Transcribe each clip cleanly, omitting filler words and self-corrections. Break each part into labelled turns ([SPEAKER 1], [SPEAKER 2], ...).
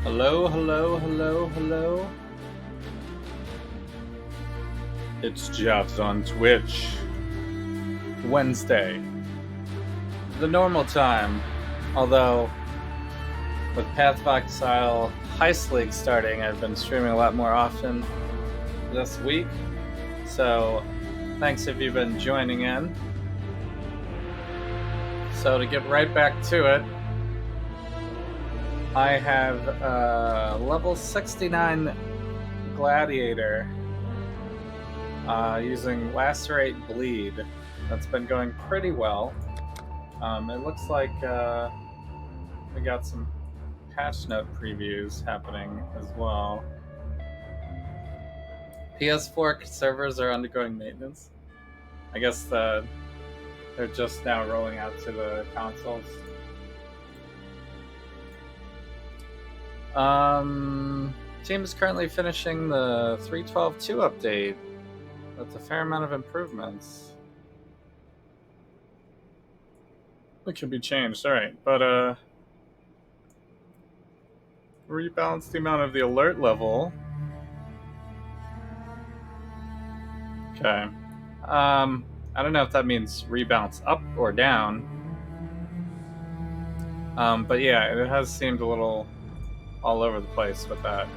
[SPEAKER 1] Hello, hello, hello, hello. It's Jobs on Twitch. Wednesday. The normal time. Although, with Path of Exile Heist League starting, I've been streaming a lot more often this week. So, thanks if you've been joining in. So, to get right back to it, I have level 69 Gladiator using Lacerate Bleed. That's been going pretty well. It looks like we got some patch note previews happening as well. PS4 servers are undergoing maintenance. I guess they're just now rolling out to the consoles. Team is currently finishing the 3.12.2 update with a fair amount of improvements. It can be changed, alright, but rebalance the amount of the alert level. Okay. I don't know if that means rebalance up or down. But yeah, it has seemed a little all over the place with that.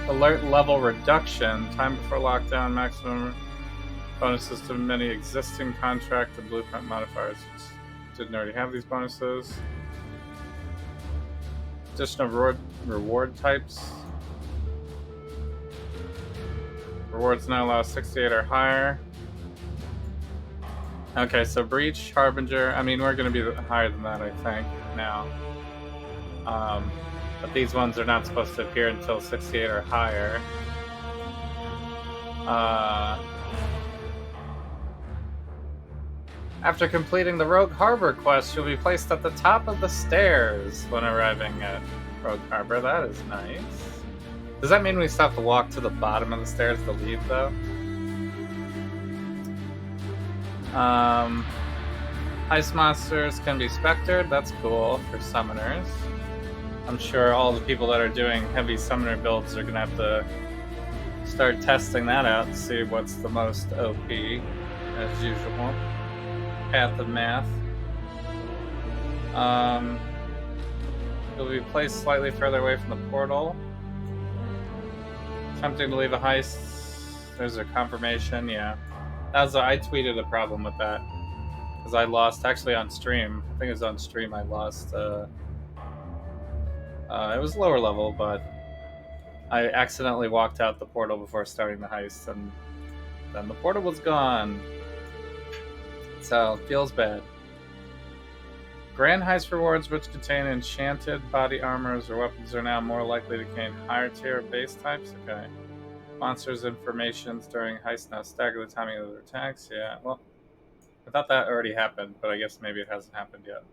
[SPEAKER 1] Alert level reduction, time before lockdown, maximum bonuses to many existing contract and blueprint modifiers. Didn't already have these bonuses. Additional reward types. Rewards now allow 68 or higher. Okay, so Breach, Harbinger. I mean, we're going to be higher than that, I think, now. But these ones are not supposed to appear until 68 or higher. After completing the Rogue Harbor quest, you'll be placed at the top of the stairs when arriving at Rogue Harbor. That is nice. Does that mean we still have to walk to the bottom of the stairs to leave, though? Heist monsters can be spectered. That's cool for summoners. I'm sure all the people that are doing heavy summoner builds are going to have to start testing that out to see what's the most OP, as usual. Path of Math. You'll be placed slightly further away from the portal. Attempting to leave a heist. There's a confirmation, yeah. I tweeted a problem with that. Because I lost, actually on stream. I think it was on stream I lost. It was lower level, but I accidentally walked out the portal before starting the heist, and then the portal was gone. So, feels bad. Grand Heist rewards, which contain enchanted body armors or weapons, are now more likely to contain higher tier base types. Okay. Monsters' informations during heist now stagger the timing of their attacks. Yeah, well, I thought that already happened, but I guess maybe it hasn't happened yet.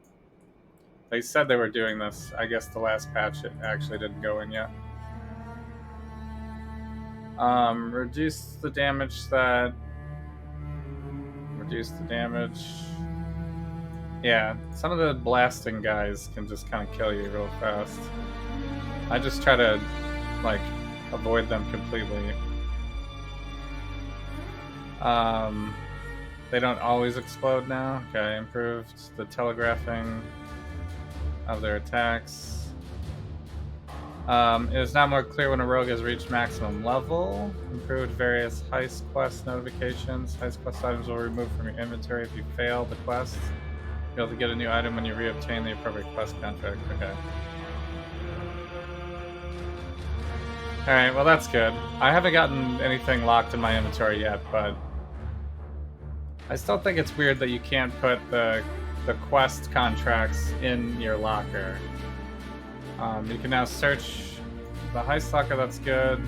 [SPEAKER 1] They said they were doing this. I guess the last patch it actually didn't go in yet. Reduce the damage. Yeah, some of the blasting guys can just kind of kill you real fast. I just try to, like, avoid them completely. They don't always explode now. Okay, improved the telegraphing of their attacks. It is now more clear when a rogue has reached maximum level. Improved various heist quest notifications. Heist quest items will be removed from your inventory if you fail the quest. You'll be able to get a new item when you reobtain the appropriate quest contract. Okay. Alright, well that's good. I haven't gotten anything locked in my inventory yet, but I still think it's weird that you can't put the quest contracts in your locker. You can now search the heist locker, that's good.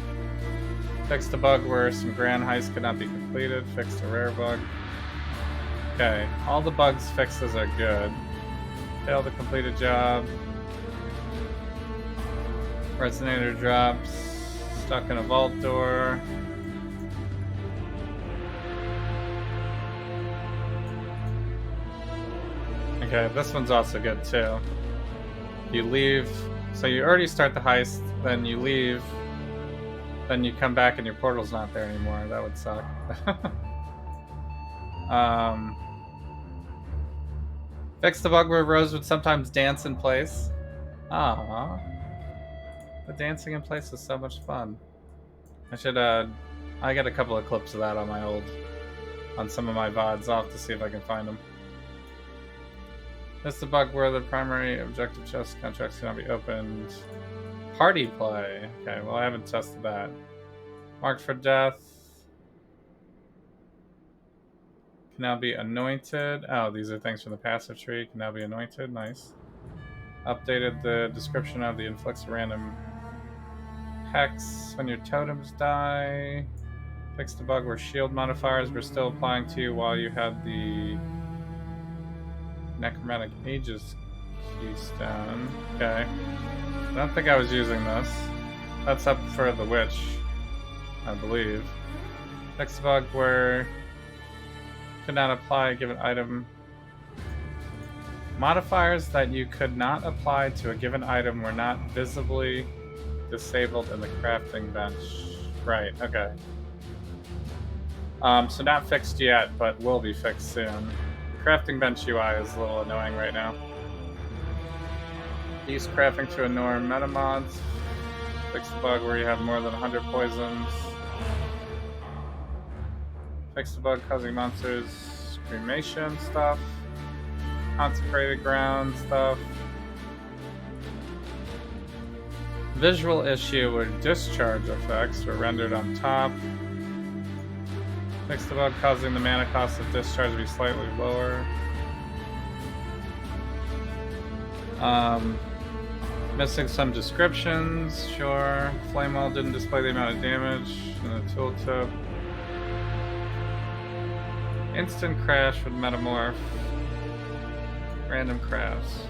[SPEAKER 1] Fixed a bug where some grand heists could not be completed. Fixed a rare bug. Okay, all the bugs fixes are good. Failed to complete a job. Resonator drops. Stuck in a vault door. Okay, this one's also good too. You leave, so you already start the heist, then you leave, then you come back and your portal's not there anymore. That would suck. Fix the bug where Rose would sometimes dance in place. Aww. The dancing in place is so much fun. I should, I got a couple of clips of that on my on some of my VODs. I'll have to see if I can find them. That's the bug where the primary objective chest contracts cannot be opened. Party play. Okay, well I haven't tested that. Marked for death. Can now be anointed. Oh, these are things from the passive tree. Can now be anointed. Nice. Updated the description of the inflicts random hex when your totems die. Fixed the bug where shield modifiers were still applying to you while you had the Necromantic Ages keystone. Okay. I don't think I was using this. That's up for the witch, I believe. Fixed the bug where could not apply a given item. Modifiers that you could not apply to a given item were not visibly disabled in the crafting bench. Right, okay. So not fixed yet, but will be fixed soon. Crafting bench UI is a little annoying right now. Use crafting to ignore meta mods. Fix the bug where you have more than 100 poisons. Fix the bug causing monsters cremation stuff. Consecrated ground stuff. Visual issue where discharge effects were rendered on top. Fix the bug causing the mana cost of discharge to be slightly lower. Missing some descriptions, sure. Flame wall didn't display the amount of damage in the tooltip. Instant crash with metamorph. Random crafts.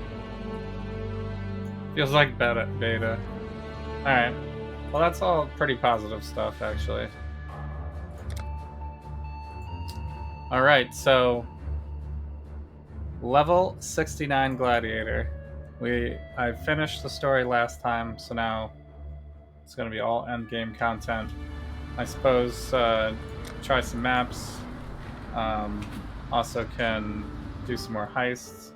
[SPEAKER 1] Feels like beta. Alright. Well, that's all pretty positive stuff, actually. Alright, so level 69 Gladiator. I finished the story last time, so now it's going to be all endgame content. I suppose try some maps. Also can do some more heists.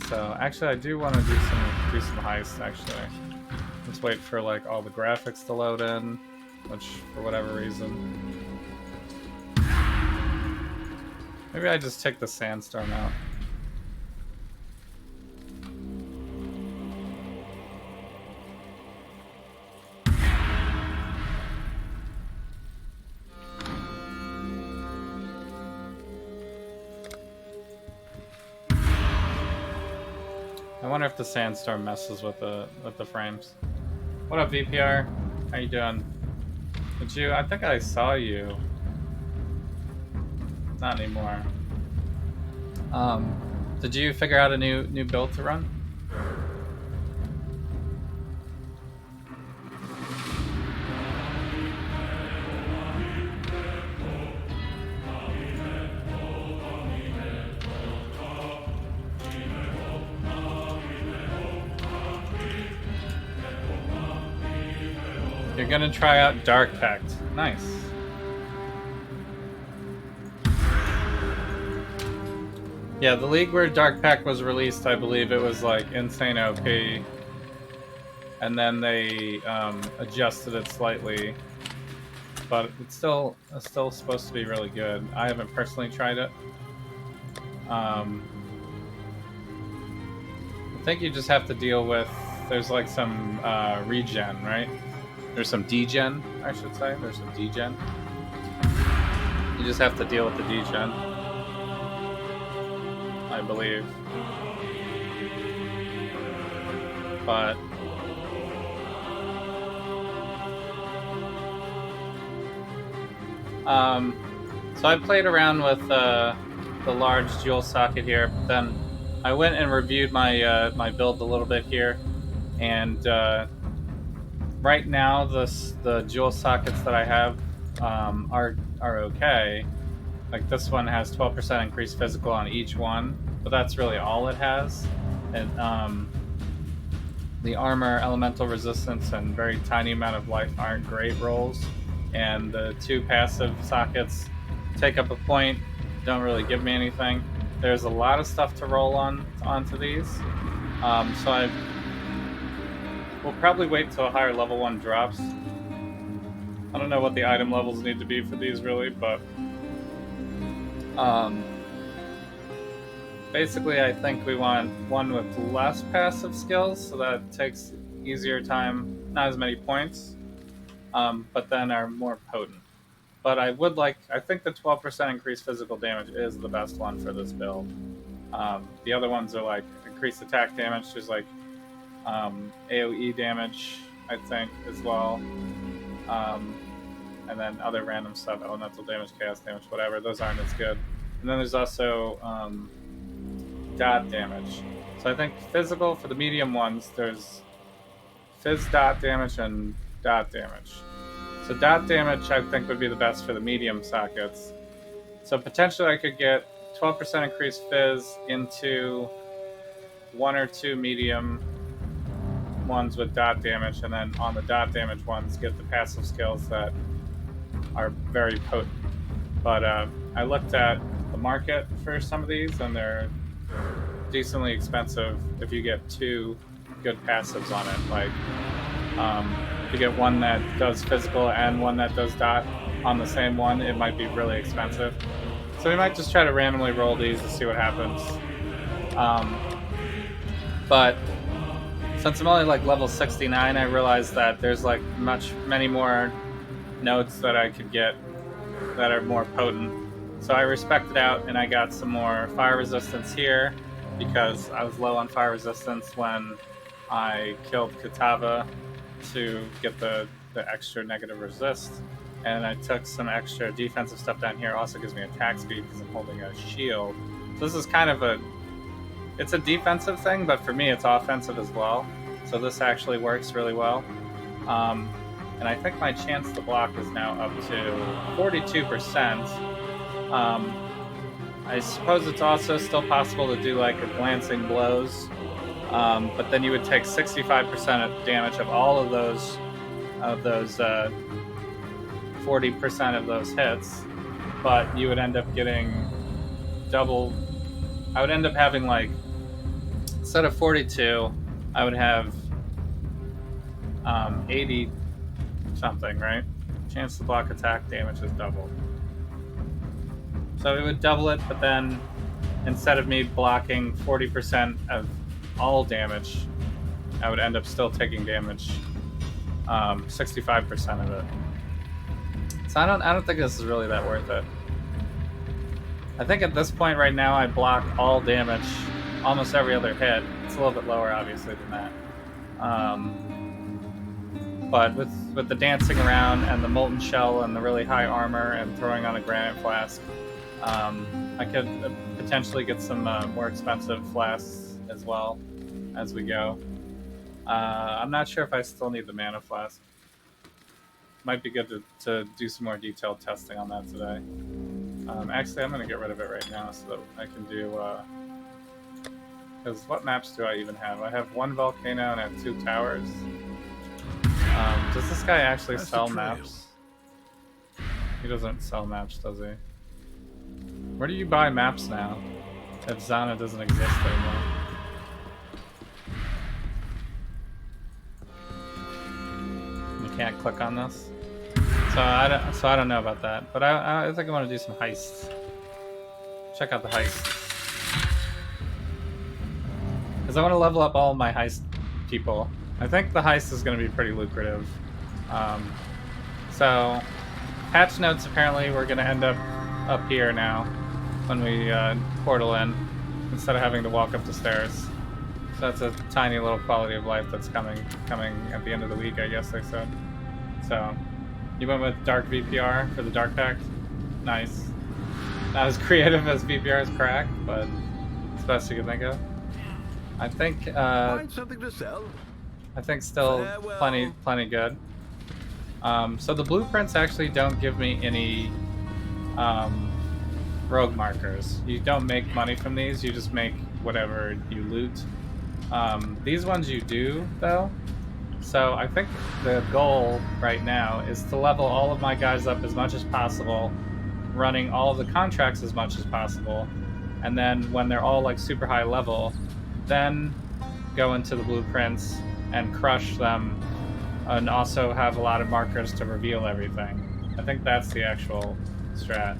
[SPEAKER 1] So actually, I do want to do some heists. Actually, let's wait for like all the graphics to load in, which for whatever reason, maybe I just take the sandstorm out. I wonder if the sandstorm messes with the frames. What up, VPR? How you doing? Did you? I think I saw you. Not anymore. Did you figure out a new build to run? You're gonna try out Dark Pact. Nice. Yeah, the league where Dark Pact was released, I believe it was like insane OP. And then they adjusted it slightly. But it's still supposed to be really good. I haven't personally tried it. I think you just have to deal with, there's like some regen, right? There's some degen, I should say. There's some degen. You just have to deal with the degen, I believe. But so I played around with the large dual socket here, but then I went and reviewed my my build a little bit here, and right now the dual sockets that I have are okay. Like this one has 12% increased physical on each one, but that's really all it has. And the armor, elemental resistance, and very tiny amount of life aren't great rolls. And the 2 passive sockets take up a point, don't really give me anything. There's a lot of stuff to roll onto these. So we'll probably wait till a higher level 1 drops. I don't know what the item levels need to be for these really, but basically I think we want one with less passive skills, so that takes easier time, not as many points, but then are more potent. But I think the 12% increased physical damage is the best one for this build. The other ones are like increased attack damage, there's like AoE damage, I think, as well. And then other random stuff, elemental damage, chaos damage, whatever. Those aren't as good. And then there's also dot damage. So I think physical for the medium ones, there's fizz dot damage and dot damage. So dot damage I think would be the best for the medium sockets. So potentially I could get 12% increased fizz into 1 or 2 medium ones with dot damage, and then on the dot damage ones get the passive skills that are very potent. But I looked at the market for some of these, and they're decently expensive if you get 2 good passives on it. Like if you get one that does physical and one that does dot on the same one, it might be really expensive. So we might just try to randomly roll these to see what happens. But since I'm only like level 69, I realized that there's like many more nodes that I could get that are more potent. So I respected out and I got some more fire resistance here because I was low on fire resistance when I killed Katava to get the extra negative resist. And I took some extra defensive stuff down here. Also gives me attack speed because I'm holding a shield. So this is kind of it's a defensive thing, but for me it's offensive as well. So this actually works really well. And I think my chance to block is now up to 42%. I suppose it's also still possible to do like a glancing blows, but then you would take 65% of damage of all of those 40% of those hits, but you would end up getting double. I would end up having like, instead of 42, I would have 80 something, right? Chance to block attack damage is doubled. So it would double it, but then instead of me blocking 40% of all damage, I would end up still taking damage, 65% of it. So I don't think this is really that worth it. I think at this point right now I block all damage, almost every other hit. It's a little bit lower obviously than that. But with the dancing around and the molten shell and the really high armor and throwing on a granite flask, I could potentially get some more expensive flasks as well as we go. I'm not sure if I still need the mana flask. Might be good to do some more detailed testing on that today. Actually, I'm going to get rid of it right now so that I can do... Because what maps do I even have? I have 1 volcano and I have 2 towers. Does this guy actually sell maps? He doesn't sell maps, does he? Where do you buy maps now? If Zana doesn't exist anymore. You can't click on this? So I don't know about that. But I think I want to do some heists. Check out the heist. Because I want to level up all my heist people. I think the heist is going to be pretty lucrative. So, patch notes apparently we're going to end up here now when we portal in, instead of having to walk up the stairs. So that's a tiny little quality of life that's coming at the end of the week, I guess they said. So, you went with Dark VPR for the Dark Pact? Nice. Not as creative as VPR's Crack, but it's the best you can think of. I think
[SPEAKER 2] Find something to sell.
[SPEAKER 1] I think still plenty good. So the blueprints actually don't give me any rogue markers. You don't make money from these, you just make whatever you loot. These ones you do, though. So I think the goal right now is to level all of my guys up as much as possible, running all of the contracts as much as possible, and then when they're all like super high level, then go into the blueprints and crush them, and also have a lot of markers to reveal everything. I think that's the actual strat.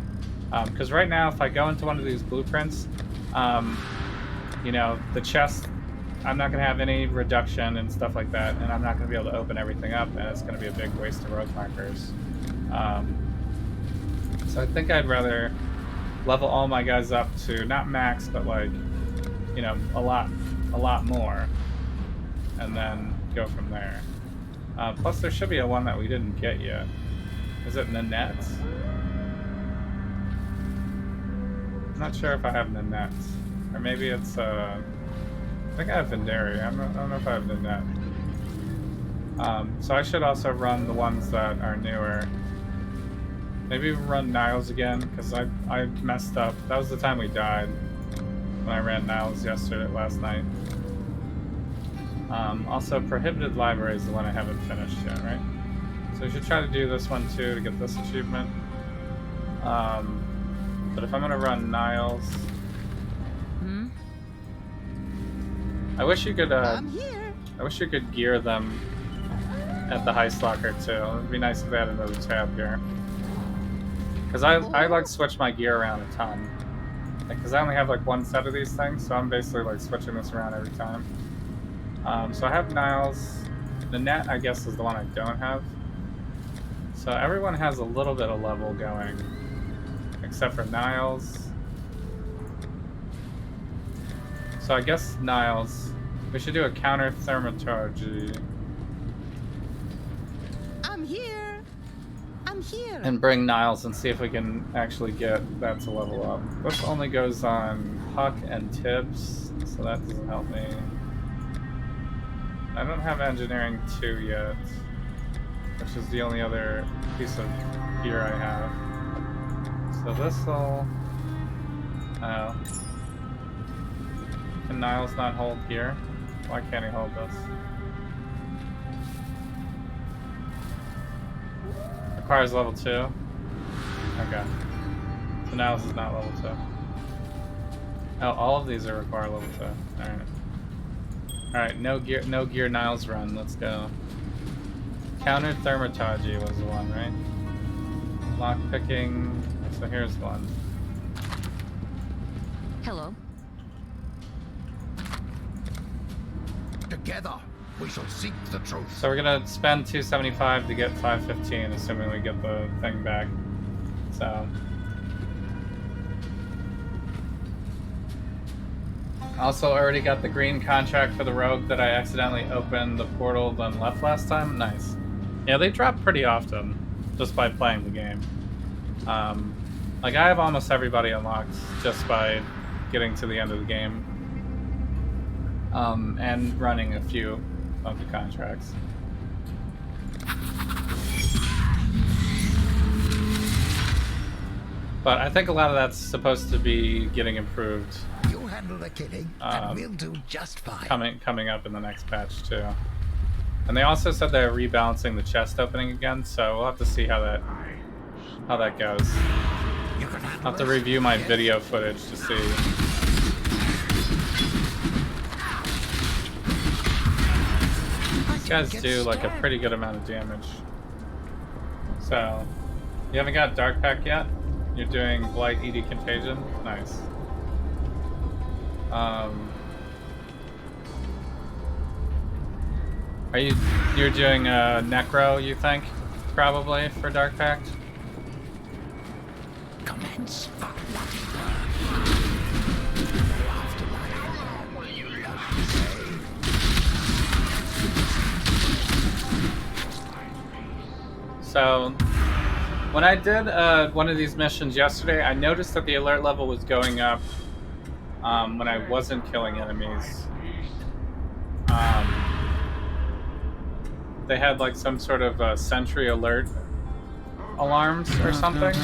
[SPEAKER 1] Because right now, if I go into one of these blueprints, you know, the chest, I'm not going to have any reduction and stuff like that, and I'm not going to be able to open everything up, and it's going to be a big waste of rogue markers. So I think I'd rather level all my guys up to not max, but like, you know, a lot more, and then go from there. Plus, there should be a one that we didn't get yet. Is it Nanette? I'm not sure if I have Nanette, or maybe it's I think I have Vendari. I don't know if I have Nanette. So I should also run the ones that are newer. Maybe run Niles again, because I messed up. That was the time we died, when I ran Niles last night. Also, Prohibited Library is the one I haven't finished yet, right? So we should try to do this one too to get this achievement. But if I'm gonna run Niles, I wish you could. I wish you could gear them at the Heist locker too. It'd be nice if they had another tab here. Because I like switch my gear around a ton. Because I only have like one set of these things, so I'm basically like switching this around every time. So I have Niles. The net, I guess, is the one I don't have. So everyone has a little bit of level going, except for Niles. So I guess Niles, we should do a counter thermaturgy.
[SPEAKER 2] I'm here. I'm here.
[SPEAKER 1] And bring Niles and see if we can actually get that to level up. This only goes on Huck and Tibbs, so that doesn't help me. I don't have Engineering 2 yet, which is the only other piece of gear I have. So this'll... Oh. Can Niles not hold gear? Why can't he hold this? Requires level 2? Okay. So Niles is not level 2. Oh, all of these are require level 2. Alright. Alright, no gear Niles run, let's go. Counter thermaturgy was the one, right? Lock picking. So here's one.
[SPEAKER 2] Hello.
[SPEAKER 3] Together, we shall seek the truth.
[SPEAKER 1] So we're gonna spend 275 to get 515, assuming we get the thing back. So. Also already got the green contract for the rogue that I accidentally opened the portal then left last time. Nice. Yeah, they drop pretty often just by playing the game. Like I have almost everybody unlocked just by getting to the end of the game. And running a few of the contracts. But I think a lot of that's supposed to be getting improved.
[SPEAKER 3] You handle the killing, and we'll do just fine.
[SPEAKER 1] Coming up in the next patch too. And they also said they're rebalancing the chest opening again, so we'll have to see how that goes. I'll have to review my video footage to see. These guys do like a pretty good amount of damage. So, you haven't got Dark Pack yet? You're doing Blight, ED Contagion? Nice. You're doing Necro, you think? Probably, for Dark Pact?
[SPEAKER 3] Commence.
[SPEAKER 1] So, when I did one of these missions yesterday, I noticed that the alert level was going up when I wasn't killing enemies. They had like some sort of sentry alert alarms or something.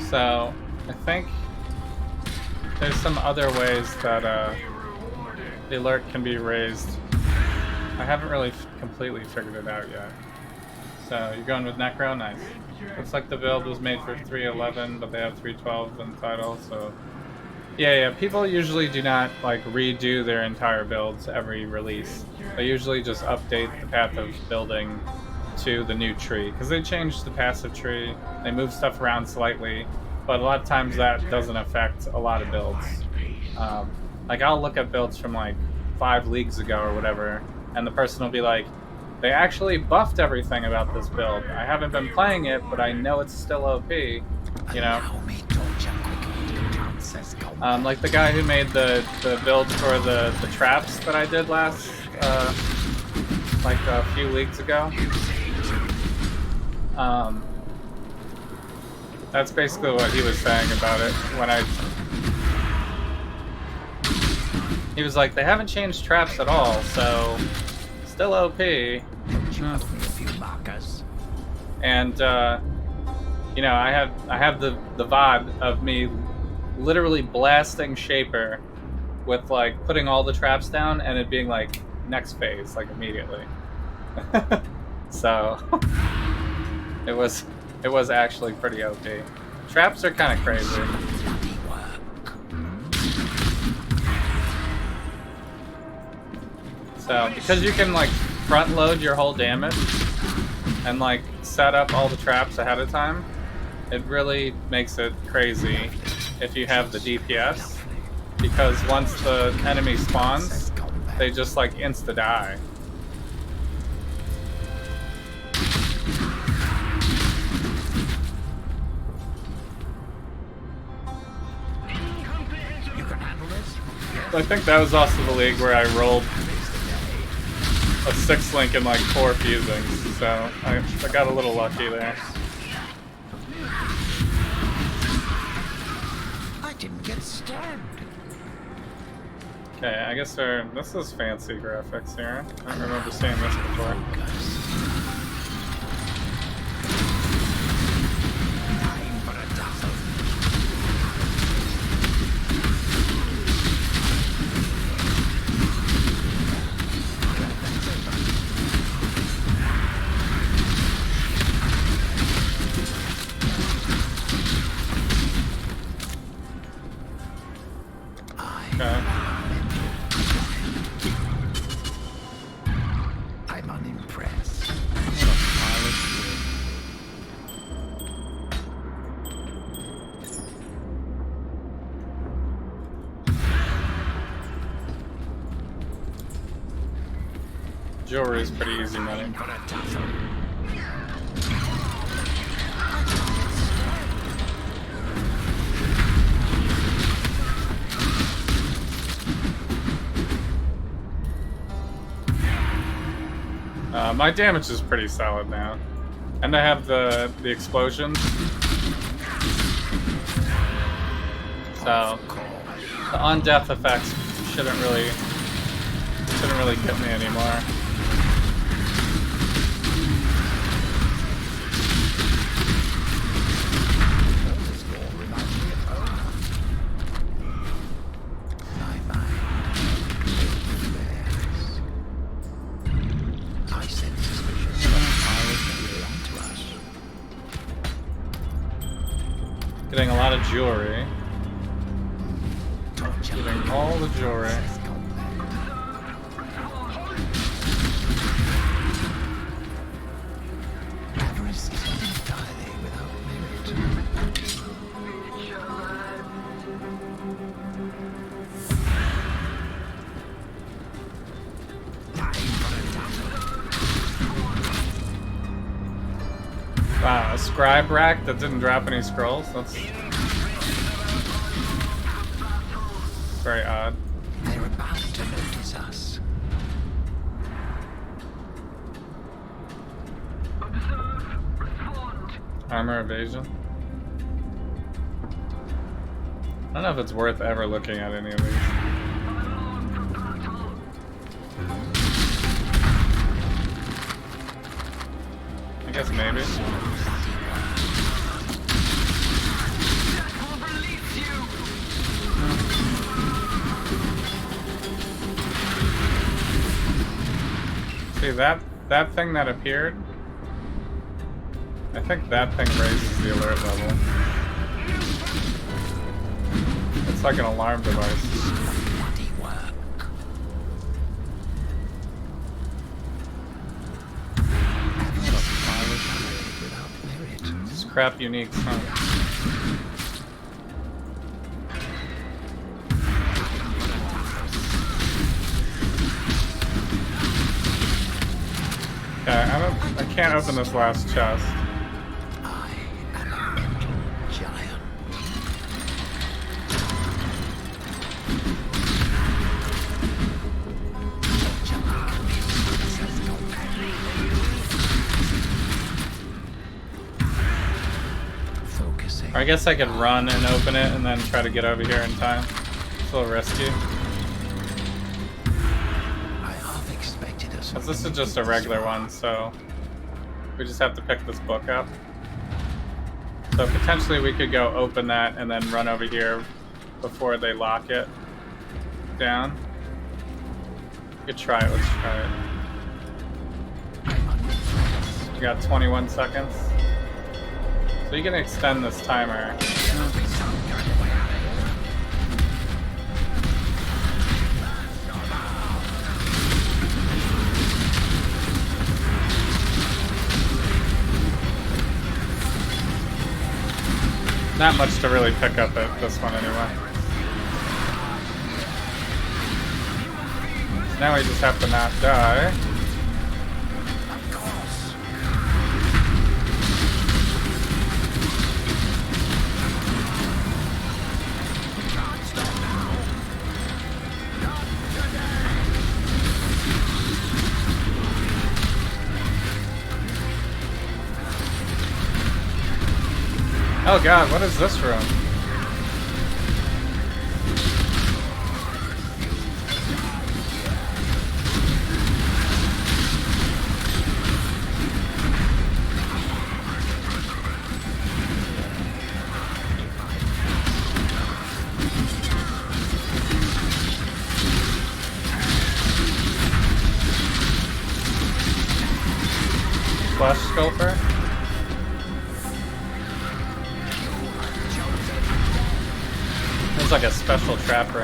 [SPEAKER 1] So, I think there's some other ways that the alert can be raised. I haven't really completely figured it out yet. So you're going with Necro? Nice. Looks like the build was made for 3.11, but they have 3.12 in the title, so... Yeah, people usually do not, like, redo their entire builds every release. They usually just update the path of building to the new tree, because they changed the passive tree, they move stuff around slightly, but a lot of times that doesn't affect a lot of builds. Like, I'll look at builds from, like, 5 leagues ago or whatever, and the person will be like, they actually buffed everything about this build. I haven't been playing it, but I know it's still OP, you know? Like the guy who made the build for the traps that I did last, like a few leagues ago. That's basically what he was saying about it when he was like, they haven't changed traps at all, so still OP. And you know, I have the vibe of me literally blasting Shaper with like putting all the traps down and it being like next phase, like immediately. So it was actually pretty OP. Traps are kind of crazy. So because you can like front load your whole damage and like set up all the traps ahead of time, it really makes it crazy if you have the DPS, because once the enemy spawns, they just like insta die. I think that was also the league where I rolled a 6-link and like 4 fusings, so I got a little lucky there.
[SPEAKER 3] I didn't get stabbed.
[SPEAKER 1] Okay, I guess this is fancy graphics here. I don't remember seeing this before.
[SPEAKER 3] I'm unimpressed.
[SPEAKER 1] Jewelry is pretty easy money. My damage is pretty solid now, and I have the explosions, so the on-death effects shouldn't really get me anymore. Getting a lot of jewelry. Getting all the jewelry. Wow, a scribe rack that didn't drop any scrolls? That's very odd.
[SPEAKER 3] They're about to notice us.
[SPEAKER 1] Armor evasion. I don't know if it's worth ever looking at any of these. I guess maybe. See that thing that appeared? I think that thing raises the alert level. It's like an alarm device.
[SPEAKER 3] Bloody work. Without merit.
[SPEAKER 1] It's crap uniques, huh? Okay, I can't open this last chest.
[SPEAKER 3] I am a mental giant. Focusing.
[SPEAKER 1] Or I guess I could run and open it and then try to get over here in time. It's a little risky.
[SPEAKER 3] I half expected us.
[SPEAKER 1] Because this is just a regular one, so we just have to pick this book up. So potentially we could go open that and then run over here before they lock it down. We could try it, let's try it. We got 21 seconds. So you can extend this timer. Not much to really pick up at this one anyway. So now we just have to not die. Oh god, what is this room? Flesh sculptor? It's like a special trap room.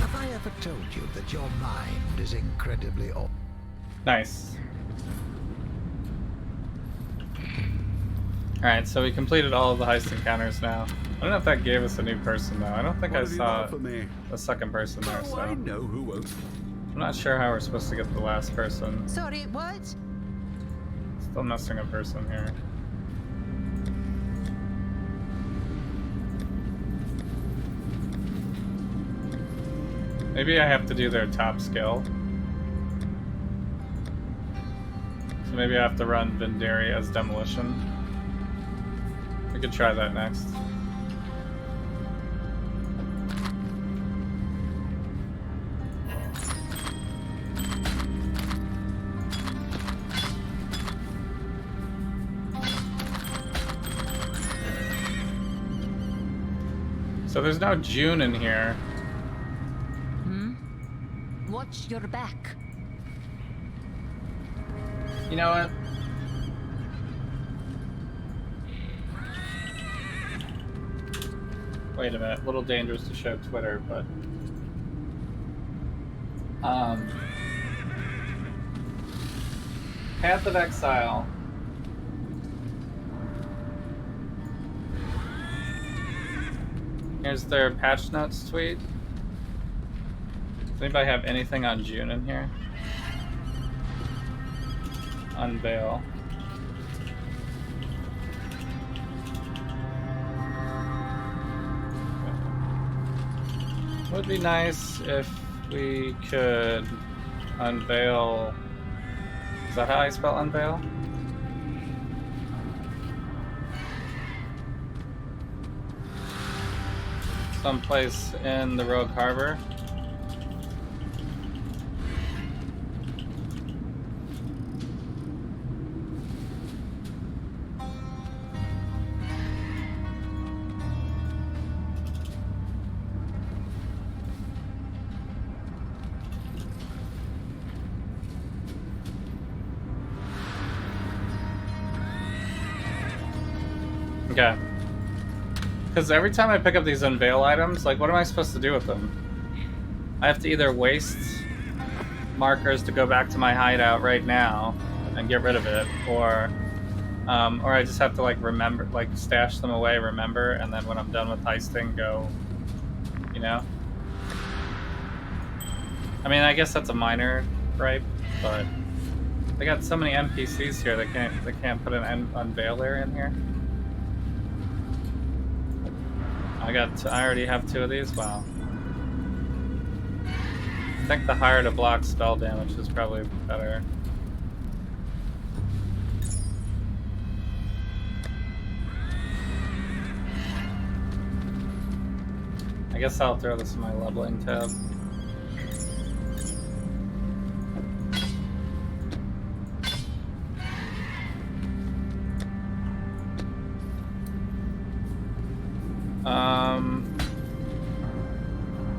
[SPEAKER 3] Have I ever told you that your mind is incredibly odd?
[SPEAKER 1] Nice. Alright, so we completed all of the heist encounters now. I don't know if that gave us a new person though. I don't think I saw a second person there, so
[SPEAKER 4] I know who won't.
[SPEAKER 1] I'm not sure how we're supposed to get the last person.
[SPEAKER 2] Sorry, what?
[SPEAKER 1] Still missing a person here. Maybe I have to do their top skill. So maybe I have to run Vindari as Demolition. We could try that next. So there's no June in here.
[SPEAKER 2] Watch your back.
[SPEAKER 1] You know what? Wait a minute, a little dangerous to show Twitter, but Path of Exile. Here's their patch notes tweet. Does anybody have anything on June in here? Unveil. Would be nice if we could unveil. Is that how I spell unveil? Someplace in the Rogue Harbor. Okay. Because every time I pick up these unveil items, like, what am I supposed to do with them? I have to either waste markers to go back to my hideout right now and get rid of it, or I just have to, like, remember, like, stash them away, remember, and then when I'm done with heisting, go, you know? I mean, I guess that's a minor gripe, but they got so many NPCs here, they can't put an unveiler in here. I already have 2 of these. Wow. I think the higher to block spell damage is probably better. I guess I'll throw this in my leveling tab.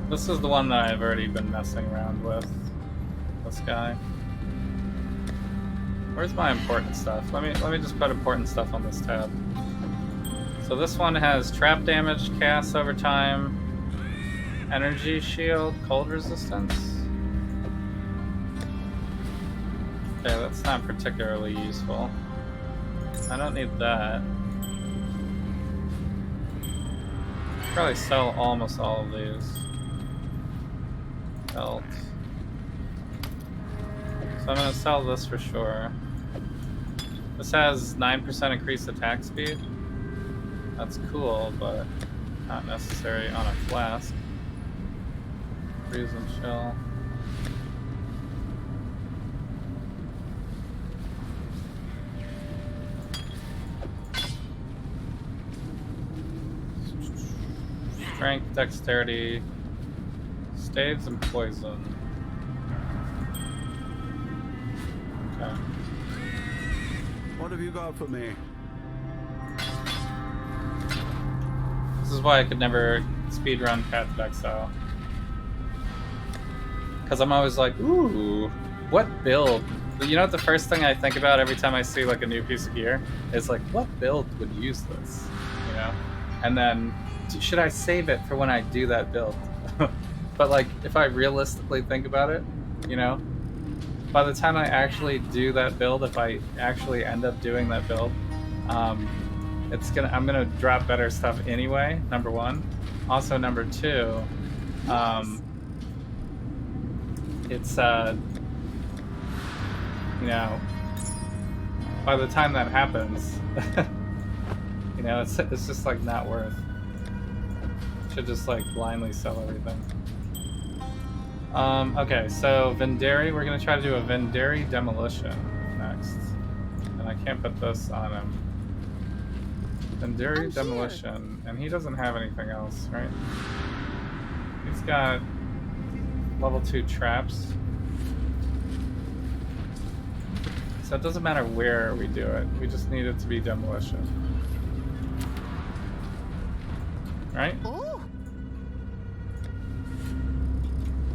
[SPEAKER 1] This is the one that I've already been messing around with. This guy. Where's my important stuff? Let me just put important stuff on this tab. So this one has trap damage, cast over time, energy shield, cold resistance. Okay, that's not particularly useful. I don't need that. Probably sell almost all of these. Belt. So I'm gonna sell this for sure. This has 9% increased attack speed. That's cool, but not necessary on a flask. Freeze and chill. Strength, dexterity, staves, and poison. Okay.
[SPEAKER 4] What have you got for me?
[SPEAKER 1] This is why I could never speedrun Path of Exile. Because I'm always like, ooh, what build? You know what the first thing I think about every time I see like a new piece of gear is like, what build would use this? You know? And then, should I save it for when I do that build? But like, if I realistically think about it, you know, by the time I actually do that build, if I actually end up doing that build, I'm gonna drop better stuff anyway, number one. Also, number two, it's you know, by the time that happens, you know, it's just like not worth. Should just like blindly sell everything. Okay, so Vendari, we're gonna try to do a Vendari demolition next. And I can't put this on him. Vendari demolition, and he doesn't have anything else, right? He's got level 2 traps. So it doesn't matter where we do it, we just need it to be demolition. Right?
[SPEAKER 2] Oh.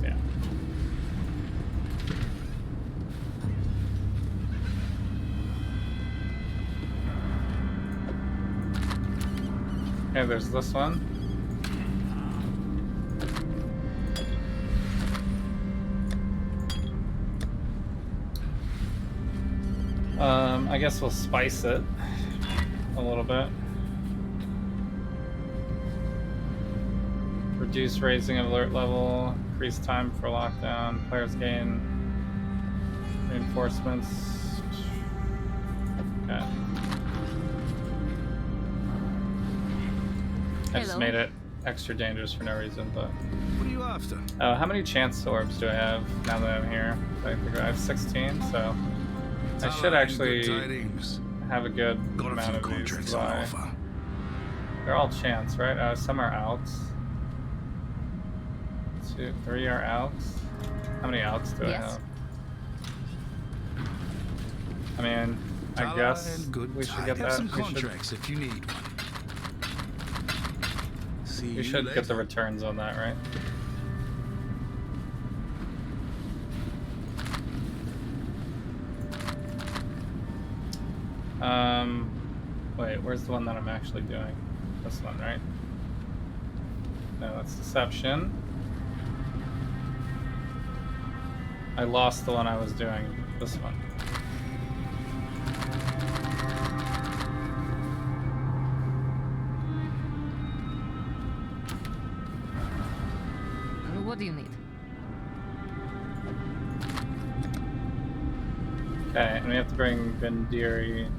[SPEAKER 1] Yeah. Okay, there's this one. I guess we'll spice it a little bit. Reduce raising of alert level, increase time for lockdown, players gain reinforcements. Okay. I just made it extra dangerous for no reason, but...
[SPEAKER 4] What are you after?
[SPEAKER 1] How many chance orbs do I have now that I'm here? I think I have 16, so... I should actually have a good amount of these to buy. They're all chance, right? Some are outs. 2, 3 are outs. How many outs do I have? I mean, I guess we should get that.
[SPEAKER 4] Some contracts if you need one.
[SPEAKER 1] We should get the returns on that, right? Wait, where's the one that I'm actually doing? This one, right? No, that's deception. I lost the one I was doing. This one.
[SPEAKER 2] What do you need?
[SPEAKER 1] Okay, and we have to bring Bendiri.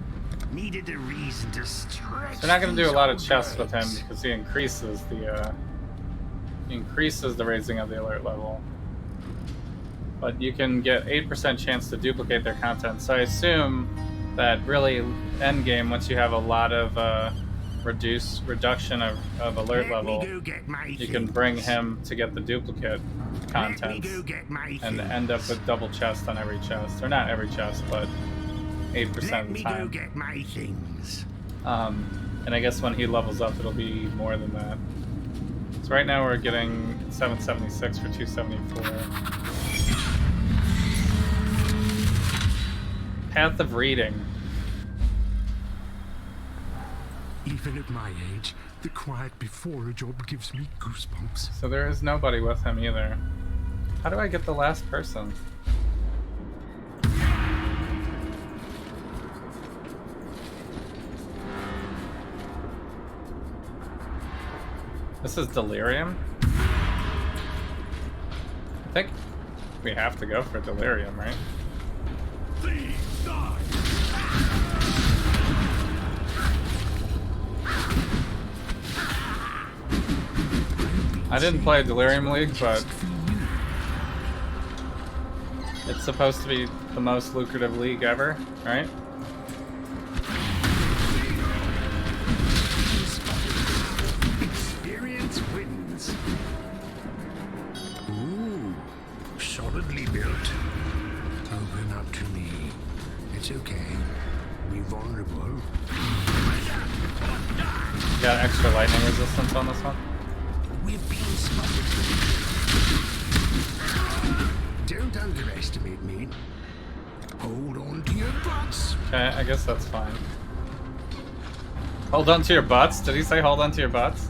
[SPEAKER 3] Needed a reason to stretch.
[SPEAKER 1] So we're not going to do a
[SPEAKER 3] these
[SPEAKER 1] lot of
[SPEAKER 3] old
[SPEAKER 1] chests with him
[SPEAKER 3] legs.
[SPEAKER 1] because he increases the raising of the alert level. But you can get 8% chance to duplicate their content. So I assume that really end game, once you have a lot of reduction of alert
[SPEAKER 3] Let me
[SPEAKER 1] level,
[SPEAKER 3] go get my
[SPEAKER 1] you can
[SPEAKER 3] things.
[SPEAKER 1] bring him to get the duplicate
[SPEAKER 3] Let me
[SPEAKER 1] contents
[SPEAKER 3] go get my
[SPEAKER 1] and
[SPEAKER 3] things.
[SPEAKER 1] end up with double chest on every chest. Or not every chest, but 8%
[SPEAKER 3] Let
[SPEAKER 1] of the
[SPEAKER 3] me go
[SPEAKER 1] time.
[SPEAKER 3] get my things.
[SPEAKER 1] And I guess when he levels up, it'll be more than that. So right now we're getting 776 for 274. Path of Reading.
[SPEAKER 5] Even at my age, the quiet before a job gives me goosebumps.
[SPEAKER 1] So there is nobody with him either. How do I get the last person? This is Delirium? I think we have to go for Delirium, right? I didn't play Delirium League, but it's supposed to be the most lucrative league ever, right?
[SPEAKER 3] Experience wins. Ooh, solidly built.
[SPEAKER 5] Open up to me. It's okay. Be vulnerable.
[SPEAKER 1] Got extra lightning resistance on this one.
[SPEAKER 3] We've been spotted. Don't underestimate me. Hold on to your butts.
[SPEAKER 1] Okay, I guess that's fine. Hold on to your butts? Did he say hold on to your butts?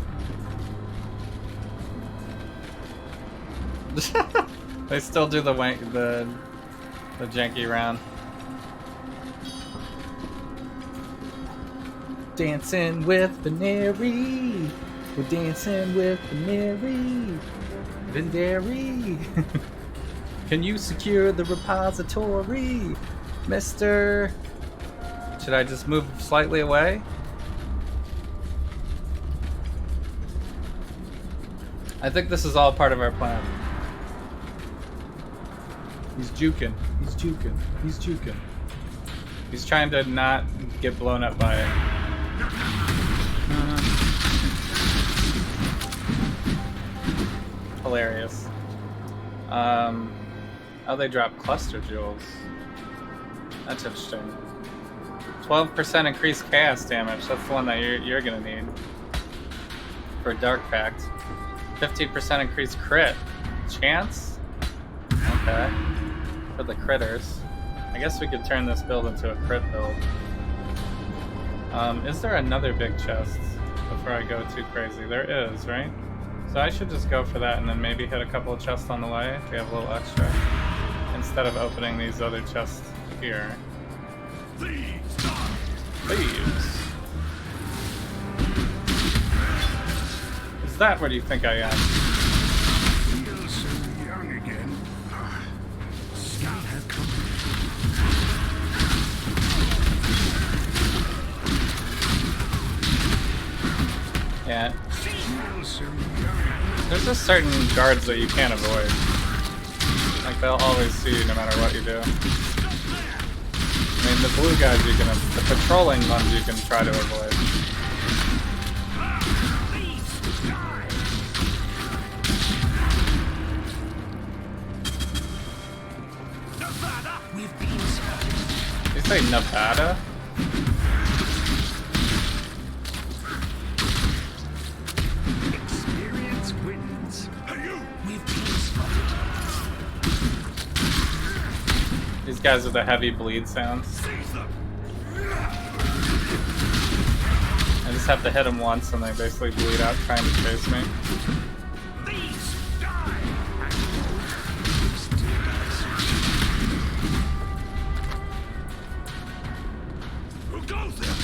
[SPEAKER 1] They still do the janky round. Dancing with Veneri. We're dancing with Veneri. Venderi. Can you secure the repository, Mr.? Should I just move slightly away? I think this is all part of our plan. He's juking. He's juking. He's juking. He's trying to not get blown up by it. Hilarious. Oh, they drop cluster jewels. That's interesting. 12% increased chaos damage. That's the one that you're gonna need for Dark Pact. 15% increased crit chance. Okay. For the critters. I guess we could turn this build into a crit build. Is there another big chest before I go too crazy? There is, right? So I should just go for that and then maybe hit a couple of chests on the way if we have a little extra. Instead of opening these other chests here. Thieves! Is that where do you think I am?
[SPEAKER 3] Feel so young again. Scout have company.
[SPEAKER 1] Yeah.
[SPEAKER 3] Feel so young.
[SPEAKER 1] There's just certain guards that you can't avoid. Like, they'll always see you no matter what you do. I mean, the blue guys you can, the patrolling ones you can try to avoid.
[SPEAKER 3] We've been spotted.
[SPEAKER 1] Did you say Nevada?
[SPEAKER 3] Experience wins. We've been spotted.
[SPEAKER 1] These guys with the heavy bleed sounds. have to hit them once and they basically bleed out trying to chase me.
[SPEAKER 3] Who goes there?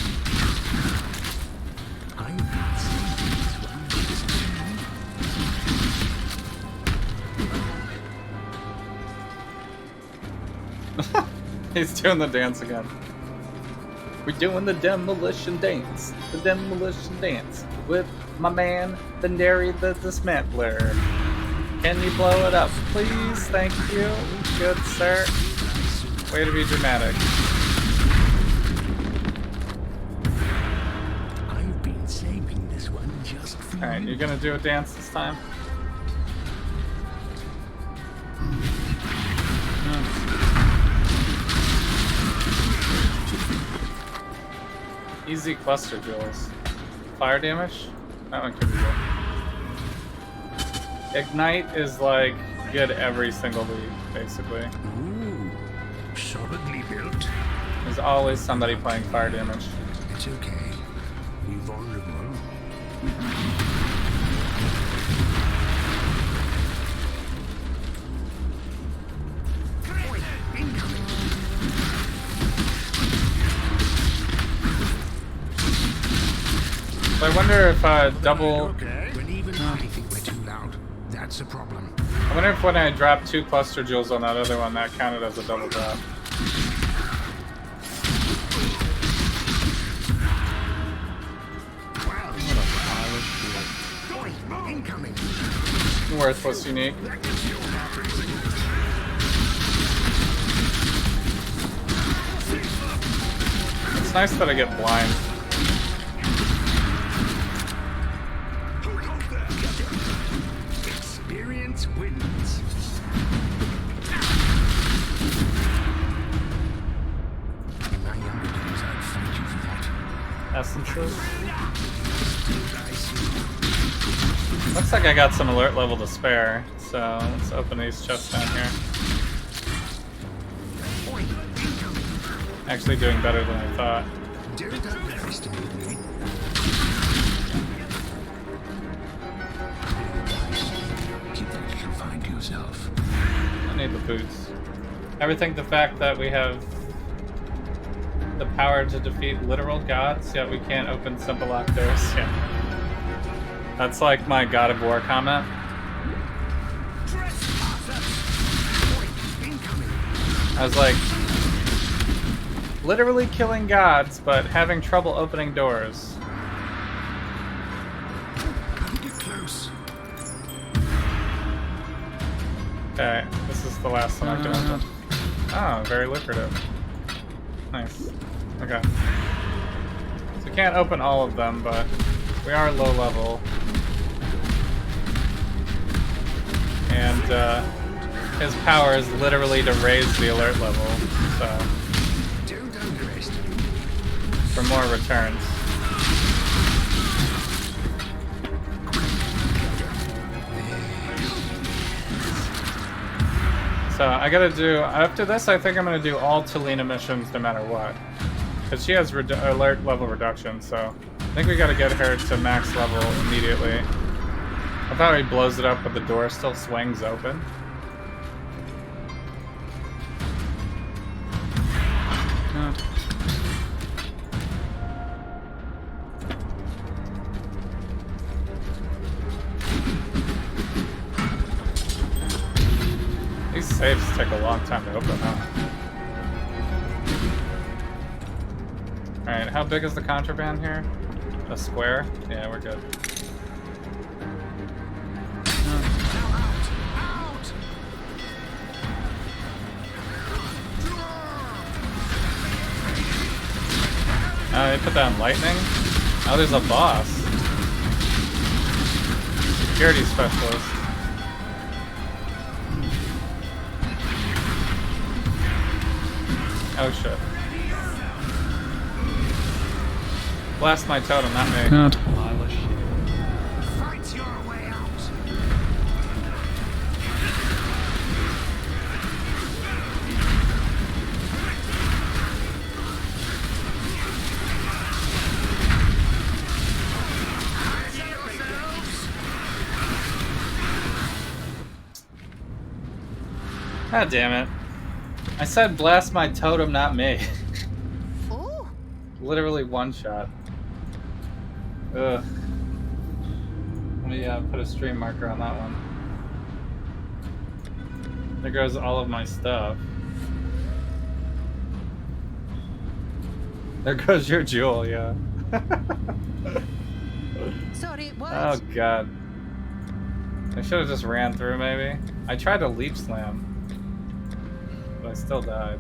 [SPEAKER 1] He's doing the dance again. We're doing the demolition dance. The demolition dance. With my man, Bandari the Dismantler. Can you blow it up, please? Thank you. Good, sir. Way to be dramatic.
[SPEAKER 3] I've been saving this one just for
[SPEAKER 1] Alright,
[SPEAKER 3] you.
[SPEAKER 1] you're gonna do a dance this time? Easy cluster jewels. Fire damage? That one could be good. Ignite is like good every single league, basically.
[SPEAKER 3] Ooh, solidly built.
[SPEAKER 1] There's always somebody playing fire damage.
[SPEAKER 3] It's okay. You're vulnerable.
[SPEAKER 1] So I wonder if double...
[SPEAKER 3] Okay. When even I think we're too loud, that's a problem.
[SPEAKER 1] I wonder if when I dropped 2 cluster jewels on that other one, that counted as a double drop.
[SPEAKER 3] Wow. Incoming.
[SPEAKER 1] Worthless unique.
[SPEAKER 3] That gives you
[SPEAKER 1] It's nice that I get blind.
[SPEAKER 3] experience wins. In my younger days, I'd fight you for that.
[SPEAKER 1] Essences. Looks like I got some alert level to spare, so let's open these chests down here. Actually doing better than I thought.
[SPEAKER 3] Don't underestimate me. You think you can find yourself?
[SPEAKER 1] I need the boots. Ever think the fact that we have the power to defeat literal gods, yet we can't open simple locked doors? Yeah. That's like my God of War comment. I was like, literally killing gods, but having trouble opening doors.
[SPEAKER 3] Get close.
[SPEAKER 1] Okay, this is the last one I can open. Oh, very lucrative. Nice. Okay. So we can't open all of them, but we are low level. And his power is literally to raise the alert level, so
[SPEAKER 3] Don't underestimate.
[SPEAKER 1] for more returns. So I gotta do, after this I think I'm gonna do all Talina missions no matter what. Because she has alert level reduction, so I think we gotta get her to max level immediately. I thought he blows it up but the door still swings open. These safes take a long time to open, huh? Alright, how big is the contraband here? A square? Yeah, we're good. Oh, they put down lightning? Oh, there's a boss. Security specialist. Oh shit. Blast my totem, not me.
[SPEAKER 3] Fight your way out.
[SPEAKER 1] God damn it. I said blast my totem, not me.
[SPEAKER 2] Oh,
[SPEAKER 1] Literally one shot. Ugh. Let me put a stream marker on that one. There goes all of my stuff. There goes your jewel, yeah.
[SPEAKER 2] sorry, what?
[SPEAKER 1] Oh god. I should have just ran through maybe. I tried to leap slam, but I still died.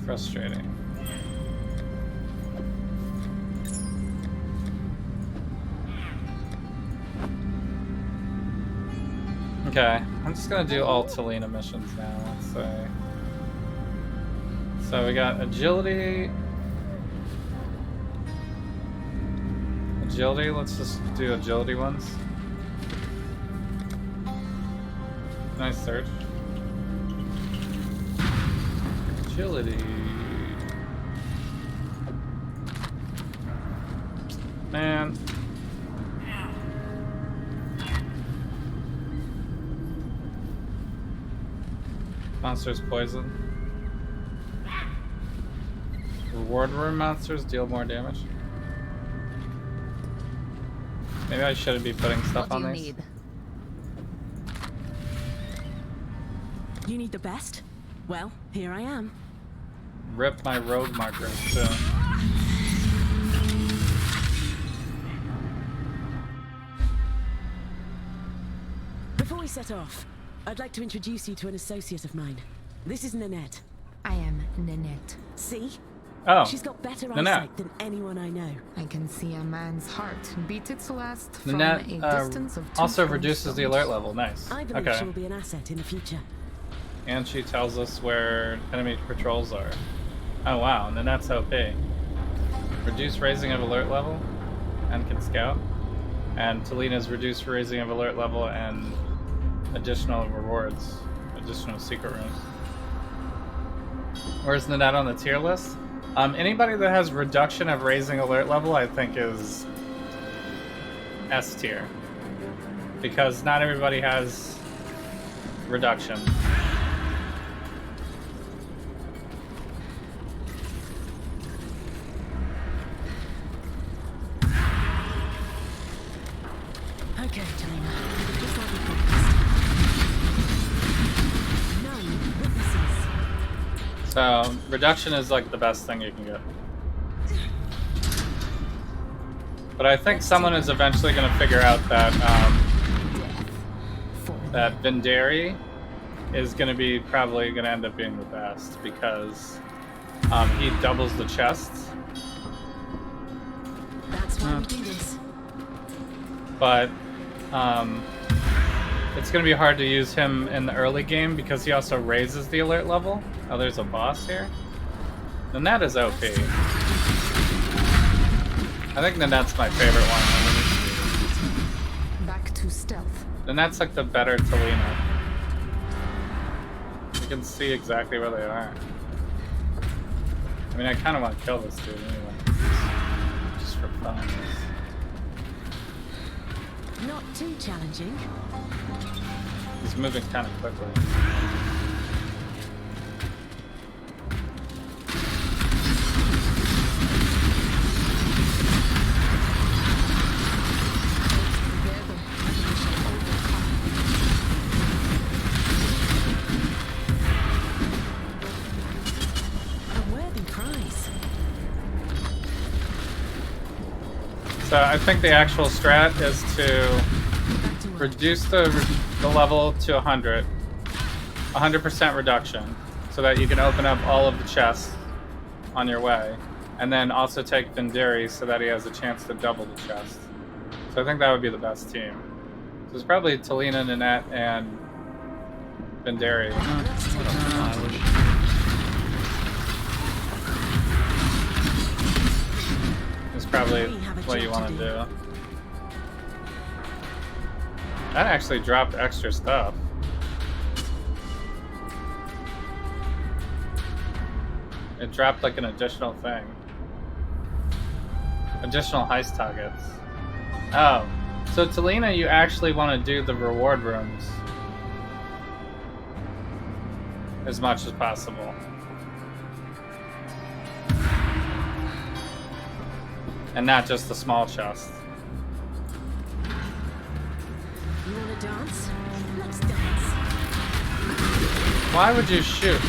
[SPEAKER 1] Frustrating. Okay, I'm just gonna do all Talina missions now, let's say. So we got agility. Agility, let's just do agility ones. Nice search. Agility. Man. Monsters poison. Reward room monsters deal more damage. Maybe I shouldn't be putting stuff
[SPEAKER 2] What do
[SPEAKER 1] on
[SPEAKER 2] you
[SPEAKER 1] these.
[SPEAKER 2] need?
[SPEAKER 6] You need the best? Well, here I am.
[SPEAKER 1] Rip my road markers too.
[SPEAKER 6] Before we set off, I'd like to introduce you to an associate of mine. This is Nanette.
[SPEAKER 2] I am Nanette.
[SPEAKER 6] See?
[SPEAKER 1] Oh,
[SPEAKER 6] She's got better
[SPEAKER 1] Nanette.
[SPEAKER 6] eyesight than anyone I know.
[SPEAKER 2] I can see a man's heart beat its last from
[SPEAKER 1] Nanette
[SPEAKER 2] a distance of 2
[SPEAKER 1] also
[SPEAKER 2] stones.
[SPEAKER 1] reduces the alert level. Nice.
[SPEAKER 6] I believe
[SPEAKER 1] Okay.
[SPEAKER 6] she will be an asset in the future.
[SPEAKER 1] And she tells us where enemy patrols are. Oh wow, Nanette's OP. Reduce raising of alert level and can scout. And Talina's reduced raising of alert level and additional rewards, additional secret rooms. Where's Nanette on the tier list? Anybody that has reduction of raising alert level, I think, is S tier. Because not everybody has reduction.
[SPEAKER 6] Okay, Talina. Just like we promised. None witnesses.
[SPEAKER 1] So, reduction is like the best thing you can get. But I think someone is eventually going to figure out that that Vendari is going to be probably going to end up being the best because he doubles the chests.
[SPEAKER 6] That's why we do this.
[SPEAKER 1] But it's going to be hard to use him in the early game because he also raises the alert level. Oh, there's a boss here. Then that is OP. I think Nanette's my favorite one.
[SPEAKER 2] Back to stealth.
[SPEAKER 1] Nanette's like the better Talina. You can see exactly where they are. I mean, I kind of want to kill this dude anyway. Just for fun.
[SPEAKER 6] Not too challenging.
[SPEAKER 1] He's moving kind of quickly.
[SPEAKER 6] A worthy prize.
[SPEAKER 1] So I think the actual strat is to
[SPEAKER 6] Back to work.
[SPEAKER 1] reduce the level to 100. 100% reduction. So that you can open up all of the chests on your way. And then also take Vendari so that he has a chance to double the chest. So I think that would be the best team. So it's probably Talina, Nanette, and Vendari. It's probably what you want to do. That actually dropped extra stuff. It dropped like an additional thing. Additional heist targets. Oh. So Talina, you actually want to do the reward rooms as much as possible. And not just the small chest.
[SPEAKER 6] You wanna dance? Let's dance.
[SPEAKER 1] Why would you shoot?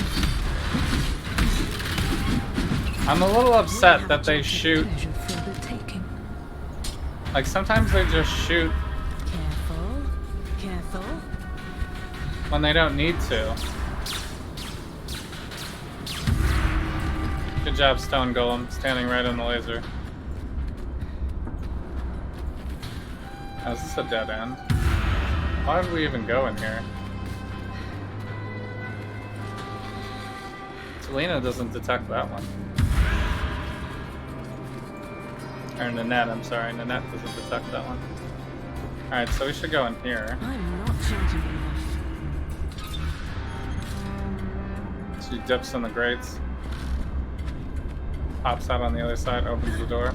[SPEAKER 1] I'm a little upset that they shoot.
[SPEAKER 2] Pleasure for the taking.
[SPEAKER 1] Like, sometimes they just shoot
[SPEAKER 6] Careful. Careful.
[SPEAKER 1] when they don't need to. Good job, Stone Golem, standing right on the laser. Oh, is this a dead end? Why did we even go in here? Selena doesn't detect that one. Or Nanette, I'm sorry. Nanette doesn't detect that one. Alright, so we should go in here.
[SPEAKER 6] I'm not charging enough.
[SPEAKER 1] She dips in the grates. Pops out on the other side, opens the door.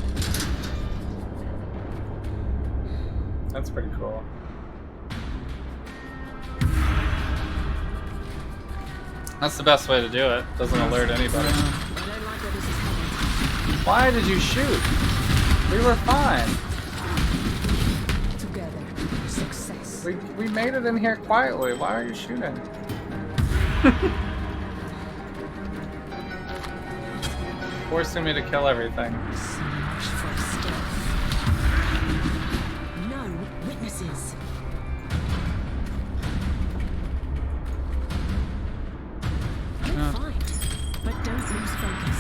[SPEAKER 1] That's pretty cool. That's the best way to do it. Doesn't alert anybody.
[SPEAKER 6] I don't like where this is heading.
[SPEAKER 1] Why did you shoot? We were fine.
[SPEAKER 2] Together, success.
[SPEAKER 1] We made it in here quietly. Why are you shooting? Forcing me to kill everything.
[SPEAKER 2] So much for stealth.
[SPEAKER 6] No witnesses. You're fine, but don't lose focus.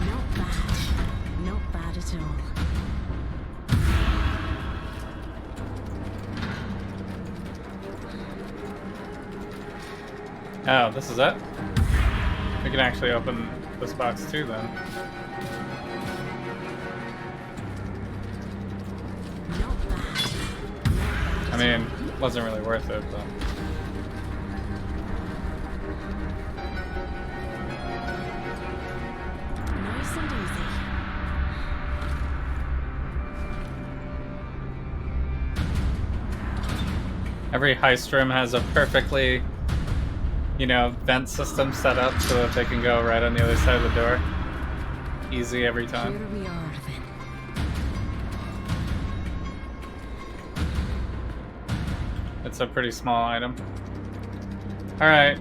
[SPEAKER 6] Not bad. Not bad at all.
[SPEAKER 1] Oh, this is it? We can actually open this box too then.
[SPEAKER 6] Not bad.
[SPEAKER 1] I mean, wasn't really worth it, but...
[SPEAKER 6] Nice and easy.
[SPEAKER 1] Every heist room has a perfectly, you know, vent system set up so that they can go right on the other side of the door. Easy every time.
[SPEAKER 2] Here we are then.
[SPEAKER 1] It's a pretty small item. Alright.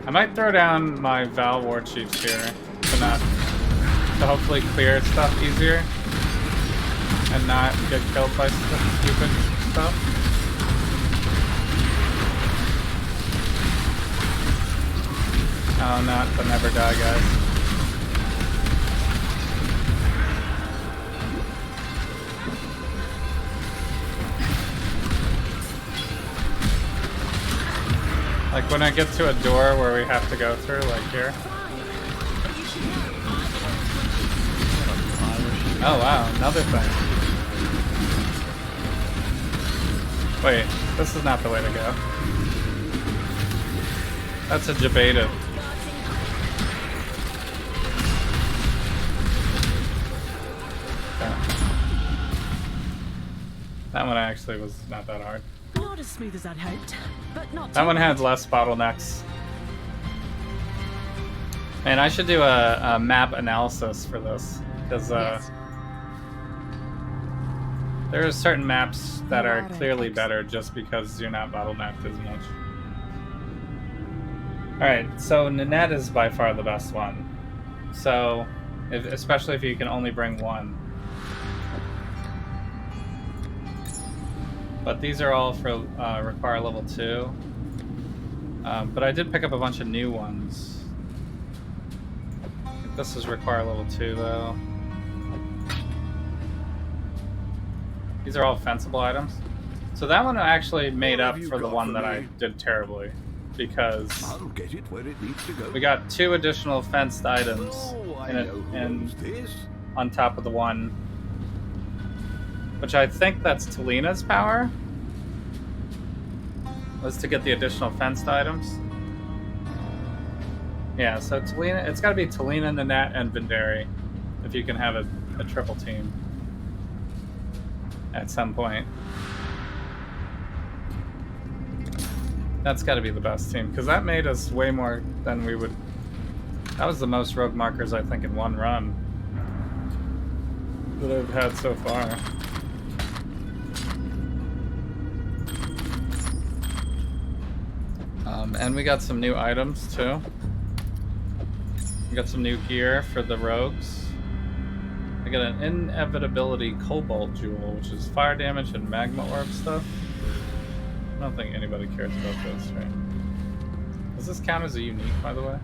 [SPEAKER 1] I might throw down my Val War Chiefs here to hopefully clear stuff easier and not get killed by stupid stuff. Oh, not to never die, guys. Like when I get to a door where we have to go through, like here. Oh wow, another thing. Wait, this is not the way to go. That's a Jabata. That one actually was not that hard.
[SPEAKER 6] Not as smooth as I'd hoped, but not
[SPEAKER 1] That
[SPEAKER 6] too
[SPEAKER 1] one
[SPEAKER 6] bad.
[SPEAKER 1] had less bottlenecks. Man, I should do a map analysis for this, because
[SPEAKER 2] Yes.
[SPEAKER 1] there are certain maps that are
[SPEAKER 2] Alright,
[SPEAKER 1] clearly
[SPEAKER 2] thanks.
[SPEAKER 1] better just because you're not bottlenecked as much. Alright, so Nanette is by far the best one. So, especially if you can only bring one. But these are all for require level 2. But I did pick up a bunch of new ones. This is require level 2 though. These are all fensible items. So that one actually made
[SPEAKER 3] What
[SPEAKER 1] up
[SPEAKER 3] have you
[SPEAKER 1] for the
[SPEAKER 3] got
[SPEAKER 1] one
[SPEAKER 3] for
[SPEAKER 1] that I
[SPEAKER 3] me?
[SPEAKER 1] did terribly. Because
[SPEAKER 3] I'll get it where it needs to go.
[SPEAKER 1] we got 2 additional fenced items
[SPEAKER 3] Oh, I
[SPEAKER 1] in it,
[SPEAKER 3] know who
[SPEAKER 1] and
[SPEAKER 3] owns this.
[SPEAKER 1] on top of the one. Which I think that's Talina's power. Was to get the additional fenced items. Yeah, so Talina, it's got to be Talina, Nanette, and Vendari if you can have a triple team at some point. That's got to be the best team, because that made us way more than we would... That was the most rogue markers, I think, in one run that I've had so far. And we got some new items, too. We got some new gear for the rogues. I got an inevitability cobalt jewel, which is fire damage and magma orb stuff. I don't think anybody cares about this, right? Does this count as a unique, by the way?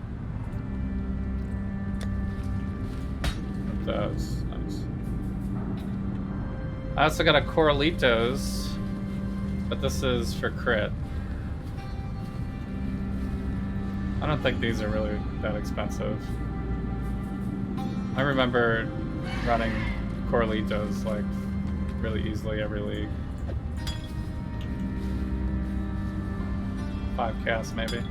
[SPEAKER 1] It does. Nice. I also got a Coralitos, but this is for crit. I don't think these are really that expensive. I remember running Coralitos like really easily every league. 5 casts maybe.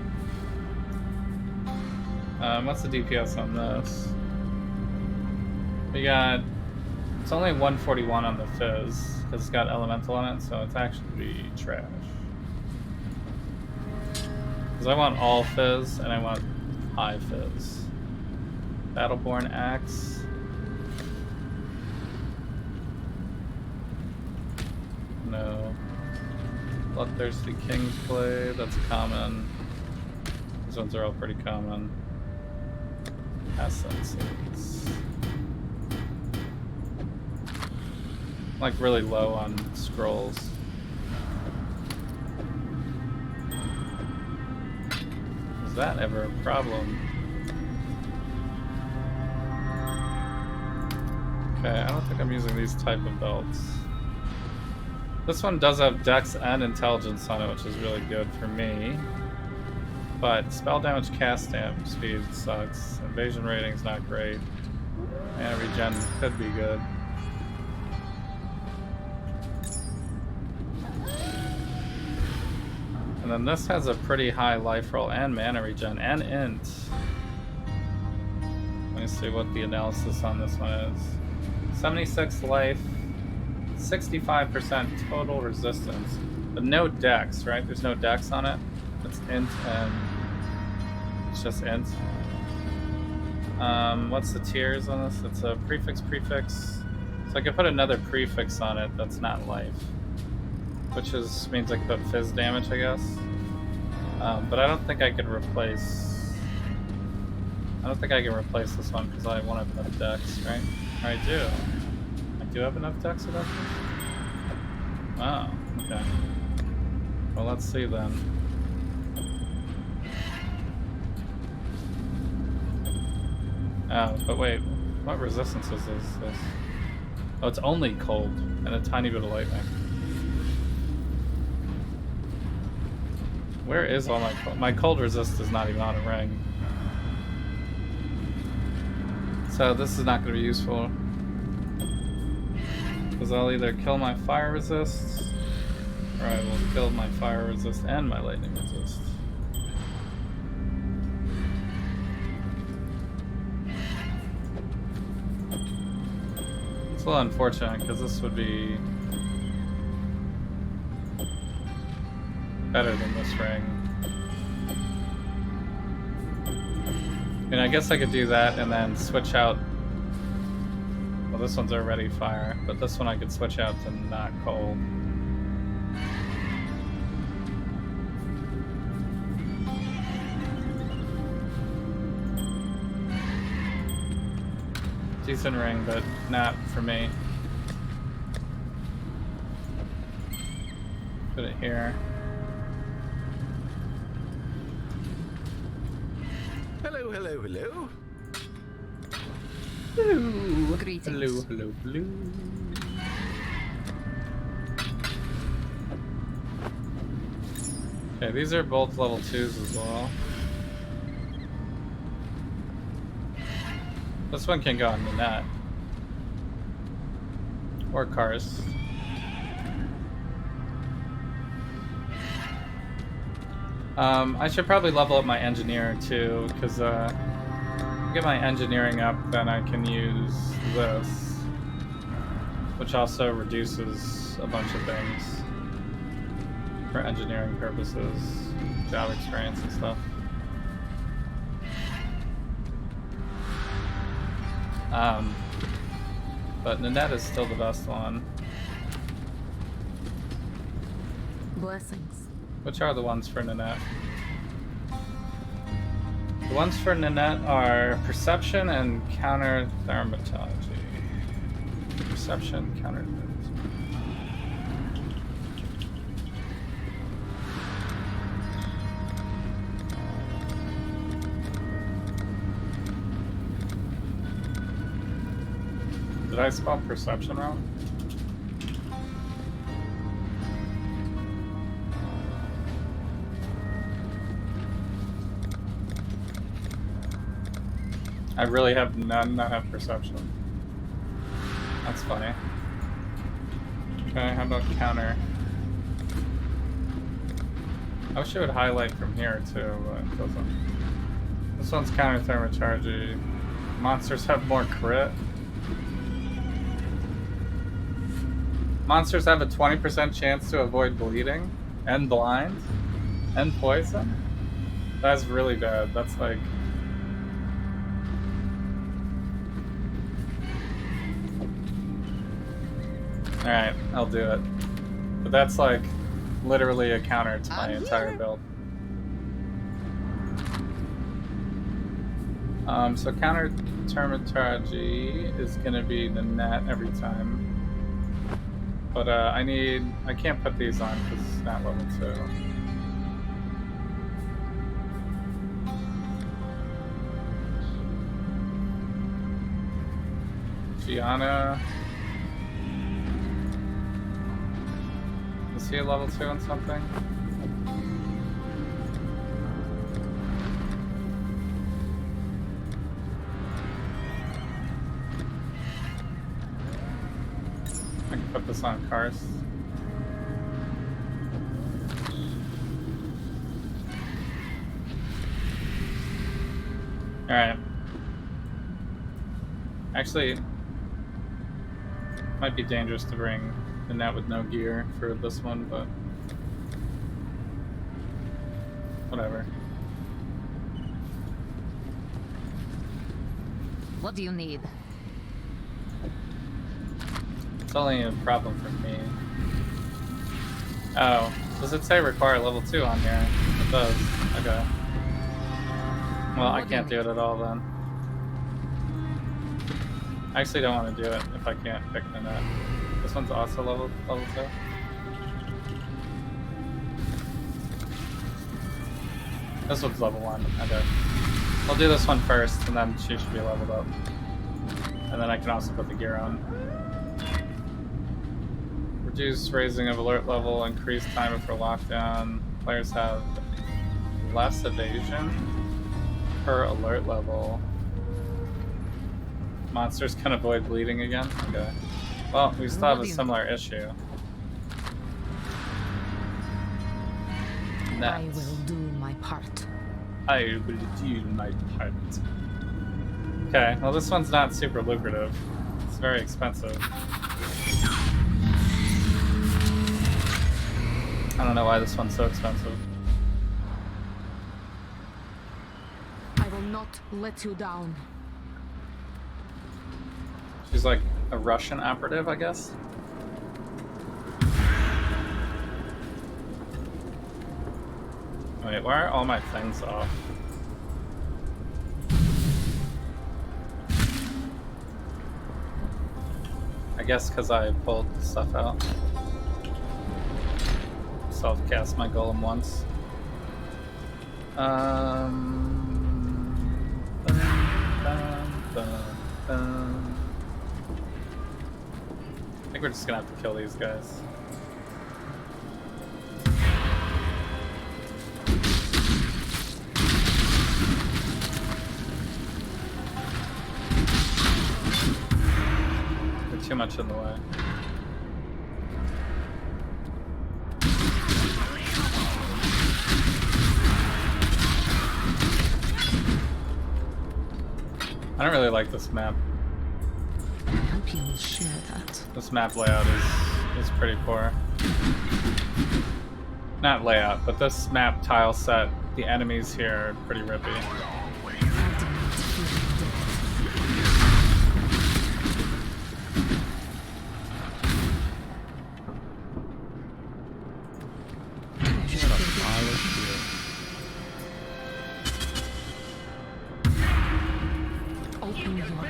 [SPEAKER 1] What's the DPS on this? We got... It's only 141 on the Fizz, because it's got Elemental on it, so it's actually trash. Because I want all Fizz, and I want high Fizz. Battleborn Axe. No. Bloodthirsty King's Blade, that's common. These ones are all pretty common. Essences. Like really low on scrolls. Is that ever a problem? Okay, I don't think I'm using these type of belts. This one does have Dex and Intelligence on it, which is really good for me. But spell damage, cast stamp speed sucks. Invasion rating's not great. Mana regen could be good. And then this has a pretty high life roll and mana regen and int. Let me see what the analysis on this one is. 76 life, 65% total resistance, but no dex, right? There's no dex on it. It's int and it's just int. What's the tiers on this? It's a prefix. So I could put another prefix on it that's not life, which means I can put fizz damage, I guess. But I don't think I could replace. I don't think I can replace this one because I won't have enough dex, right? Or I do. I do have enough dex with that. Oh, okay. Well, let's see then. Oh, but wait, what resistance is this? Oh, it's only cold and a tiny bit of lightning. Where is all my cold? My cold resist is not even on a ring. So this is not going to be useful. Because I'll either kill my fire resist, or I will kill my fire resist and my lightning resist. It's a little unfortunate because this would be better than this ring. And I guess I could do that and then switch out. Well, this one's already fire, but this one I could switch out to not cold. Decent ring, but not for me. Put it here.
[SPEAKER 4] Hello.
[SPEAKER 1] Hello.
[SPEAKER 2] Greetings.
[SPEAKER 1] Hello. Okay, these are both level 2s as well. This one can go on the net. Or cars. I should probably level up my engineer too, because get my engineering up, then I can use this, which also reduces a bunch of things for engineering purposes, job experience and stuff. But Nanette is still the best one.
[SPEAKER 2] Blessings.
[SPEAKER 1] Which are the ones for Nanette? The ones for Nanette are Perception and Counter Thaumaturgy. Perception, Counter Did I spell perception wrong? I really have none that have perception. That's funny. Okay, how about counter? I wish it would highlight from here too, but it doesn't. This one's counter thermochargy. Monsters have more crit. Monsters have a 20% chance to avoid bleeding and blind and poison. That's really bad. That's like... Alright, I'll do it. But that's like literally a counter to my entire build. So counter terminology is gonna be the net every time. But I can't put these on because it's not level 2. Gianna. Is he a level 2 on something? I can put this on Karst. Alright. Actually, might be dangerous to bring the net with no gear for this one, but whatever.
[SPEAKER 2] What do you need?
[SPEAKER 1] It's only a problem for me. Oh, does it say require level 2 on here? It does. Okay. Well, I can't do it at all then. I actually don't want to do it if I can't pick the net. This one's also level 2. This one's level 1. Okay. I'll do this one first, and then she should be leveled up. And then I can also put the gear on. Reduce raising of alert level, increase timer for lockdown. Players have less evasion per alert level. Monsters can avoid bleeding again? Okay. Well, we still have a similar issue.
[SPEAKER 2] I will do my part.
[SPEAKER 1] I will do my part. Okay, well this one's not super lucrative. It's very expensive. I don't know why this one's so expensive.
[SPEAKER 2] I will not let you down.
[SPEAKER 1] She's like a Russian operative, I guess. Wait, why are all my things off? I guess because I pulled stuff out. Self-cast my golem once. I think we're just gonna have to kill these guys. They're too much in the way. I don't really like this map.
[SPEAKER 2] I hope you will share that.
[SPEAKER 1] This map layout is pretty poor. Not layout, but this map tile set, the enemies here are pretty rippy.
[SPEAKER 2] I do not fear death. Open your mind.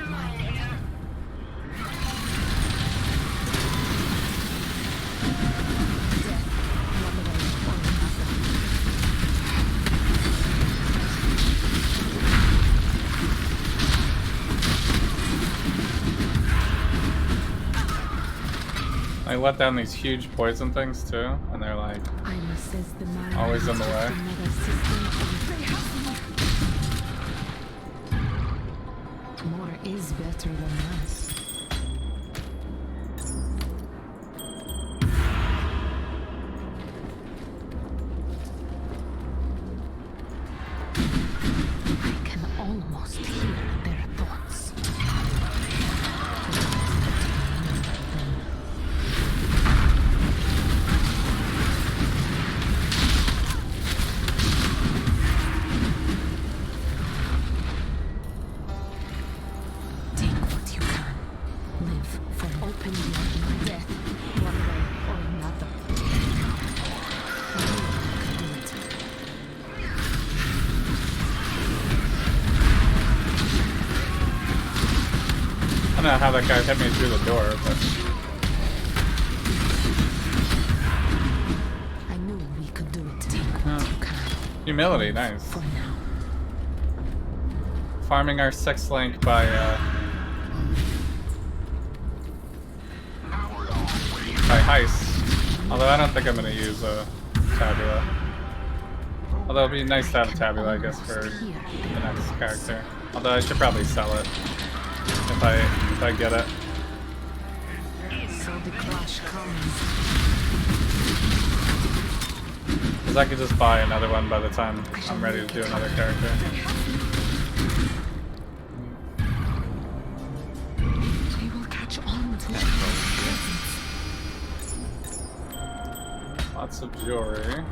[SPEAKER 1] I let down these huge poison things too, and they're like
[SPEAKER 2] I must assess the mind
[SPEAKER 1] always in the way.
[SPEAKER 2] another system of more is better than less. I can almost hear their thoughts. Take what you can. Live for open your mind. Death, one way or another. You can do it.
[SPEAKER 1] I don't know how that guy hit me through the door, but
[SPEAKER 2] I knew we could do it. Take what you can.
[SPEAKER 1] humility, nice.
[SPEAKER 2] For now.
[SPEAKER 1] Farming our 6th link by Heist. Although I don't think I'm gonna use a tabula. Although it'd be nice to have a tabula, I guess, for the next character. Although I should probably sell it if I get it.
[SPEAKER 2] So the clash comes.
[SPEAKER 1] Because I could just buy another one by the time I'm ready to do another character.
[SPEAKER 2] We will catch on to it.
[SPEAKER 1] Lots of jewelry.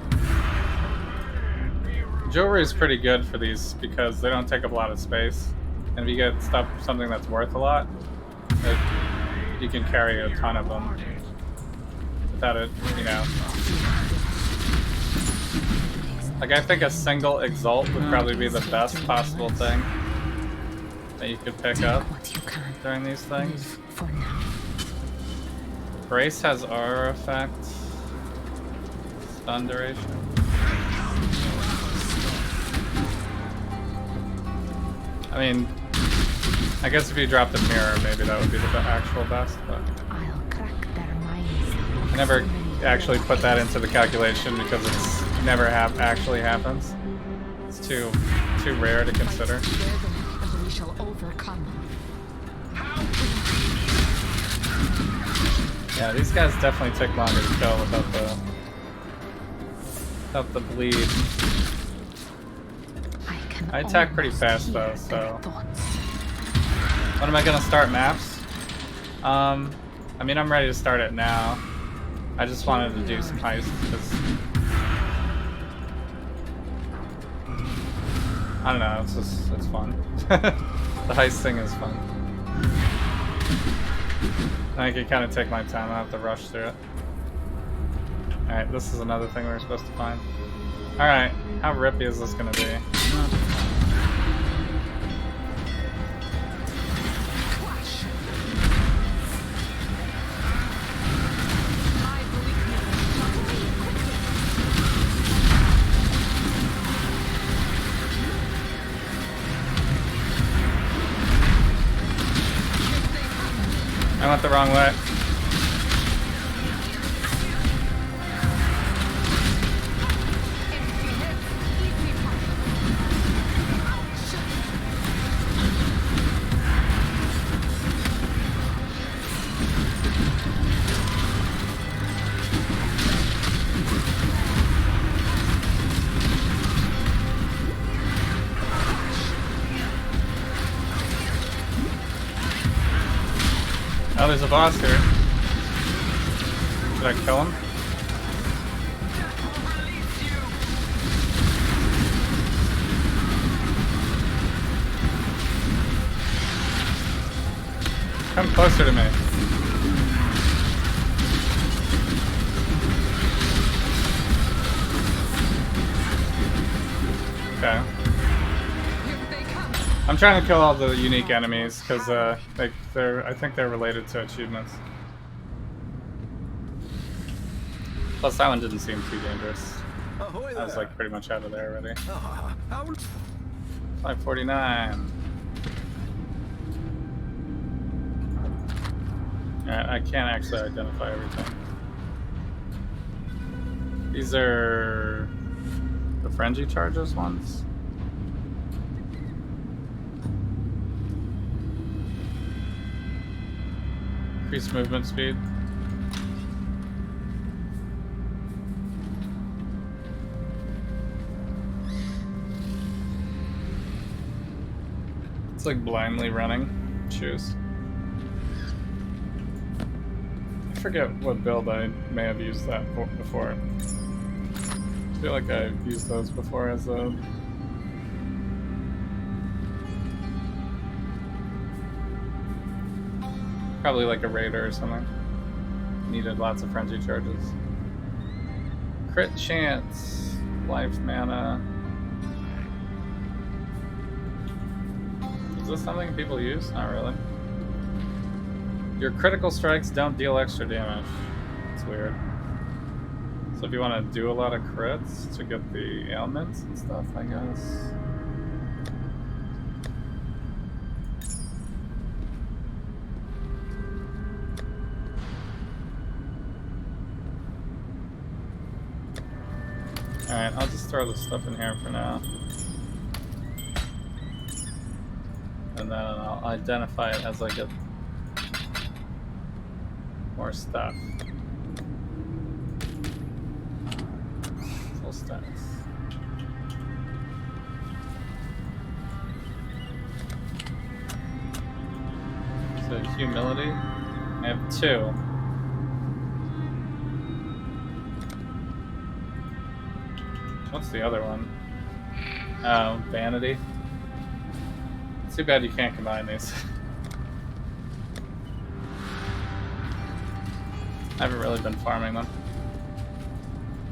[SPEAKER 1] Jewelry is pretty good for these because they don't take up a lot of space. And if you get something that's worth a lot, you can carry a ton of them without it, you know. Like, I think a single Exalt would probably be the best possible thing that you could pick up
[SPEAKER 2] What you can.
[SPEAKER 1] during these things.
[SPEAKER 2] Live for now.
[SPEAKER 1] Brace has aura effect. Stun duration. I mean, I guess if you dropped a mirror, maybe that would be the actual best, but
[SPEAKER 2] I'll crack their minds.
[SPEAKER 1] I never actually put that into the calculation because it's never actually happens. It's too rare to consider.
[SPEAKER 2] And we shall overcome.
[SPEAKER 1] Yeah, these guys definitely take longer to kill without the bleed. I attack pretty fast though, so. When am I gonna start maps? I mean, I'm ready to start it now. I just wanted to do some heists because I don't know, it's fun. The heist thing is fun. I can kind of take my time, I don't have to rush through it. Alright, this is another thing we're supposed to find. Alright, how rippy is this gonna be? I went the wrong way. there's a boss here. Should I kill him? Come closer to me. Okay. I'm trying to kill all the unique enemies because I think they're related to achievements. Plus, that one didn't seem too dangerous.
[SPEAKER 4] Ahoy
[SPEAKER 1] I was
[SPEAKER 4] there.
[SPEAKER 1] like pretty much out of there already.
[SPEAKER 4] Ah, how
[SPEAKER 1] 549. Alright, I can't actually identify everything. These are the frenzy charges ones. Increased movement speed. It's like blindly running. Choose. I forget what build I may have used that for before. I feel like I've used those before as a... Probably like a raider or something. Needed lots of frenzy charges. Crit chance. Life mana. Is this something people use? Not really. Your critical strikes don't deal extra damage. It's weird. So if you want to do a lot of crits to get the ailments and stuff, I guess. Alright, I'll just throw this stuff in here for now. And then I'll identify it as I get more stuff. Full stacks. So humility. I have 2. What's the other one? Oh, vanity. Too bad you can't combine these. I haven't really been farming them.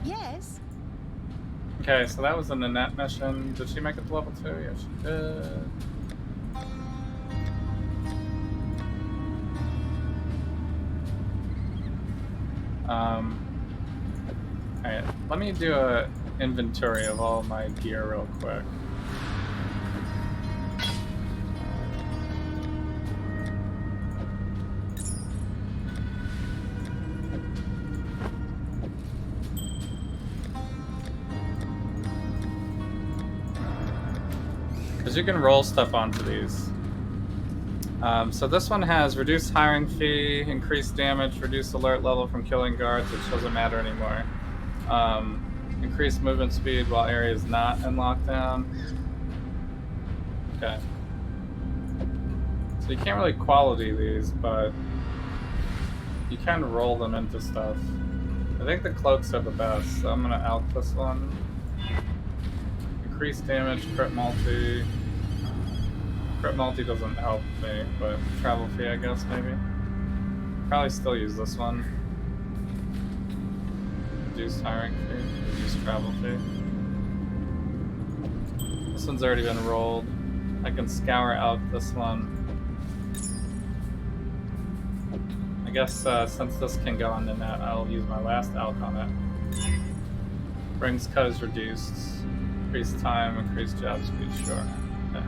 [SPEAKER 6] Yes.
[SPEAKER 1] Okay, so that was in the net mission. Did she make it to level 2? Yeah, she did. Alright, let me do a inventory of all my gear real quick. Because you can roll stuff onto these. So this one has reduced hiring fee, increased damage, reduced alert level from killing guards, which doesn't matter anymore. Increased movement speed while area is not in lockdown. Okay. So you can't really quality these, but you can roll them into stuff. I think the cloaks are the best, so I'm gonna out this one. Increased damage, crit multi. Crit multi doesn't help me, but travel fee I guess maybe. Probably still use this one. Reduced hiring fee, reduced travel fee. This one's already been rolled. I can scour out this one. I guess since this can go on the net, I'll use my last alch on it. Rings cut is reduced. Increased time, increased job speed, sure. Okay.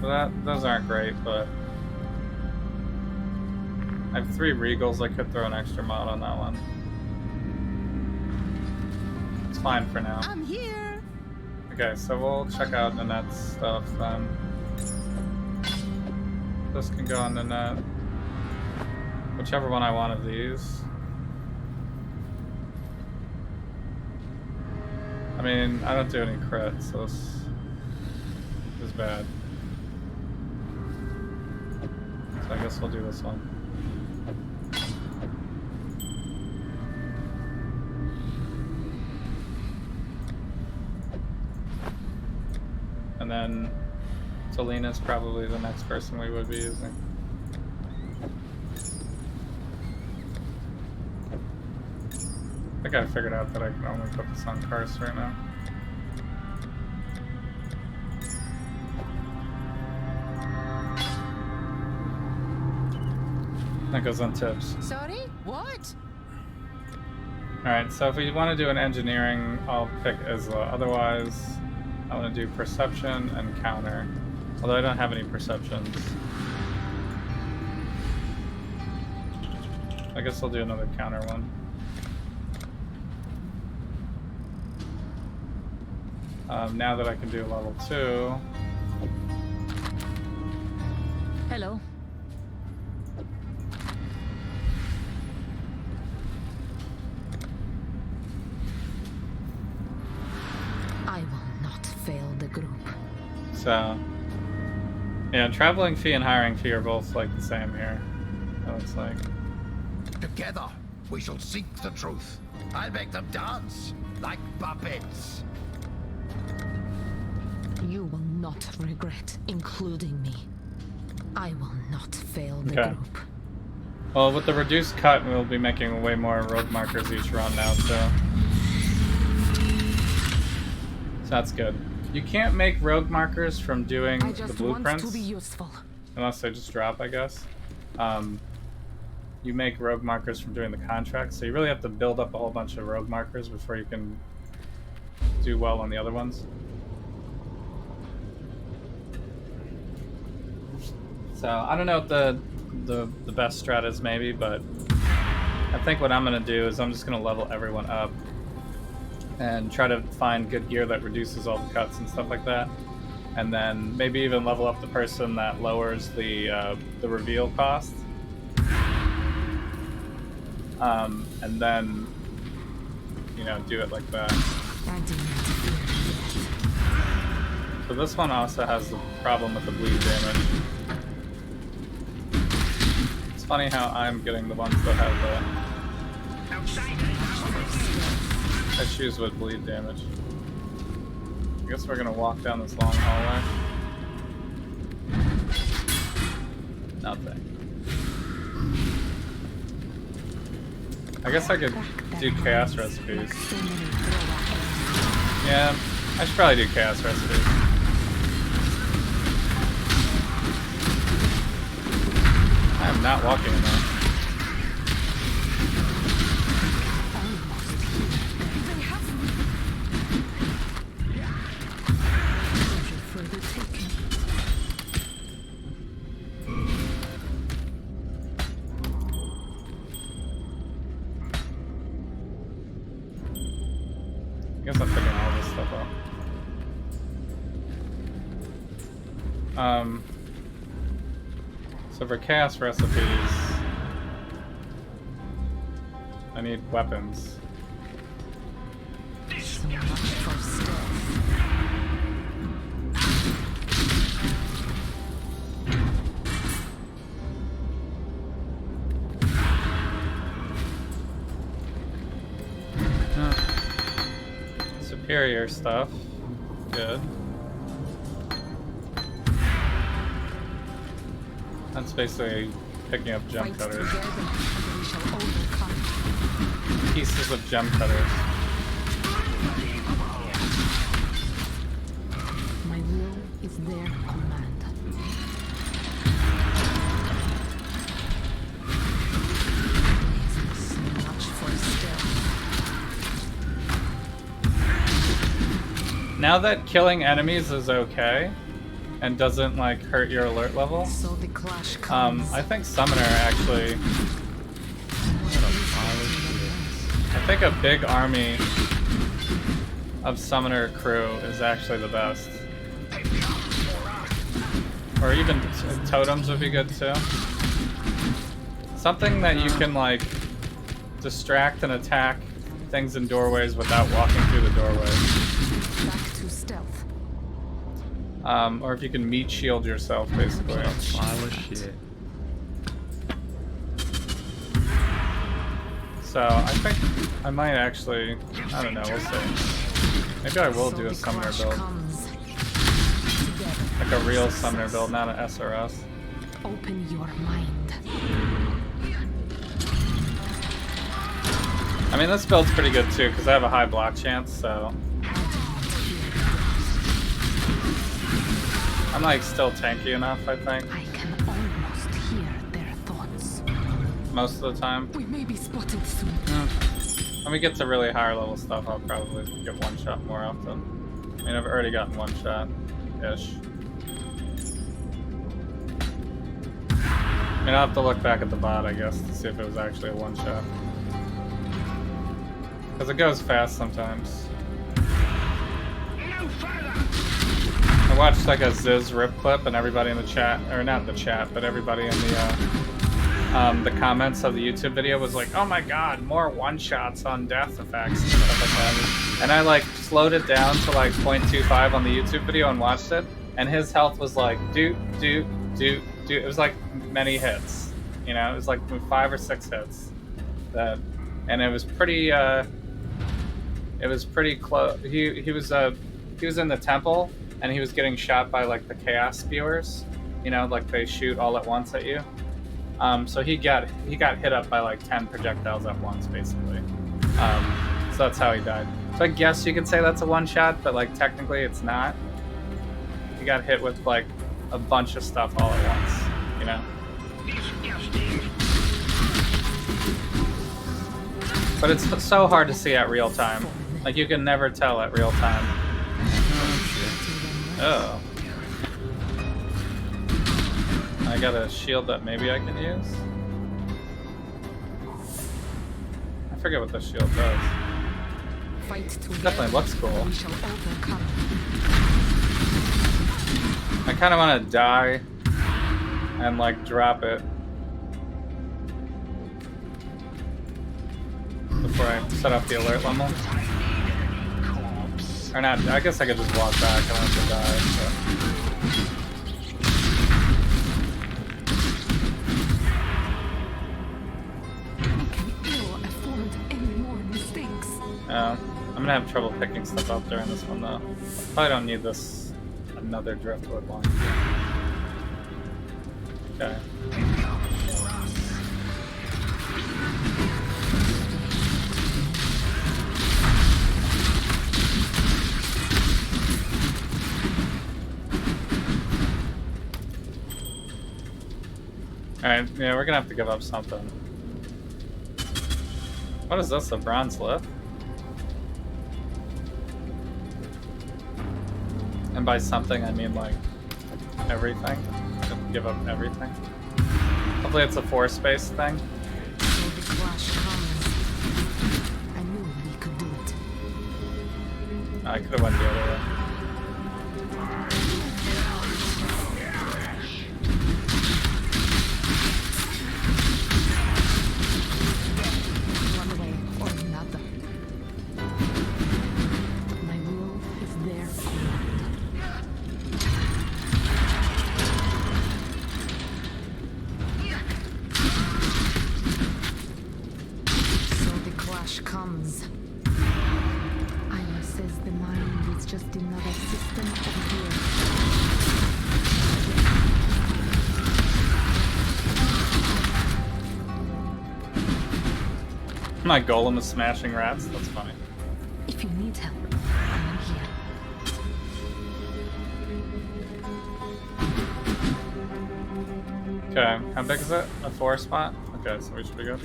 [SPEAKER 1] So those aren't great, but I have 3 regals. I could throw an extra mod on that one. It's fine for now.
[SPEAKER 6] I'm here.
[SPEAKER 1] Okay, so we'll check out the net stuff then. This can go on the net. Whichever one I want of these. I mean, I don't do any crits, so this is bad. So I guess we'll do this one. then Tolina's probably the next person we would be using. I think I figured out that I can only put this on Karst right now. That goes on tips.
[SPEAKER 2] Sorry? What?
[SPEAKER 1] Alright, so if we want to do an engineering, I'll pick Isla. Otherwise, I want to do perception and counter. Although I don't have any perceptions. I guess I'll do another counter one. Now that I can do level 2.
[SPEAKER 2] Hello. I will not fail the group.
[SPEAKER 1] So, yeah, traveling fee and hiring fee are both like the same here. It looks like.
[SPEAKER 3] Together, we shall seek the truth. I'll make them dance like puppets.
[SPEAKER 2] You will not regret including me. I will not fail the
[SPEAKER 1] Okay.
[SPEAKER 2] group.
[SPEAKER 1] Well, with the reduced cut, we'll be making way more rogue markers each run now, so that's good. You can't make rogue markers from doing
[SPEAKER 2] I
[SPEAKER 1] the
[SPEAKER 2] just
[SPEAKER 1] blueprints,
[SPEAKER 2] want to be useful.
[SPEAKER 1] unless they just drop, I guess. You make rogue markers from doing the contracts, so you really have to build up a whole bunch of rogue markers before you can do well on the other ones. So I don't know what the best strat is, maybe, but I think what I'm gonna do is I'm just gonna level everyone up and try to find good gear that reduces all the cuts and stuff like that, and then maybe even level up the person that lowers the reveal cost, and then do it like that.
[SPEAKER 2] I do not fear
[SPEAKER 1] So this one also has the problem with the bleed damage. It's funny how I'm getting the ones that have issues with bleed damage. I guess we're gonna walk down this long hallway. Nothing. I guess I could do chaos recipes. Yeah, I should probably do chaos recipes. I'm not walking in there. I guess I'm picking all this stuff up. So for chaos recipes, I need weapons.
[SPEAKER 2] so much for stealth.
[SPEAKER 1] Superior stuff. Good. That's basically picking up gem
[SPEAKER 2] Fight
[SPEAKER 1] cutters.
[SPEAKER 2] together, and we shall overcome.
[SPEAKER 1] Pieces of gem cutters.
[SPEAKER 2] My will is their command. So much for stealth.
[SPEAKER 1] Now that killing enemies is okay and doesn't like hurt your alert level,
[SPEAKER 2] So the clash comes.
[SPEAKER 1] I think Summoner actually. I think a big army of Summoner crew is actually the best. Or even totems would be good too. Something that you can like distract and attack things in doorways without walking through the doorway.
[SPEAKER 2] Back to stealth.
[SPEAKER 1] Or if you can meat shield yourself, basically.
[SPEAKER 7] Pile of shit.
[SPEAKER 1] So I think I might actually, I don't know, we'll see. Maybe I will
[SPEAKER 2] So
[SPEAKER 1] do a
[SPEAKER 2] the
[SPEAKER 1] summoner
[SPEAKER 2] clash
[SPEAKER 1] build.
[SPEAKER 2] comes.
[SPEAKER 1] Like a real summoner build, not an SRS.
[SPEAKER 2] Open your mind.
[SPEAKER 1] I mean, this build's pretty good too, because I have a high block chance, so... I'm like still tanky enough, I think.
[SPEAKER 2] I can almost hear their thoughts.
[SPEAKER 1] Most of the time.
[SPEAKER 2] We may be spotted soon.
[SPEAKER 1] When we get to really higher level stuff, I'll probably get one shot more often. I mean, I've already gotten one shot-ish. I mean, I'll have to look back at the bot, I guess, to see if it was actually a one shot. Because it goes fast sometimes. I watched like a Ziz rip clip, and everybody in the chat, or not the chat, but everybody in the comments of the YouTube video was like, "Oh my god, more one-shots on death effects," and stuff like that. And I like slowed it down to like 0.25 on the YouTube video and watched it, and his health was like do. It was like many hits, you know. It was like 5 or 6 hits. And it was pretty. It was pretty close. He was in the temple, and he was getting shot by like the chaos spewers, you know, like they shoot all at once at you. So he got hit up by like 10 projectiles at once, basically. So that's how he died. So I guess you could say that's a one shot, but like technically it's not. He got hit with like a bunch of stuff all at once, you know. But it's so hard to see at real time. Like you can never tell at real time. Oh. I got a shield that maybe I can use. I forget what the shield does.
[SPEAKER 2] Fight together.
[SPEAKER 1] Definitely looks cool.
[SPEAKER 2] We shall overcome.
[SPEAKER 1] I kind of want to die and like drop it before I set off the alert level. Or not, I guess I could just walk back. I don't have to die. I'm gonna have trouble picking stuff up during this one though. Probably don't need this another driftwood one. Okay. Alright, yeah, we're gonna have to give up something. What is this, a bronze lift? And by something, I mean like everything. Give up everything. Hopefully it's a force-based thing.
[SPEAKER 2] So the clash comes. I knew we could do it.
[SPEAKER 1] I could have went the other way.
[SPEAKER 2] One way or another. My rule is their command. So the clash comes. Ina says the mind is just another system of gears.
[SPEAKER 1] My golem is smashing rats. That's funny.
[SPEAKER 2] If you need help, I am here.
[SPEAKER 1] Okay, how big is it? A 4 spot? Okay, so we should be good.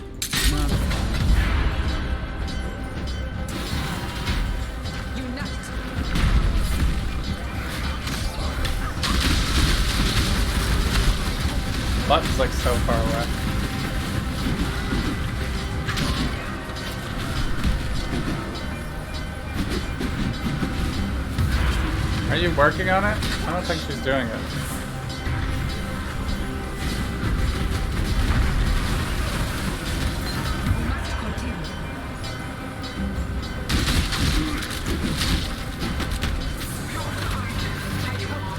[SPEAKER 1] Button's like so far away. Are you working on it? I don't think she's doing it.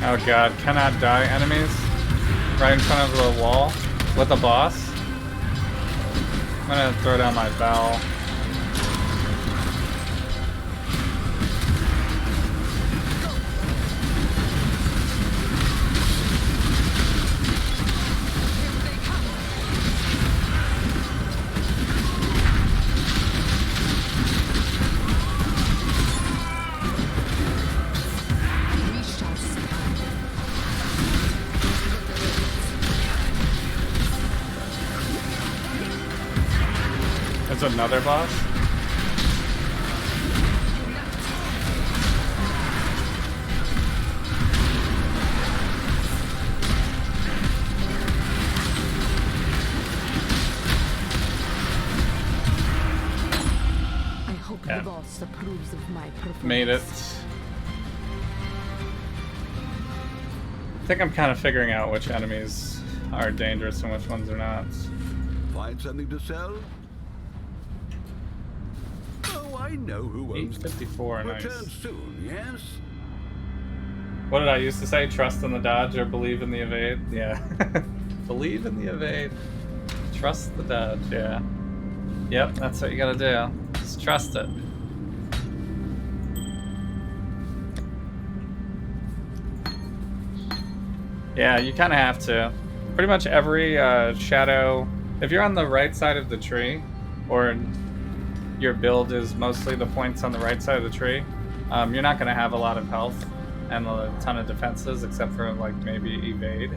[SPEAKER 1] Oh god, cannot die enemies right in front of the wall with a boss. I'm gonna throw down my bell. There's another boss?
[SPEAKER 2] I hope
[SPEAKER 1] Yeah.
[SPEAKER 2] the boss approves of my performance.
[SPEAKER 1] Made it. I think I'm kind of figuring out which enemies are dangerous and which ones are not.
[SPEAKER 4] Find something to sell? Oh, I know who owns
[SPEAKER 1] 854, nice.
[SPEAKER 4] Return soon, yes?
[SPEAKER 1] What did I used to say? Trust in the dodge or believe in the evade? Yeah. Believe in the evade. Trust the dodge, yeah. Yep, that's what you gotta do. Just trust it. Yeah, you kind of have to. Pretty much every shadow, if you're on the right side of the tree, or your build is mostly the points on the right side of the tree, you're not going to have a lot of health and a ton of defenses, except for like maybe evade,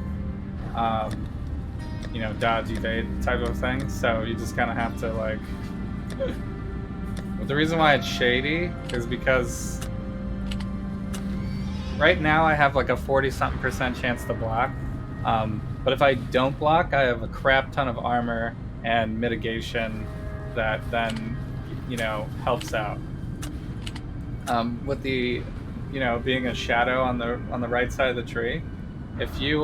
[SPEAKER 1] you know, dodge, evade type of thing. So you just kind of have to like. But the reason why it's shady is because right now I have like a 40-something% chance to block. But if I don't block, I have a crap ton of armor and mitigation that then, you know, helps out. With the, you know, being a shadow on the right side of the tree, if you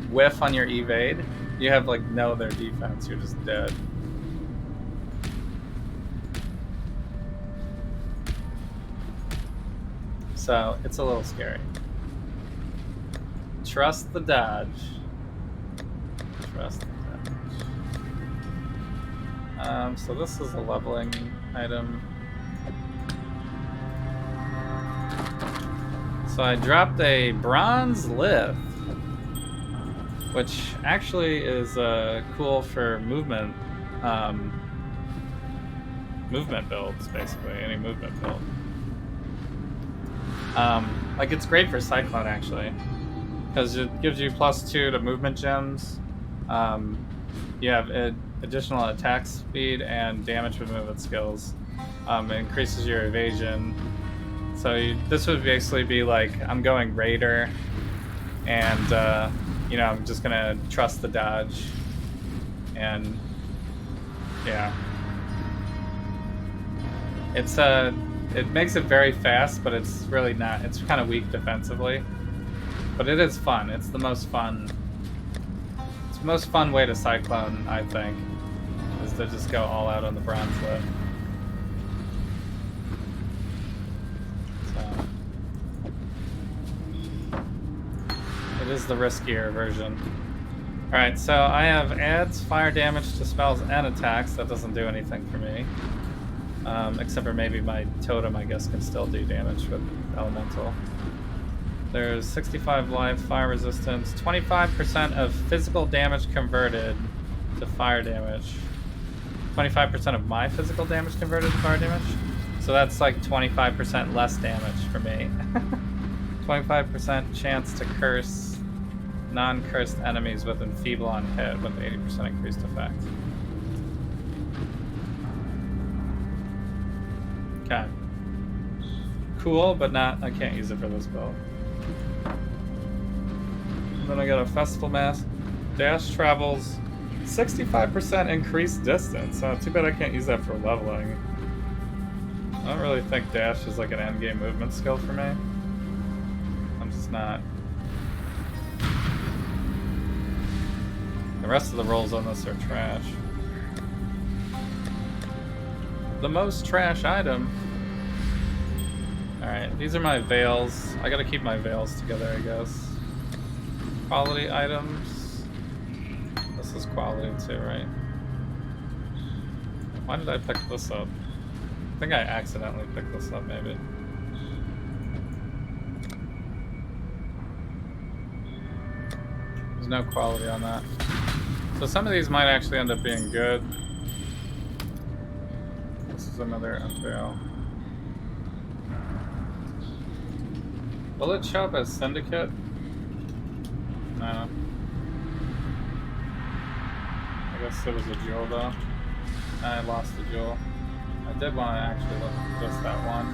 [SPEAKER 1] whiff on your evade, you have like no other defense. You're just dead. So it's a little scary. Trust the dodge. Trust the dodge. So this is a leveling item. So I dropped a bronze lift, which actually is cool for movement. Movement builds, basically, any movement build. Like it's great for Cyclone actually, because it gives you +2 to movement gems. You have additional attack speed and damage with movement skills. It increases your evasion. So this would basically be like I'm going Raider, and you know, I'm just gonna trust the dodge, and yeah, it's it makes it very fast, but it's really not. It's kind of weak defensively, but it is fun. It's the most fun. It's the most fun way to Cyclone, I think, is to just go all out on the bronze lift. So it is the riskier version. All right, so I have adds fire damage to spells and attacks. That doesn't do anything for me. Except for maybe my totem, I guess, can still do damage with elemental. There's 65 life, fire resistance, 25% of physical damage converted to fire damage. 25% of my physical damage converted to fire damage. So that's like 25% less damage for me. 25% chance to curse non-cursed enemies with enfeeble on hit with 80% increased effect. Okay. Cool, but not. I can't use it for this build. And then I got a Festival Mask. Dash travels 65% increased distance. Too bad I can't use that for leveling. I don't really think Dash is like an endgame movement skill for me. I'm just not. The rest of the rolls on this are trash. The most trash item. Alright, these are my veils. I gotta keep my veils together, I guess. Quality items. This is quality too, right? Why did I pick this up? I think I accidentally picked this up, maybe. There's no quality on that. So some of these might actually end up being good. This is another unveil. Will it show up as Syndicate? No. I guess it was a jewel though. I lost the jewel. I did want to actually look at just that one.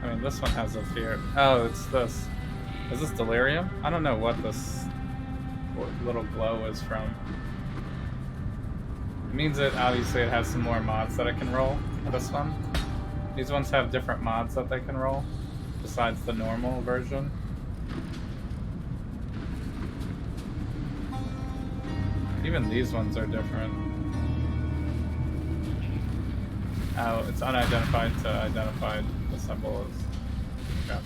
[SPEAKER 1] I mean, this one has a fear. Oh, it's this. Is this delirium? I don't know what this little glow is from. It means that obviously it has some more mods that I can roll. This one. These ones have different mods that they can roll besides the normal version. Even these ones are different. Oh, it's unidentified to identified. The symbol is. Okay.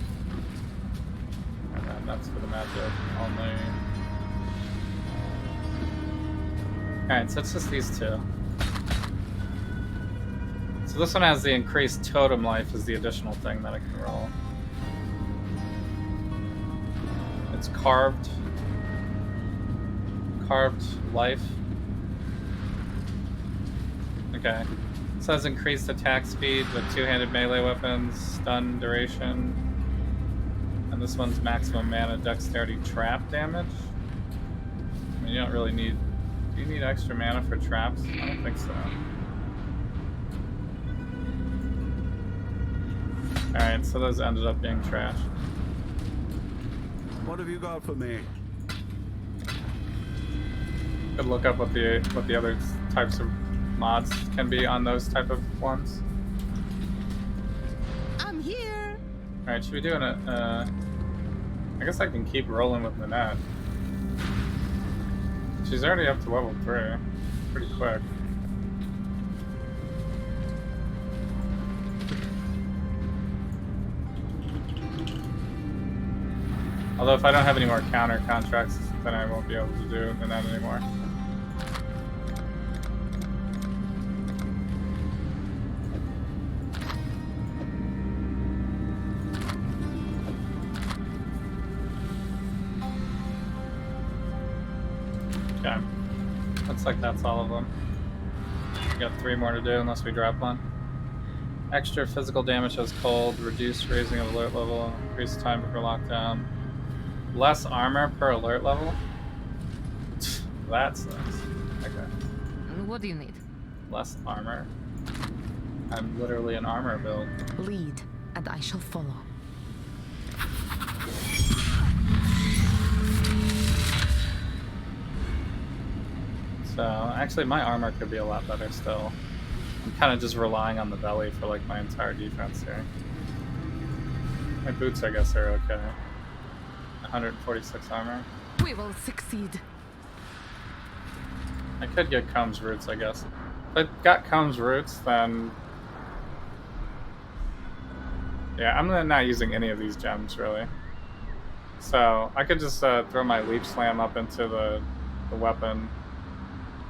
[SPEAKER 1] And then that's for the magic only. Alright, so it's just these two. So this one has the increased totem life as the additional thing that I can roll. It's carved life. Okay. This has increased attack speed with two-handed melee weapons, stun duration. And this one's maximum mana dexterity trap damage. I mean, you don't really need... Do you need extra mana for traps? I don't think so. Alright, so those ended up being trash.
[SPEAKER 4] What have you got for me?
[SPEAKER 1] Could look up what the other types of mods can be on those type of ones.
[SPEAKER 6] I'm here.
[SPEAKER 1] Alright, should we do I guess I can keep rolling with Nanette. She's already up to level 3. Pretty quick. Although if I don't have any more counter contracts, then I won't be able to do Nanette anymore. Okay. Looks like that's all of them. We got 3 more to do unless we drop one. Extra physical damage as cold, reduced raising of alert level, increased time before lockdown. Less armor per alert level? That sucks. Okay.
[SPEAKER 2] What do you need?
[SPEAKER 1] Less armor. I'm literally an armor build.
[SPEAKER 2] Lead, and I shall follow.
[SPEAKER 1] So, actually my armor could be a lot better still. I'm kind of just relying on the belly for like my entire defense here. My boots, I guess, are okay. 146 armor.
[SPEAKER 2] We will succeed.
[SPEAKER 1] I could get Combs Roots, I guess. If I got Combs Roots, then... Yeah, I'm not using any of these gems, really. So, I could just throw my Leap Slam up into the weapon,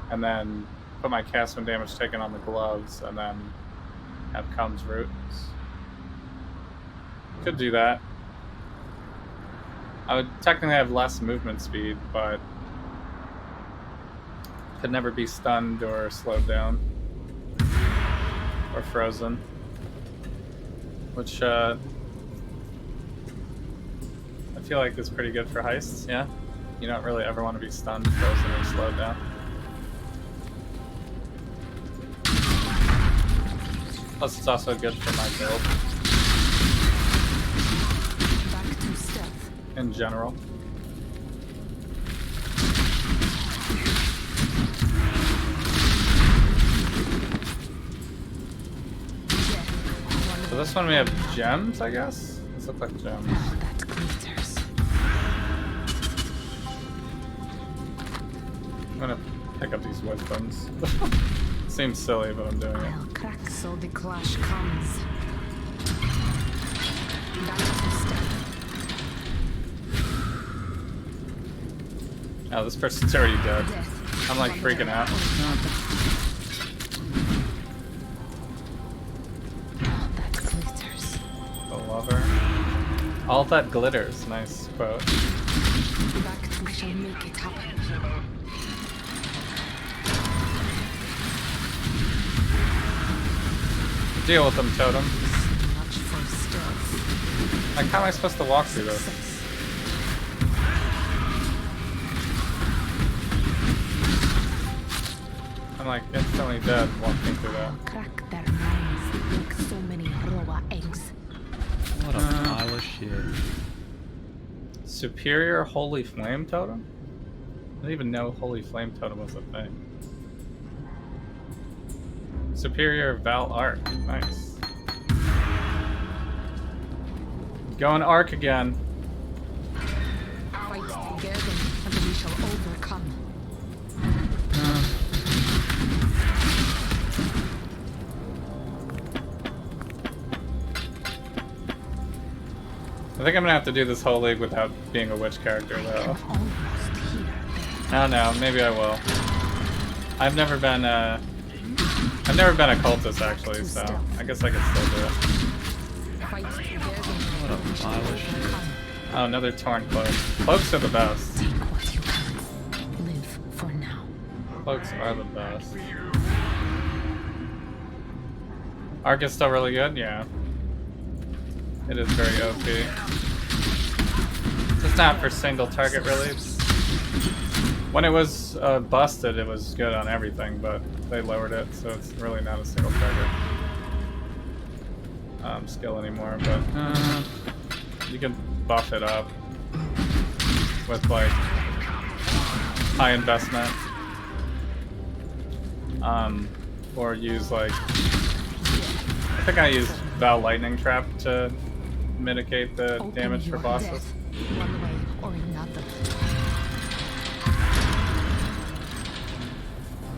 [SPEAKER 1] and then put my cast when damage taken on the gloves, and then have Combs Roots. Could do that. I would technically have less movement speed, but could never be stunned or slowed down. Or frozen. Which, I feel like is pretty good for heists, yeah? You don't really ever want to be stunned, frozen, or slowed down. Plus it's also good for my build.
[SPEAKER 2] Back to stealth.
[SPEAKER 1] In general. So this one we have gems, I guess? These look like gems.
[SPEAKER 2] Oh, that glitters.
[SPEAKER 1] I'm gonna pick up these weapons. Seems silly, but I'm doing it.
[SPEAKER 2] I'll crack so the clash comes. Back to stealth.
[SPEAKER 1] Oh, this person's already dead.
[SPEAKER 2] Death.
[SPEAKER 1] I'm like freaking out.
[SPEAKER 2] Oh, that glitters.
[SPEAKER 1] The lover. All that glitters. Nice quote.
[SPEAKER 2] Back to shall make it happen.
[SPEAKER 1] Deal with them, Totem.
[SPEAKER 2] Much for stealth.
[SPEAKER 1] Like, how am I supposed to walk through this?
[SPEAKER 2] Success.
[SPEAKER 1] I'm like instantly dead walking through that.
[SPEAKER 2] Crack their minds like so many raw eggs.
[SPEAKER 7] What a pile of shit.
[SPEAKER 1] Superior Holy Flame Totem? I didn't even know Holy Flame Totem was a thing. Superior Val Arc. Nice. Going Arc again.
[SPEAKER 2] Fight together and we shall overcome.
[SPEAKER 1] I think I'm gonna have to do this whole league without being a witch character though.
[SPEAKER 2] Almost here.
[SPEAKER 1] I don't know, maybe I will. I've never been a cultist actually, so I guess I could still do it.
[SPEAKER 2] Fight together.
[SPEAKER 7] What a pile of shit.
[SPEAKER 1] Oh, another torn cloak. Cloaks are the best.
[SPEAKER 2] Take what you can. Live for now.
[SPEAKER 1] Cloaks are the best. Arc is still really good, yeah. It is very OP. Just not for single target really. When it was busted, it was good on everything, but they lowered it, so it's really not a single target skill anymore. But you can buff it up with like high investment, or use like I think I used Val Lightning Trap to mitigate the
[SPEAKER 2] Open
[SPEAKER 1] damage for
[SPEAKER 2] your
[SPEAKER 1] bosses.
[SPEAKER 2] death, one way or another.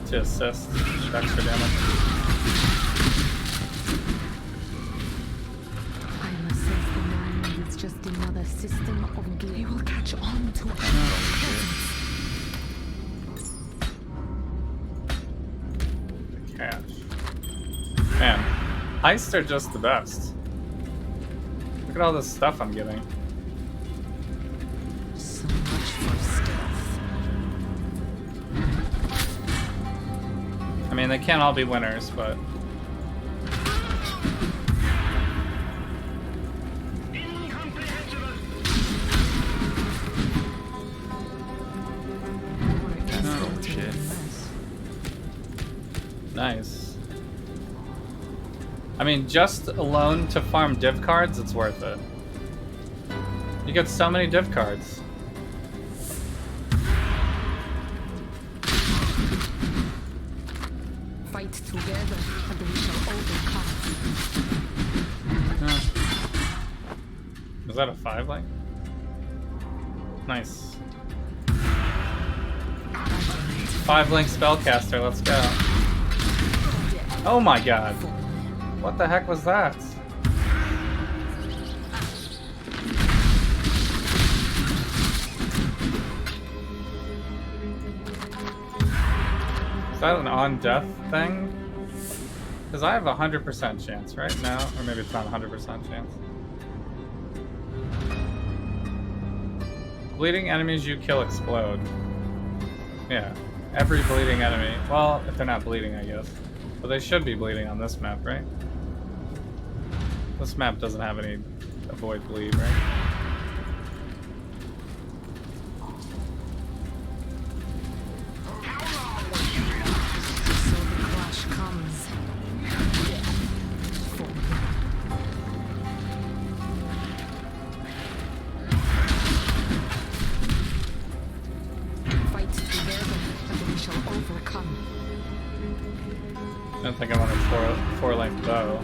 [SPEAKER 1] To assist extra damage.
[SPEAKER 2] I must say the mind is just another system of we will catch on to our presence.
[SPEAKER 1] Cash. Man, heists are just the best. Look at all this stuff I'm getting.
[SPEAKER 2] So much for stealth.
[SPEAKER 1] I mean, they can't all be winners, but
[SPEAKER 7] Oh, shit.
[SPEAKER 1] nice. I mean, just alone to farm div cards, it's worth it. You get so many div cards.
[SPEAKER 2] Fight together and we shall overcome.
[SPEAKER 1] Was that a 5 link? Nice. 5 link spellcaster, let's go. Oh my god. What the heck was that? Is that an on-death thing? Because I have a 100% chance right now, or maybe it's not a 100% chance. Bleeding enemies you kill explode. Yeah, every bleeding enemy. Well, if they're not bleeding, I guess. But they should be bleeding on this map, right? This map doesn't have any avoid bleed, right?
[SPEAKER 2] So the clash comes. Fight together and we shall overcome.
[SPEAKER 1] I don't think I want a four-length bow.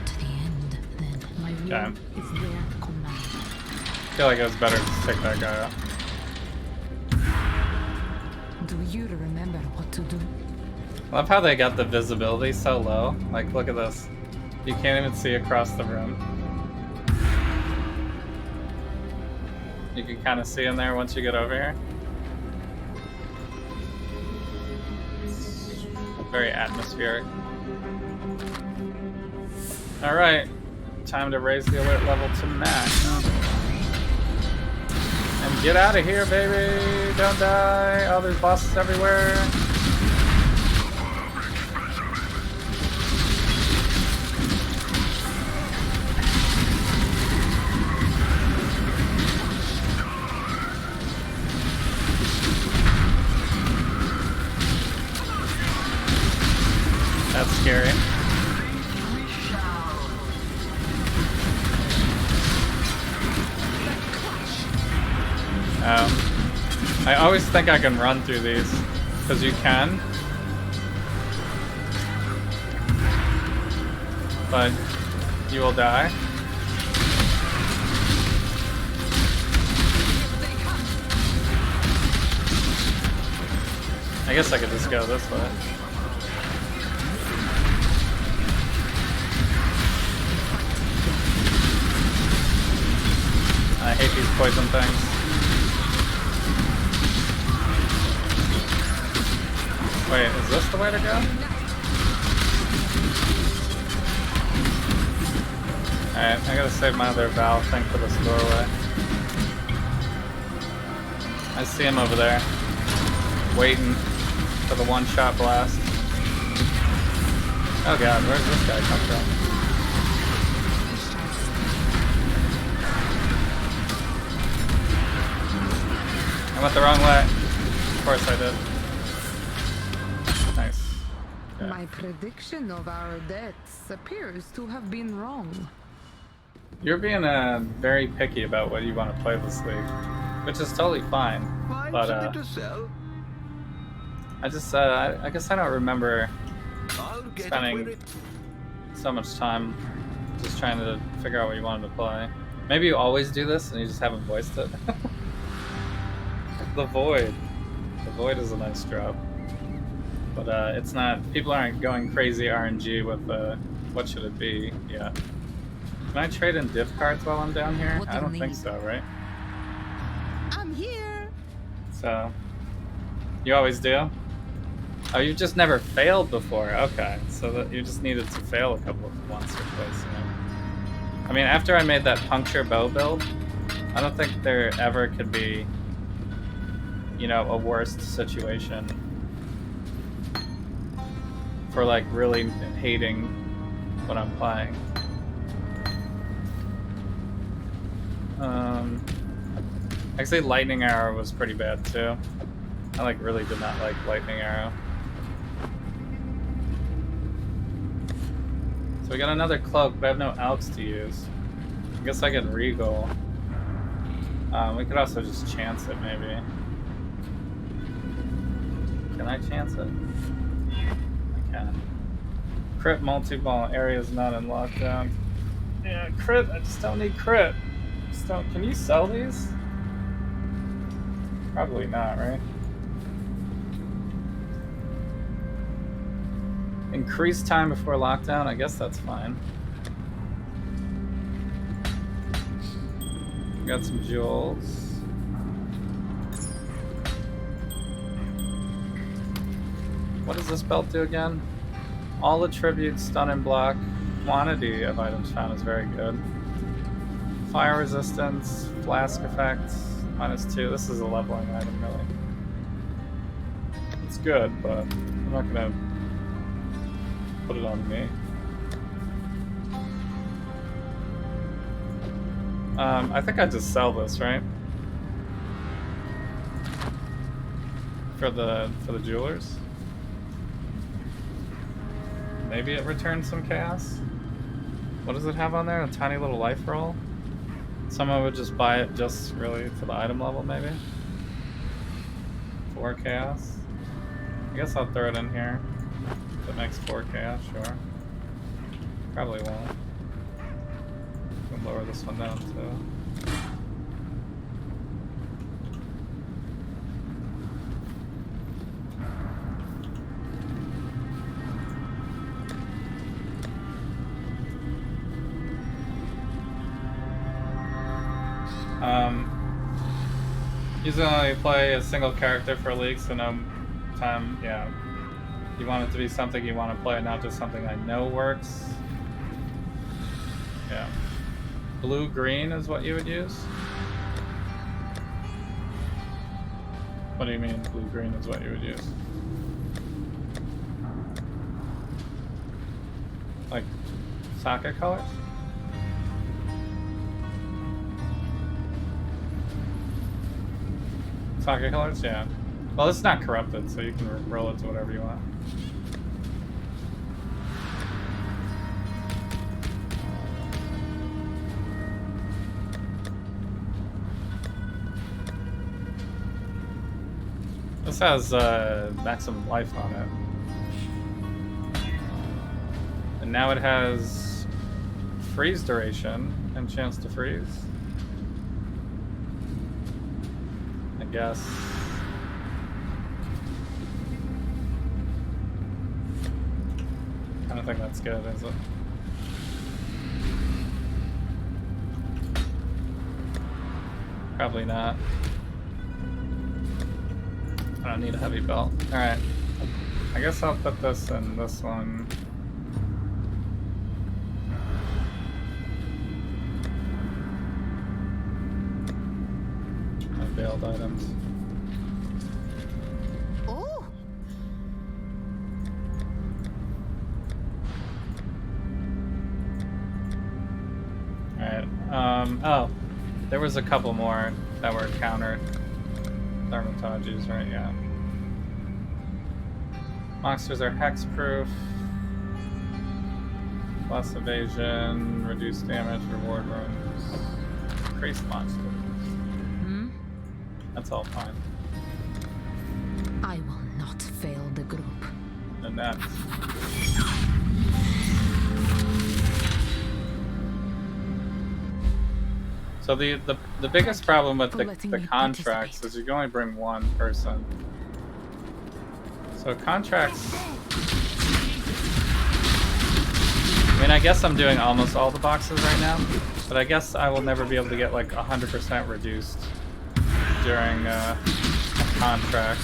[SPEAKER 2] To the end, then my will
[SPEAKER 1] Okay.
[SPEAKER 2] is their command.
[SPEAKER 1] I feel like it was better to take that guy out.
[SPEAKER 2] Do you remember what to do?
[SPEAKER 1] I love how they got the visibility so low. Like, look at this. You can't even see across the room. You can kind of see in there once you get over here. Very atmospheric. Alright. Time to raise the alert level to max. And Get out of here, baby! Don't die! Oh, there's bosses everywhere. That's scary. I always think I can run through these, because you can. But you will die. I guess I could just go this way. I hate these poison things. Wait, is this the way to go? Alright, I gotta save my other valve thing for this doorway. I see him over there, waiting for the one-shot blast. Oh god, where's this guy come from? I went the wrong way. Of course I did. Nice. Yeah.
[SPEAKER 2] My prediction of our deaths appears to have been wrong.
[SPEAKER 1] You're being very picky about what you want to play this league, which is totally fine.
[SPEAKER 4] Find
[SPEAKER 1] But
[SPEAKER 4] something to sell.
[SPEAKER 1] I just I guess I don't remember
[SPEAKER 4] I'll get it with
[SPEAKER 1] spending
[SPEAKER 4] it.
[SPEAKER 1] so much time just trying to figure out what you wanted to play. Maybe you always do this and you just haven't voiced it. The Void. The Void is a nice drop. But it's not, people aren't going crazy RNG with what should it be yet. Can I trade in div cards while I'm down here?
[SPEAKER 2] What do
[SPEAKER 1] I
[SPEAKER 2] you
[SPEAKER 1] don't think
[SPEAKER 2] need?
[SPEAKER 1] so, right?
[SPEAKER 6] I'm here.
[SPEAKER 1] So, you always do? Oh, you've just never failed before. Okay, so that you just needed to fail a couple of once or twice. You know? I mean, after I made that puncture bow build, I don't think there ever could be, you know, a worst situation for like really hating what I'm playing. Actually, Lightning Arrow was pretty bad too. I like really did not like Lightning Arrow. So we got another cloak, but I have no Alps to use. I guess I can Regal. We could also just chance it, maybe. Can I chance it? I can. Crit multi-ball area is not in lockdown. Yeah, crit. I just don't need crit. Just don't. Can you sell these? Probably not, right? Increase time before lockdown. I guess that's fine. Got some jewels. What does this belt do again? All attributes, stun and block. Quantity of items found is very good. Fire resistance, flask effect, -2. This is a leveling item, really. It's good, but I'm not gonna put it on me. I think I just sell this, right? For the jewelers. Maybe it returns some chaos. What does it have on there? A tiny little life roll? Someone would just buy it just really for the item level, maybe? 4 chaos? I guess I'll throw it in here. If it makes 4 chaos, sure. Probably won't. We'll lower this one down too. Usually only play a single character for a league, so no time, yeah. You want it to be something you want to play, not just something I know works. Yeah. Blue-green is what you would use? What do you mean blue-green is what you would use? Like socket colors? Socket colors? Yeah. Well, it's not corrupted, so you can roll it to whatever you want. This has maximum life on it. And now it has freeze duration and chance to freeze. I guess. I don't think that's good, is it? Probably not. I don't need a heavy belt. Alright. I guess I'll put this in this one. Unveiled items.
[SPEAKER 2] Oh!
[SPEAKER 1] Alright. Oh. There was a couple more that were countered. Thermatages, right? Yeah. Monsters are hexproof. Less evasion, reduced damage, reward rooms. Increased monsters.
[SPEAKER 2] Hmm?
[SPEAKER 1] That's all fine.
[SPEAKER 2] I will not fail the group.
[SPEAKER 1] And that's. So the biggest problem with the contracts is you can only bring one person. So contracts. I mean, I guess I'm doing almost all the boxes right now, but I guess I will never be able to get like 100% reduced during a contract.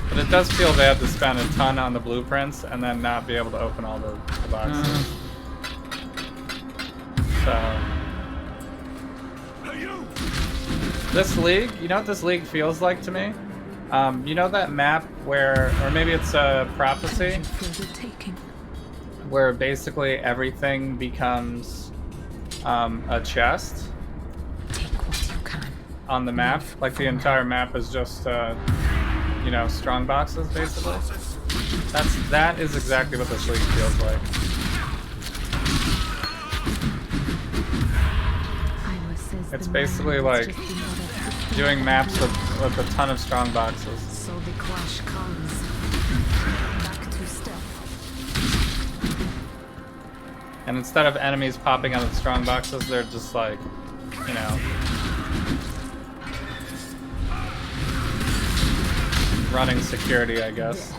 [SPEAKER 1] But it does feel bad to spend a ton on the blueprints and then not be able to open all the boxes. So this league, you know what this league feels like to me? You know that map where, or maybe it's a prophecy, where basically everything becomes a chest on the map? Like the entire map is just you know, strong boxes, basically. That is exactly what this league feels like. It's basically like doing maps with a ton of strong boxes.
[SPEAKER 2] So the clash comes. Back to stealth.
[SPEAKER 1] And instead of enemies popping out of the strong boxes, they're just like, you know, running security, I guess.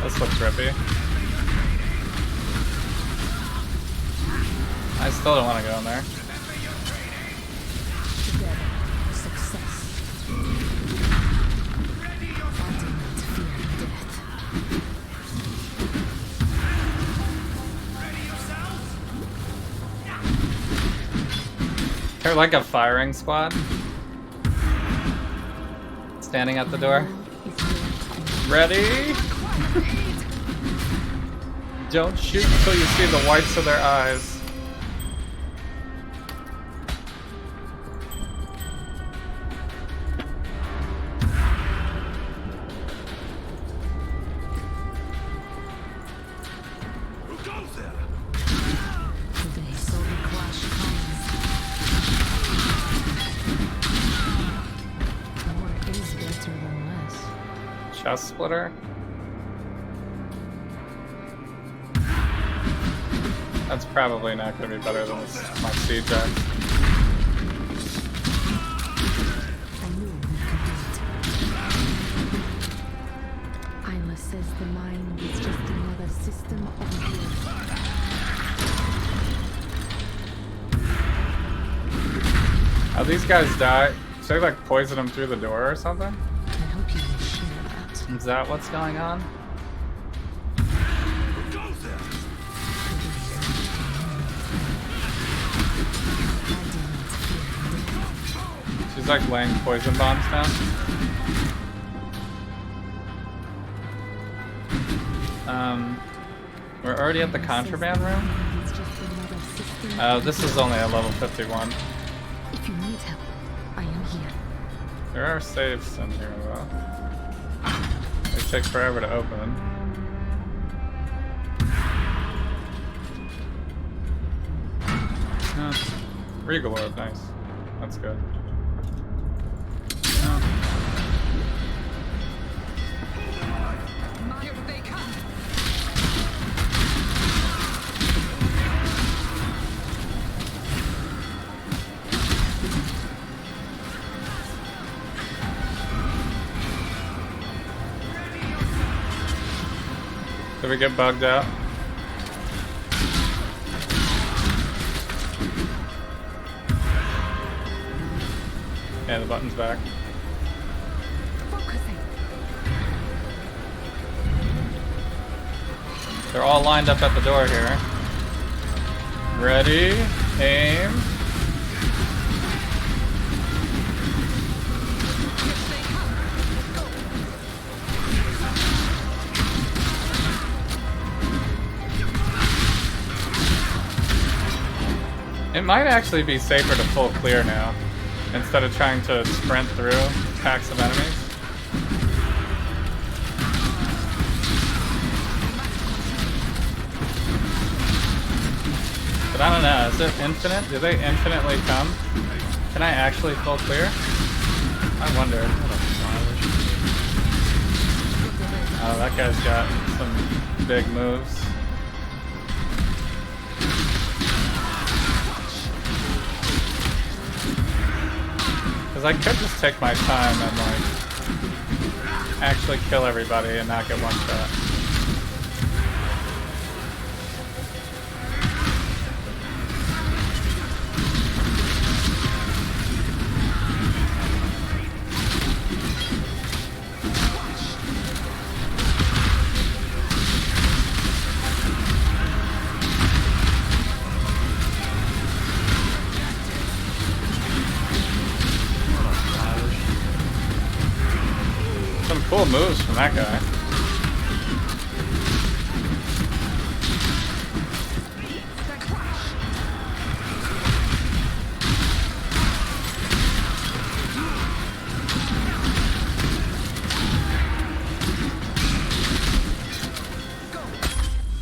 [SPEAKER 1] This looks trippy. I still don't want to go in there. They're like a firing squad. Standing at the door. Ready? Don't shoot until you see the whites of their eyes.
[SPEAKER 3] Who goes there?
[SPEAKER 2] Today, so the clash comes. More is better than less.
[SPEAKER 1] Chest splitter. That's probably not going to be better than my siege axe.
[SPEAKER 2] I knew we could do it. Isla says the mind is just another system of abuse.
[SPEAKER 1] these guys die? Should I like poison them through the door or something?
[SPEAKER 2] I hope you will share that.
[SPEAKER 1] Is that what's going on?
[SPEAKER 3] Who goes there?
[SPEAKER 1] She's like laying poison bombs down. We're already at the contraband room.
[SPEAKER 2] It's just another sister.
[SPEAKER 1] Oh, this is only at level 51.
[SPEAKER 2] If you need help, I am here.
[SPEAKER 1] There are safes in here though. They take forever to open. Regal orb, nice. That's good. Did we get bugged out? Yeah, the button's back.
[SPEAKER 2] Focusing.
[SPEAKER 1] They're all lined up at the door here. Ready, aim. It might actually be safer to full clear now, instead of trying to sprint through packs of enemies. But I don't know, is it infinite? Do they infinitely come? Can I actually full clear? I wonder. Oh, that guy's got some big moves. Because I could just take my time and like actually kill everybody and not get one shot. Some cool moves from that guy.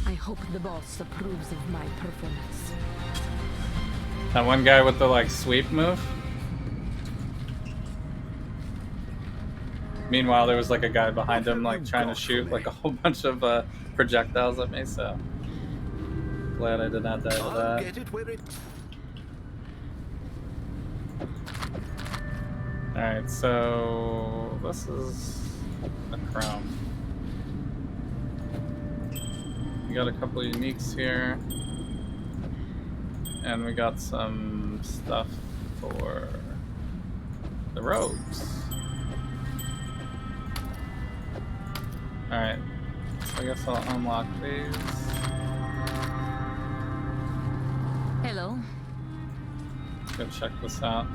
[SPEAKER 2] I hope the boss approves of my performance.
[SPEAKER 1] That one guy with the like sweep move. Meanwhile, there was like a guy behind him, like trying to shoot like a whole bunch of projectiles at me. So glad I did not die to
[SPEAKER 4] I'll
[SPEAKER 1] that.
[SPEAKER 4] get it where it.
[SPEAKER 1] All right, so this is a chrome. We got a couple of uniques here, and we got some stuff for the robes. Alright, so I guess I'll unlock these.
[SPEAKER 2] Hello.
[SPEAKER 1] Let's go check this out.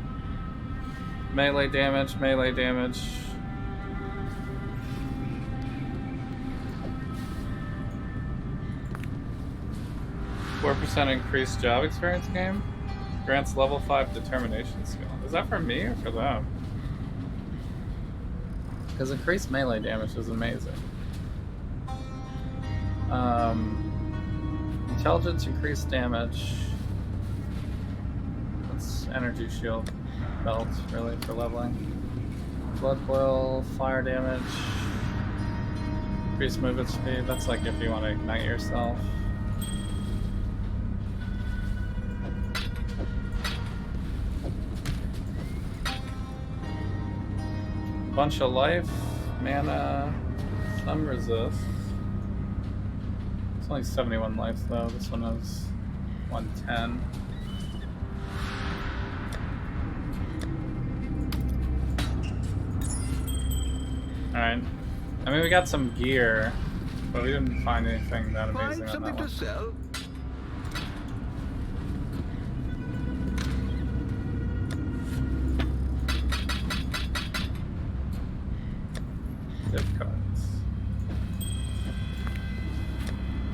[SPEAKER 1] Melee damage, melee damage. %4 increased job experience game. Grants level 5 determination skill. Is that for me or for them? Because increased melee damage is amazing. Intelligence, increased damage. That's energy shield belt, really, for leveling. Blood boil, fire damage. Increased movement speed. That's like if you want to ignite yourself. Bunch of life, mana, some resist. It's only 71 life though. This one is 110. Alright. I mean, we got some gear, but we didn't find anything that amazing
[SPEAKER 4] Find
[SPEAKER 1] on
[SPEAKER 4] something
[SPEAKER 1] that
[SPEAKER 4] to
[SPEAKER 1] one.
[SPEAKER 4] sell?
[SPEAKER 1] Gift cards.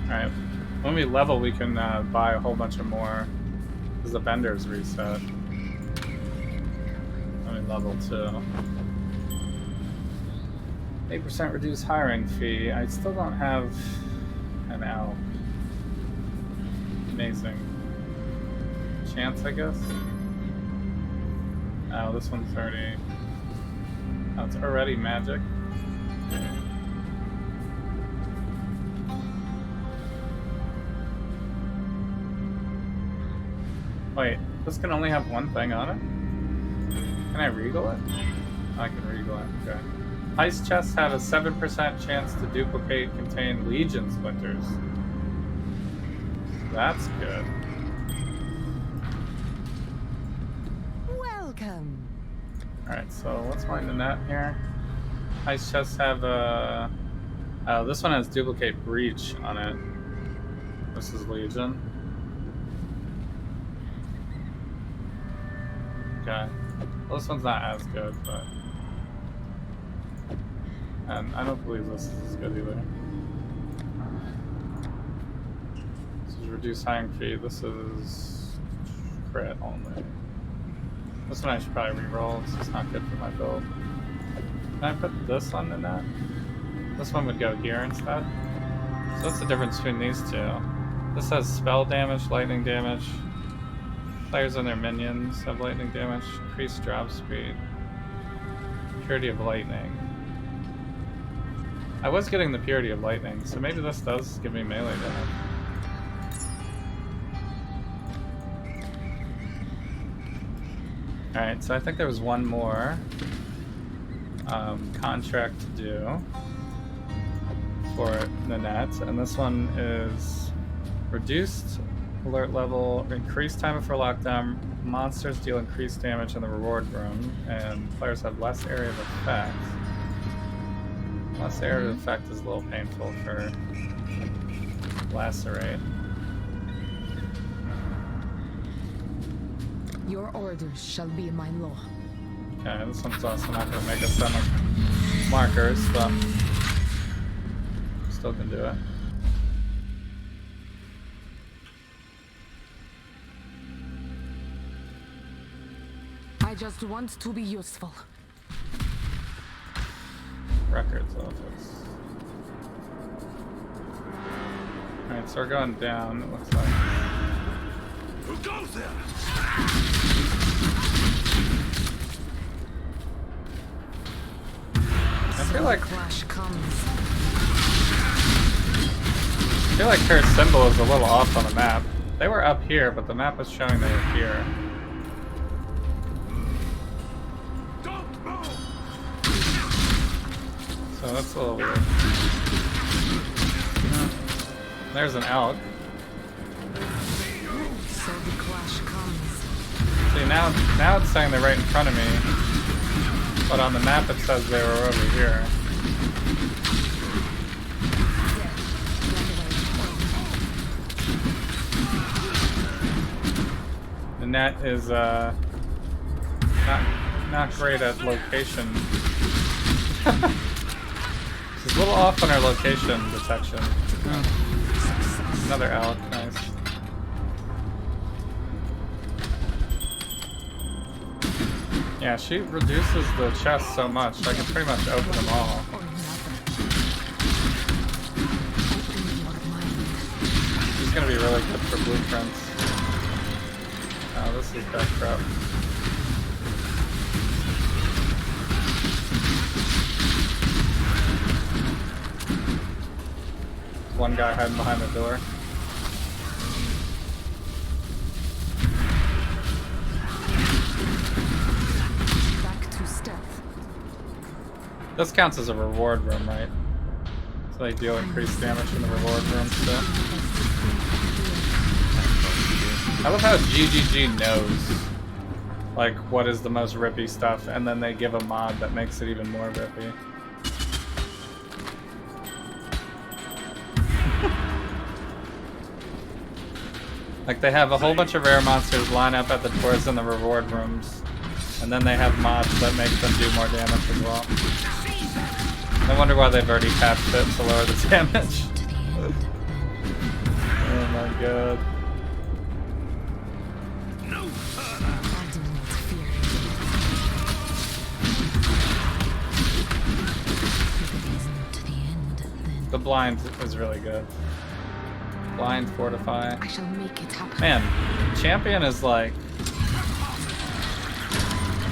[SPEAKER 1] Alright. When we level, we can buy a whole bunch of more. Because the vendors reset. When we level 2. 8% reduced hiring fee. I still don't have an out. Amazing. Chance, I guess? Oh, this one's already... Oh, it's already magic. Wait, this can only have one thing on it? Can I regal it? I can regal it, okay. Heist chests have a 7% chance to duplicate contain Legion splinters. That's good.
[SPEAKER 2] Welcome.
[SPEAKER 1] Alright, so let's find the net here. Heist chests have a... Oh, this one has duplicate breach on it. This is Legion. Okay. Well, this one's not as good, but... And I don't believe this is as good either. This is reduced hiring fee. This is crit only. This one I should probably reroll. This is not good for my build. Can I put this on the net? This one would go here instead. So what's the difference between these two? This has spell damage, lightning damage. Players and their minions have lightning damage. Increased drop speed. Purity of lightning. I was getting the purity of lightning, so maybe this does give me melee damage. Alright, so I think there was one more contract to do for Nanette, and this one is reduced alert level, increased time before lockdown, monsters deal increased damage in the reward room, and players have less area of effect. Less area of effect is a little painful for lacerate.
[SPEAKER 2] Your orders shall be my law.
[SPEAKER 1] Okay, this one's also not going to make us that much markers, but still can do it.
[SPEAKER 2] I just want to be useful.
[SPEAKER 1] Records office. Alright, so we're going down, it looks like.
[SPEAKER 3] Who goes there?
[SPEAKER 1] I feel like
[SPEAKER 2] Clash comes.
[SPEAKER 1] her symbol is a little off on the map. They were up here, but the map was showing they were here.
[SPEAKER 3] Don't move!
[SPEAKER 1] So that's a little weird. There's an elk.
[SPEAKER 2] So the clash comes.
[SPEAKER 1] See, now it's saying they're right in front of me, but on the map it says they were over here. The net is not great at location. She's a little off on her location detection. Another elk, nice. Yeah, she reduces the chest so much, I can pretty much open them all. She's gonna be really good for blueprints. Oh, this is bad crap. One guy hiding behind the door.
[SPEAKER 2] Back to stealth.
[SPEAKER 1] This counts as a reward room, right? So they deal increased damage in the reward room still. I love how GGG knows like what is the most rippy stuff, and then they give a mod that makes it even more rippy. Like they have a whole bunch of rare monsters line up at the doors in the reward rooms, and then they have mods that make them do more damage as well. I wonder why they've already patched it to lower the damage. Oh my god. The blind is really good. Blind, fortify.
[SPEAKER 2] I shall make it happen.
[SPEAKER 1] Man, champion is like...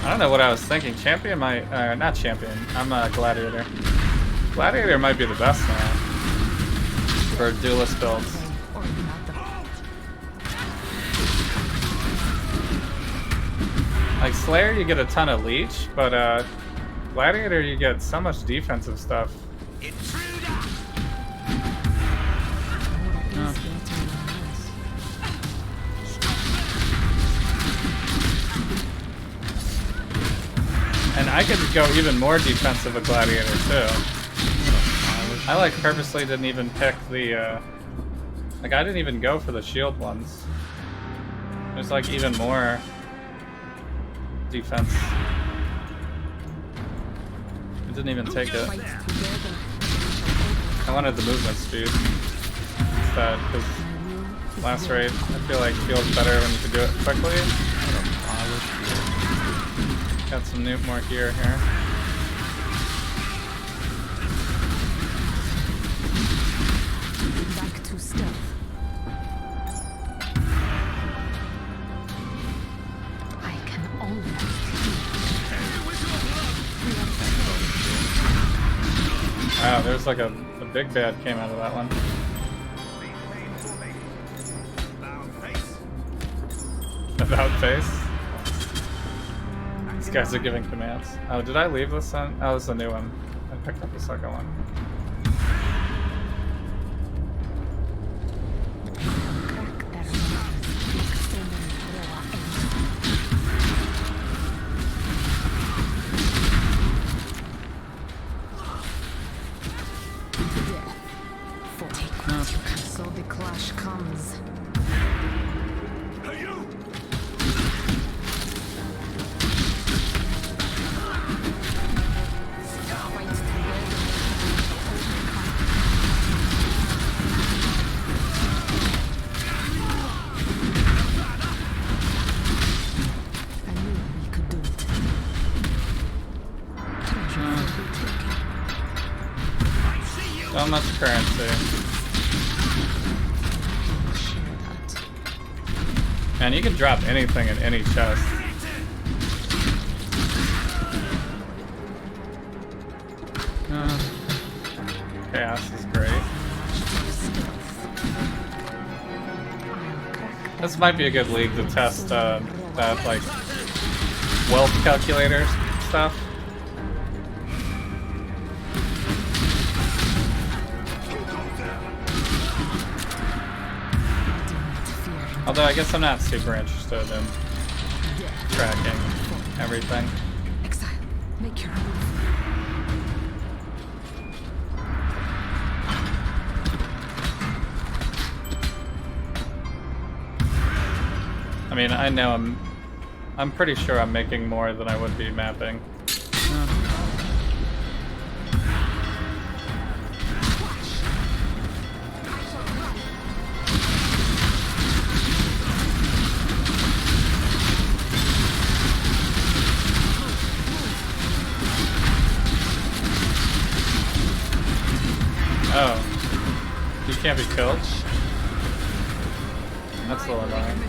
[SPEAKER 1] I don't know what I was thinking. Champion might... not champion. I'm a gladiator. Gladiator might be the best now. For duelist builds. Like Slayer, you get a ton of leech, but Gladiator, you get so much defensive stuff. And I could go even more defensive with Gladiator too. I like purposely didn't even pick the like I didn't even go for the shield ones. There's like even more defense. I didn't even take it. I wanted the movement speed instead, because last raid I feel like feels better when you can do it quickly. Got some more gear here.
[SPEAKER 2] Back to stealth. I can almost
[SPEAKER 1] Wow, there's like a big bad came out of that one. About face? These guys are giving commands. Oh, did I leave this one? Oh, this is a new one. I picked up the second one.
[SPEAKER 2] So the clash comes.
[SPEAKER 1] So much currency. Man, you can drop anything in any chest. Chaos is great. This might be a good league to test that like wealth calculator stuff. Although I guess I'm not super interested in tracking everything.
[SPEAKER 2] Exile, make your move.
[SPEAKER 1] I mean, I know I'm pretty sure I'm making more than I would be mapping. Oh, you can't be killed? That's a little annoying.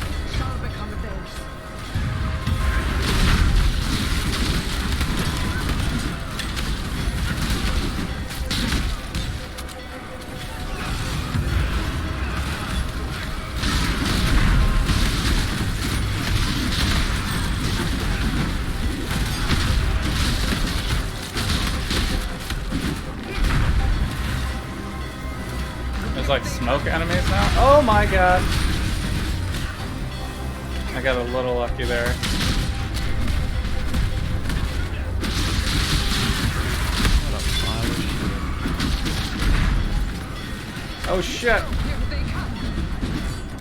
[SPEAKER 1] There's like smoke enemies now? Oh my god! I got a little lucky there. Oh shit!
[SPEAKER 2] Here they come.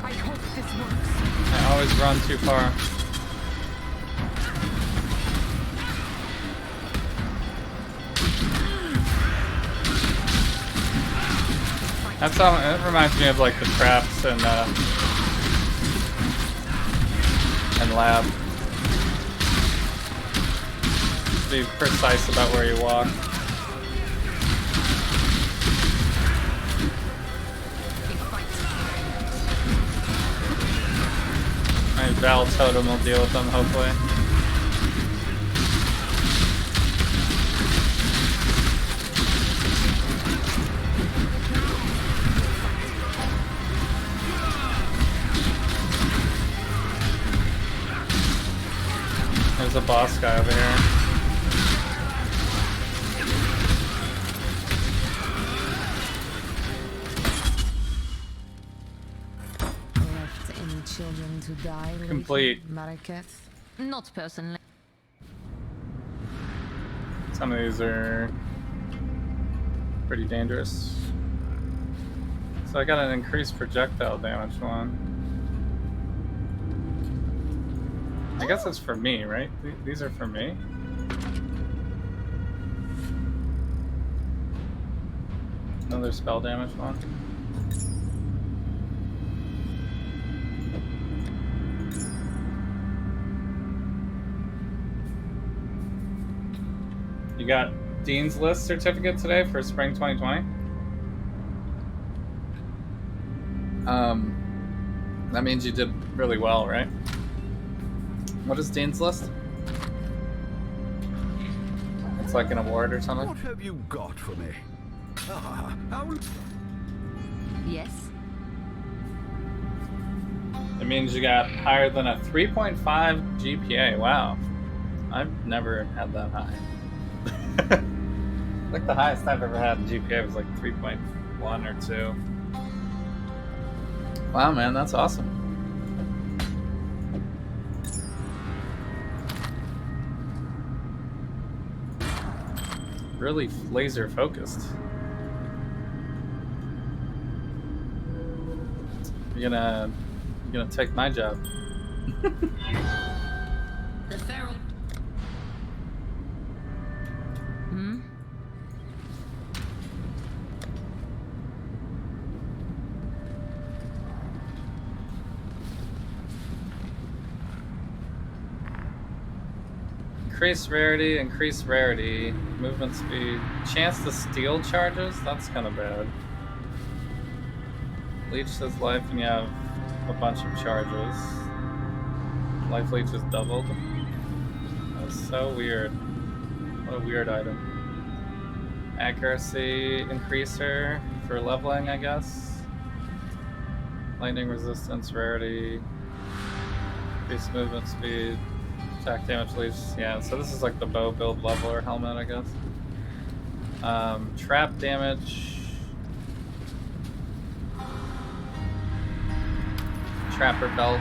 [SPEAKER 2] I hope this works.
[SPEAKER 1] Always run too far. It reminds me of like the traps and lab. Be precise about where you walk. My Val Totem will deal with them, hopefully. There's a boss guy over here.
[SPEAKER 2] Left any children to die? lately,
[SPEAKER 1] Complete.
[SPEAKER 2] Marraketh? Not personally.
[SPEAKER 1] Some of these are pretty dangerous. So I got an increased projectile damage one. I guess it's for me, right? These are for me? Another spell damage one. You got Dean's List certificate today for spring 2020? That means you did really well, right? What is Dean's List? It's like an award or something?
[SPEAKER 3] What have you got for me? Ah, how...
[SPEAKER 2] Yes.
[SPEAKER 1] It means you got higher than a 3.5 GPA. Wow. I've never had that high. I think the highest I've ever had in GPA was like 3.1 or 2. Wow, man, that's awesome. Really laser focused. You're gonna take my job.
[SPEAKER 2] The feral. Hmm? Increase rarity, movement speed, chance to steal charges? That's kind of bad. Leech says life and you have a bunch of charges. Life leech is doubled. That's so weird. What a weird item. Accuracy increaser for leveling, I guess. Lightning resistance, rarity, increased movement speed. Attack damage leaves, yeah, so this is like the bow build leveler helmet, I guess. Trap damage. Trapper belt.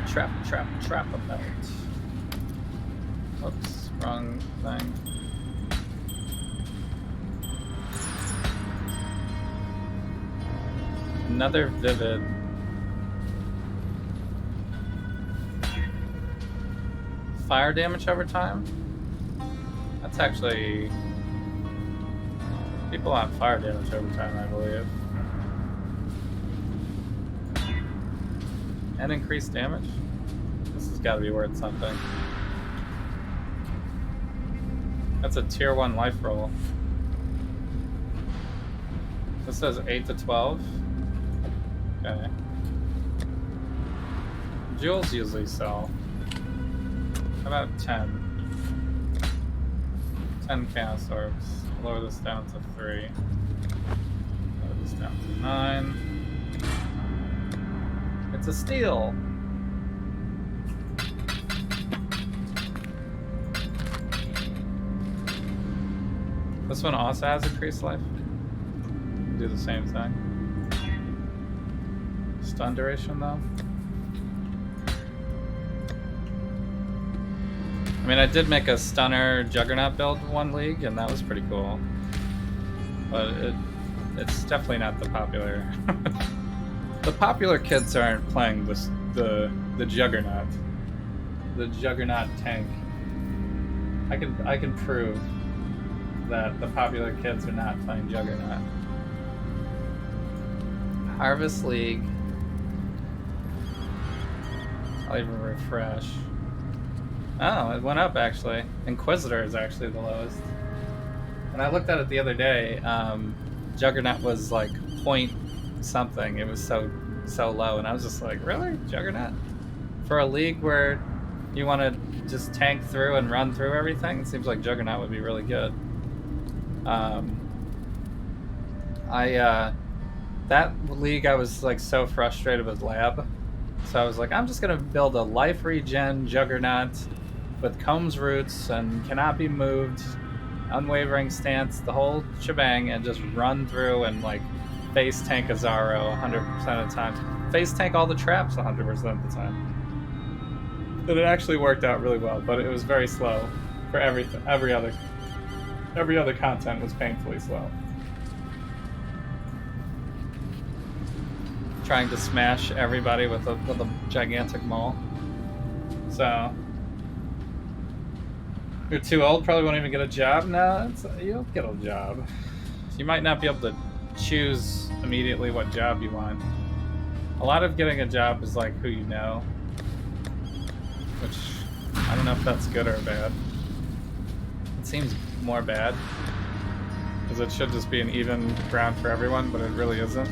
[SPEAKER 2] Trapper belt. Oops, wrong thing. Another vivid. Fire damage over time? That's actually... People have fire damage over time, I believe. And increased damage? This has got to be worth something. That's a tier 1 life roll. This says 8 to 12. Okay. Jewels usually sell. How about 10? 10 chaos orbs. Lower this down to 3. Lower this down to 9. It's a steal! This one also has increased life. Do the same thing. Stun duration though. I mean, I did make a stunner Juggernaut build one league, and that was pretty cool. But it's definitely not the popular. The popular kids aren't playing
[SPEAKER 1] the Juggernaut. The Juggernaut tank. I can prove that the popular kids are not playing Juggernaut. Harvest League. I'll even refresh. Oh, it went up actually. Inquisitor is actually the lowest. When I looked at it the other day, Juggernaut was like point something. It was so low, and I was just like, really, Juggernaut? For a league where you want to just tank through and run through everything, it seems like Juggernaut would be really good. That league I was like so frustrated with Lab, so I was like, I'm just gonna build a life regen Juggernaut with Combs roots and cannot be moved, unwavering stance, the whole shebang, and just run through and like face tank Azaro 100% of the time. Face tank all the traps 100% of the time. And it actually worked out really well, but it was very slow for everything. Every other content was painfully slow. Trying to smash everybody with a gigantic maul. So you're too old, probably won't even get a job. No, you'll get a job. You might not be able to choose immediately what job you want. A lot of getting a job is like who you know, which I don't know if that's good or bad. It seems more bad, because it should just be an even ground for everyone, but it really isn't.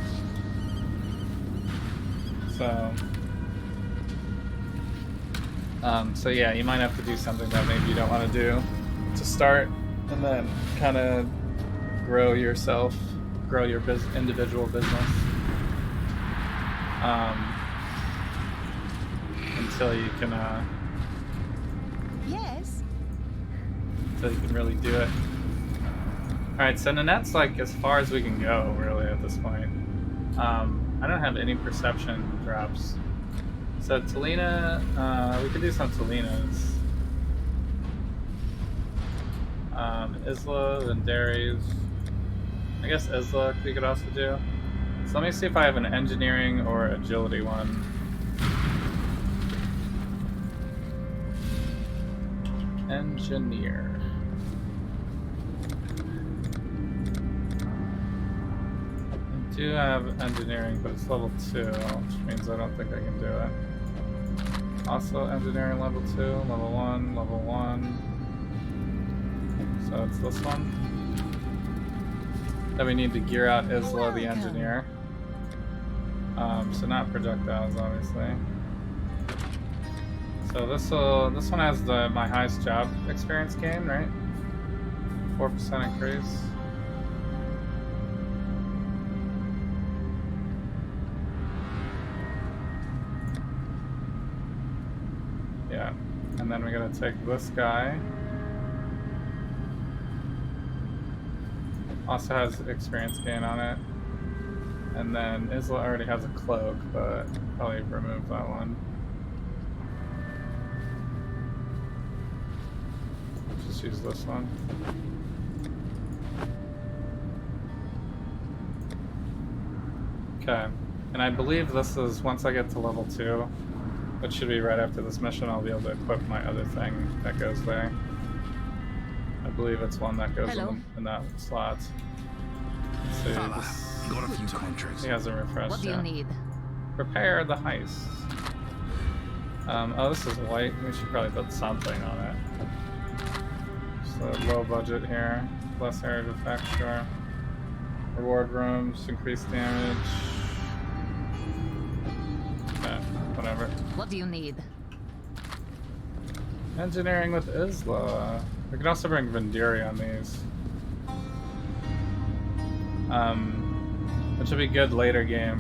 [SPEAKER 1] So yeah, you might have to do something that maybe you don't want to do to start, and then kind of grow yourself, grow your individual business, until you can
[SPEAKER 6] Yes.
[SPEAKER 1] until you can really do it. All right, so Nanette's like as far as we can go, really, at this point. I don't have any perception drops. So Talina, we could do some Talinas. Isla and Darius. I guess Isla we could also do. So let me see if I have an engineering or agility one. Engineer. I do have engineering, but it's level 2, which means I don't think I can do it. Also engineering level 2, level 1, level 1. So it's this one. Then we need to gear out Isla the engineer. So not projectiles, obviously. So this one has my highest job experience gain, right? 4% increase. Yeah, and then we're gonna take this guy. Also has experience gain on it. And then Isla already has a cloak, but probably remove that one. Just use this one. Okay, and I believe this is, once I get to level 2, which should be right after this mission, I'll be able to equip my other thing that goes there. I believe it's one that goes in that slot. Let's see,
[SPEAKER 3] Got a few contracts.
[SPEAKER 1] he hasn't refreshed
[SPEAKER 8] What do you
[SPEAKER 1] yet.
[SPEAKER 8] need?
[SPEAKER 1] Prepare the heist. Oh, this is white. We should probably put something on it. So low budget here. Less area of effect, sure. Reward rooms, increased damage. Okay, whatever.
[SPEAKER 8] What do you need?
[SPEAKER 1] Engineering with Isla. We can also bring Vendiri on these. Which will be good later game.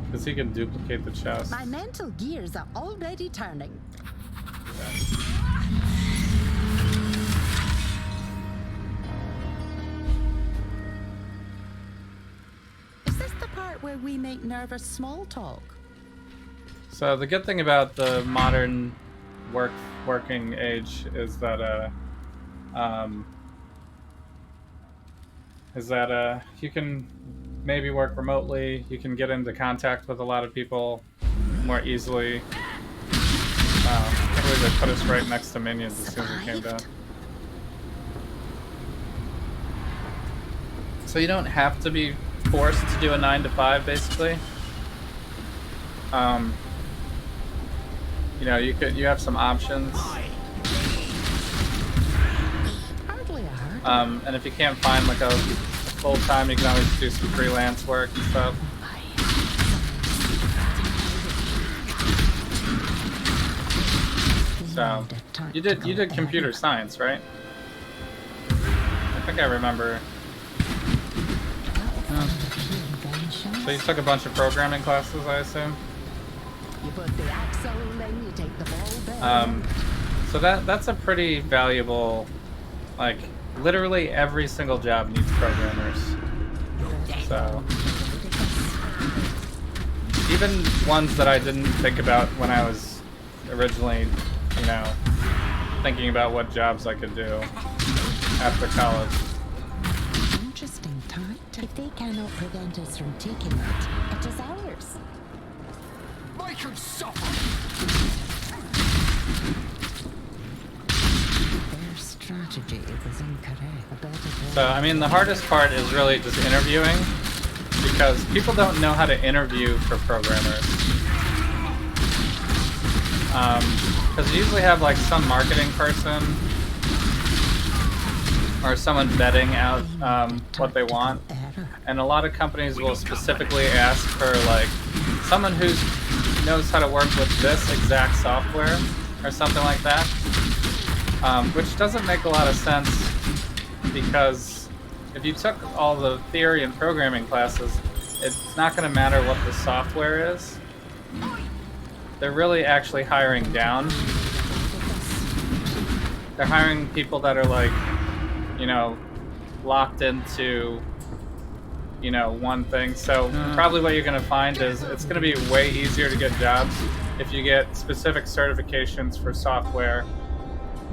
[SPEAKER 1] Because he can duplicate the chest.
[SPEAKER 9] My mental gears are already turning. Is this the part where we make nervous small talk?
[SPEAKER 1] So the good thing about the modern working age is that you can maybe work remotely, you can get into contact with a lot of people more easily. Wow, I can't believe they put us right next to minions as soon as we came down. So you don't have to be forced to do a 9 to 5, basically. You know, you have some options. And if you can't find like a full time, you can always do some freelance work and stuff. So you did computer science, right? I think I remember. So you took a bunch of programming classes, I assume.
[SPEAKER 9] You put the axle, then you take the ball bearing.
[SPEAKER 1] So that's a pretty valuable, like literally every single job needs programmers. So even ones that I didn't think about when I was originally, you know, thinking about what jobs I could do after college.
[SPEAKER 9] Interesting thought. If they cannot prevent us from taking it, it is ours.
[SPEAKER 3] Make him suffer!
[SPEAKER 9] Their strategy was incorrect.
[SPEAKER 1] So, I mean, the hardest part is really just interviewing, because people don't know how to interview for programmers. Because you usually have like some marketing person or someone vetting out what they want, and a lot of companies will specifically ask for like someone who knows how to work with this exact software or something like that, which doesn't make a lot of sense, because if you took all the theory and programming classes, it's not going to matter what the software is. They're really actually hiring down. They're hiring people that are like, you know, locked into, you know, one thing. So probably what you're going to find is it's going to be way easier to get jobs if you get specific certifications for software,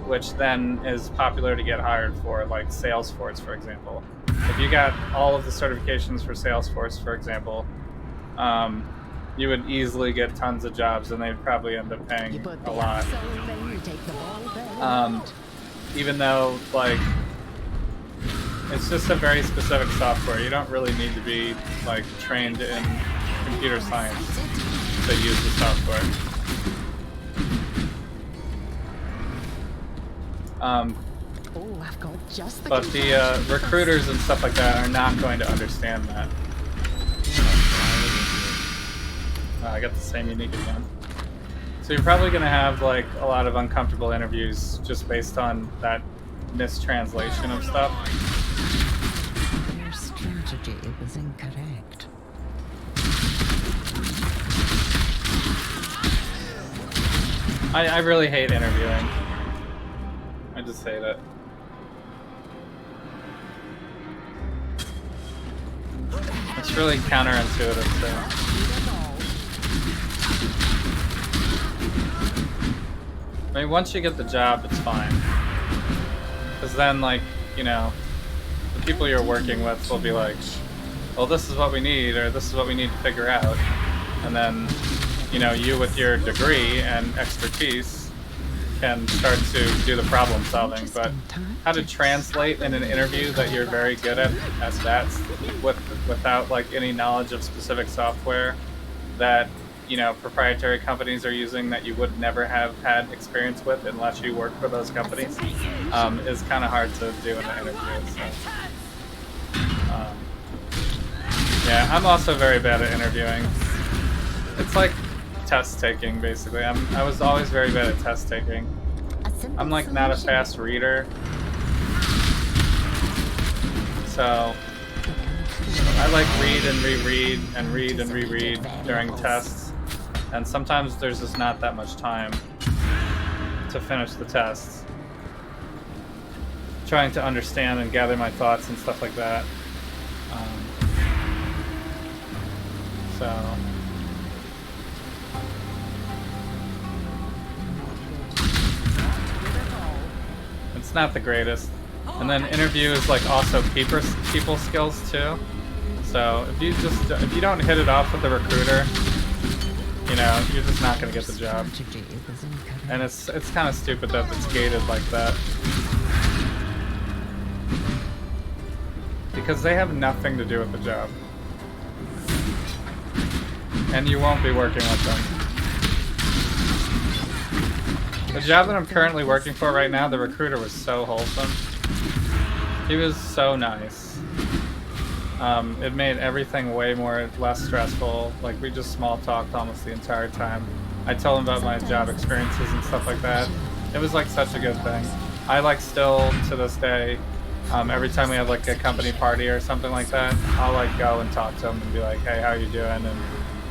[SPEAKER 1] which then is popular to get hired for, like Salesforce, for example. If you got all of the certifications for Salesforce, for example, you would easily get tons of jobs, and they'd probably end up paying a lot. Even though, like, it's just a very specific software. You don't really need to be, like, trained in computer science to use the software. But the recruiters and stuff like that are not going to understand that. I got the same unique again. So you're probably going to have like a lot of uncomfortable interviews just based on that mistranslation of stuff.
[SPEAKER 9] Their strategy was incorrect.
[SPEAKER 1] I really hate interviewing. I just hate it. It's really counterintuitive too. I mean, once you get the job, it's fine. Because then, like, you know, the people you're working with will be like, well, this is what we need, or this is what we need to figure out. And then, you know, you with your degree and expertise can start to do the problem solving. But how to translate in an interview that you're very good at that without like any knowledge of specific software that, you know, proprietary companies are using that you would never have had experience with unless you work for those companies, is kind of hard to do in an interview. So. Yeah, I'm also very bad at interviewing. It's like test taking, basically. I was always very bad at test taking. I'm like not a fast reader, so I like read and reread and read and reread during tests. And sometimes there's just not that much time to finish the tests. Trying to understand and gather my thoughts and stuff like that. So it's not the greatest. And then interview is like also people skills too. So if you don't hit it off with the recruiter, you know, you're just not gonna get the job.
[SPEAKER 9] Strategy was incorrect.
[SPEAKER 1] And it's kind of stupid that it's gated like that. Because they have nothing to do with the job. And you won't be working with them. The job that I'm currently working for right now, the recruiter was so wholesome. He was so nice. It made everything way less stressful. Like, we just small talked almost the entire time. I told him about my job experiences and stuff like that. It was like such a good thing. I like still to this day, every time we have like a company party or something like that, I'll like go and talk to him and be like, hey, how you doing? And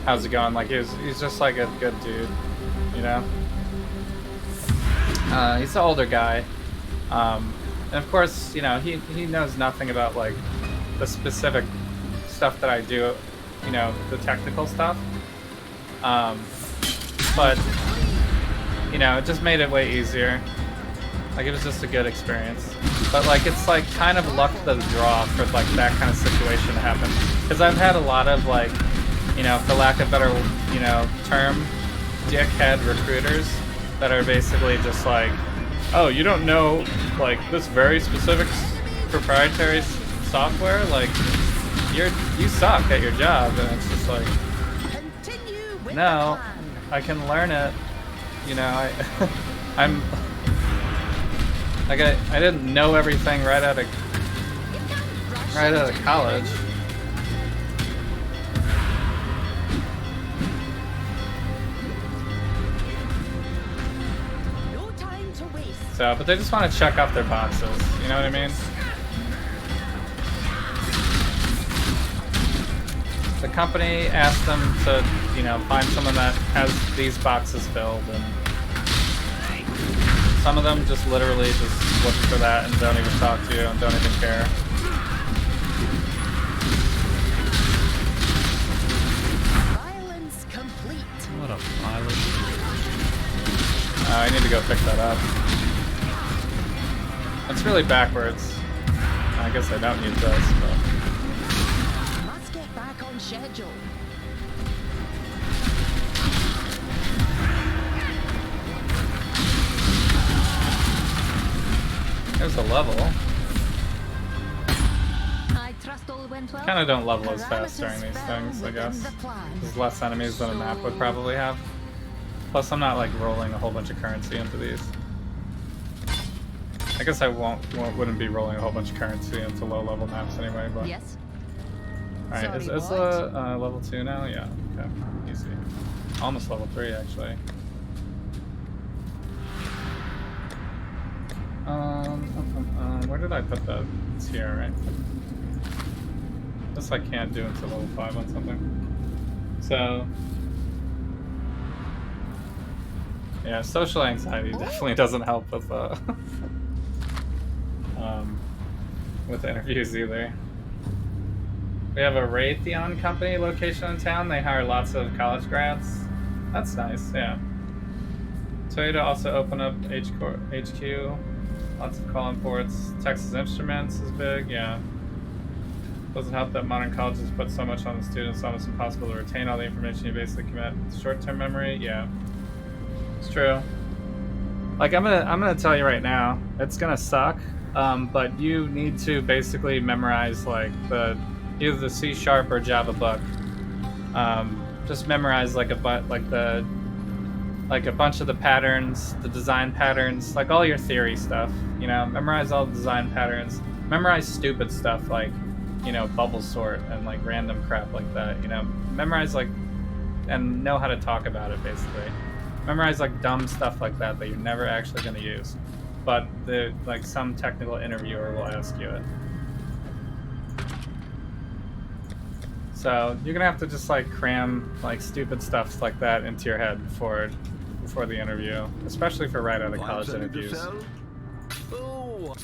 [SPEAKER 1] how's it going? Like he's just like a good dude, you know? He's an older guy. And of course, you know, he knows nothing about like the specific stuff that I do, you know, the technical stuff. But, you know, it just made it way easier. Like, it was just a good experience. But, like, it's, like, kind of luck of the draw for, like, that kind of situation to happen. Because I've had a lot of, like, you know, for lack of a better, you know, term, dickhead recruiters that are basically just like, oh, you don't know, like, this very specific proprietary software? Like, you suck at your job. And it's just like, no, I can learn it. You know, I'm... Like I didn't know everything right out of college.
[SPEAKER 6] No time to waste.
[SPEAKER 1] So, but they just want to check off their boxes. You know what I mean? The company asked them to, you know, find someone that has these boxes filled, and some of them just literally just look for that and don't even talk to you and don't even care.
[SPEAKER 6] Violence complete.
[SPEAKER 7] What a pile of shit.
[SPEAKER 1] I need to go pick that up. It's really backwards. I guess I don't need this, but...
[SPEAKER 6] Must get back on schedule.
[SPEAKER 1] There's a level.
[SPEAKER 9] I trust all went well.
[SPEAKER 1] Kind of don't level as fast during these things, I guess. There's less enemies than a map would probably have. Plus, I'm not like rolling a whole bunch of currency into these. I guess I wouldn't be rolling a whole bunch of currency into low-level maps anyway. But
[SPEAKER 9] Yes.
[SPEAKER 1] all right, is
[SPEAKER 9] Sorry,
[SPEAKER 1] level 2 now? Yeah. Okay. Easy. Almost level 3 actually. Where did I put that? It's here, right? This I can't do until level 5 on something. So, yeah, social anxiety definitely doesn't help with interviews either. We have a Raytheon company location in town. They hire lots of college grads. That's nice, yeah. Toyota also open up HQ. Lots of call-in ports. Texas Instruments is big, yeah. Doesn't help that modern colleges put so much on the students, it's almost impossible to retain all the information you basically commit. Short-term memory, yeah. It's true. Like, I'm gonna tell you right now, it's gonna suck, but you need to basically memorize, like, either the C# or Java book. Just memorize, like, a bunch of the patterns, the design patterns, like all your theory stuff, you know, memorize all the design patterns, memorize stupid stuff like, you know, bubble sort and like random crap like that, you know, memorize like, and know how to talk about it basically. Memorize like dumb stuff like that you're never actually going to use, but like some technical interviewer will ask you it. So you're gonna have to just like cram like stupid stuff like that into your head before the interview, especially for right out of college interviews,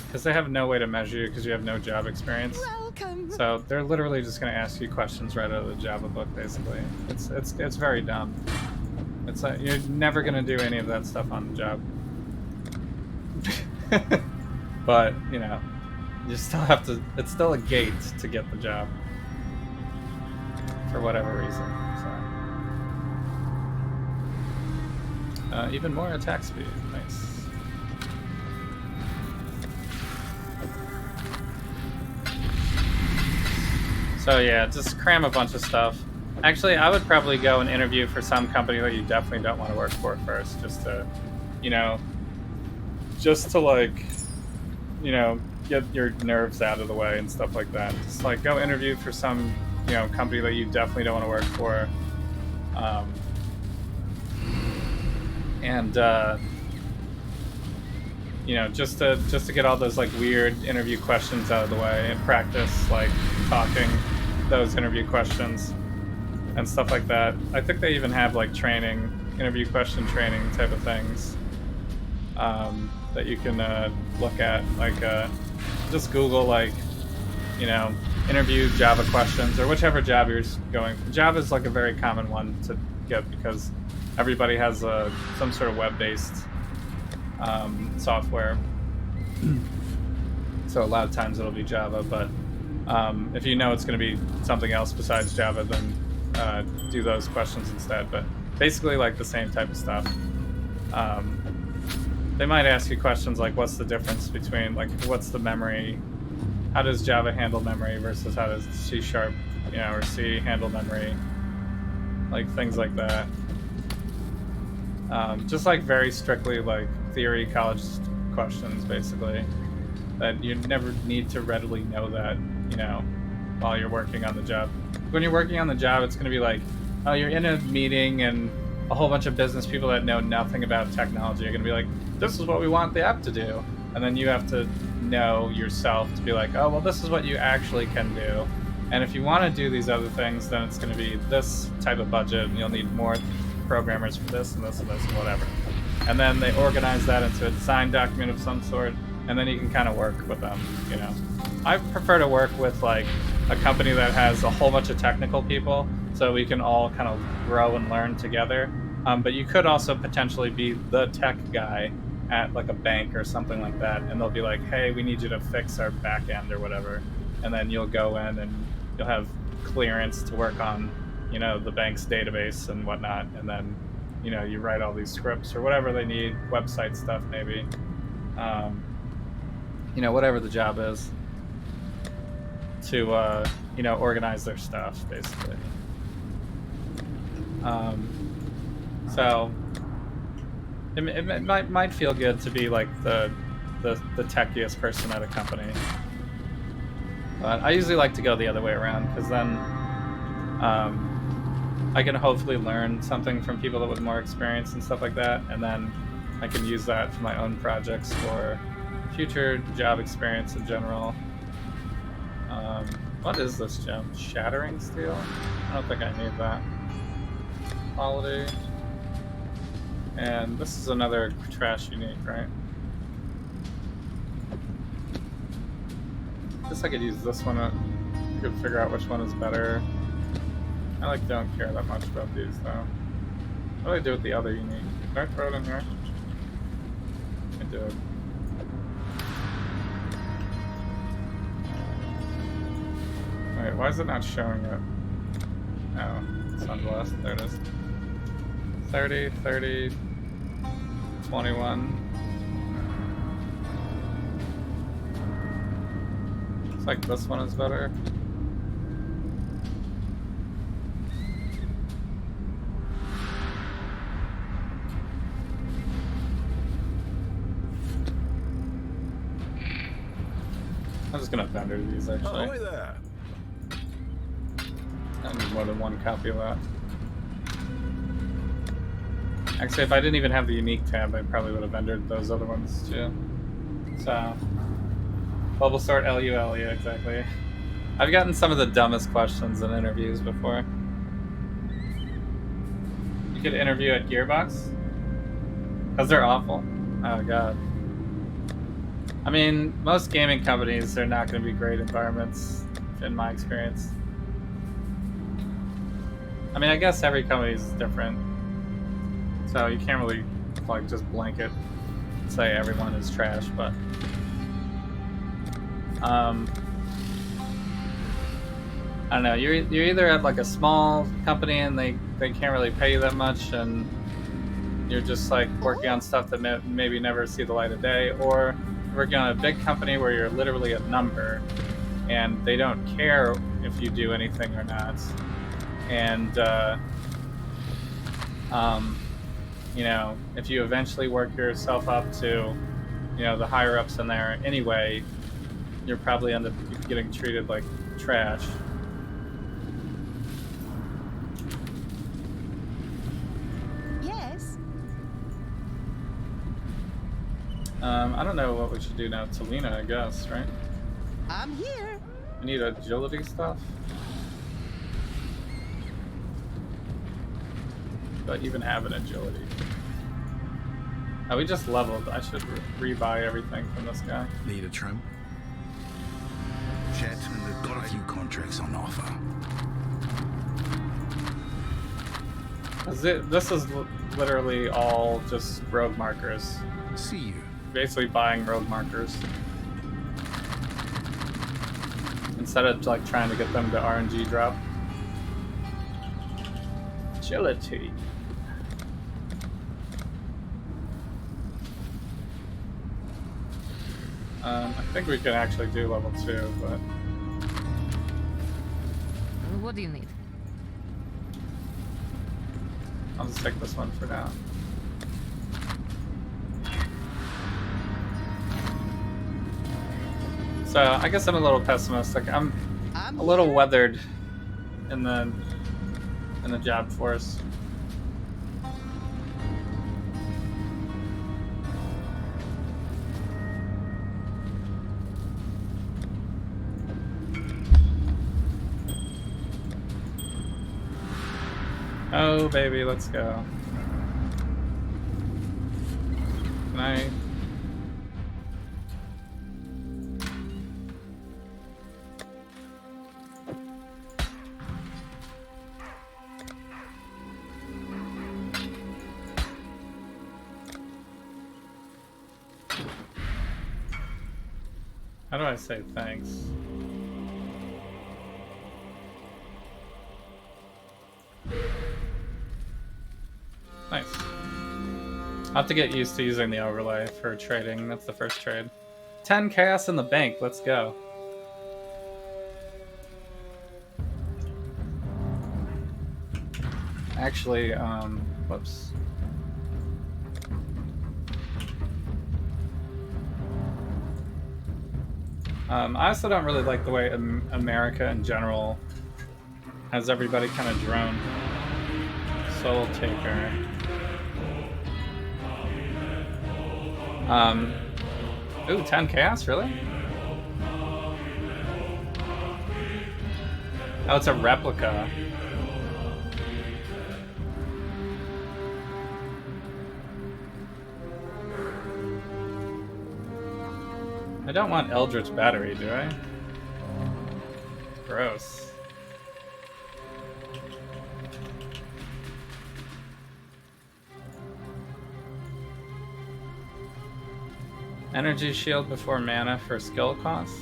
[SPEAKER 1] because they have no way to measure you because you have no job experience.
[SPEAKER 6] Welcome.
[SPEAKER 1] So they're literally just gonna ask you questions right out of the Java book, basically. It's very dumb. It's like you're never gonna do any of that stuff on the job. But you know, you still have to. It's still a gate to get the job. For whatever reason, so. Even more attack speed. Nice. So yeah, just cram a bunch of stuff. Actually, I would probably go and interview for some company that you definitely don't want to work for first, just to, you know, like, you know, get your nerves out of the way and stuff like that. Just like go interview for some, you know, company that you definitely don't want to work for. You know, just to get all those like weird interview questions out of the way and practice like talking those interview questions and stuff like that. I think they even have like training, interview question training type of things that you can look at. Like just Google like, you know, interview Java questions or whichever job you're going for. Java is like a very common one to get because everybody has some sort of web-based software. So a lot of times it'll be Java, but if you know it's going to be something else besides Java, then do those questions instead. But basically like the same type of stuff. They might ask you questions like what's the difference between, like, what's the memory, how does Java handle memory versus how does C#, you know, or C handle memory, like things like that. Just like very strictly like theory college questions, basically, that you never need to readily know that, you know, while you're working on the job. When you're working on the job, it's going to be like, oh, you're in a meeting and a whole bunch of business people that know nothing about technology are going to be like, this is what we want the app to do. And then you have to know yourself to be like, oh, well, this is what you actually can do. And if you want to do these other things, then it's going to be this type of budget, and you'll need more programmers for this and this and this and whatever. And then they organize that into a design document of some sort, and then you can kind of work with them, you know. I prefer to work with like a company that has a whole bunch of technical people, so we can all kind of grow and learn together. But you could also potentially be the tech guy at like a bank or something like that, and they'll be like, hey, we need you to fix our back end or whatever. And then you'll go in and you'll have clearance to work on, you know, the bank's database and whatnot. And then, you know, you write all these scripts or whatever they need, website stuff maybe. You know, whatever the job is to, you know, organize their stuff, basically. So it might feel good to be like the techiest person at a company. But I usually like to go the other way around, because then I can hopefully learn something from people with more experience and stuff like that, and then I can use that for my own projects for future job experience in general. What is this gem? Shattering steel? I don't think I need that. Quality. And this is another trash unique, right? I guess I could use this one. I could figure out which one is better. I like don't care that much about these though. What do I do with the other unique? Can I throw it in here? I do. Wait, why is it not showing it? Oh, sunblast. There it is. 30, 30, 21. Looks like this one is better. I'm just gonna vendor these actually.
[SPEAKER 4] Ahoy there!
[SPEAKER 1] I need more than one copy of that. Actually, if I didn't even have the unique tab, I probably would have vendored those other ones too. So, bubble sort LUL, yeah, exactly. I've gotten some of the dumbest questions in interviews before. You could interview at Gearbox? Because they're awful. Oh god. I mean, most gaming companies are not going to be great environments, in my experience. I mean, I guess every company is different. So you can't really like just blanket say everyone is trash, but I don't know. You're either at like a small company and they can't really pay you that much, and you're just like working on stuff that maybe never see the light of day, or working on a big company where you're literally a number and they don't care if you do anything or not. And, you know, if you eventually work yourself up to, you know, the higher ups in there anyway, you'll probably end up getting treated like trash.
[SPEAKER 9] Yes.
[SPEAKER 1] I don't know what we should do now. Talina, I guess, right?
[SPEAKER 9] I'm here.
[SPEAKER 1] We need agility stuff. Do I even have an agility? Oh, we just leveled. I should rebuy everything from this guy.
[SPEAKER 3] Need a trim? Chat and the got a few contracts on offer.
[SPEAKER 1] This is literally all just rogue markers.
[SPEAKER 3] See you.
[SPEAKER 1] Basically buying rogue markers. Instead of like trying to get them to RNG drop. Agility. I think we can actually do level 2, but
[SPEAKER 8] What do you need?
[SPEAKER 1] I'll just take this one for now. So I guess I'm a little pessimistic. I'm a little weathered in the job force. Oh baby, let's go. Can I? How do I say thanks? Nice. I'll have to get used to using the overlay for trading. That's the first trade. 10 chaos in the bank. Let's go. Actually, whoops. I also don't really like the way America in general has everybody kind of droned. Soul Taker. Ooh, 10 chaos, really? Oh, it's a replica. I don't want Eldritch Battery, do I? Gross. Energy shield before mana for skill cost.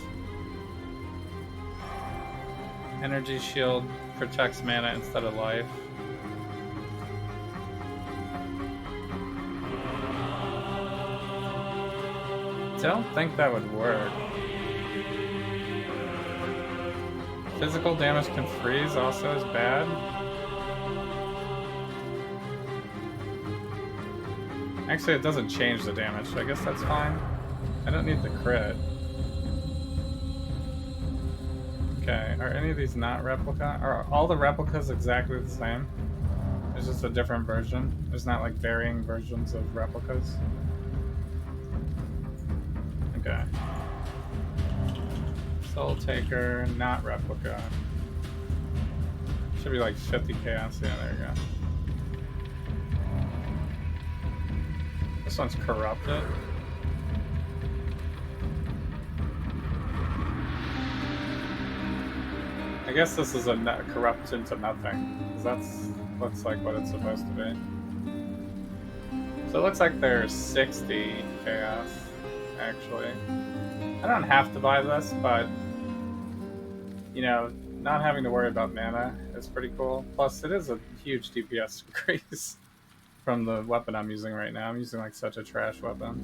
[SPEAKER 1] Energy shield protects mana instead of life. Don't think that would work. Physical damage can freeze also is bad. Actually, it doesn't change the damage, so I guess that's fine. I don't need the crit. Okay, are any of these not replica? Are all the replicas exactly the same? It's just a different version? There's not like varying versions of replicas? Okay. Soul Taker, not replica. Should be like 50 chaos. Yeah, there you go. This one's corrupted. I guess this is a corrupt into nothing, because that's looks like what it's supposed to be. So it looks like there's 60 chaos, actually. I don't have to buy this, but you know, not having to worry about mana is pretty cool. Plus, it is a huge DPS increase. from the weapon I'm using right now. I'm using like such a trash weapon.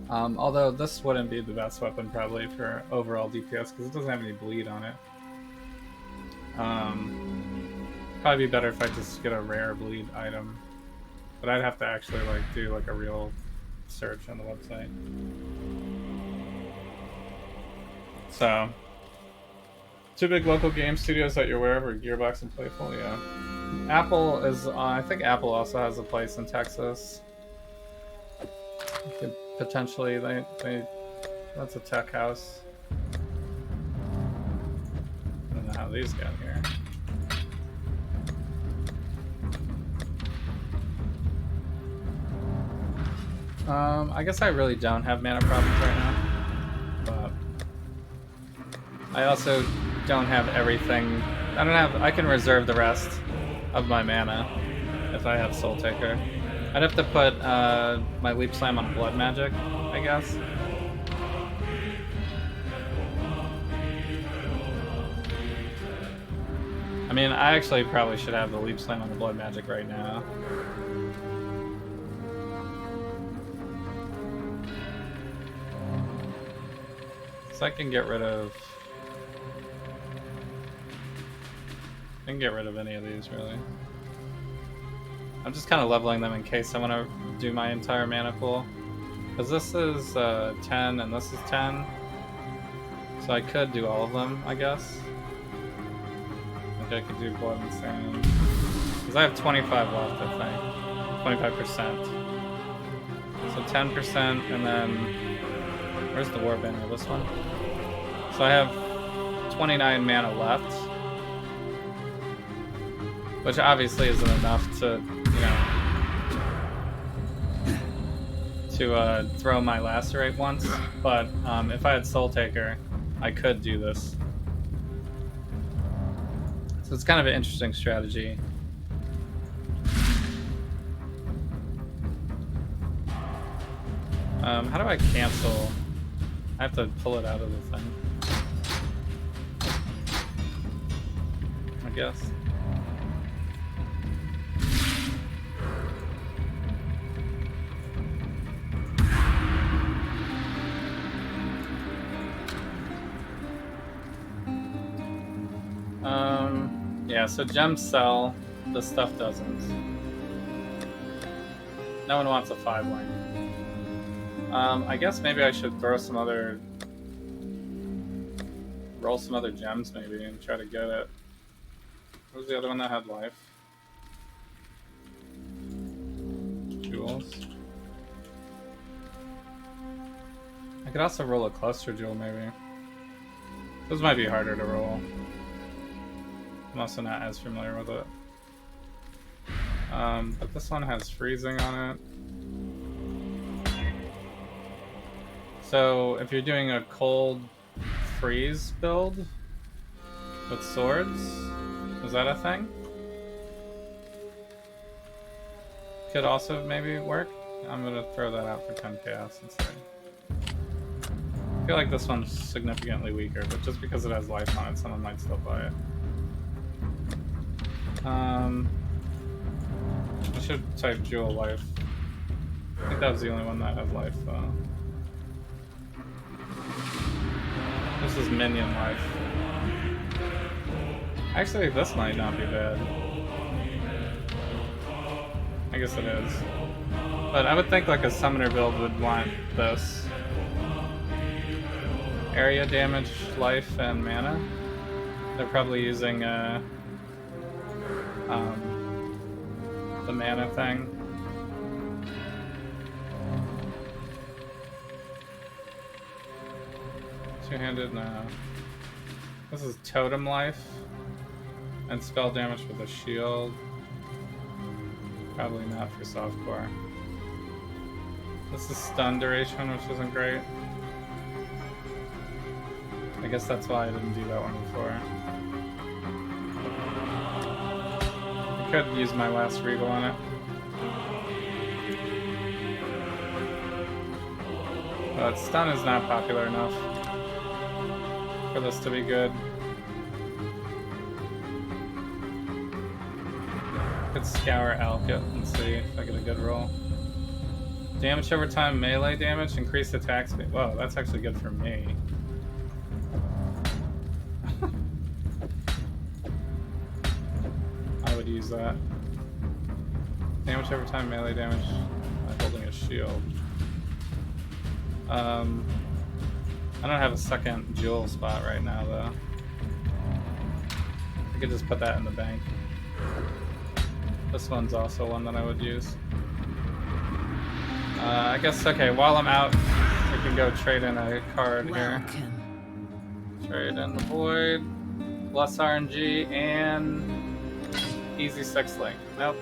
[SPEAKER 1] Although this wouldn't be the best weapon probably for overall DPS because it doesn't have any bleed on it. Probably be better if I just get a rare bleed item, but I'd have to actually like do like a real search on the website. So, 2 big local game studios that you're aware of are Gearbox and Playful. Yeah, Apple is. I think Apple also has a place in Texas. Could potentially, that's a tech house. I don't know how these got here. I guess I really don't have mana problems right now, but I also don't have everything. I can reserve the rest of my mana if I have Soul Taker. I'd have to put my Leap Slam on Blood Magic, I guess. I mean, I actually probably should have the Leap Slam on the Blood Magic right now. So I can get rid of... I can get rid of any of these, really. I'm just kind of leveling them in case I want to do my entire mana pool. Because this is 10 and this is 10. So I could do all of them, I guess. Like I could do Blood and Sand. Because I have 25 left, I think. 25%. So 10% and then... Where's the War Banner? This one? So I have 29 mana left. Which obviously isn't enough to, to throw my Lacerate once. But if I had Soul Taker, I could do this. So it's kind of an interesting strategy. How do I cancel? I have to pull it out of the thing, I guess. Yeah, so gems sell, this stuff doesn't. No one wants a 5-link. I guess maybe I should throw some other... Roll some other gems maybe and try to get it. What was the other one that had life? Jewels. I could also roll a cluster jewel maybe. Those might be harder to roll. I'm also not as familiar with it. But this one has freezing on it. So if you're doing a cold freeze build with swords, is that a thing? Could also maybe work. I'm gonna throw that out for 10 chaos and see. I feel like this one's significantly weaker, but just because it has life on it, someone might still buy it. I should type Jewel Life. I think that was the only one that had life, though. This is Minion Life. Actually, this might not be bad. I guess it is. But I would think like a summoner build would want this. Area damage, life, and mana. They're probably using the mana thing. Two-handed, no. This is totem life and spell damage with a shield. Probably not for softcore. This is stun duration, which isn't great. I guess that's why I didn't do that one before. I could use my last regal on it. But stun is not popular enough for this to be good.
[SPEAKER 2] could scour Alkit and see if I get a good roll. Damage over time, melee damage, increased attack speed. Whoa, that's actually good for me. I would use that. Damage over time, melee damage by holding a shield. I don't have a second jewel spot right now, though. I could just put that in the bank. This one's also one that I would use. I guess, okay, while I'm out, I can go trade in a card here. Trade in the Void, plus RNG, and easy 6 link. Nope.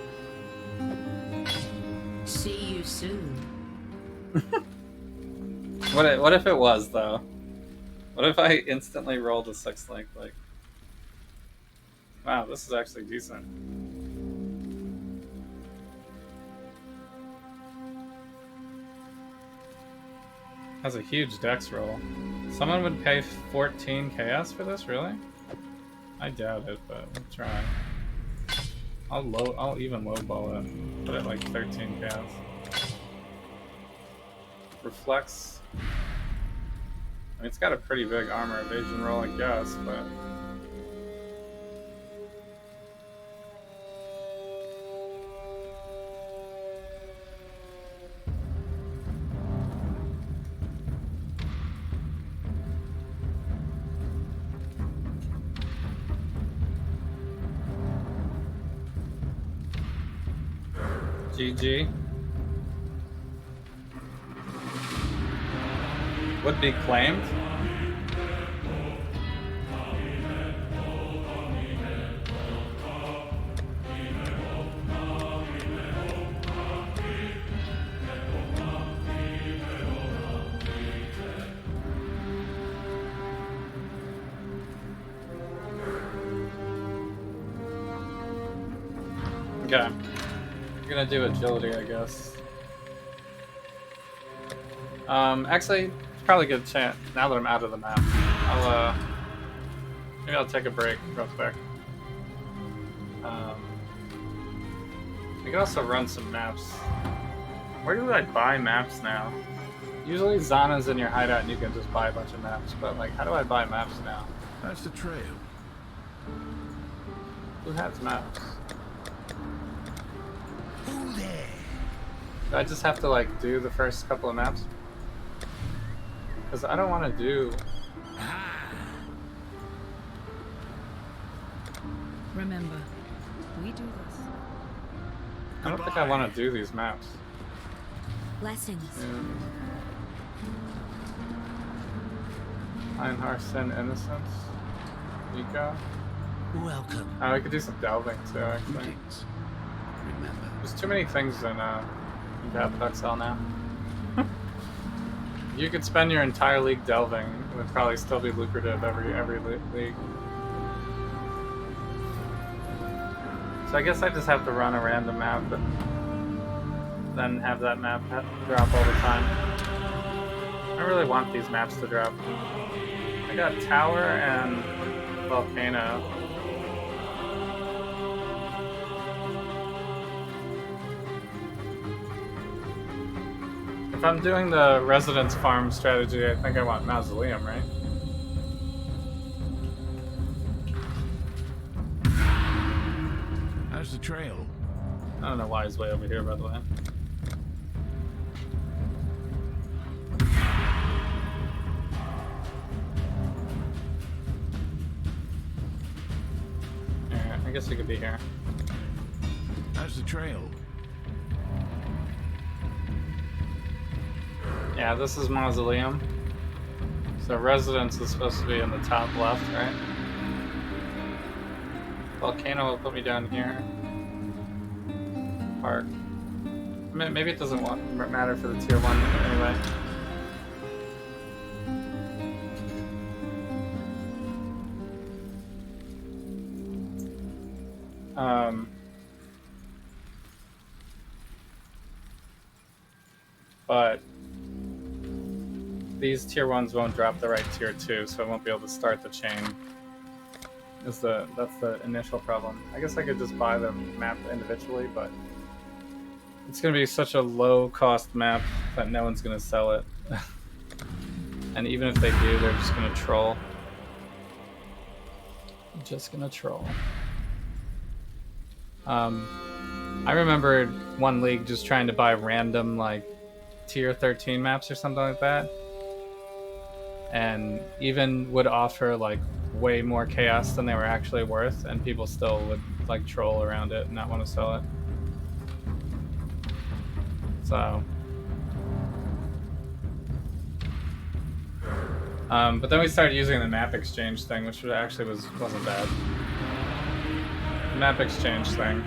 [SPEAKER 9] See you soon.
[SPEAKER 2] What if it was, though? What if I instantly rolled a 6 link? Like, wow, this is actually decent. Has a huge dex roll. Someone would pay 14 chaos for this, really? I doubt it, but we'll try. I'll even lowball it. Put it like 13 chaos. Reflects. I mean, it's got a pretty big armor evasion roll, I guess, but GG. Would be claimed. Okay. I'm gonna do agility, I guess. Actually, it's probably a good chance now that I'm out of the map. Maybe I'll take a break real quick. We could also run some maps. Where do I buy maps now? Usually Zana's in your hideout and you can just buy a bunch of maps, but like, how do I buy maps now?
[SPEAKER 3] That's the trail.
[SPEAKER 2] Who has maps?
[SPEAKER 3] Who there?
[SPEAKER 2] Do I just have to like do the first couple of maps? Because I don't want to do...
[SPEAKER 9] Remember, we do this.
[SPEAKER 2] I don't think I want to do these maps.
[SPEAKER 9] Blessings.
[SPEAKER 2] Einhar, Sin, Innocence, Nico.
[SPEAKER 3] Welcome.
[SPEAKER 2] Oh, we could do some delving too, actually.
[SPEAKER 3] Greetings. Remember.
[SPEAKER 2] There's too many things in Path of Exile now. You could spend your entire league delving. It would probably still be lucrative every league. So I guess I just have to run a random map, but then have that map drop all the time. I really want these maps to drop. I got Tower and Volcano. If I'm doing the residence farm strategy, I think I want Mausoleum, right?
[SPEAKER 3] How's the trail?
[SPEAKER 2] I don't know why he's way over here, by the way. Alright, I guess we could be here.
[SPEAKER 3] How's the trail?
[SPEAKER 2] Yeah, this is Mausoleum. So Residence is supposed to be in the top left, right? Volcano will put me down here. Park. I mean, maybe it doesn't matter for the tier 1 anyway. But these tier 1s won't drop the right tier 2, so I won't be able to start the chain
[SPEAKER 1] That's the initial problem. I guess I could just buy the map individually, but it's gonna be such a low cost map that no one's gonna sell it. And even if they do, they're just gonna troll. Just gonna troll. I remember one league just trying to buy random like tier 13 maps or something like that, and even would offer like way more chaos than they were actually worth, and people still would like troll around it and not want to sell it. So but then we started using the map exchange thing, which actually wasn't bad. The map exchange thing.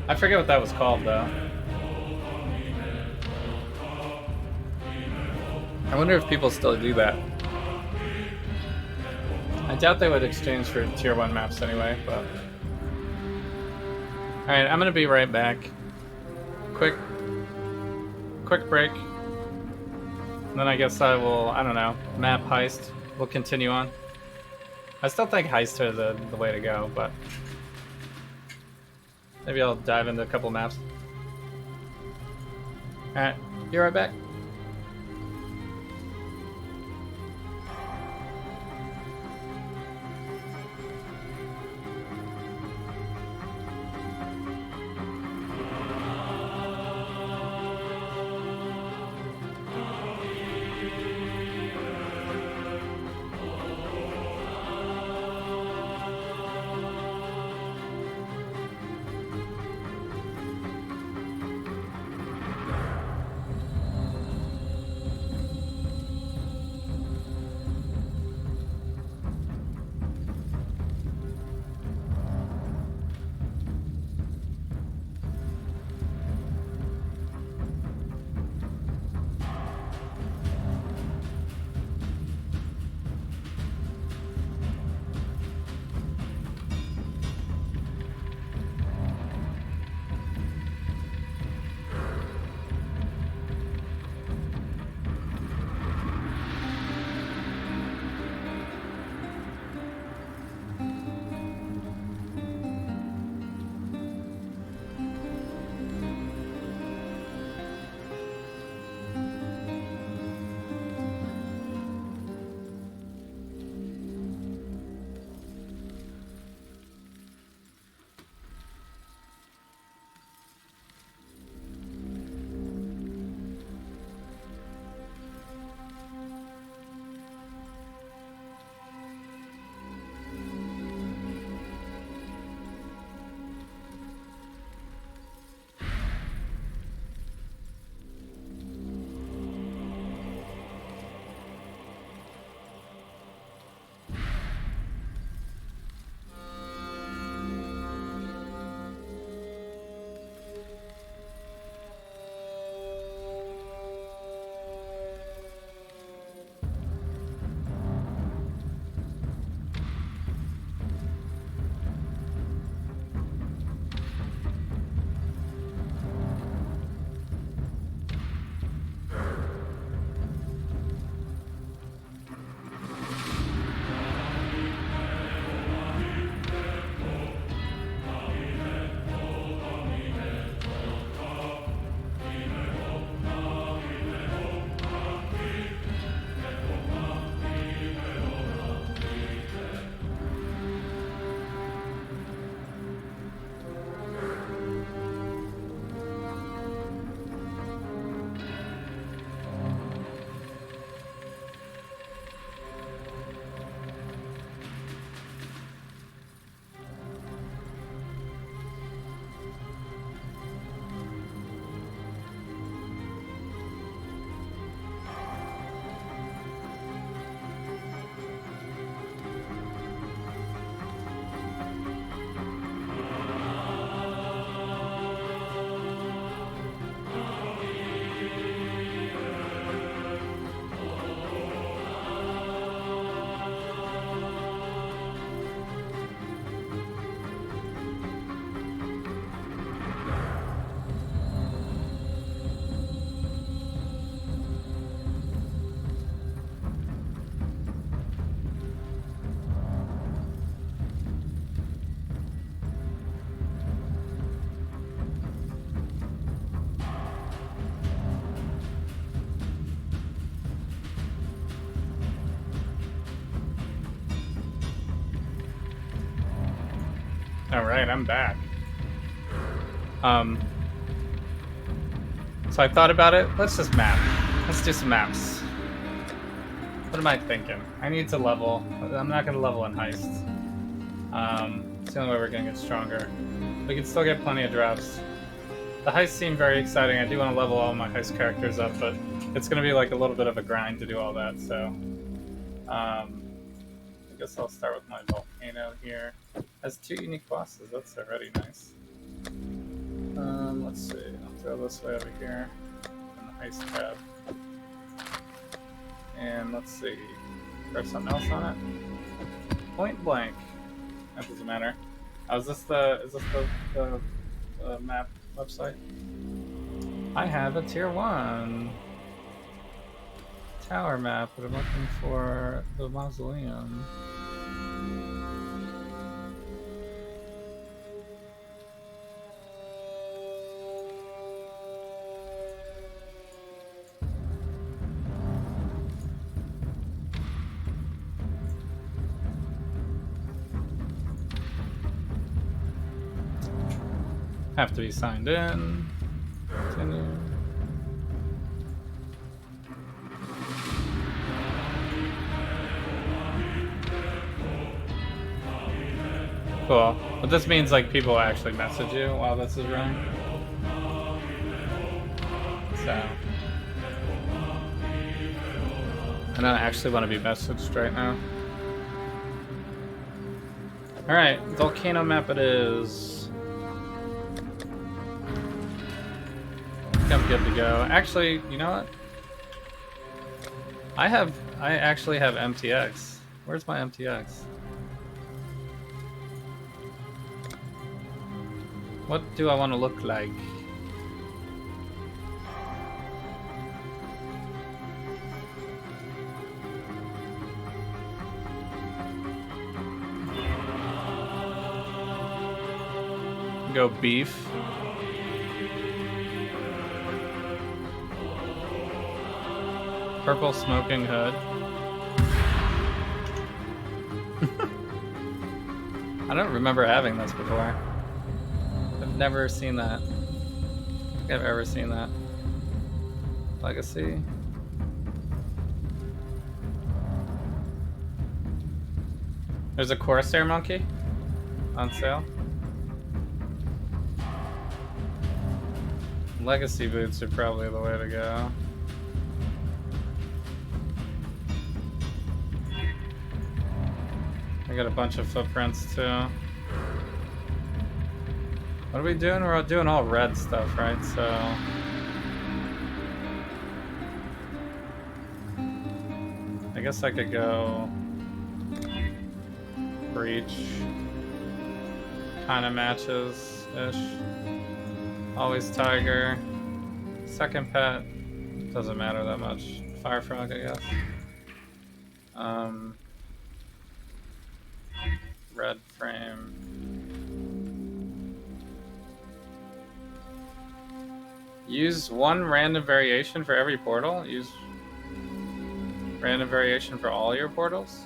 [SPEAKER 1] I forget what that was called though. I wonder if people still do that. I doubt they would exchange for tier 1 maps anyway, but... Alright, I'm gonna be right back. Quick break. And then I guess I will, I don't know, map Heist. We'll continue on. I still think Heist are the way to go, but... Maybe I'll dive into a couple maps. Alright, be right back. Alright, I'm back. So I thought about it. Let's just map. Let's do some maps. What am I thinking? I need to level. I'm not going to level in Heist. It's the only way we're going to get stronger. We can still get plenty of drops. The Heist seemed very exciting. I do want to level all my Heist characters up, but it's going to be like a little bit of a grind to do all that, so... I guess I'll start with my volcano here. Has 2 unique bosses. That's already nice. Let's see. I'll throw this way over here in the Heist tab. And let's see. Throw something else on it. Point blank. That doesn't matter. Oh, is this the map website? I have a tier 1 tower map, but I'm looking for the mausoleum. Have to be signed in. Continue. Cool. But this means like people actually message you while this is running. So I don't actually want to be messaged right now. Alright, volcano map it is. I think I'm good to go. Actually, you know what? I actually have MTX. Where's my MTX? What do I want to look like? Go beef. Purple smoking hood. I don't remember having this before. I've never seen that. I don't think I've ever seen that. Legacy. There's a Corsair monkey on sale. Legacy boots are probably the way to go. I got a bunch of footprints too. What are we doing? We're doing all red stuff, right? So I guess I could go breach. Kind of matches-ish. Always tiger. Second pet. Doesn't matter that much. Fire frog, I guess. Red frame. Use one random variation for every portal. Use random variation for all your portals.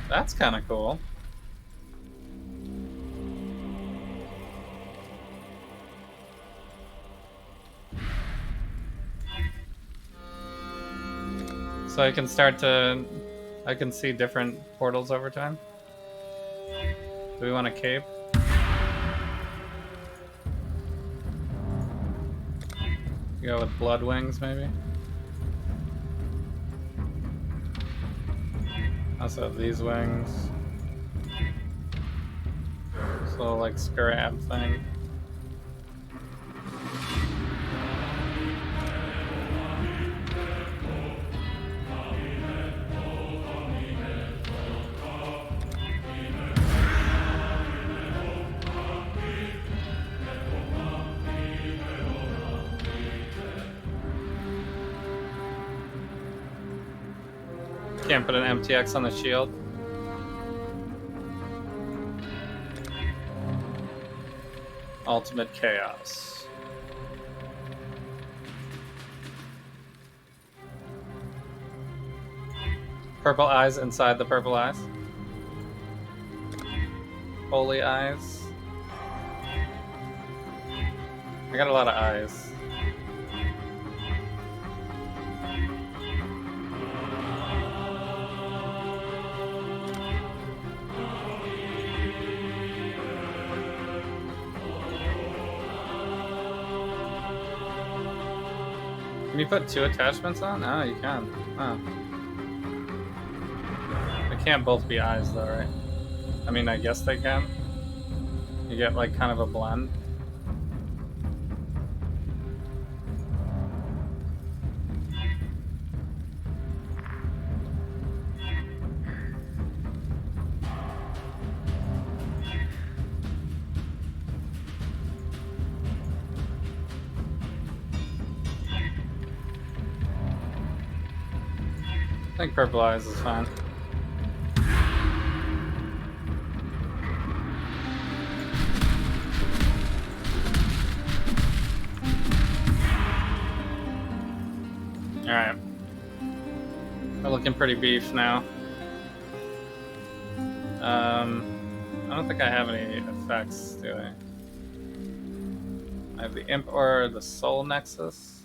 [SPEAKER 1] That's kind of cool. So I can I can see different portals over time. Do we want a cape? Go with blood wings, maybe. Also have these wings. This little like scarab thing. Can't put an MTX on the shield. Ultimate chaos. Purple eyes inside the purple eyes. Holy eyes. I got a lot of eyes. Can you put 2 attachments on? Oh, you can. Oh. They can't both be eyes though, right? I mean, I guess they can. You get like kind of a blend. I think purple eyes is fine. Alright. We're looking pretty beef now. I don't think I have any effects, do I? I have the Imp or the Soul Nexus.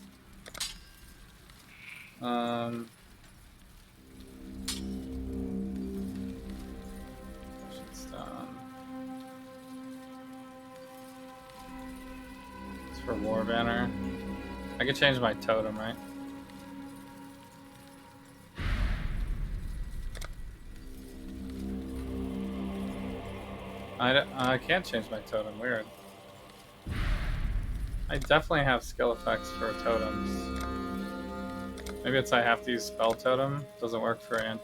[SPEAKER 1] It's for War Banner. I could change my totem, right? I can't change my totem. Weird. I definitely have skill effects for totems. Maybe it's I have to use spell totem. Doesn't work for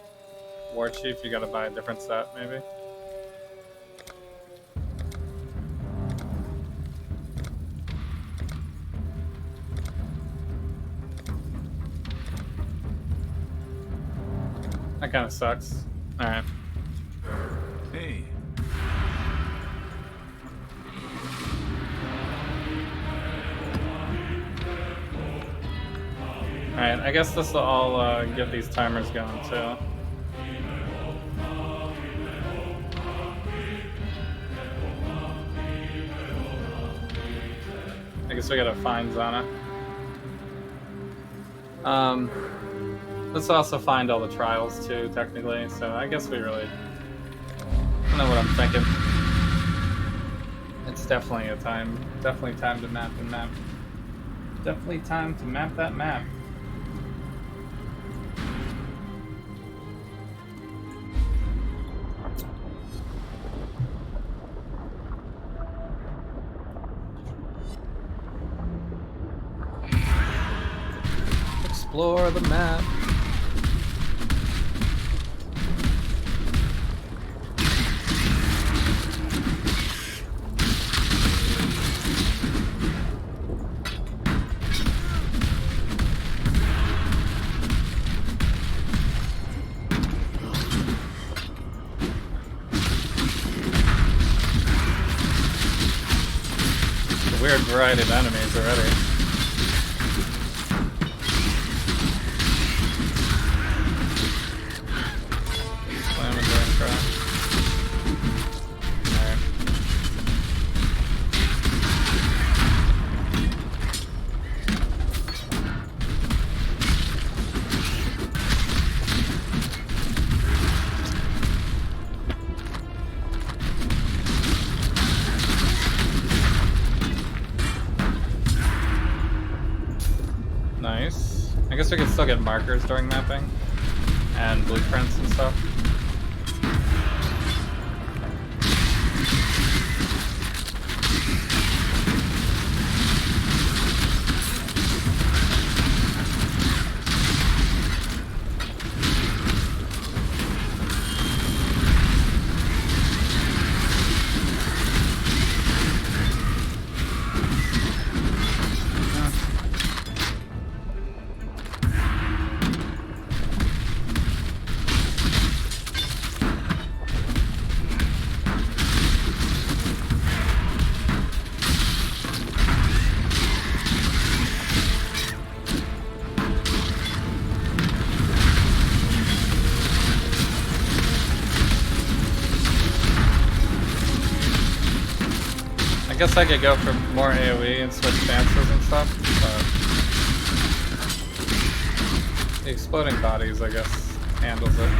[SPEAKER 1] War Chief. You gotta buy a different set, maybe. That kind of sucks. All right.
[SPEAKER 3] Hey.
[SPEAKER 1] Alright, I guess this will all get these timers going too. I guess we gotta find Zana. Let's also find all the trials too, technically, so I guess we really know what I'm thinking. It's definitely time to map and map. Definitely time to map that map. Explore the map. A weird variety of enemies already. Nice. I guess we can still get markers during mapping and blueprints and stuff. guess I could go for more AoE and switch stances and stuff, but the exploding bodies, I guess, handles it.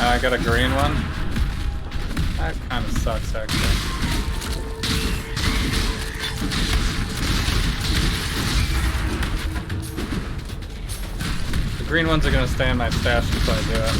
[SPEAKER 1] I got a green one. That kind of sucks, actually. The green ones are gonna stay in my stash until I do it.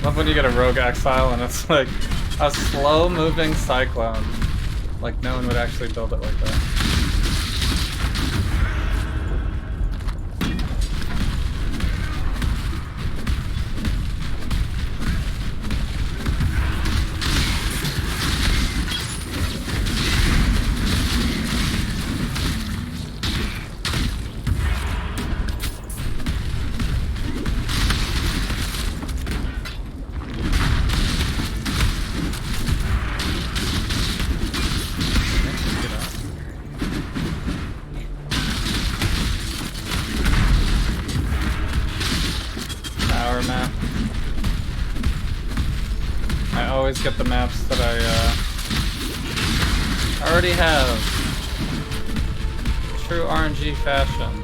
[SPEAKER 1] Love when you get a rogue exile and it's like a slow-moving cyclone. Like no one would actually build it like that. Get the maps that I already have. True RNG fashion.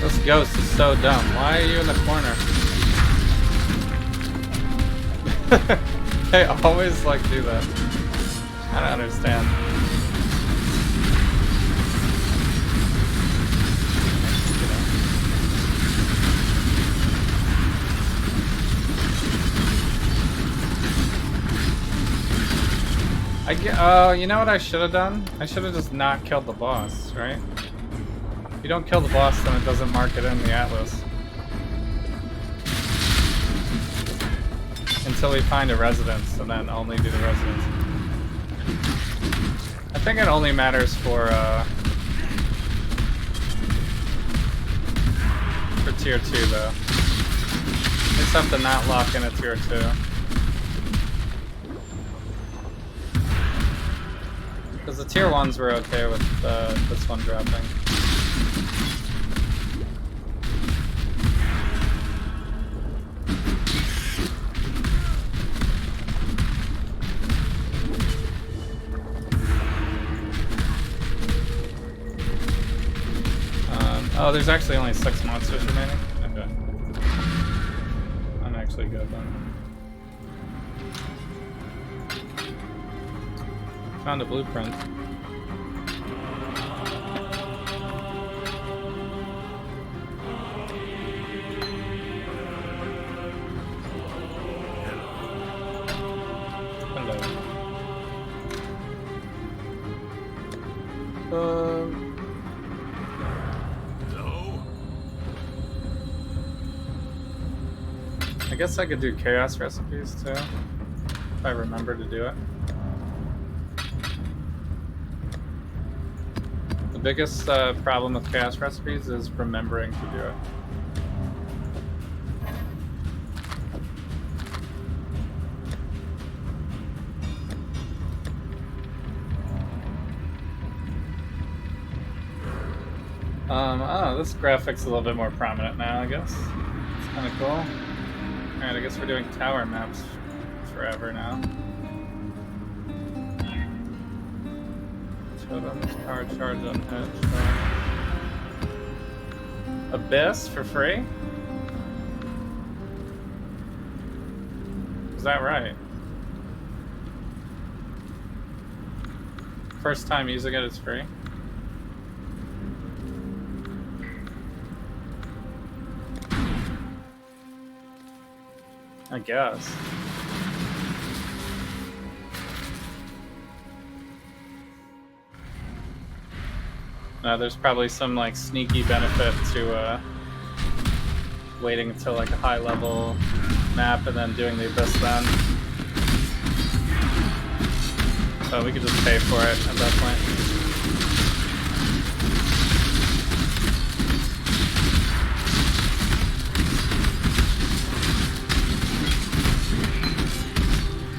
[SPEAKER 1] This ghost is so dumb. Why are you in the corner? They always like do that. I don't understand. You know what I should have done? I should have just not killed the boss, right? If you don't kill the boss, then it doesn't mark it in the atlas. Until we find a residence, and then only do the residence. I think it only matters for tier 2 though. You just have to not lock in a tier 2. Because the tier 1s were okay with this one dropping. Oh, there's actually only 6 monsters remaining? Okay. I'm actually good then. Found a blueprint. Hello. I guess I could do chaos recipes too, if I remember to do it. The biggest problem with chaos recipes is remembering to do it. Oh, this graphic's a little bit more prominent now, I guess. It's kind of cool. Alright, I guess we're doing tower maps
[SPEAKER 2] forever now. Totems, power charge unhitched. Abyss for free? Is that right? First time using it, it's free. I guess. There's probably some like sneaky benefit to waiting until like a high level map and then doing the abyss then. So we could just pay for it at that point.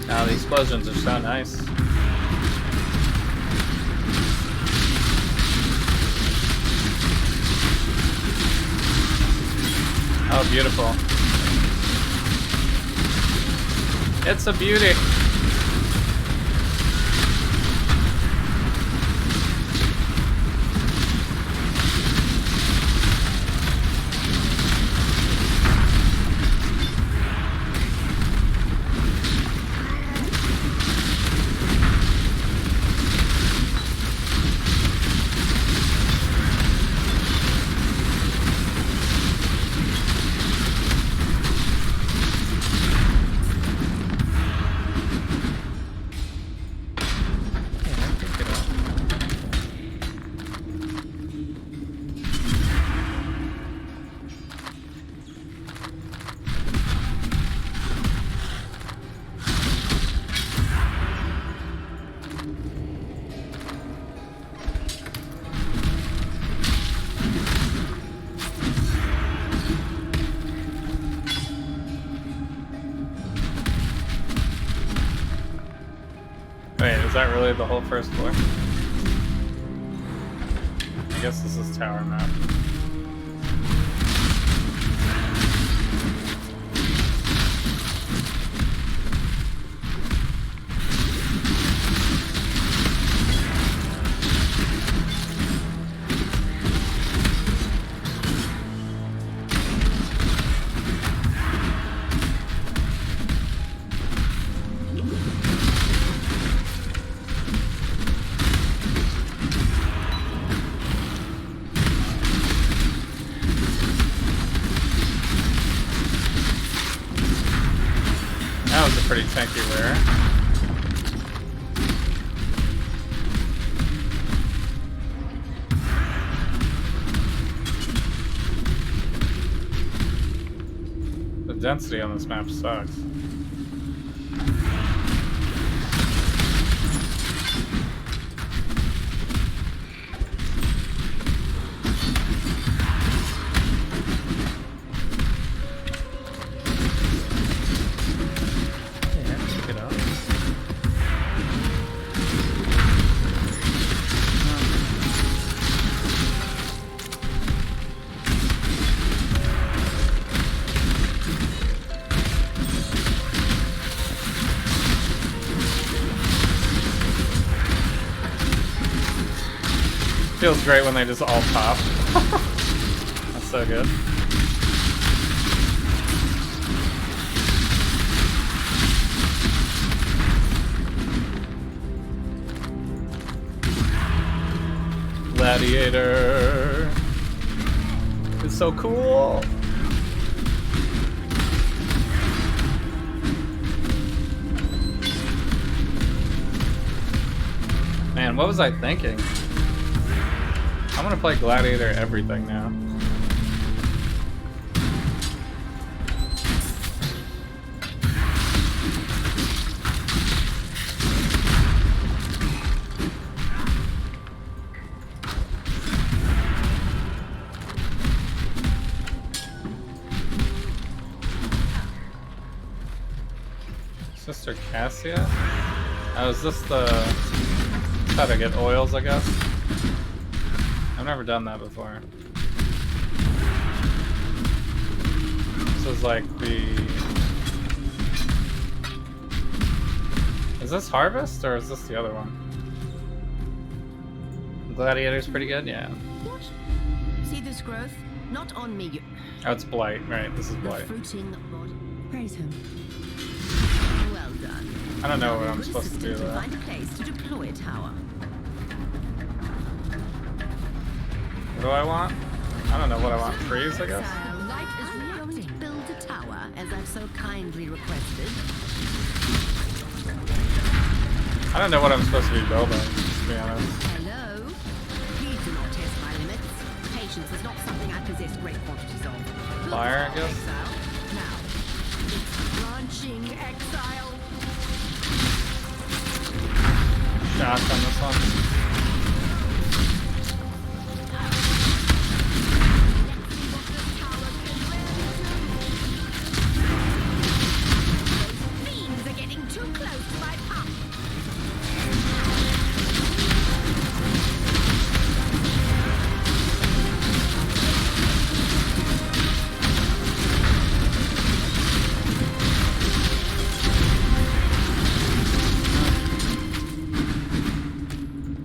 [SPEAKER 2] Oh, the explosions are so nice. Oh, beautiful. It's a beauty. Wait, is that really the whole first floor? I guess this is tower map. That was a pretty chunky rare. The density on this map sucks. Feels great when they just all pop. That's so good. Gladiator. It's so cool. Man, what was I thinking? I'm gonna play Gladiator everything now. Sister Cassia? Oh, is this the... how to get oils, I guess? I've never done that before. This is like the
[SPEAKER 1] this Harvest or is this the other one? Gladiator's pretty good, yeah.
[SPEAKER 8] What? See this growth? Not on me.
[SPEAKER 1] Oh, it's Blight, right? This is
[SPEAKER 8] The
[SPEAKER 1] Blight.
[SPEAKER 8] fruiting body.
[SPEAKER 9] Praise him.
[SPEAKER 8] Well done.
[SPEAKER 1] I don't know what
[SPEAKER 8] Now
[SPEAKER 1] I'm
[SPEAKER 8] good
[SPEAKER 1] supposed to do
[SPEAKER 8] assistant
[SPEAKER 1] though.
[SPEAKER 8] Find a place to deploy a tower.
[SPEAKER 1] What do I want? I don't know what I want. Freeze, I guess?
[SPEAKER 8] Exile, Light is going to build a tower, as I've so kindly requested.
[SPEAKER 1] I don't know what I'm supposed to be building, to be honest.
[SPEAKER 8] Hello? Please do not test my limits. Patience is not something I possess great quantities of. Build
[SPEAKER 1] Fire, I
[SPEAKER 8] tower,
[SPEAKER 1] guess?
[SPEAKER 8] Exile. Now, it's branching Exile.
[SPEAKER 1] Shots on this one.
[SPEAKER 8] Fiends are getting too close to my pump.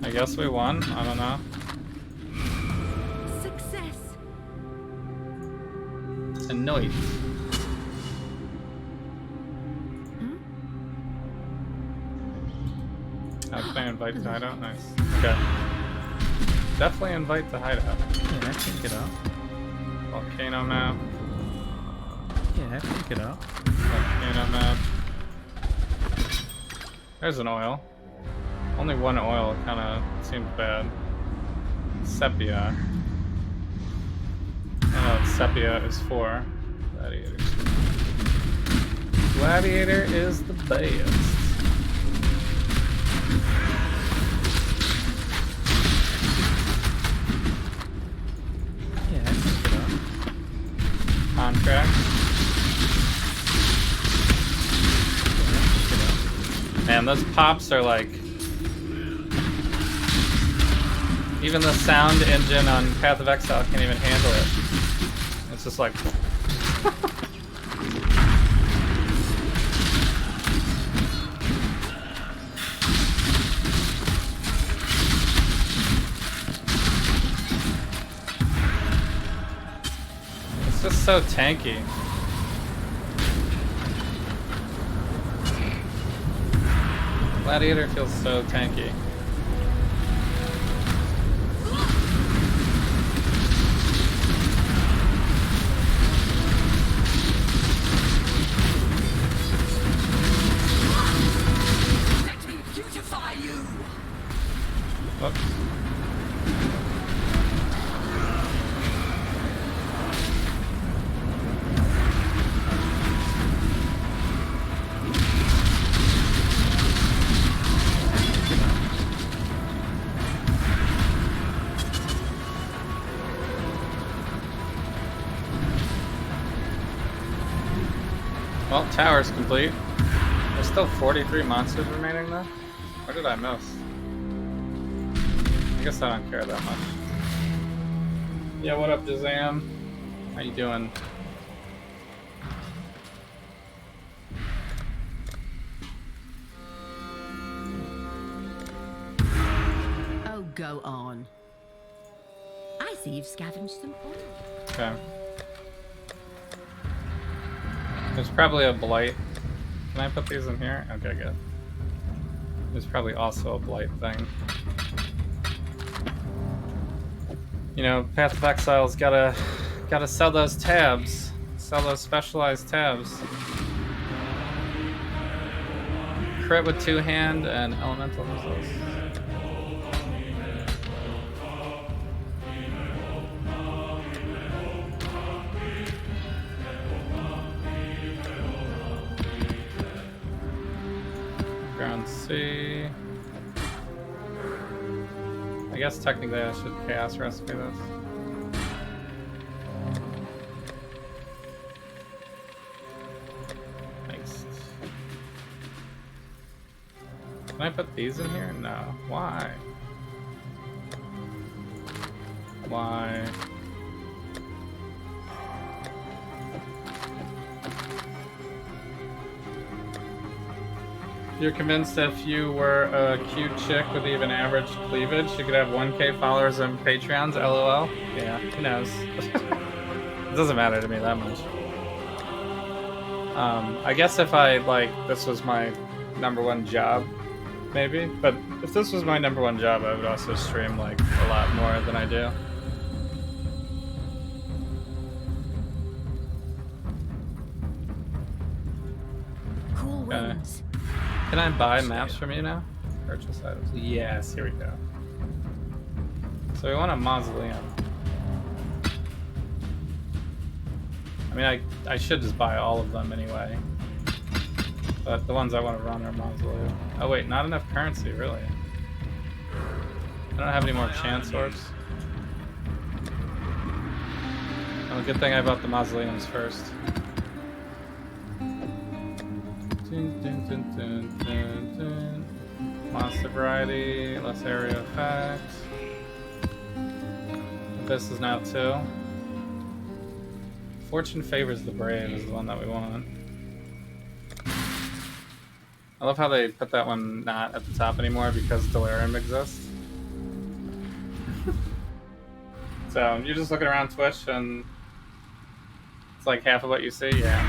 [SPEAKER 1] I guess we won. I don't know.
[SPEAKER 8] Success.
[SPEAKER 1] Annoyed. Can I invite the hideout? Nice. Okay. Definitely invite the hideout.
[SPEAKER 7] Yeah, pick it up.
[SPEAKER 1] Volcano map.
[SPEAKER 7] Yeah, pick it up.
[SPEAKER 1] Volcano map. There's an oil. Only one oil kind of seems bad. Sepia. Oh, Sepia is 4. Gladiator. Gladiator is the best.
[SPEAKER 7] Yeah, pick it up.
[SPEAKER 1] Contract. Man, those pops are like... Even the sound engine on Path of Exile can't even handle it. It's just like... It's just so tanky. Gladiator feels so tanky. Whoops. Well, tower's complete. There's still 43 monsters remaining though. What did I miss? I guess I don't care that much. Yeah, what up, Jazam? How you doing?
[SPEAKER 8] Oh, go on. I see you've scavenged some oil.
[SPEAKER 1] Okay. There's probably a blight. Can I put these in here? Okay, good. There's probably also a blight thing. You know, Path of Exile's gotta sell those tabs. Sell those specialized tabs. Crit with 2-hand and elemental missiles. Ground C. I guess technically I should chaos recipe this. Nice. Can I put these in here? No. Why? Why? You're convinced if you were a cute chick with even average cleavage, you could have 1K followers and Patreons, LOL? Yeah, who knows? It doesn't matter to me that much. I guess if I, like, this was my #1 job, maybe. But if this was my #1 job, I would also stream, like, a lot more than I do.
[SPEAKER 6] Cool
[SPEAKER 1] Okay.
[SPEAKER 6] winds.
[SPEAKER 1] Can I buy maps from you now? Purchase items. Yes, here we go. So we want a mausoleum. I mean, I should just buy all of them anyway. But the ones I want to run are mausoleum. Oh wait, not enough currency, really. I don't have any more chance orbs. Well, good thing I bought the mausoleums first. Dun, dun, dun, dun, dun, dun. Monster variety, less area effect. This is now 2. Fortune favors the brave is the one that we want. I love how they put that one not at the top anymore because Delirium exists. So you're just looking around Twitch and it's like half of what you see. Yeah.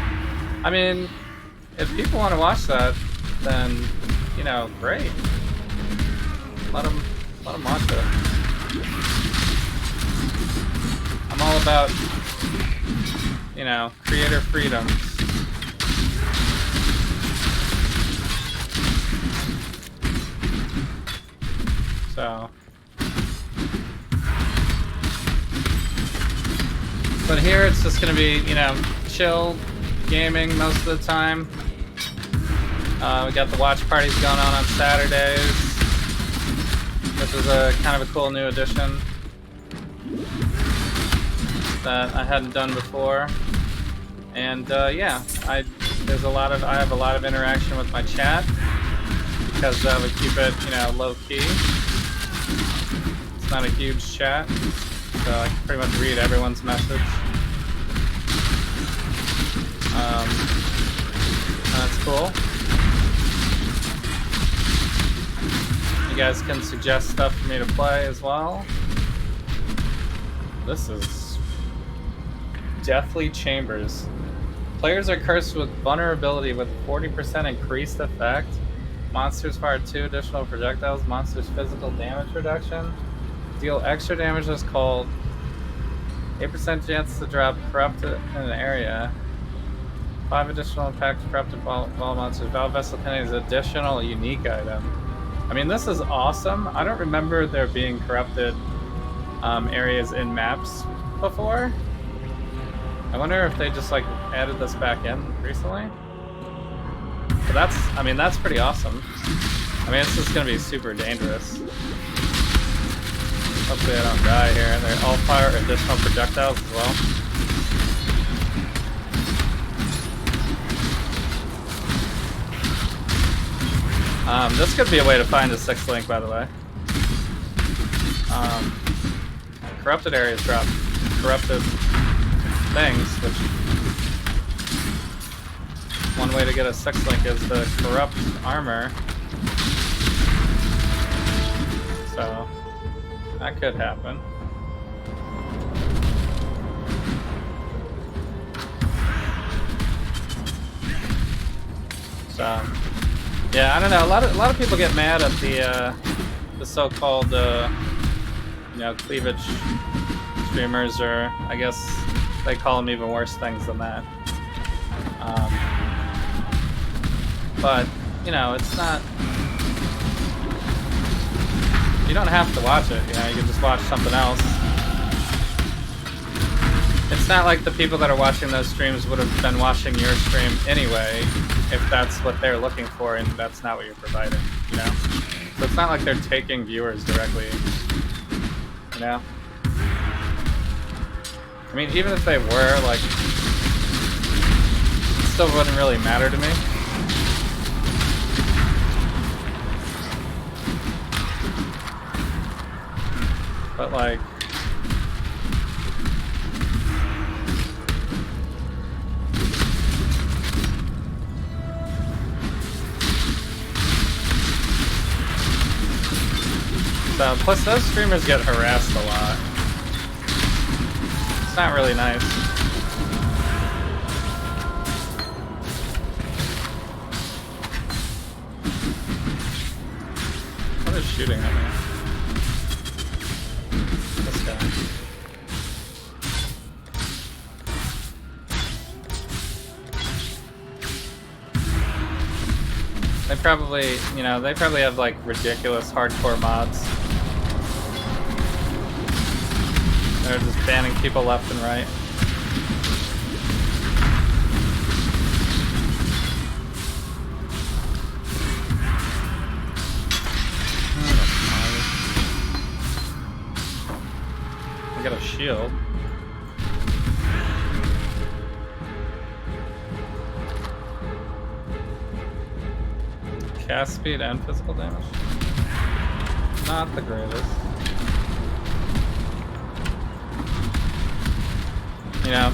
[SPEAKER 1] I mean, if people want to watch that, then you know, great. Let them watch it. I'm all about, you know, creator freedom. So, but here it's just gonna be, you know, chill gaming most of the time. We got the watch parties going on Saturdays, which is a kind of a cool new addition that I hadn't done before. And yeah, I have a lot of interaction with my chat because we keep it, you know, low key. It's not a huge chat, so I can pretty much read everyone's message. That's cool. You guys can suggest stuff for me to play as well. This is Deathly Chambers. Players are cursed with vulnerability with 40% increased effect. Monsters fire 2 additional projectiles. Monsters physical damage reduction. Deal extra damage as cold. 8% chance to drop corrupted in an area. 5 additional impacts corrupted while monsters. Valve Vessel contains additional unique item. I mean, this is awesome. I don't remember there being corrupted areas in maps before. I wonder if they just like added this back in recently. But that's, I mean, that's pretty awesome. I mean, it's just gonna be super dangerous. Hopefully I don't die here. And they all fire additional projectiles as well. This could be a way to find a 6th link, by the way. Corrupted areas drop corrupted things, which one way to get a 6th link is the corrupt armor. So that could happen. So yeah, I don't know. A lot of people get mad at the so-called you know, cleavage streamers, or I guess they call them even worse things than that. But you know, it's not. You don't have to watch it. You know, you can just watch something else. It's not like the people that are watching those streams would have been watching your stream anyway, if that's what they're looking for and that's not what you're providing, you know? So it's not like they're taking viewers directly, you know? I mean, even if they were, like, it still wouldn't really matter to me. But, like, So, plus those streamers get harassed a lot. It's not really nice. What is shooting at me? This guy. They probably, you know, they probably have like ridiculous hardcore mods. They're just banning people left and right. I got a shield. Cast speed and physical damage. Not the greatest. You know,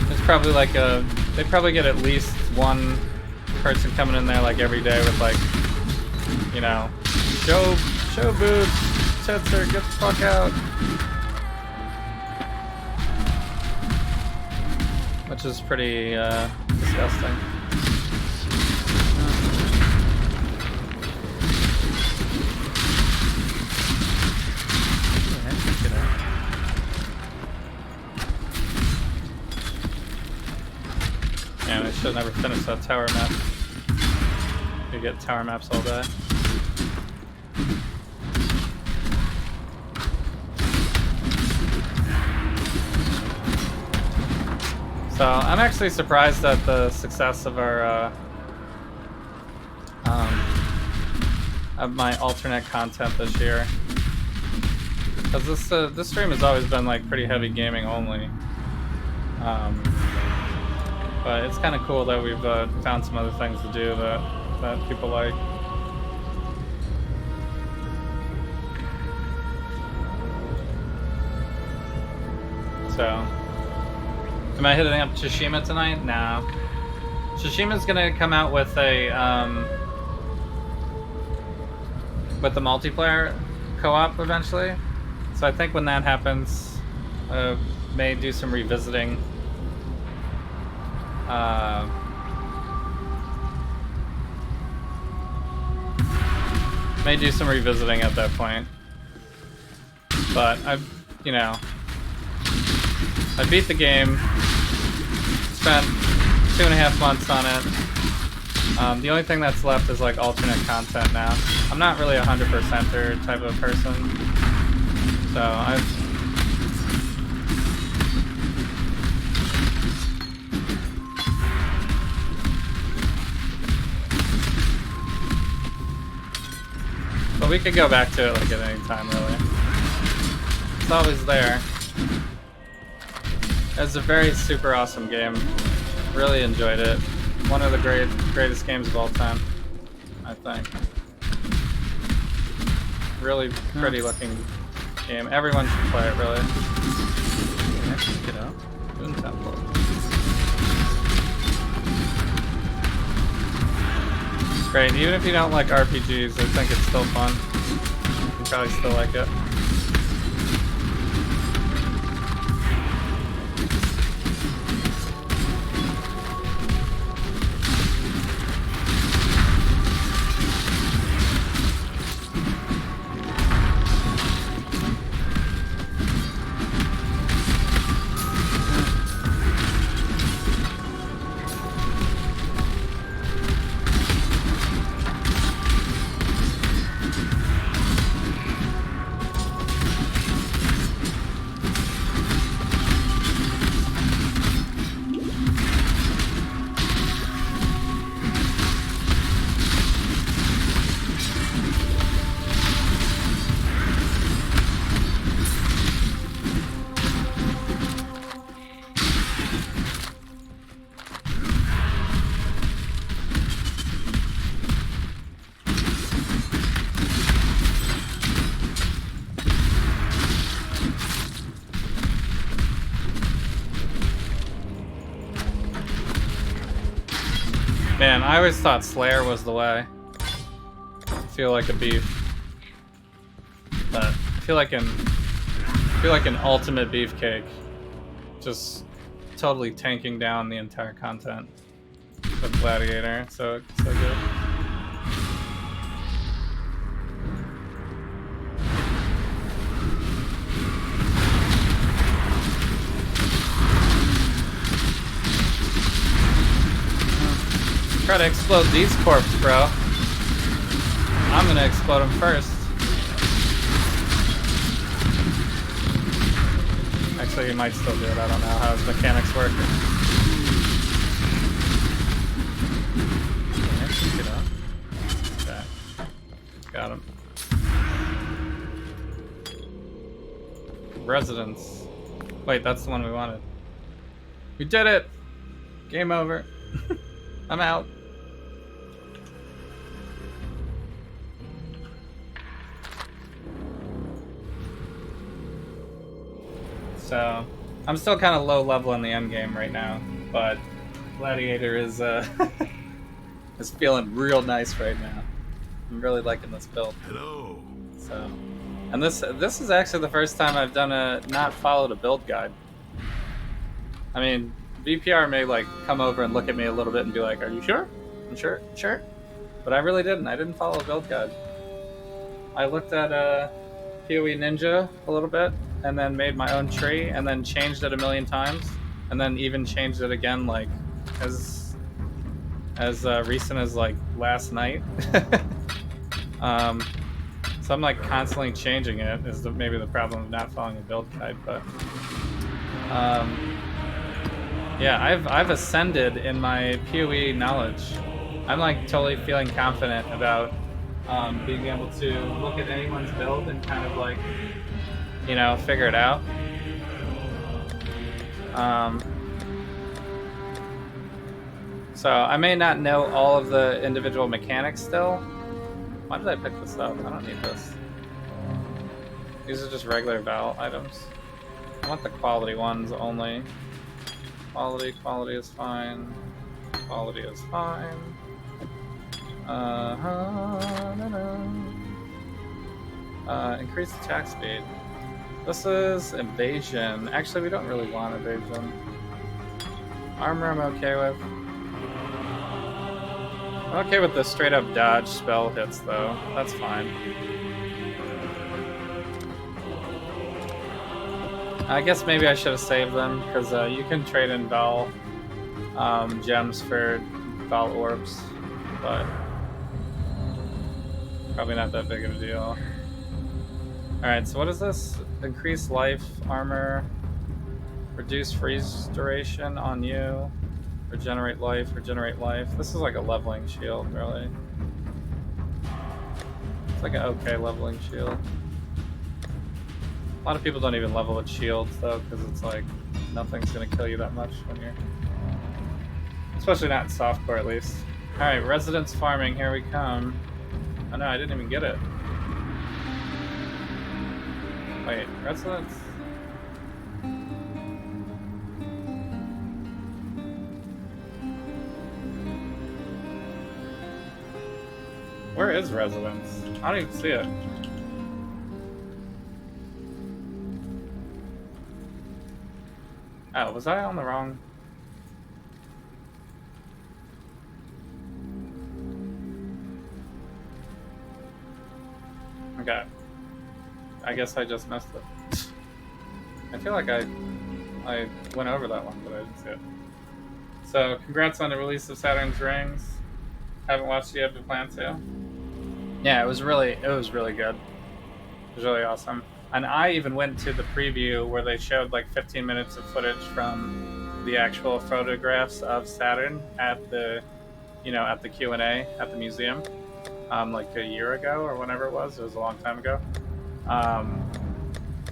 [SPEAKER 1] there's probably like they probably get at least one person coming in there like every day with like, you know, show boobs, Chetzer, get the fuck out. Which is pretty disgusting. Yeah, I should never finish that tower map. You get tower maps all day. So I'm actually surprised at the success of our of my alternate content this year, because this stream has always been like pretty heavy gaming only. But it's kind of cool that we've found some other things to do that people like. So. Am I hitting up Tsushima tonight? No. Tsushima's gonna come out with a multiplayer co-op eventually. So I think when that happens, may do some revisiting. May do some revisiting at that point. But I beat the game. Spent 2.5 months on it. The only thing that's left is like alternate content now. I'm not really a 100%er type of person, so but we could go back to it like at any time, really. It's always there. It's a very super awesome game. Really enjoyed it. One of the greatest games of all time, I think. Really pretty looking game. Everyone should play it, really.
[SPEAKER 7] Yeah, check it out.
[SPEAKER 1] Moon Temple. It's great. Even if you don't like RPGs, I think it's still fun. You probably still like it. Man, I always thought Slayer was the way. I feel like a beef. feel like an ultimate beefcake, just totally tanking down the entire content of Gladiator. So good. Try to explode these corpses, bro. I'm gonna explode them first. Actually, he might still do it. I don't know how his mechanics work. Okay. Got him. Residence. Wait, that's the one we wanted. We did it! Game over. I'm out. So, I'm still kind of low level in the end game right now, but Gladiator is is feeling real nice right now. I'm really liking this build.
[SPEAKER 3] Hello.
[SPEAKER 1] So, and this is actually the first time I've done not followed a build guide. I mean, VPR may like come over and look at me a little bit and be like, "Are you sure?" I'm sure, but I really didn't. I didn't follow a build guide. I looked at PoE Ninja a little bit, and then made my own tree, and then changed it a million times, and then even changed it again like as recent as like last night. So I'm like constantly changing it. Is maybe the problem of not following a build guide, but yeah, I've ascended in my PoE knowledge. I'm like totally feeling confident about being able to look at anyone's build and kind of like, you know, figure it out. So I may not know all of the individual mechanics still. Why did I pick this up? I don't need this. These are just regular Val items. I want the quality ones only. Quality is fine. Quality is fine. Increase attack speed. This is evasion. Actually, we don't really want evasion. Armor I'm okay with. I'm okay with the straight up dodge spell hits though. That's fine. I guess maybe I should have saved them because you can trade in Val gems for Val orbs, but probably not that big of a deal. Alright, so what is this? Increase life, armor, reduce freeze duration on you, regenerate life, regenerate life. This is like a leveling shield, really. It's like an okay leveling shield. A lot of people don't even level with shields though, because it's like nothing's gonna kill you that much when you're, especially not in softcore at least. All right, residence farming, here we come. Oh no, I didn't even get it. Wait, residence. Where is residence? I don't even see it. Oh, was I on the wrong? Okay. I guess I just missed it. I feel like I went over that one, but I didn't see it. So, congrats on the release of Saturn's Rings. Haven't watched it yet, but plan to. Yeah, it was really good. It was really awesome. And I even went to the preview where they showed like 15 minutes of footage from the actual photographs of Saturn at the, at the Q&A at the museum, like a year ago or whenever it was. It was a long time ago.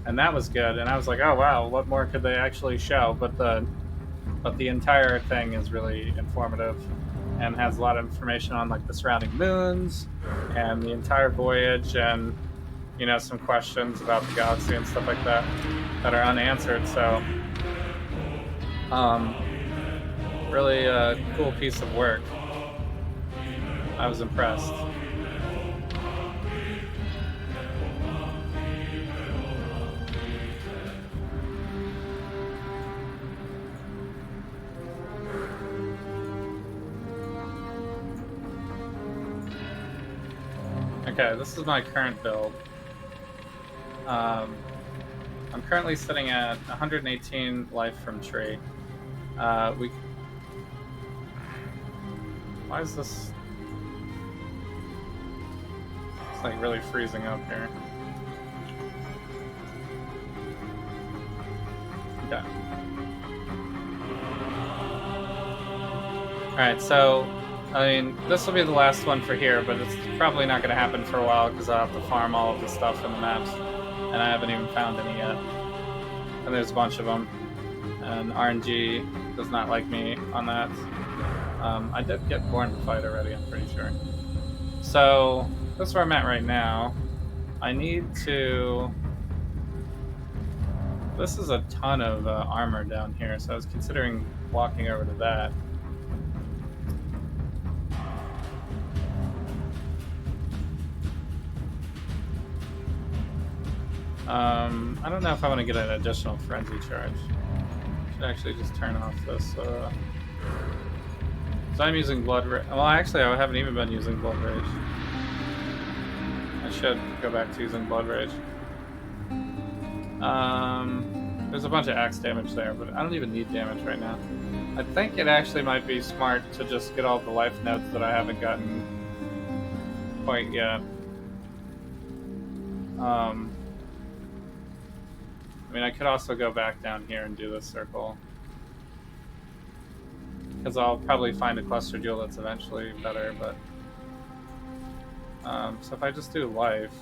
[SPEAKER 1] And that was good. And I was like, oh wow, what more could they actually show? But the entire thing is really informative and has a lot of information on like the surrounding moons and the entire voyage and some questions about the galaxy and stuff like that that are unanswered. So really a cool piece of work. I was impressed. Okay, this is my current build. I'm currently sitting at 118 life from tree. Why is this? It's like really freezing up here. Okay. Alright, so, I mean, this will be the last one for here, but it's probably not going to happen for a while because I'll have to farm all of the stuff in the maps, and I haven't even found any yet. And there's a bunch of them, and RNG does not like me on that. I did get Born to Fight already, I'm pretty sure. So, that's where I'm at right now. I need to... This is a ton of armor down here, so I was considering walking over to that. I don't know if I want to get an additional frenzy charge. Should actually just turn off this. So I'm using Blood Rage. Well, actually, I haven't even been using Blood Rage. I should go back to using Blood Rage. There's a bunch of axe damage there, but I don't even need damage right now. I think it actually might be smart to just get all the life notes that I haven't gotten quite yet. I mean, I could also go back down here and do this circle. Because I'll probably find a cluster jewel that's eventually better, but... so if I just do life...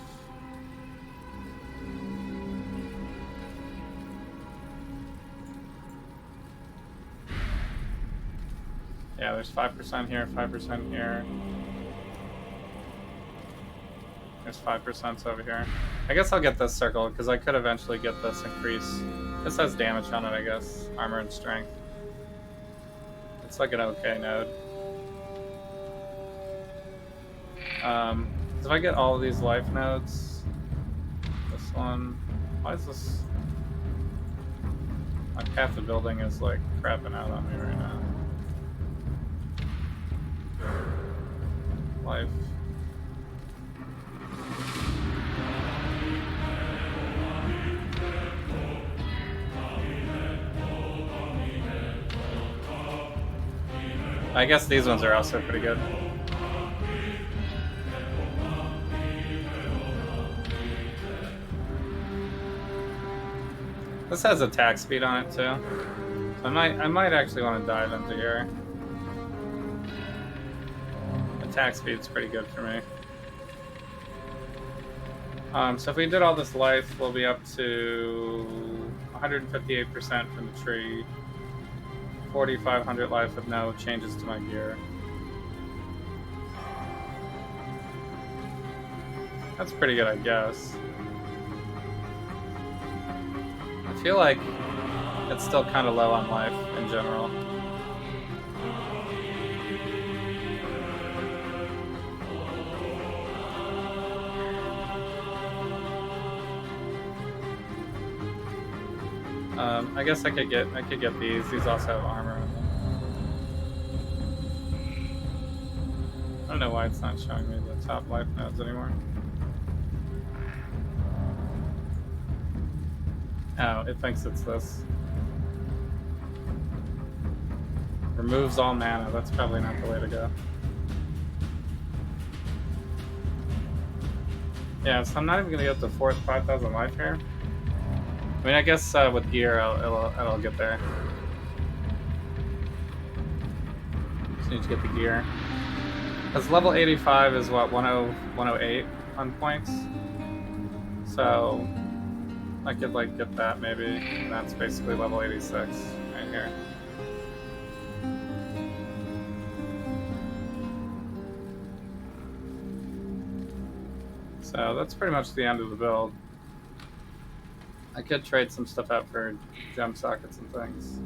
[SPEAKER 1] Yeah, there's 5% here, 5% here. There's 5% over here. I guess I'll get this circle, because I could eventually get this increase. This has damage on it, I guess. Armor and strength. It's like an okay node. If I get all of these life nodes... This one... Why is this... My path of building is like crapping out on me right now. Life. I guess these ones are also pretty good. This has attack speed on it too. So I might actually want to dive into here. Attack speed's pretty good for me. So if we did all this life, we'll be up to 158% from the tree. 4,500 life with no changes to my gear. That's pretty good, I guess. I feel like it's still kind of low on life in general. I guess I could get these. These also have armor on them. I don't know why it's not showing me the top life nodes anymore. Oh, it thinks it's this. Removes all mana. That's probably not the way to go. Yeah, so I'm not even gonna get the 5,000 life here. I mean, I guess with gear, it'll get there. Just need to get the gear. Because level 85 is what, 108 on points. So I could like get that maybe. And that's basically level 86 right here. So that's pretty much the end of the build. I could trade some stuff out for gem sockets and things.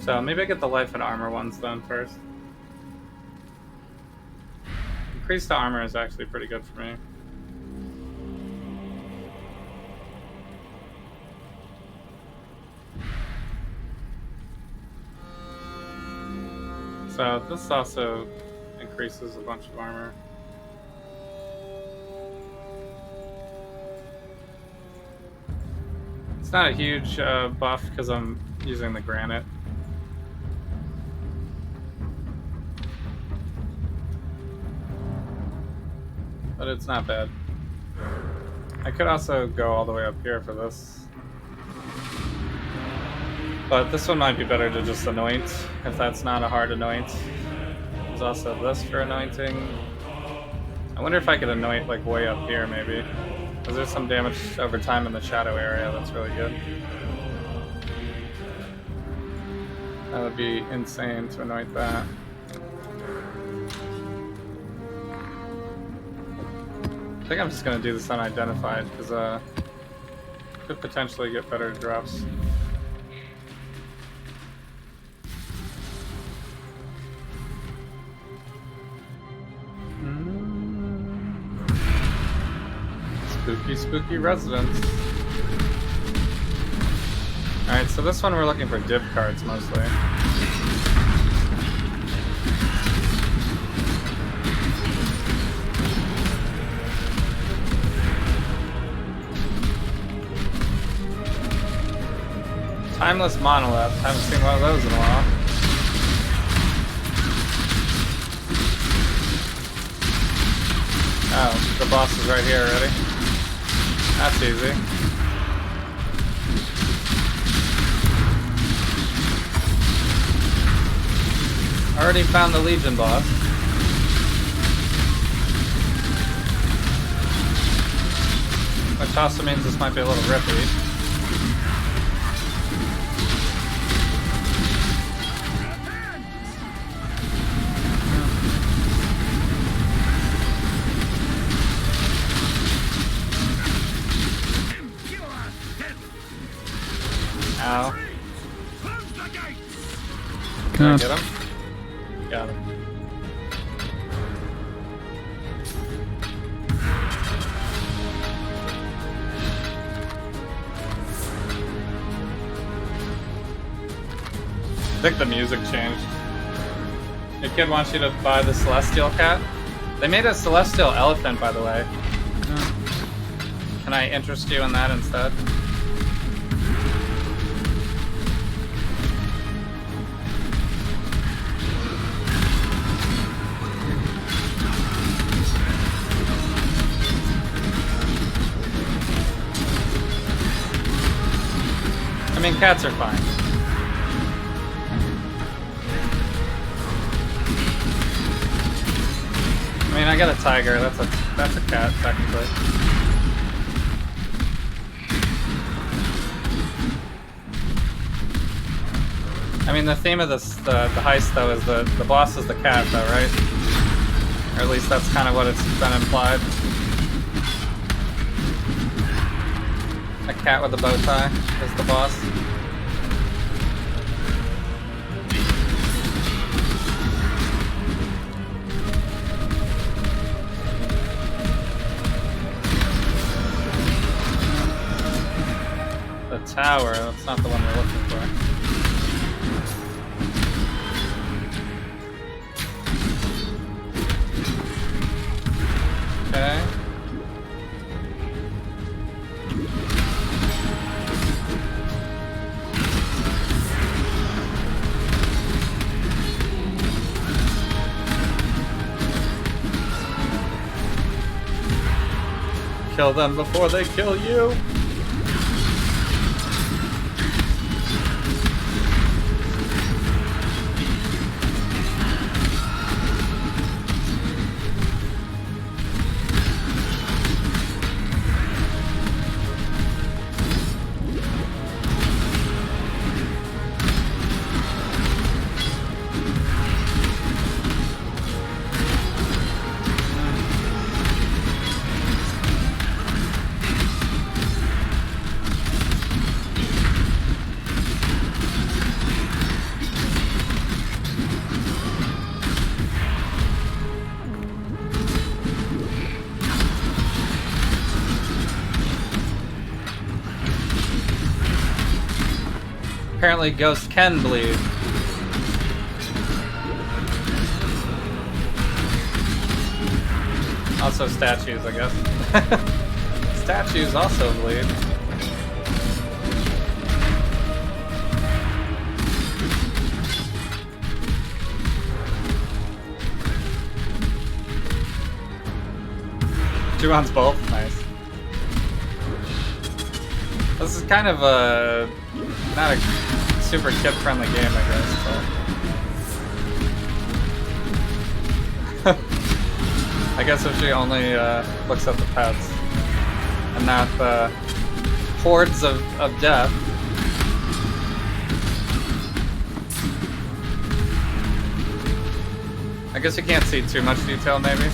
[SPEAKER 1] So maybe I get the life and armor ones then first. Increase to armor is actually pretty good for me.
[SPEAKER 2] So this also increases a bunch of armor. It's not a huge buff because I'm using the granite. But it's not bad. I could also go all the way up here for this. But this one might be better to just anoint, if that's not a hard anoint. There's also this for anointing. I wonder if I could anoint like way up here maybe. Because there's some damage over time in the shadow area that's really good. That would be insane to anoint that. I think I'm just going to do this unidentified because could potentially get better drops. Spooky, spooky residence. Alright, so this one we're looking for div cards mostly. Timeless monolith. Haven't seen one of those in a while. Oh, the boss is right here already. That's easy. Already found the Legion boss. Which also means this might be a little rippy. Ow. Did I get him? Got him. I think the music changed. Your kid wants you to buy the Celestial Cat. They made a Celestial Elephant, by the way. Can I interest you in that instead? I mean, cats are fine. I mean, I got a tiger. That's a cat, technically. I mean, the theme of this, the heist, though, is the boss is the cat, though, right? Or at least that's kind of what it's been implied. A cat with a bow tie is the boss. The tower, that's not the one we're looking for. Okay. Kill them before they kill you. Apparently ghosts can bleed.
[SPEAKER 1] Also statues, I guess. Statues also bleed. She wants both. Nice. This is kind of a not a super kid-friendly game, I guess. But I guess if she only looks at the pets and not the hordes of death. I guess you can't see too much detail, maybe.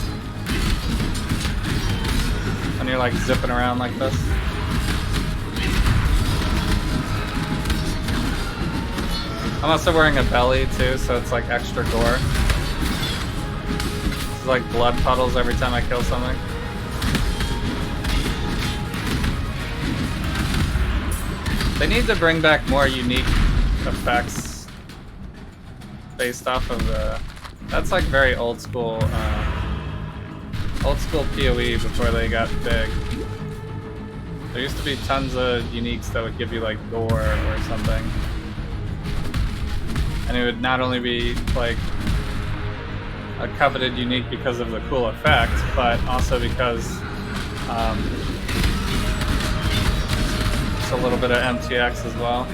[SPEAKER 1] When you're like zipping around like this. I'm also wearing a belly too, so it's like extra gore. It's like blood puddles every time I kill something. They need to bring back more unique effects based off of the... That's like very old school PoE before they got big. There used to be tons of uniques that would give you like gore or something. And it would not only be like a coveted unique because of the cool effect, but also because it's a little bit of MTX as well.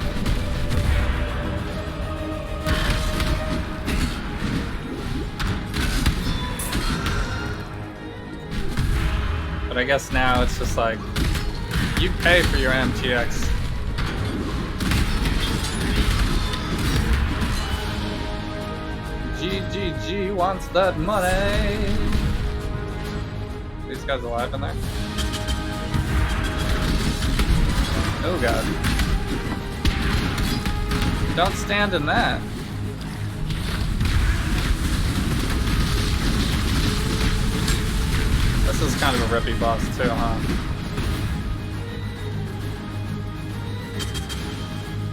[SPEAKER 1] But I guess now it's just like, you pay for your MTX. GGG wants that money. These guys alive in there? Oh god. Don't stand in that. This is kind of a rippy boss too, huh?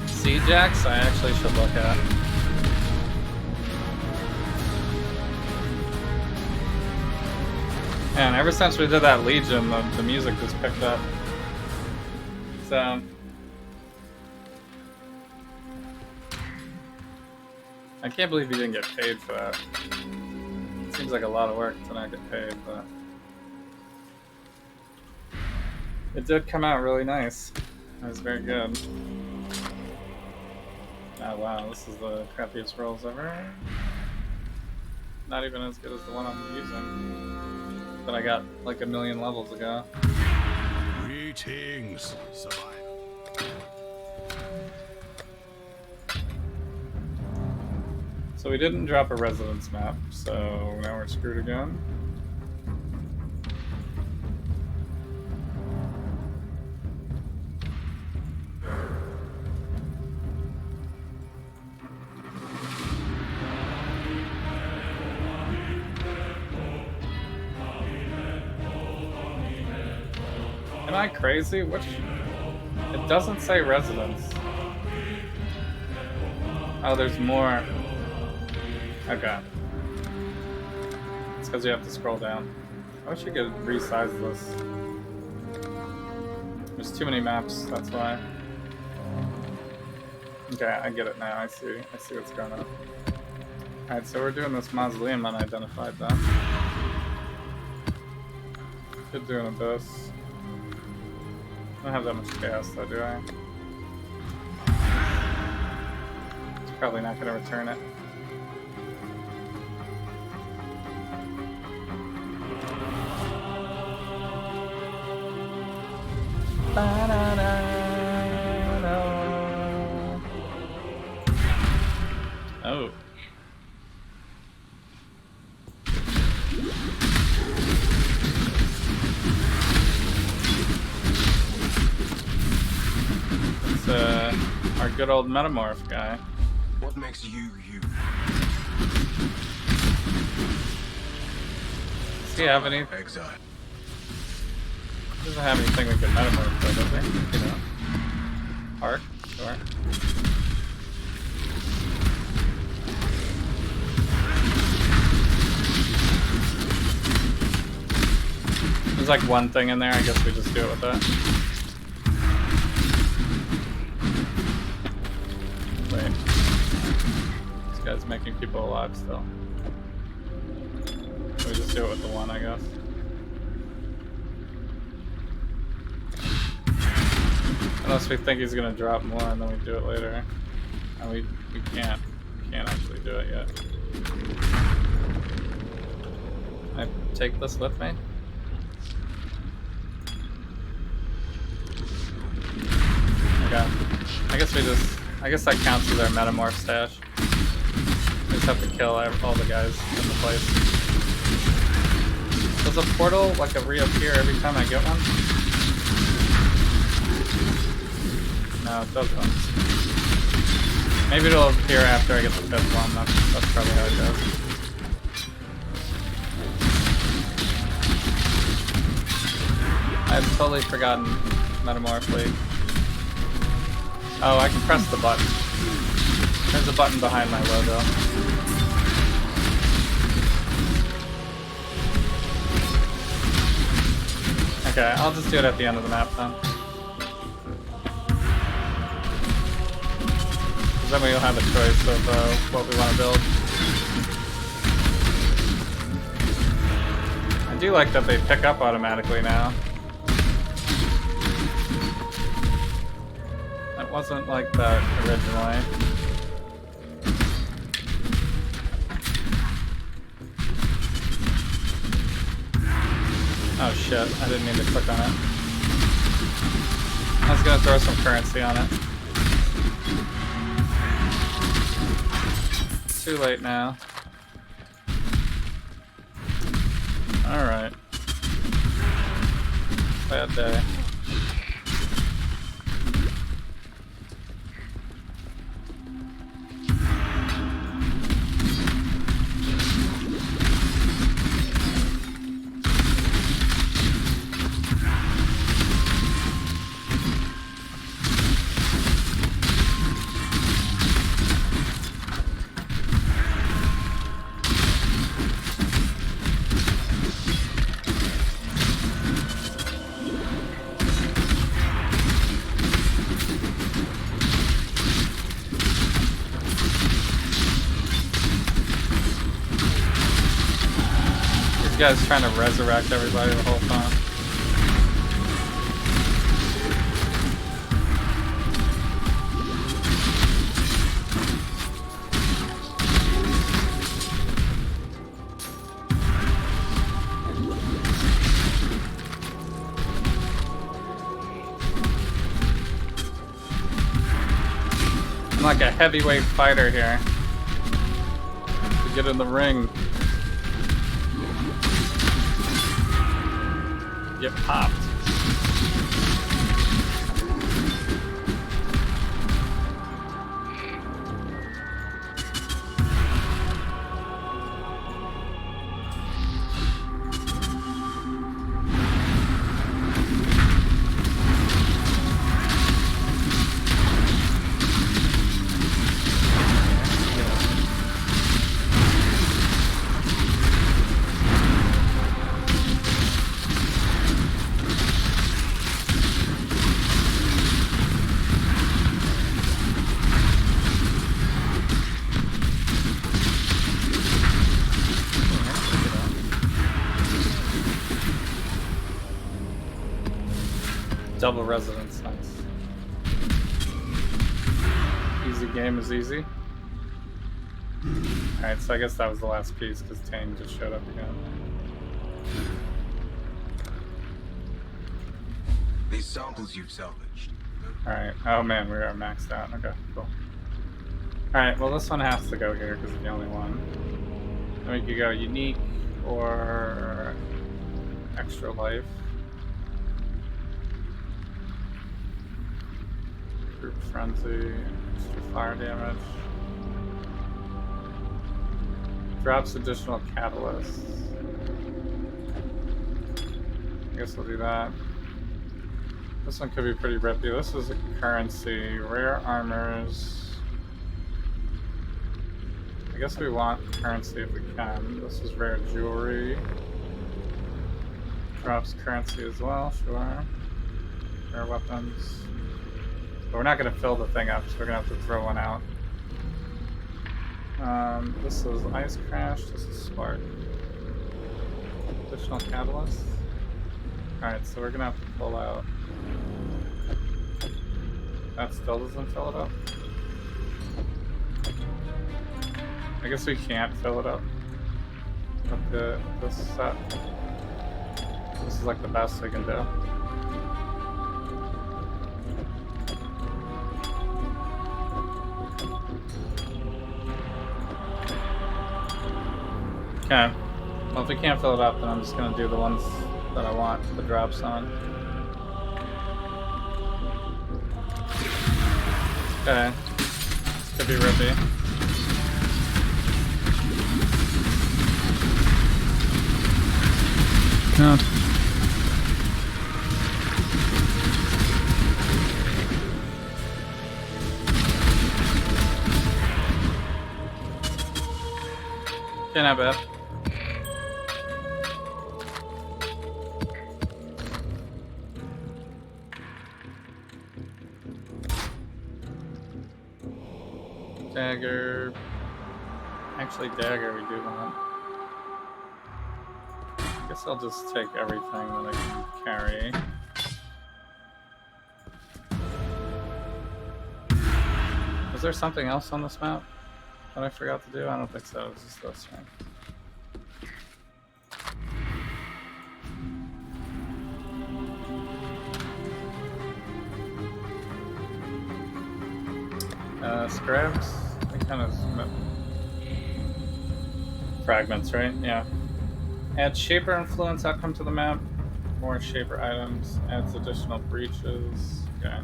[SPEAKER 1] Siege Axe I actually should look at. And ever since we did that Legion, the music just picked up. So I can't believe you didn't get paid for that. It seems like a lot of work to not get paid, but it did come out really nice. It was very good. Oh wow, this is the crappiest rolls ever. Not even as good as the one I'm using that I got like 1,000,000 levels ago.
[SPEAKER 3] Greetings, survivor.
[SPEAKER 1] So we didn't drop a residence map, so now we're screwed again. Am I crazy? Which... It doesn't say residence. Oh, there's more. Okay. It's because you have to scroll down. I wish you could resize this. There's too many maps, that's why. Okay, I get it now. I see what's going on. Alright, so we're doing this mausoleum unidentified then. Could do an abyss. I don't have that much chaos though, do I? Probably not gonna return it. Oh. It's our good old metamorph guy.
[SPEAKER 3] What makes you you?
[SPEAKER 1] Does he have any?
[SPEAKER 3] Exile.
[SPEAKER 1] Doesn't have anything we can metamorph though, does he? You know. Arc, sure. There's like one thing in there, I guess we just do it with that. Wait. This guy's making people alive still. We just do it with the one, I guess. Unless we think he's gonna drop more and then we do it later. And we can't. We can't actually do it yet. Can I take this with me? Okay. I guess that counts as our metamorph stash. We just have to kill all the guys in the place. Does a portal like reappear every time I get one? No, it doesn't. Maybe it'll appear after I get the fifth one. That's probably how it goes. I've totally forgotten Metamorph League. Oh, I can press the button. There's a button behind my logo. Okay, I'll just do it at the end of the map then. Then we'll have a choice of what we want to build. I do like that they pick up automatically now. That wasn't like that originally. Oh shit, I didn't mean to click on it. I was gonna throw some currency on it. Too late now. Alright. Bad day. This guy's trying to resurrect everybody the whole time. I'm like a heavyweight fighter here. To get in the ring. Get popped. Double residence, nice. Easy game is easy. Alright, so I guess that was the last piece because Tane just showed up again.
[SPEAKER 10] These samples you've salvaged.
[SPEAKER 1] Alright, oh man, we are maxed out. Okay, cool. Alright, well this one has to go here because it's the only one. Then we could go unique or extra life. Group frenzy, extra fire damage. Drops additional catalysts. I guess we'll do that. This one could be pretty rippy. This is a currency. Rare armors. I guess we want currency if we can. This is rare jewelry. Drops currency as well, sure. Rare weapons. But we're not going to fill the thing up, so we're going to have to throw one out. This is Ice Crash, this is Spark. Additional catalyst. Alright, so we're going to have to pull out. That still doesn't fill it up. I guess we can't fill it up with this set. This is like the best we can do. Okay. Well, if we can't fill it up, then I'm just gonna do the ones that I want the drops on. Okay. This could be rippy.
[SPEAKER 2] God.
[SPEAKER 1] Okay, not bad. Dagger. Actually, dagger we do want. I guess I'll just take everything that I can carry. Was there something else on this map that I forgot to do? I don't think so. It was just this, right? Scraps? What kind of fragments, right? Yeah. Add shaper influence outcome to the map. More shaper items. Adds additional breaches. Okay.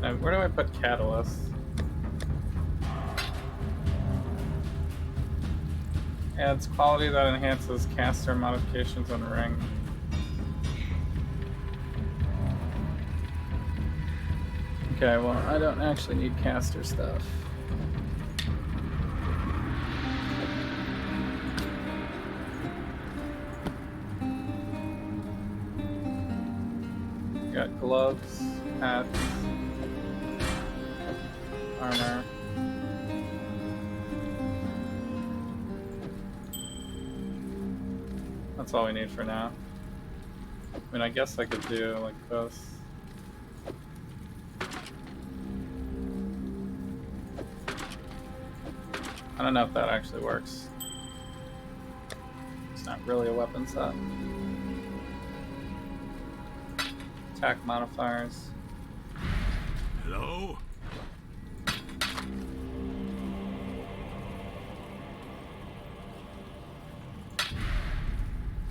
[SPEAKER 1] Now, where do I put catalyst? Adds quality that enhances caster modifications on ring. Okay, well, I don't actually need caster stuff. Got gloves, hats, armor. That's all we need for now. I mean, I guess I could do like this. I don't know if that actually works. It's not really a weapon set. Attack modifiers.
[SPEAKER 3] Hello?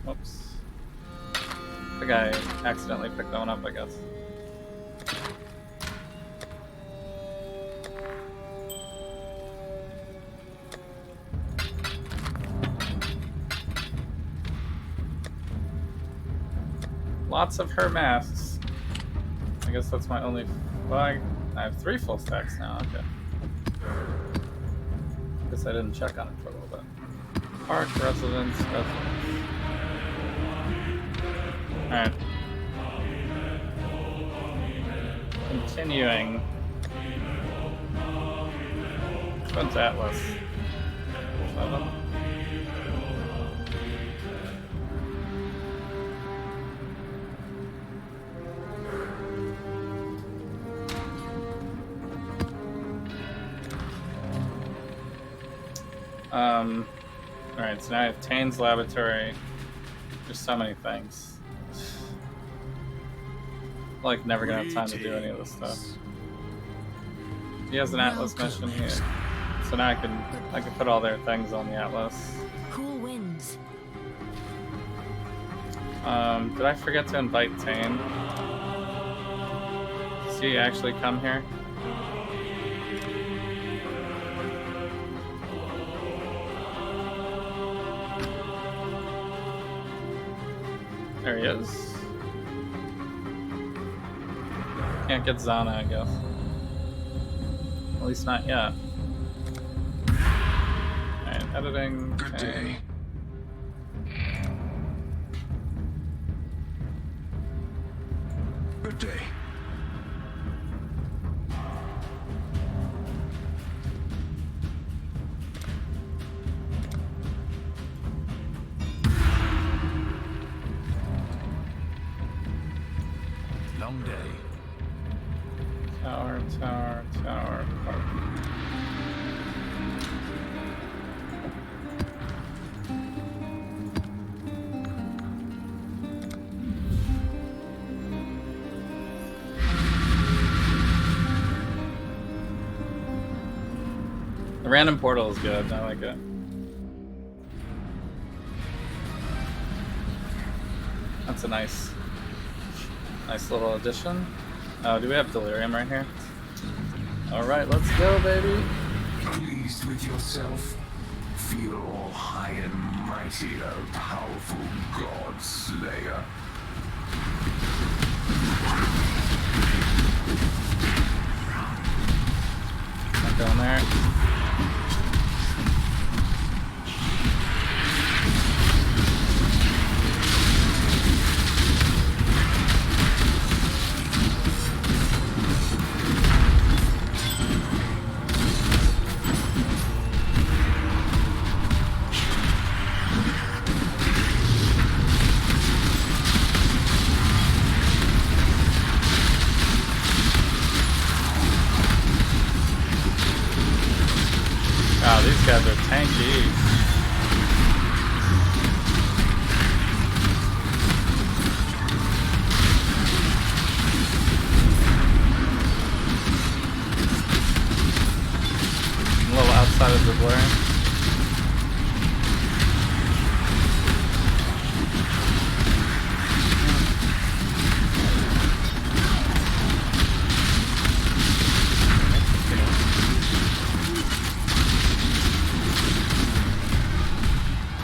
[SPEAKER 1] Whoops. I think I accidentally picked that one up, I guess. Lots of her masks. I guess that's my only. Well, I have 3 full stacks now. Okay. Guess I didn't check on it for a little bit. Park, residence. Alright. Continuing. What's Atlas? 7. Alright, so now I have Tane's laboratory. There's so many things. Like, never gonna have time to do any of this stuff. He has an Atlas mission here. So now I can put all their things on the Atlas.
[SPEAKER 6] Cool winds.
[SPEAKER 1] Did I forget to invite Tane? Does he actually come here? There he is. Can't get Zana, I guess. At least not yet. Alright, editing.
[SPEAKER 10] Good day. Good day.
[SPEAKER 3] Long day.
[SPEAKER 2] Tower, tower, tower. Park. The random portal is good. I like it. That's a nice little addition. Oh, do we have delirium right here? Alright, let's go, baby.
[SPEAKER 10] Pleased with yourself? Feel all high and mighty, O powerful God Slayer.
[SPEAKER 2] Not going there. Wow, these guys are tanky. A little outside of the blur.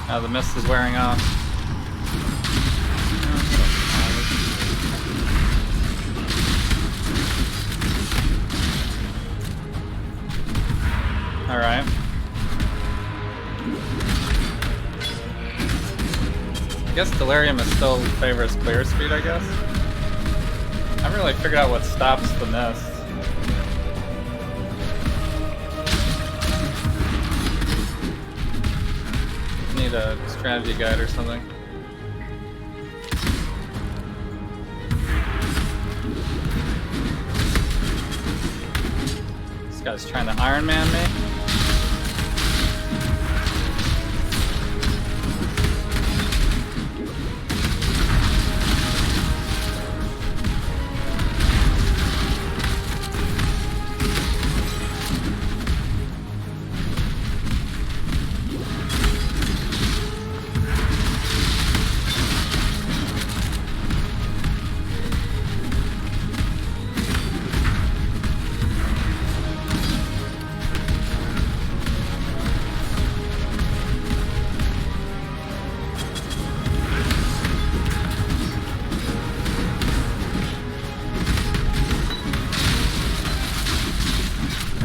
[SPEAKER 2] Now the mist is wearing off. Alright. I guess delirium is still favors clear speed, I guess. I haven't really figured out what stops the mist. Need a strategy guide or something. This guy's trying to Iron Man me.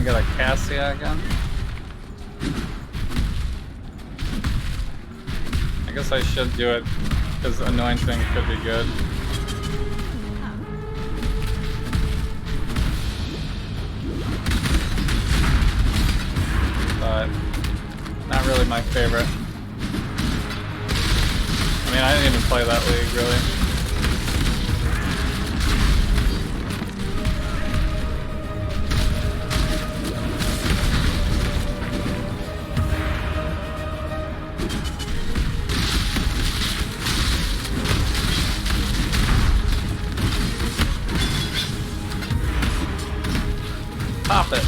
[SPEAKER 2] Got a Cassia again. I guess I should do it because annoying thing could be good. But not really my favorite. I mean, I didn't even play that league really. Pop it.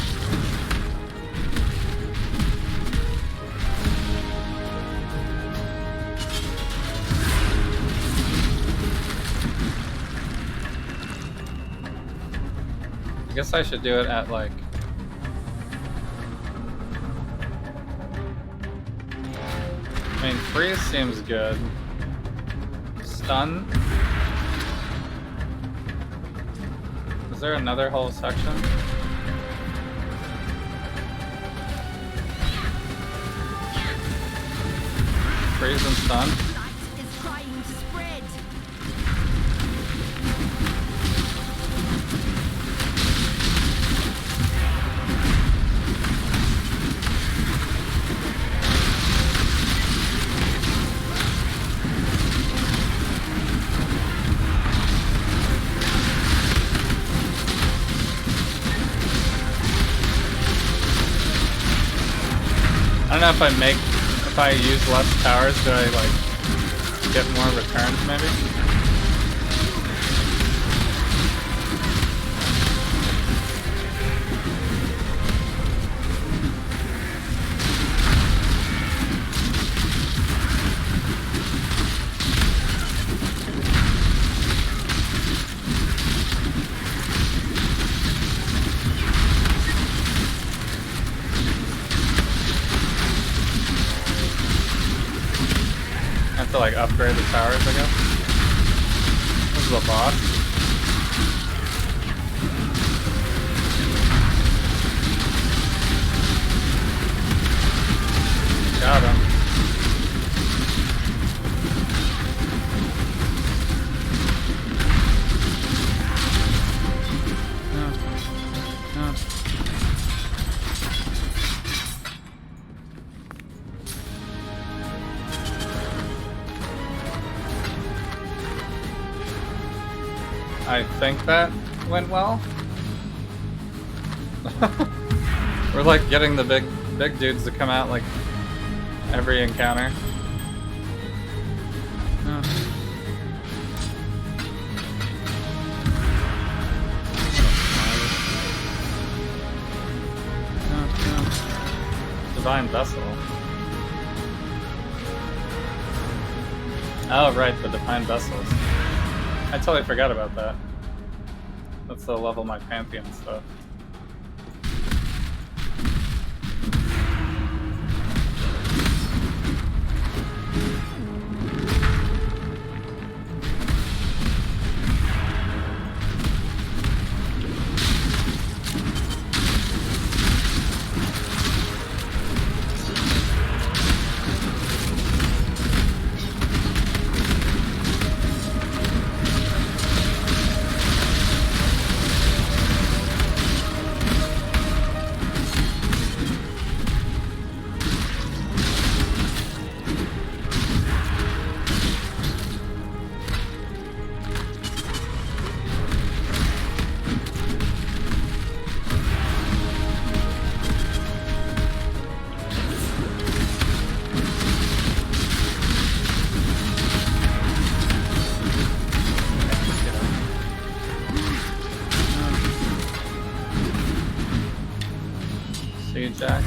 [SPEAKER 2] I guess I should do it at like I mean freeze seems good. Stun. Is there another whole section? Freeze and stun.
[SPEAKER 8] Light is trying to spread.
[SPEAKER 1] don't know if I use less towers, do I like get more returns maybe? I have to like upgrade the towers, I guess. This is a boss. Got him. I think that went well. We're like getting the big dudes to come out like every encounter. Divine Vessel. Oh right, the Divine Vessels. I totally forgot about that. That's the level my Pantheon stuff. Jax.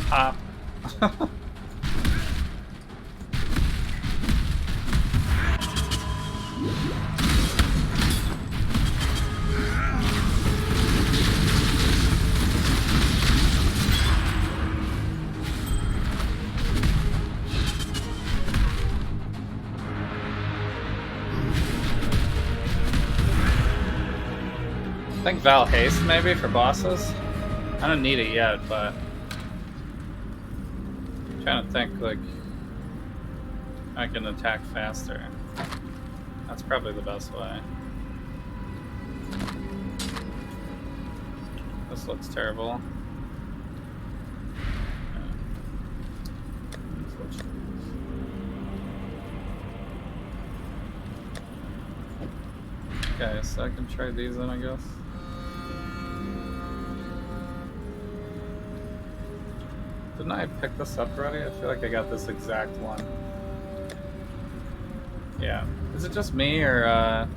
[SPEAKER 1] Pop. I think Val Haste maybe for bosses. I don't need it yet, but I'm trying to think like I can attack faster. That's probably the best way. This looks terrible. Okay, so I can try these then, I guess. Didn't I pick this up already? I feel like I got this exact one. Yeah. Is it just me, or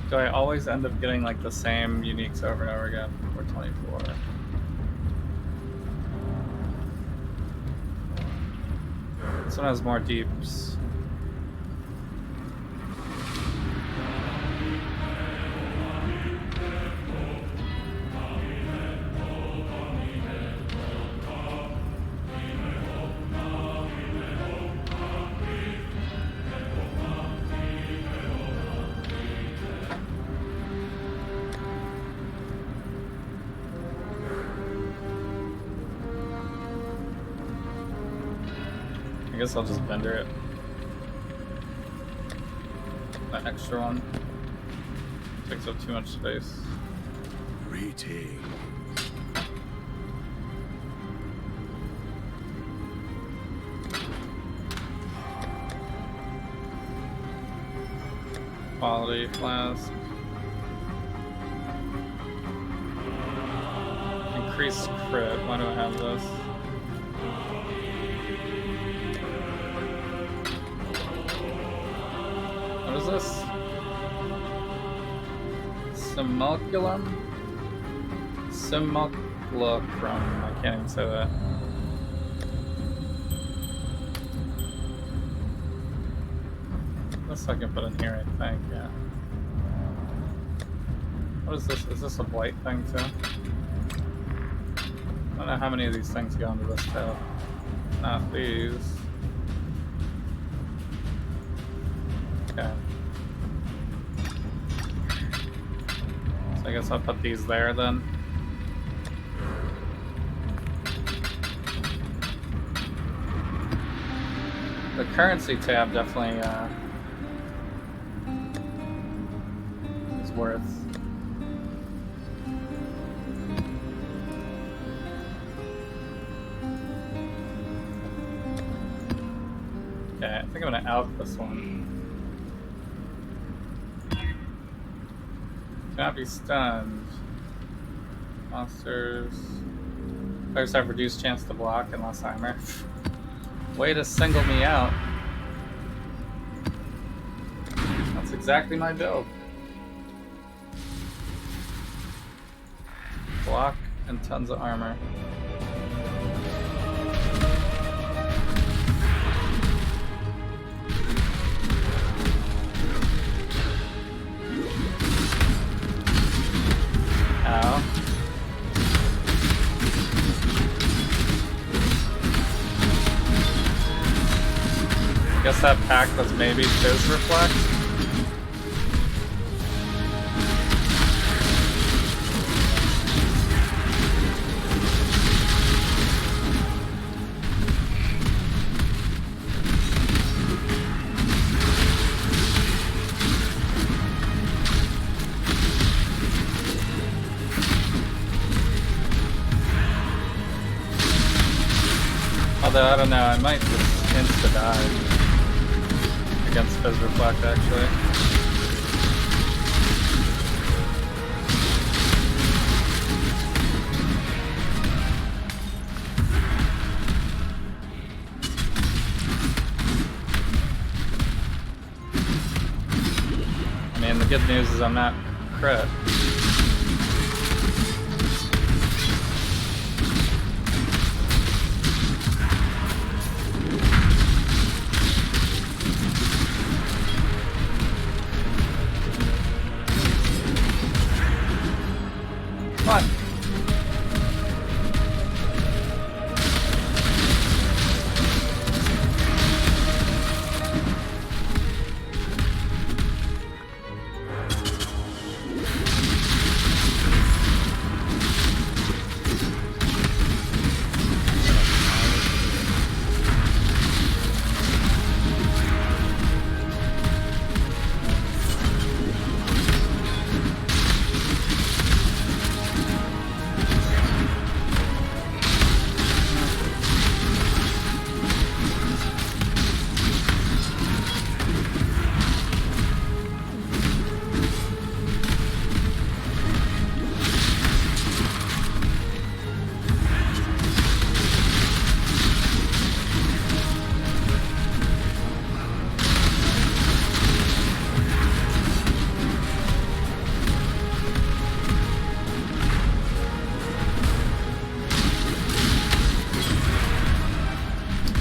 [SPEAKER 1] do I always end up getting like the same uniques over and over again? 424. This one has more deeps. I guess I'll just vendor it.
[SPEAKER 2] that extra one. Takes up too much space.
[SPEAKER 3] Greetings.
[SPEAKER 2] Quality flask. Increased crit. Why do I have this? What is this? Simulacrum? Simulacrum. I can't even say that. This I can put in here, I think, yeah. What is this? Is this a blight thing too? I don't know how many of these things go into this tab. Not these. Okay. So I guess I'll put these there then. The currency tab definitely is worth. Okay, I think I'm gonna out this one. Cannot be stunned. Monsters. Players have reduced chance to block unless armor. Way to single me out. That's exactly my build. Block and tons of armor. Ow. Guess that pack was maybe Fizz Reflect. Although, I don't know, I might just insta-die against Fizz Reflect, actually. I mean, the good news is I'm not crit. Come on.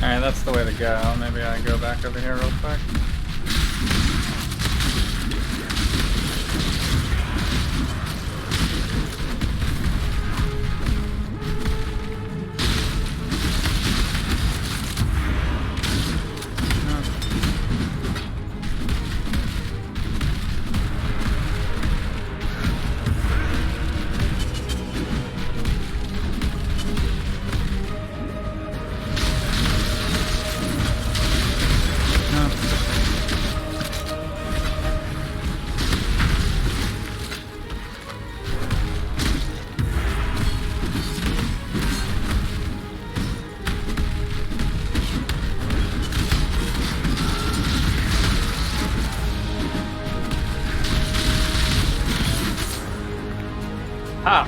[SPEAKER 2] Alright, that's the way to go. Maybe I go back over here real quick.
[SPEAKER 1] Ha!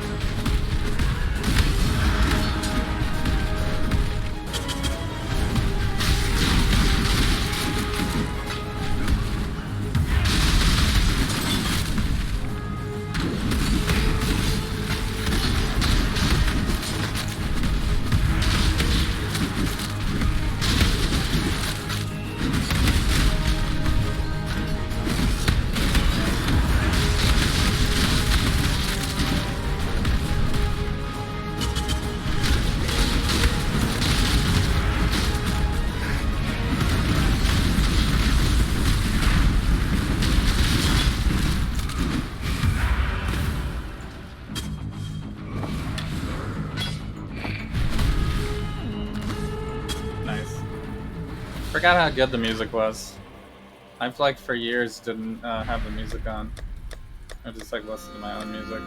[SPEAKER 1] Forgot how good the music was. I've like for years didn't have the music on. I just like listen to my own music.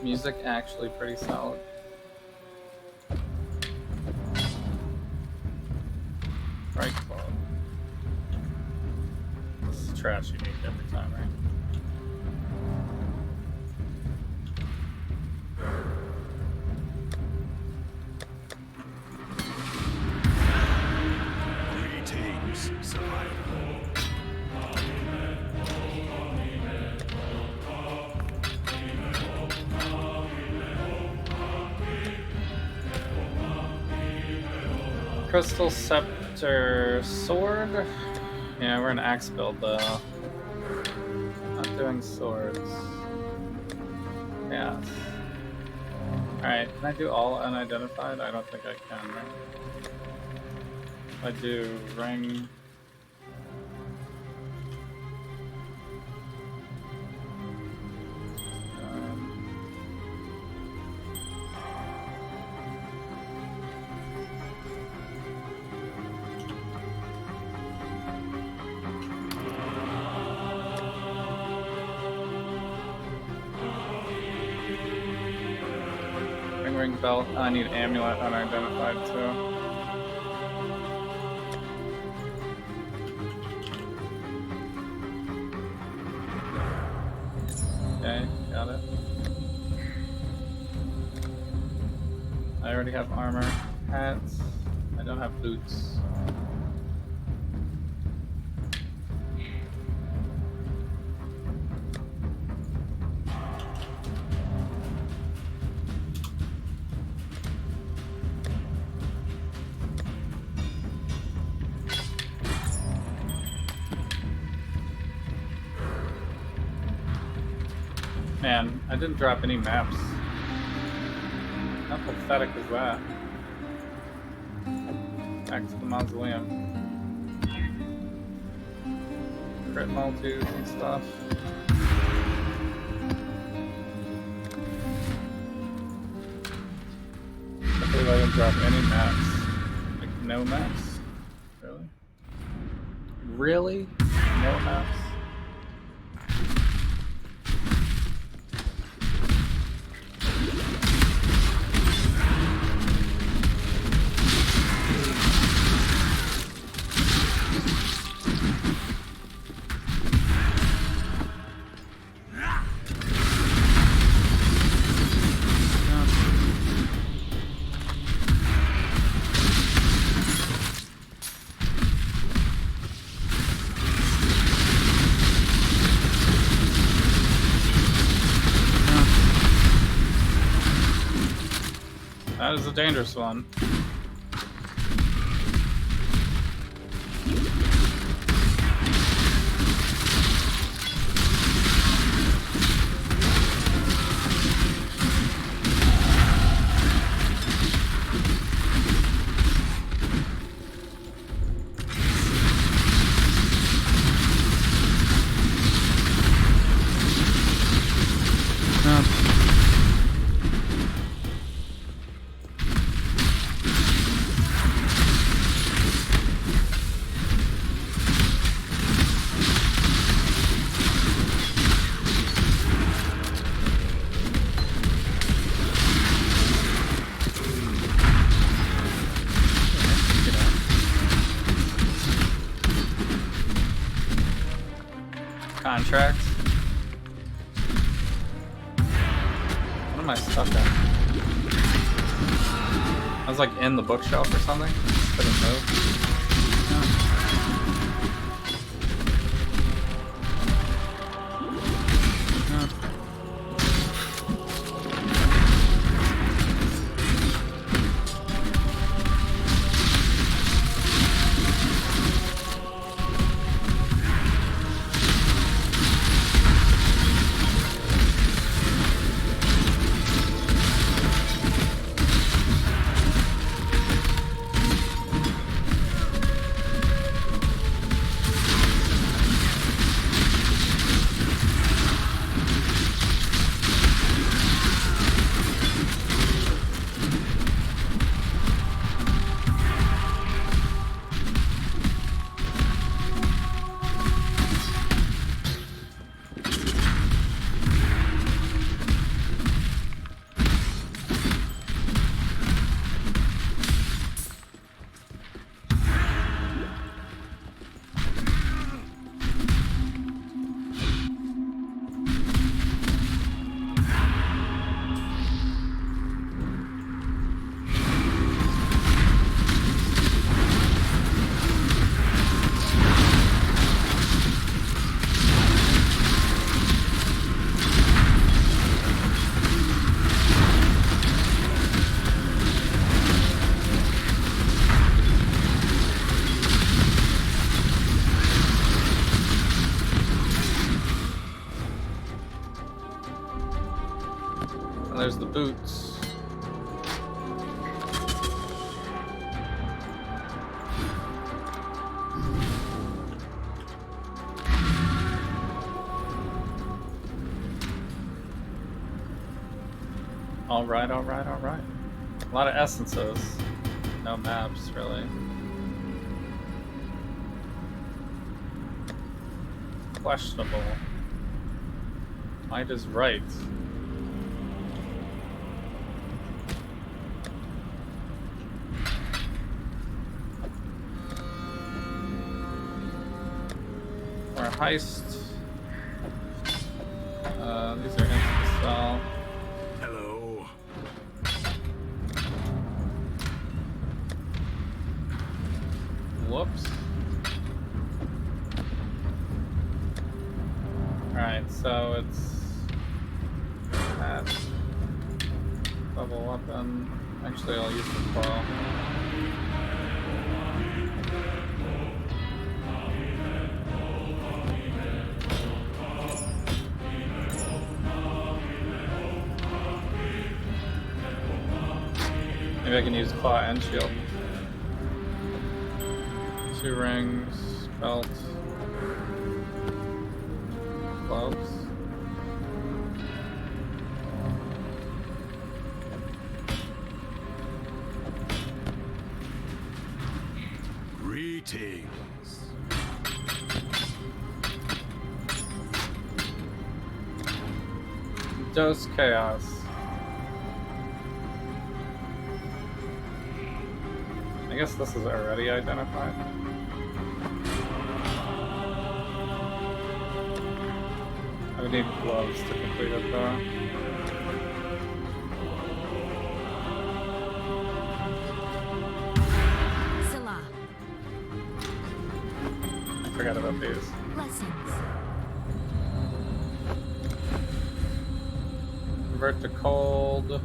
[SPEAKER 1] Music actually pretty solid. Right Club. This is trash unique every time, right? Crystal Scepter Sword? Yeah, we're an axe build though. Not doing swords. Yeah. Alright, can I do all unidentified? I don't think I can, right? If I do ring. Ring belt. I need amulet unidentified too. Okay, got it. I already have armor. Hats. I don't have boots. Man, I didn't drop any maps. How pathetic is that? Back to the mausoleum. Crit multis and stuff. I believe I didn't drop any maps. Like, no maps? Really? Really? No maps? That is a dangerous one. Contract. What am I stuck in? I was like in the bookshelf or something. Couldn't move. There's the boots. All right. A lot of essences. No maps, really. Questionable. Might is right. Or heist. These are insta-style.
[SPEAKER 5] Hello.
[SPEAKER 1] Whoops. Alright, so it's that double weapon. Actually, I'll use the claw. Maybe I can use claw and shield. 2 rings, belt, gloves.
[SPEAKER 5] Greetings.
[SPEAKER 1] Dose chaos. I guess this is already identified. I would need gloves to complete it though.
[SPEAKER 8] Salah.
[SPEAKER 1] I forgot about these.
[SPEAKER 8] Blessings.
[SPEAKER 1] Convert to cold.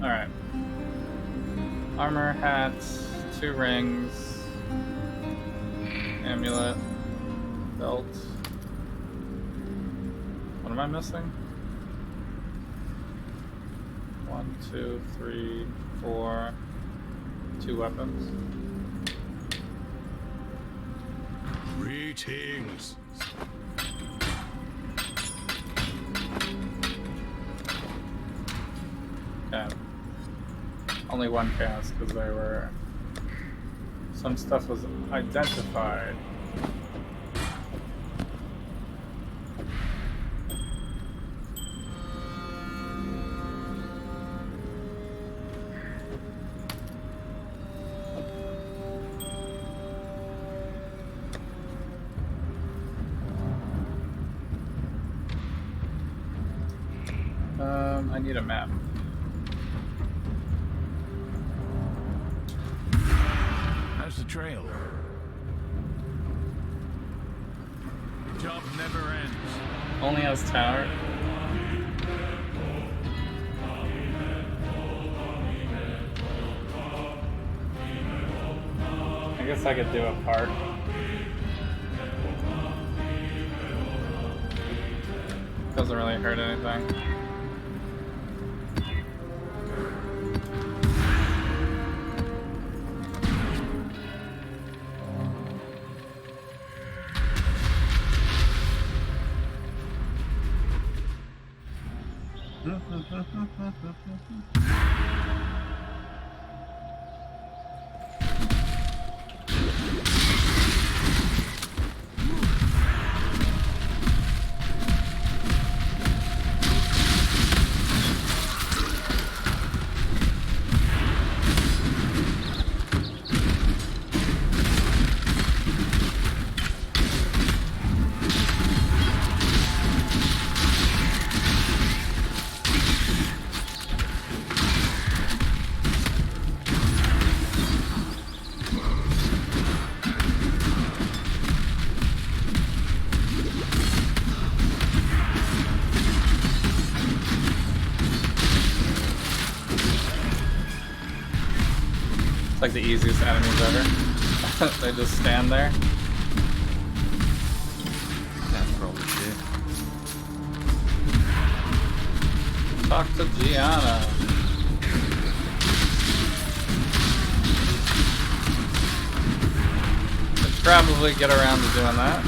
[SPEAKER 1] Alright. Armor, hats, 2 rings, amulet, belt. What am I missing? 1, 2, 3, 4, 2 weapons.
[SPEAKER 3] Greetings.
[SPEAKER 2] Okay. Only one cast because there were some stuff was identified. I need a map.
[SPEAKER 3] How's the trail? The job never ends.
[SPEAKER 2] Only has tower. I guess I could do a part. Doesn't really hurt anything. It's like the easiest enemies ever. They just stand there.
[SPEAKER 7] That's probably true.
[SPEAKER 2] Talk to Gianna. Could probably get around to doing that.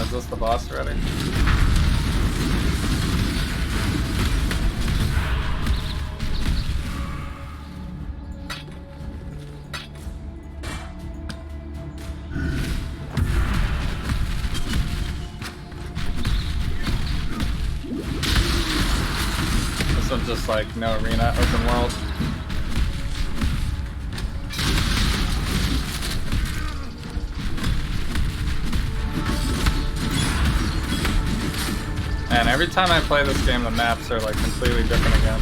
[SPEAKER 2] Is this the boss already? This one's just like no arena, open world. And every time I play this game, the maps are like completely different again.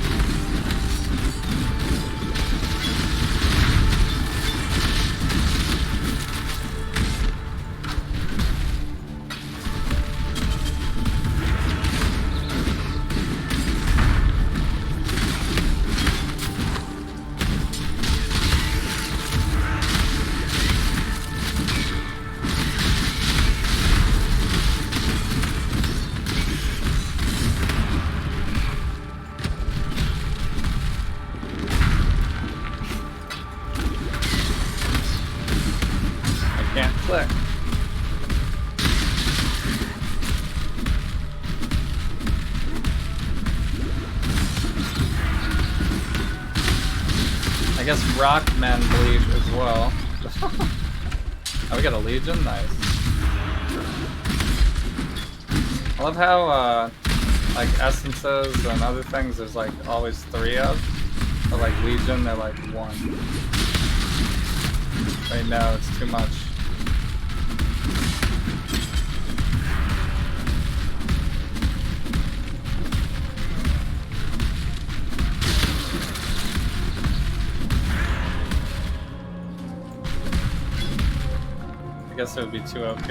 [SPEAKER 2] Click. I guess Rockmen bleed as well. Oh, we got a Legion? Nice. I love how, like, essences and other things there's, like, always 3 of. But, like, Legion, they're, like, 1. Right now, it's too much. I guess it would be too OP.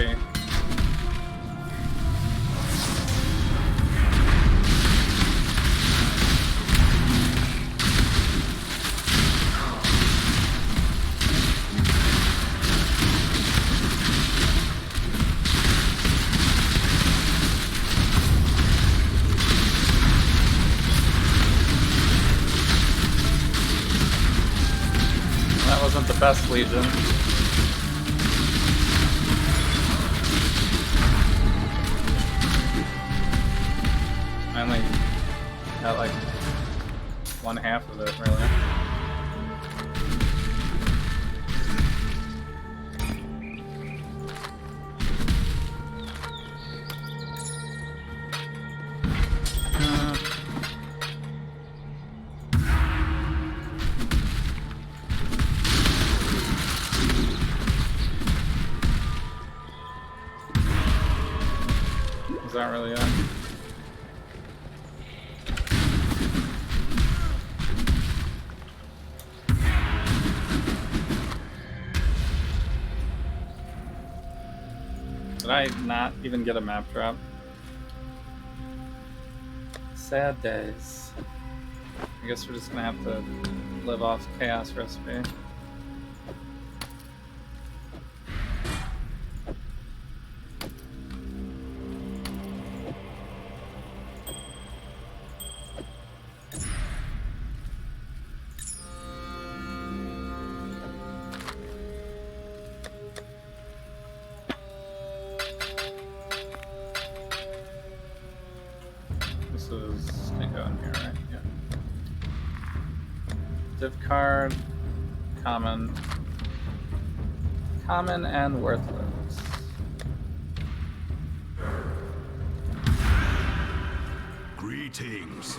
[SPEAKER 1] best Legion. I only got like 1/2 of it, really. Is that really it? Did I not even get a map drop? Sad days. I guess we're just gonna have to live off Chaos Recipe. This is gonna go in here, right? Yeah. Div card, common, common and worthless.
[SPEAKER 10] Greetings.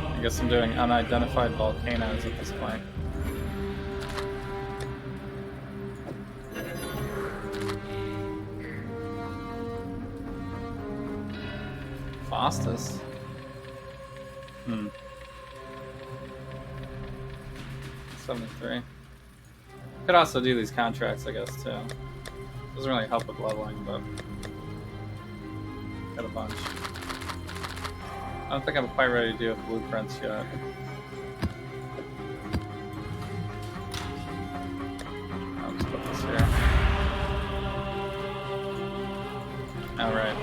[SPEAKER 1] I guess I'm doing unidentified volcanoes at this point. Faustus? 73. Could also do these contracts, I guess, too. Doesn't really help with leveling, but got a bunch. I don't think I'm quite ready to do blueprints yet. I'll just put this here. Alright.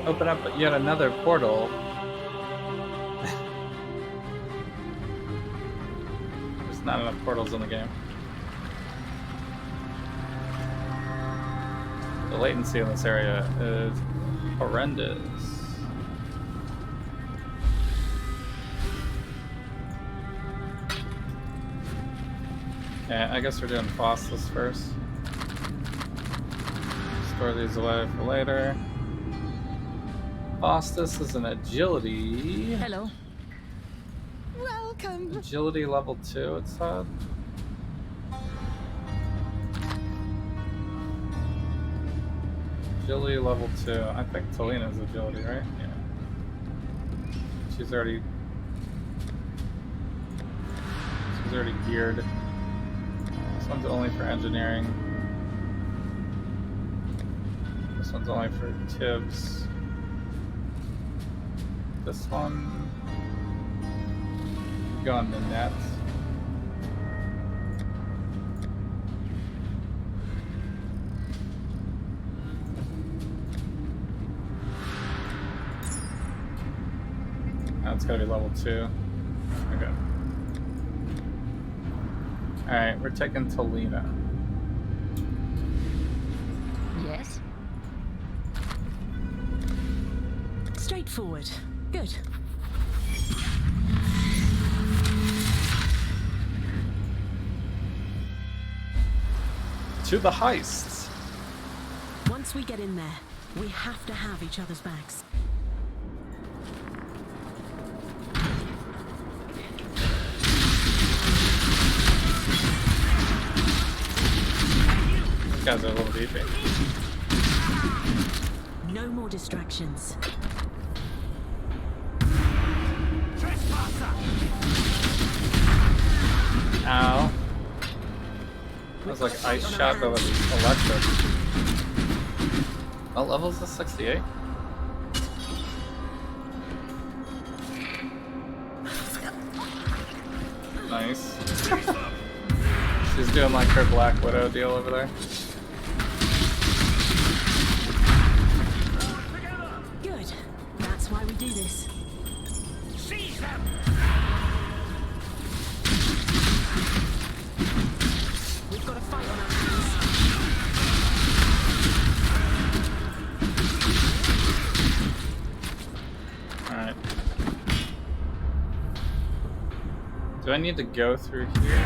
[SPEAKER 1] Open up yet another portal. There's not enough portals in the game. The latency in this area is horrendous. Okay, I guess we're doing Faustus first. Store these away for later. Faustus is an agility.
[SPEAKER 9] Hello. Welcome.
[SPEAKER 1] Agility level 2, it said. Agility level 2. I think Talina's agility, right? Yeah. She's already geared. This one's only for engineering. This one's only for Tibbs. This one go on the net. It's gotta be level 2. Okay. Alright, we're taking Talina.
[SPEAKER 9] Yes.
[SPEAKER 6] Straightforward. Good.
[SPEAKER 1] To the heists.
[SPEAKER 6] Once we get in there, we have to have each other's backs.
[SPEAKER 1] These guys are a little beefy.
[SPEAKER 6] No more distractions.
[SPEAKER 1] Ow. That was like ice shot, but with electric. What level is this? 68? Nice. She's doing like her Black Widow deal over there.
[SPEAKER 6] Good. That's why we do this.
[SPEAKER 3] Seize them!
[SPEAKER 6] We've got a fight on our hands.
[SPEAKER 1] Alright. Do I need to go through here?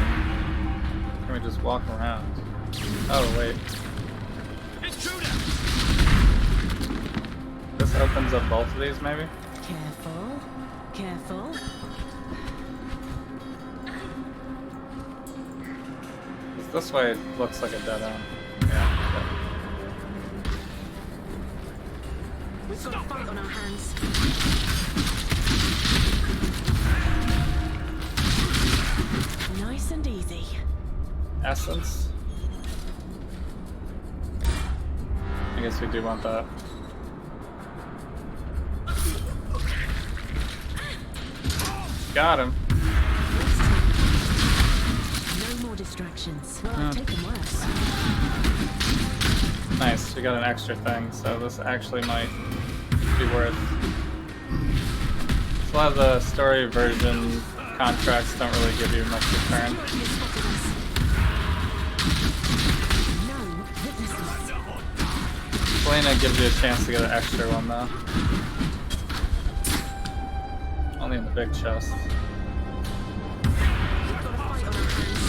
[SPEAKER 1] Can we just walk around? Oh, wait.
[SPEAKER 3] Intruder!
[SPEAKER 1] This opens up both of these, maybe?
[SPEAKER 6] Careful. Careful.
[SPEAKER 1] This way looks like a dead end. Yeah.
[SPEAKER 6] We've got a fight on our hands. Nice and easy.
[SPEAKER 1] Essence? I guess we do want that. Got him.
[SPEAKER 6] No more distractions. Well, I've taken worse.
[SPEAKER 1] Nice, we got an extra thing, so this actually might be worth. So a lot of the story version contracts don't really give you much return.
[SPEAKER 6] No witnesses.
[SPEAKER 1] Selena gives you a chance to get an extra one though. Only in the big chest.
[SPEAKER 6] We've got a fight on our hands.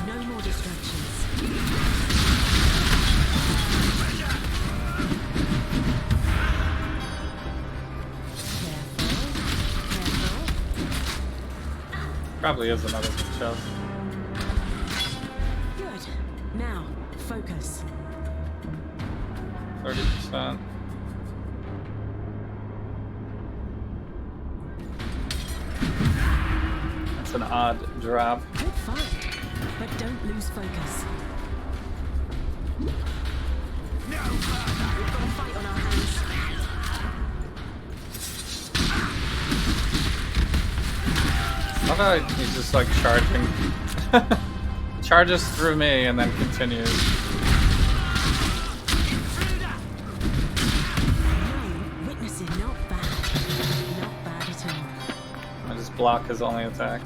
[SPEAKER 6] No more distractions.
[SPEAKER 1] Probably is another big chest.
[SPEAKER 6] Good. Now, focus.
[SPEAKER 1] 30%. That's an odd drop.
[SPEAKER 6] Good fight, but don't lose focus. We've got a fight on our hands.
[SPEAKER 1] I love how he's just like charging. Charges through me and then continues.
[SPEAKER 6] No, witnessing, not bad. Not bad at all.
[SPEAKER 1] I just block his only attack.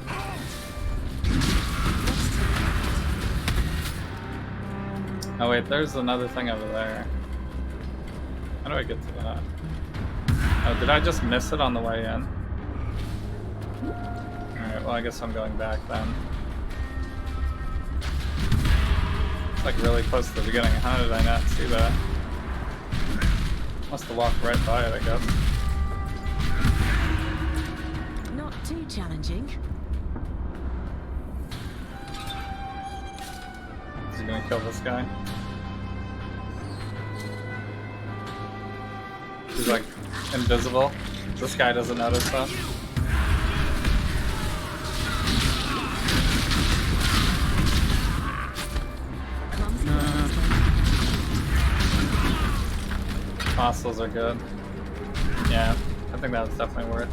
[SPEAKER 1] Oh wait, there's another thing over there. How do I get to that? Oh, did I just miss it on the way in? Alright, well I guess I'm going back then. It's like really close to the beginning. How did I not see that? Must have walked right by it, I guess.
[SPEAKER 6] Not too challenging.
[SPEAKER 1] Is he gonna kill this guy? He's like invisible. This guy doesn't notice that. Fossils are good. Yeah, I think that was definitely worth.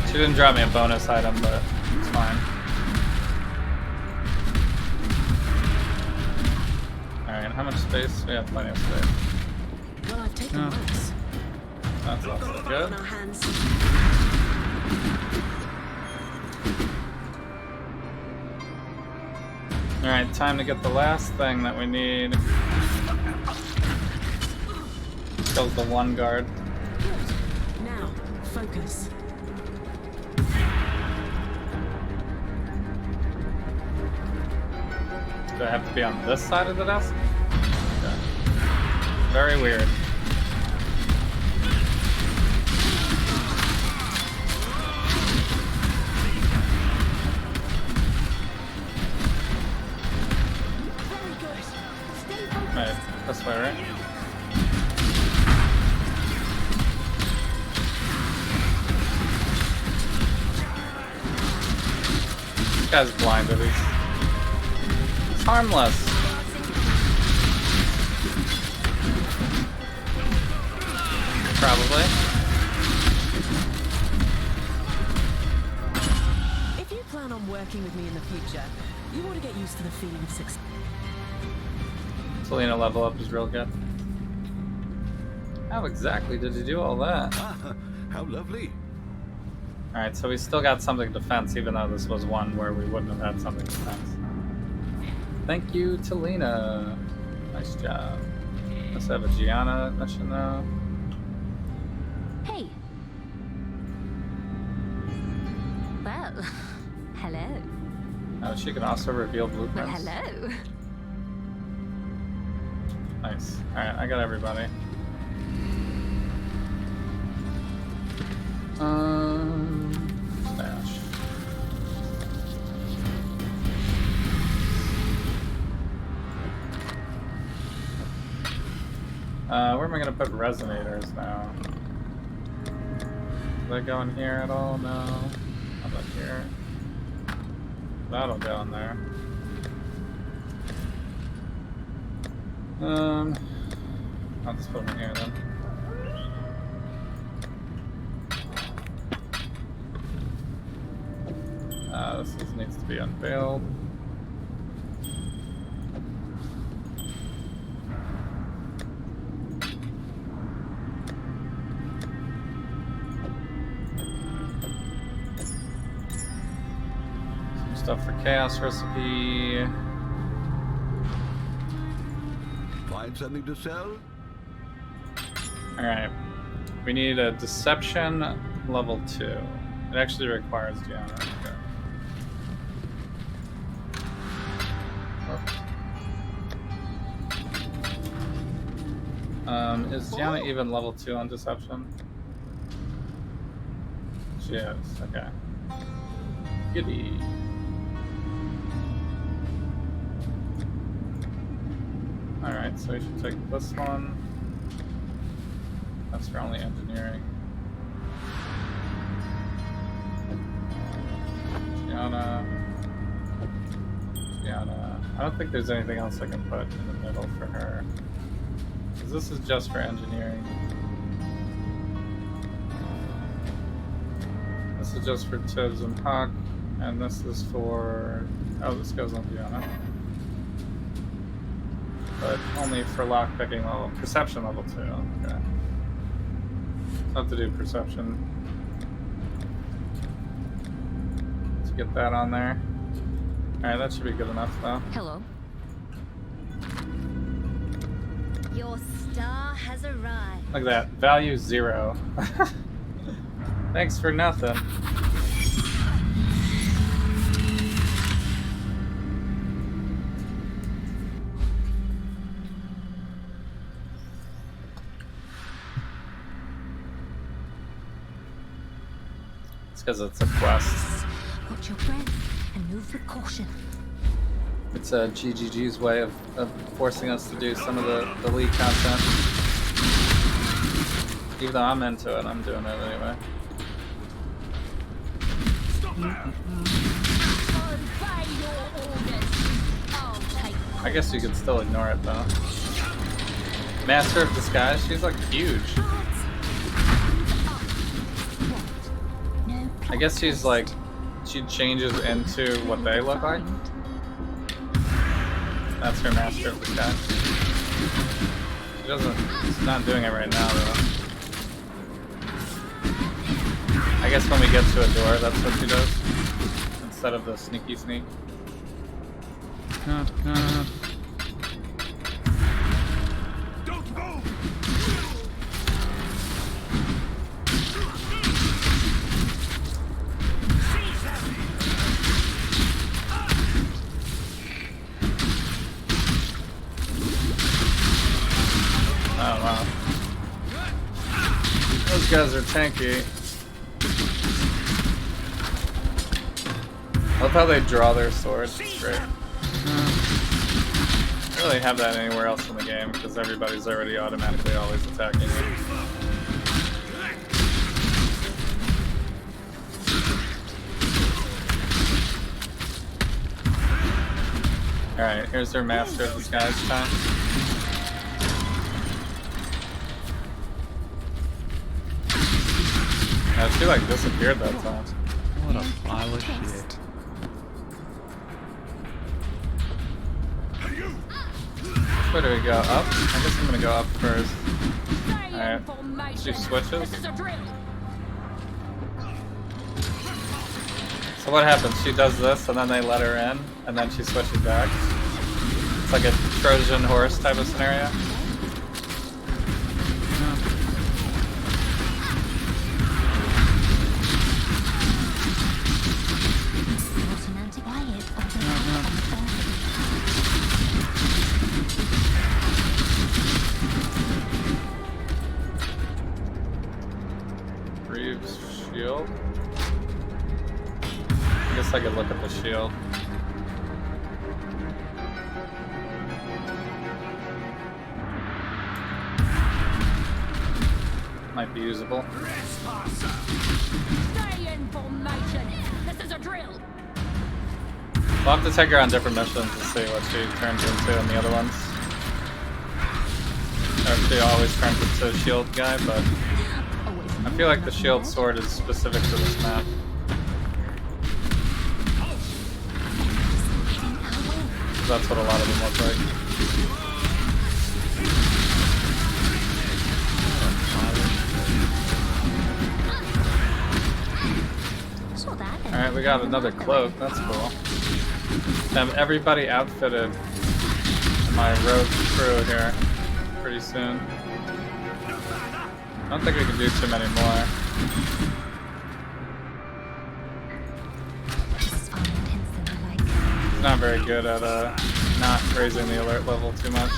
[SPEAKER 1] She didn't drop me a bonus item, but it's fine. Alright, how much space? We have plenty of space.
[SPEAKER 6] Well, I've taken worse.
[SPEAKER 1] That's also good.
[SPEAKER 6] On our hands.
[SPEAKER 1] Alright, time to get the last thing that we need. Kills the one guard.
[SPEAKER 6] Good. Now, focus.
[SPEAKER 1] Do I have to be on this side of the desk? Okay. Very weird.
[SPEAKER 6] Very good. Stay focused.
[SPEAKER 1] Right, this way, right? This guy's blinded. He's harmless. Probably.
[SPEAKER 6] working with me in the future, you ought to get used to the feeling of success.
[SPEAKER 1] Selena level up is real good. How exactly did you do all that?
[SPEAKER 4] Ah, how lovely.
[SPEAKER 1] Alright, so we still got something defense, even though this was one where we wouldn't have had something defense. Thank you, Talina. Nice job. Let's have a Gianna mission now.
[SPEAKER 8] Hey. Well, hello.
[SPEAKER 1] Oh, she can also reveal
[SPEAKER 8] Well,
[SPEAKER 1] blueprints.
[SPEAKER 8] hello.
[SPEAKER 1] Nice. Alright, I got everybody. Stash. Where am I gonna put resonators now? Do they go in here at all? No. How about here? That'll go in there. I'll just put them in here then. This needs to be unveiled. Some stuff for chaos recipe.
[SPEAKER 4] Find something to sell?
[SPEAKER 1] Alright. We need a deception level 2. It actually requires Gianna. Okay. Is Gianna even level 2 on deception? She is, okay. Goody. Alright, so we should take this one. That's for only engineering. Gianna. I don't think there's anything else I can put in the middle for her. Because this is just for engineering. This is just for Tibbs and Huck. And this is for... Oh, this goes on Gianna. But only for lockpicking level. Perception level 2. Okay. Have to do perception. Let's get that on there. Alright, that should be good enough though.
[SPEAKER 8] Hello. Your star has arrived.
[SPEAKER 1] Look at that. Value 0. Thanks for nothing. It's because it's a quest.
[SPEAKER 8] Watch your breath and move with caution.
[SPEAKER 1] It's a GGG's way of forcing us to do some of the league content. Even though I'm into it, I'm doing it anyway. I guess you could still ignore it though. Master of Disguise, she's like huge. I guess she's like, she changes into what they look like. That's her Master of Disguise. She doesn't, she's not doing it right now though. I guess when we get to a door, that's what she does. Instead of the sneaky sneak.
[SPEAKER 3] Don't move!
[SPEAKER 1] Oh wow. Those guys are tanky. I love how they draw their swords. It's great. I don't really have that anywhere else in the game because everybody's already automatically always attacking you. Alright, here's their Master of Disguise time. She like disappeared that time.
[SPEAKER 7] What a pile of shit.
[SPEAKER 1] Where do we go? Up? I guess I'm gonna go up first. Alright. She switches. So what happens? She does this and then they let her in and then she switches back. It's like a Trojan horse type of scenario. Reeves shield. I guess I could look at the shield. Might be usable.
[SPEAKER 8] Stay in formation. This is a drill.
[SPEAKER 1] We'll have to take her on different missions to see what she turns into in the other ones. Or she always turns into a shield guy, but I feel like the shield sword is specific to this map. That's what a lot of them look like. Alright, we got another cloak. That's cool. Have everybody outfitted in my rogue crew here pretty soon. I don't think we can do too many more. He's not very good at not raising the alert level too much.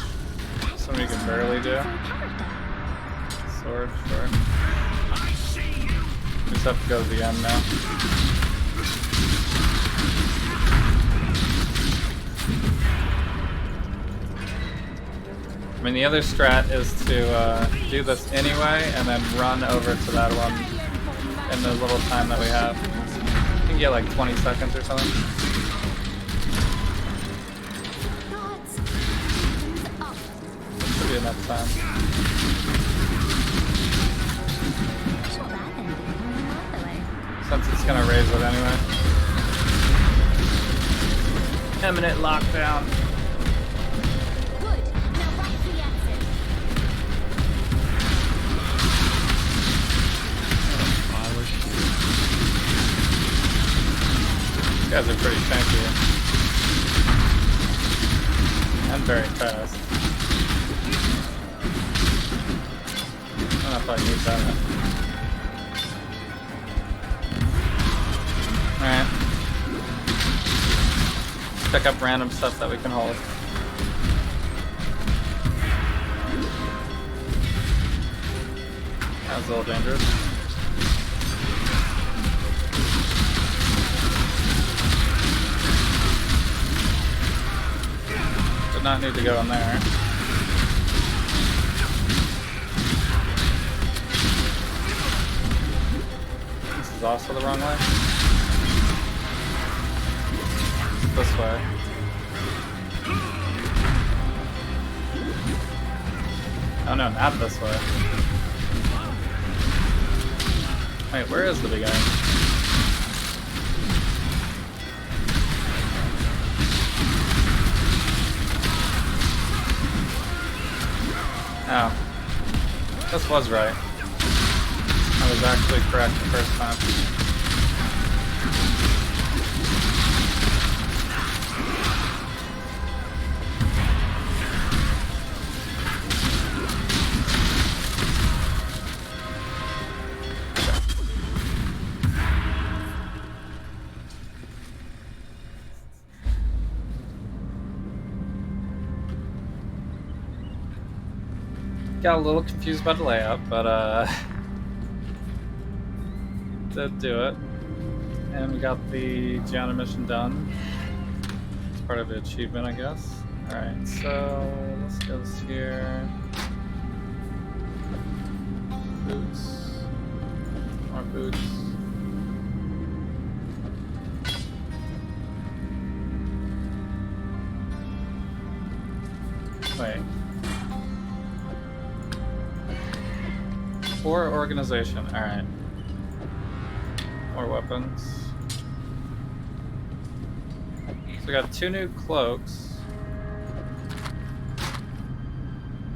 [SPEAKER 1] Something you can barely do. Sword, sure. We just have to go to the end now. I mean, the other strat is to do this anyway and then run over to that one in the little time that we have. You can get like 20 seconds or something. Should be enough time. Since it's gonna raise it anyway. Imminent lockdown. You guys are pretty tanky and very fast. I don't know if I need that. Alright. Pick up random stuff that we can hold. That was a little dangerous. Not need to go in there. This is also the wrong way. This way. Oh no, not this way. Wait, where is the beginning? Oh. This was right. I was actually correct the first time. Got a little confused by the layout, but did do it. And we got the Gianna mission done. It's part of the achievement, I guess. Alright, so let's go this here. Boots. More boots. Wait. For organization, alright. More weapons. So we got 2 new cloaks.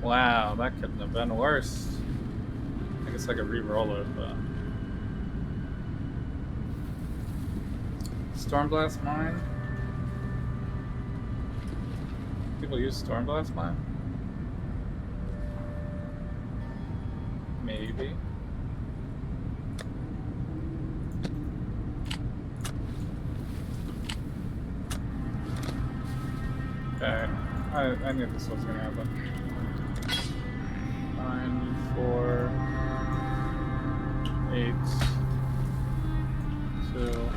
[SPEAKER 2] Wow, that couldn't have been worse. I guess I could re-roll it, but... Stormblast Mine? People use Stormblast Mine? Maybe. Okay. I knew this was gonna happen. 9, 4, 8, 2.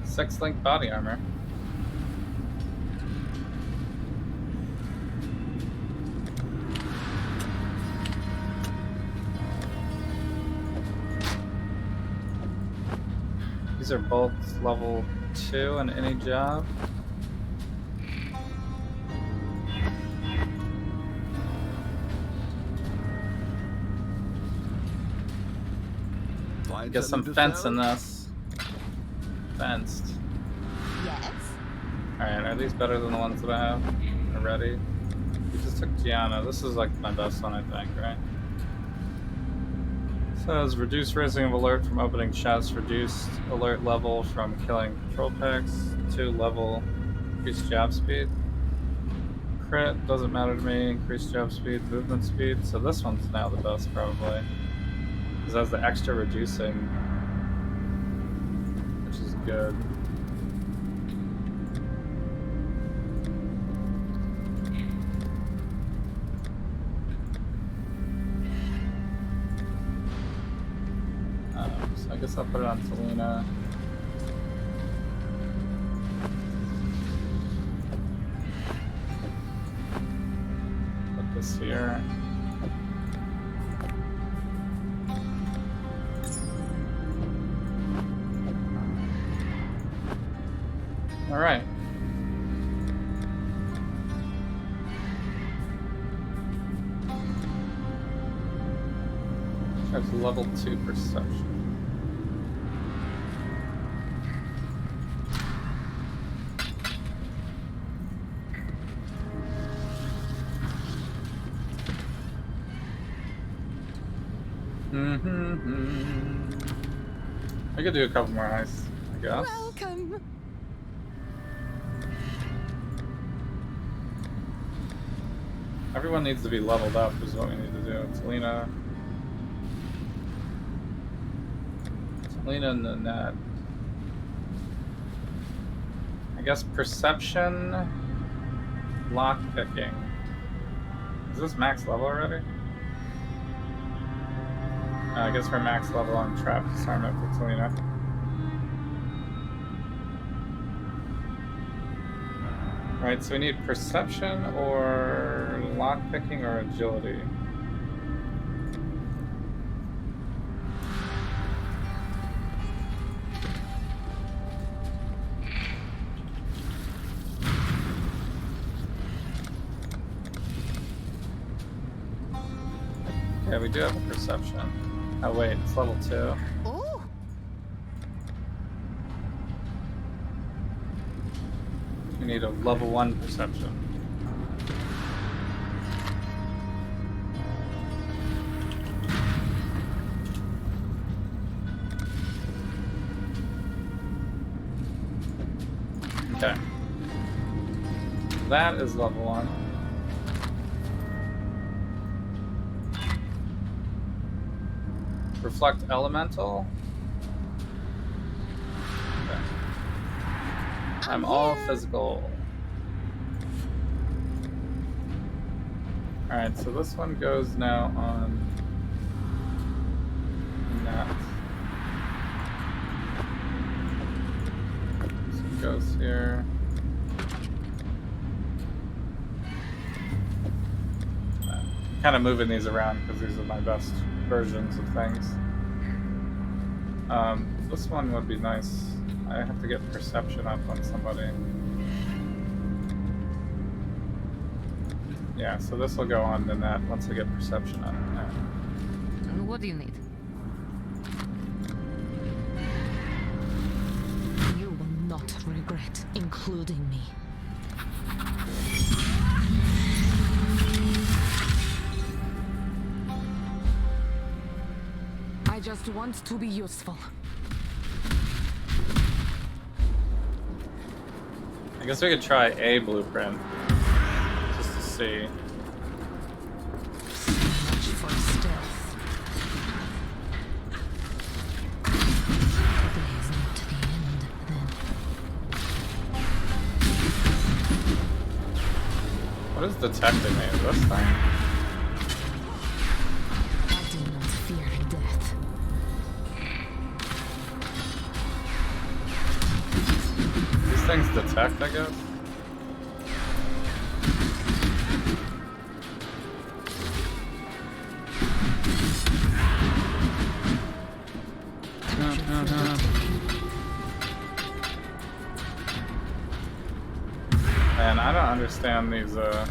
[SPEAKER 2] Six-link body armor. These are both level 2 in any job. Get some fence in this. Fenced.
[SPEAKER 8] Yes?
[SPEAKER 2] Alright, are these better than the ones that I have already? We just took Gianna. This is like my best one, I think, right? Says reduce raising of alert from opening chests, reduced alert level from killing control packs, 2 level, increased job speed. Crit, doesn't matter to me, increased job speed, movement speed. So this one's now the best, probably. Because it has the extra reducing, which is good. So I guess I'll put it on Selena. Put this here. All right. There's level 2 perception. I could do a couple more heists, I guess.
[SPEAKER 8] Welcome.
[SPEAKER 2] Everyone needs to be leveled up is what we need to do. Selena and Nanette. I guess perception, lock picking. Is this max level already? I guess we're max level on trap disarmament for Selena. Right, so we need perception or lock picking or agility. Yeah, we do have a perception. Oh wait, it's level 2.
[SPEAKER 8] Oh,
[SPEAKER 2] We need a level 1 perception. Okay. That is level 1. Reflect elemental. Okay. I'm all physical. Alright, so this one goes now on that. So it goes here. Kind of moving these around because these are my best
[SPEAKER 1] versions of things. This one would be nice. I have to get perception up on somebody. Yeah, so this will go on to that once I get perception up. Yeah.
[SPEAKER 8] What do you need? You will not regret including me. I just want to be useful.
[SPEAKER 1] I guess we could try a blueprint just to see.
[SPEAKER 8] So much for stealth. Today is not the end, then.
[SPEAKER 1] What is detecting me? This thing?
[SPEAKER 8] I do not fear death.
[SPEAKER 1] These things detect, I guess? Man, I don't understand these, the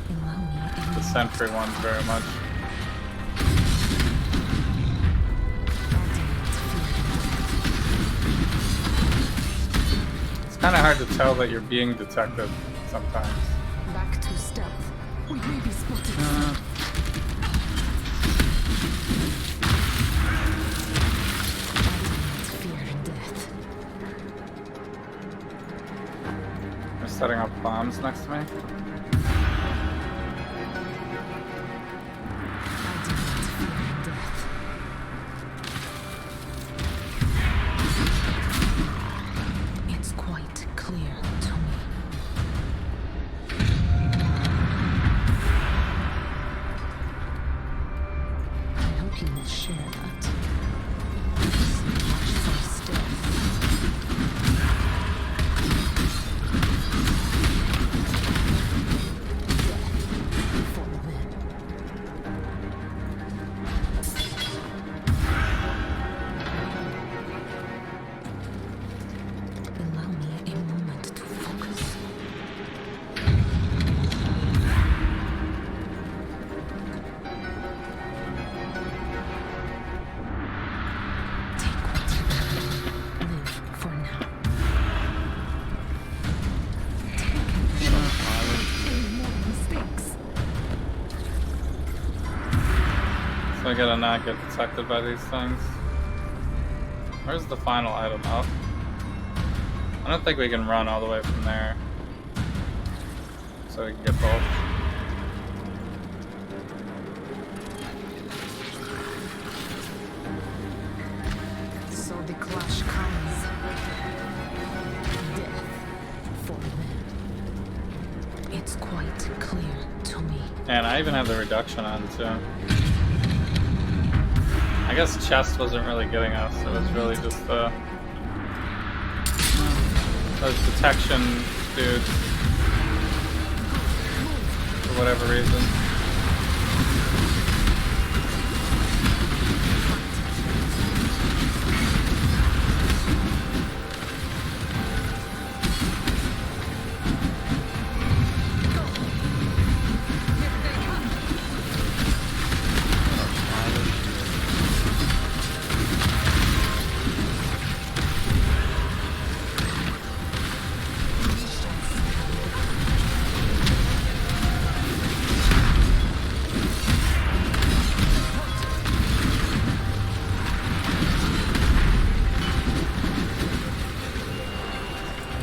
[SPEAKER 1] sentry ones very much. It's kind of hard to tell that you're being detected sometimes.
[SPEAKER 8] Back to stealth. We may be spotted.
[SPEAKER 1] They're setting up bombs next to me.
[SPEAKER 8] It's quite clear to me. I hope you will share that. So much for stealth. Death for them. Allow me a moment to focus. Take what you can. Live for now. Any more mistakes?
[SPEAKER 1] So I gotta not get detected by these things. Where's the final item up? I don't think we can run all the way from there. So we can get both.
[SPEAKER 8] So the clash comes. Death for them. It's quite clear to me.
[SPEAKER 1] And I even have the reduction on too. I guess chest wasn't really getting us. It was really just the those detection dudes for whatever reason.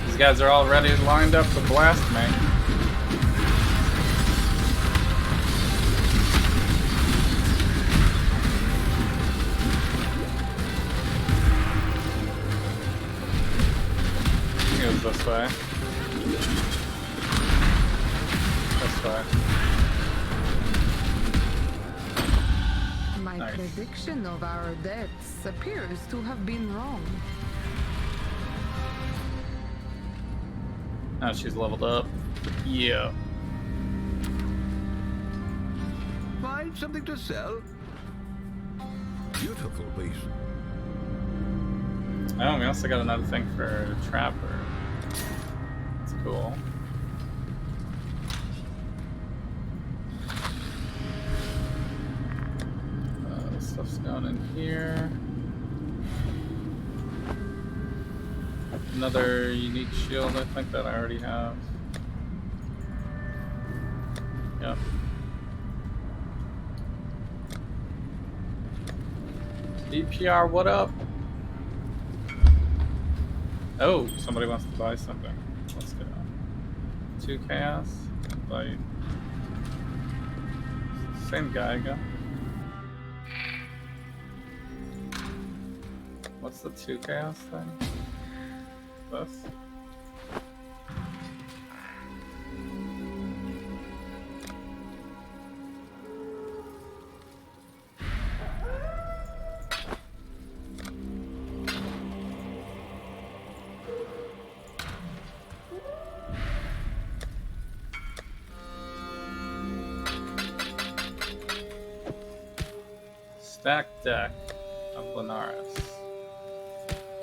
[SPEAKER 1] These guys are all ready, lined up to blast me. It goes this way. This way.
[SPEAKER 11] My
[SPEAKER 1] Nice.
[SPEAKER 11] prediction of our deaths appears to have been wrong.
[SPEAKER 1] Now she's leveled up. Yeah.
[SPEAKER 4] Find something to sell? beautiful piece.
[SPEAKER 1] Oh, we also got another thing for Trapper. That's cool. This stuff's going in here. Another unique shield, I think, that I already have. Yep. DPR, what up? Oh, somebody wants to buy something. Let's go. 2 chaos. Invite. Same guy again. What's the 2 chaos thing? This? Stack deck of Linares.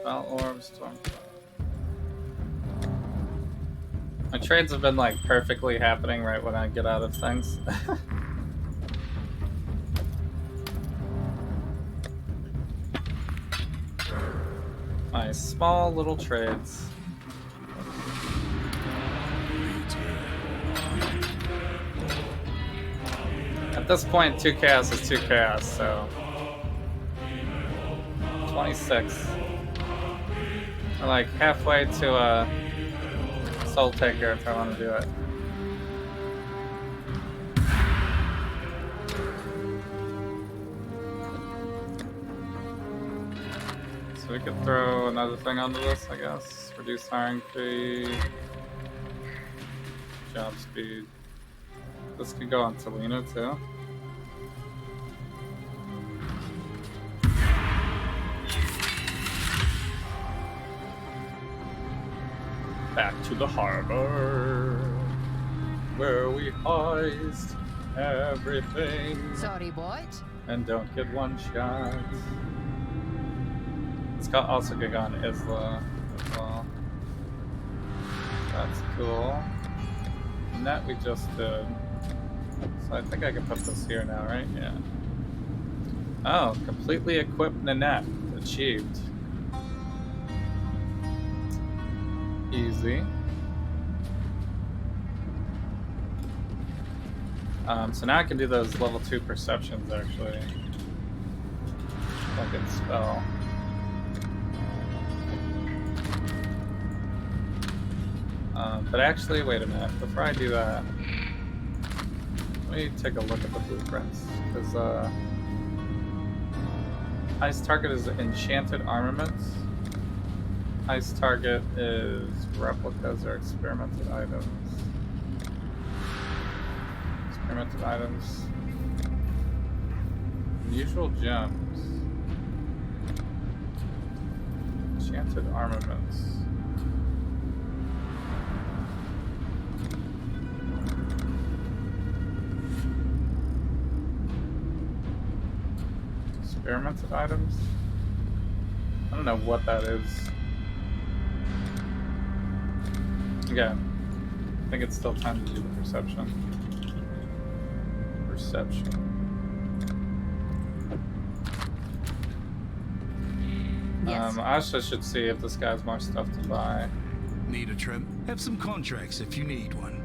[SPEAKER 1] Foul Orb, Stormcloud. My trades have been like perfectly happening right when I get out of things. My small little trades. At this point, 2 chaos is 2 chaos, so 26. We're like halfway to a Soul Taker if I want to do it. So we could throw another thing onto this, I guess. Reduce hiring fee. Job speed. This could go on Tolino too. Back to the harbor, where we heist everything.
[SPEAKER 8] Sorry, what?
[SPEAKER 1] And don't get one shot. It's got also could go on Isla as well. That's cool. And that we just did. So I think I can put this here now, right? Yeah. Oh, completely equipped Nanette. Achieved. Easy. So now I can do those level 2 perceptions actually. Fucking spell. But actually, wait a minute. Before I do that, let me take a look at the blueprints. Because Heist target is enchanted armaments. Heist target is replicas or experimented items. Experimented items. Unusual gems. Enchanted armaments. Experimented items? I don't know what that is. Okay. I think it's still time to do the perception. Perception.
[SPEAKER 8] Yes.
[SPEAKER 1] I also should see if this guy has more stuff to buy.
[SPEAKER 12] Need a trim? Have some contracts if you need one.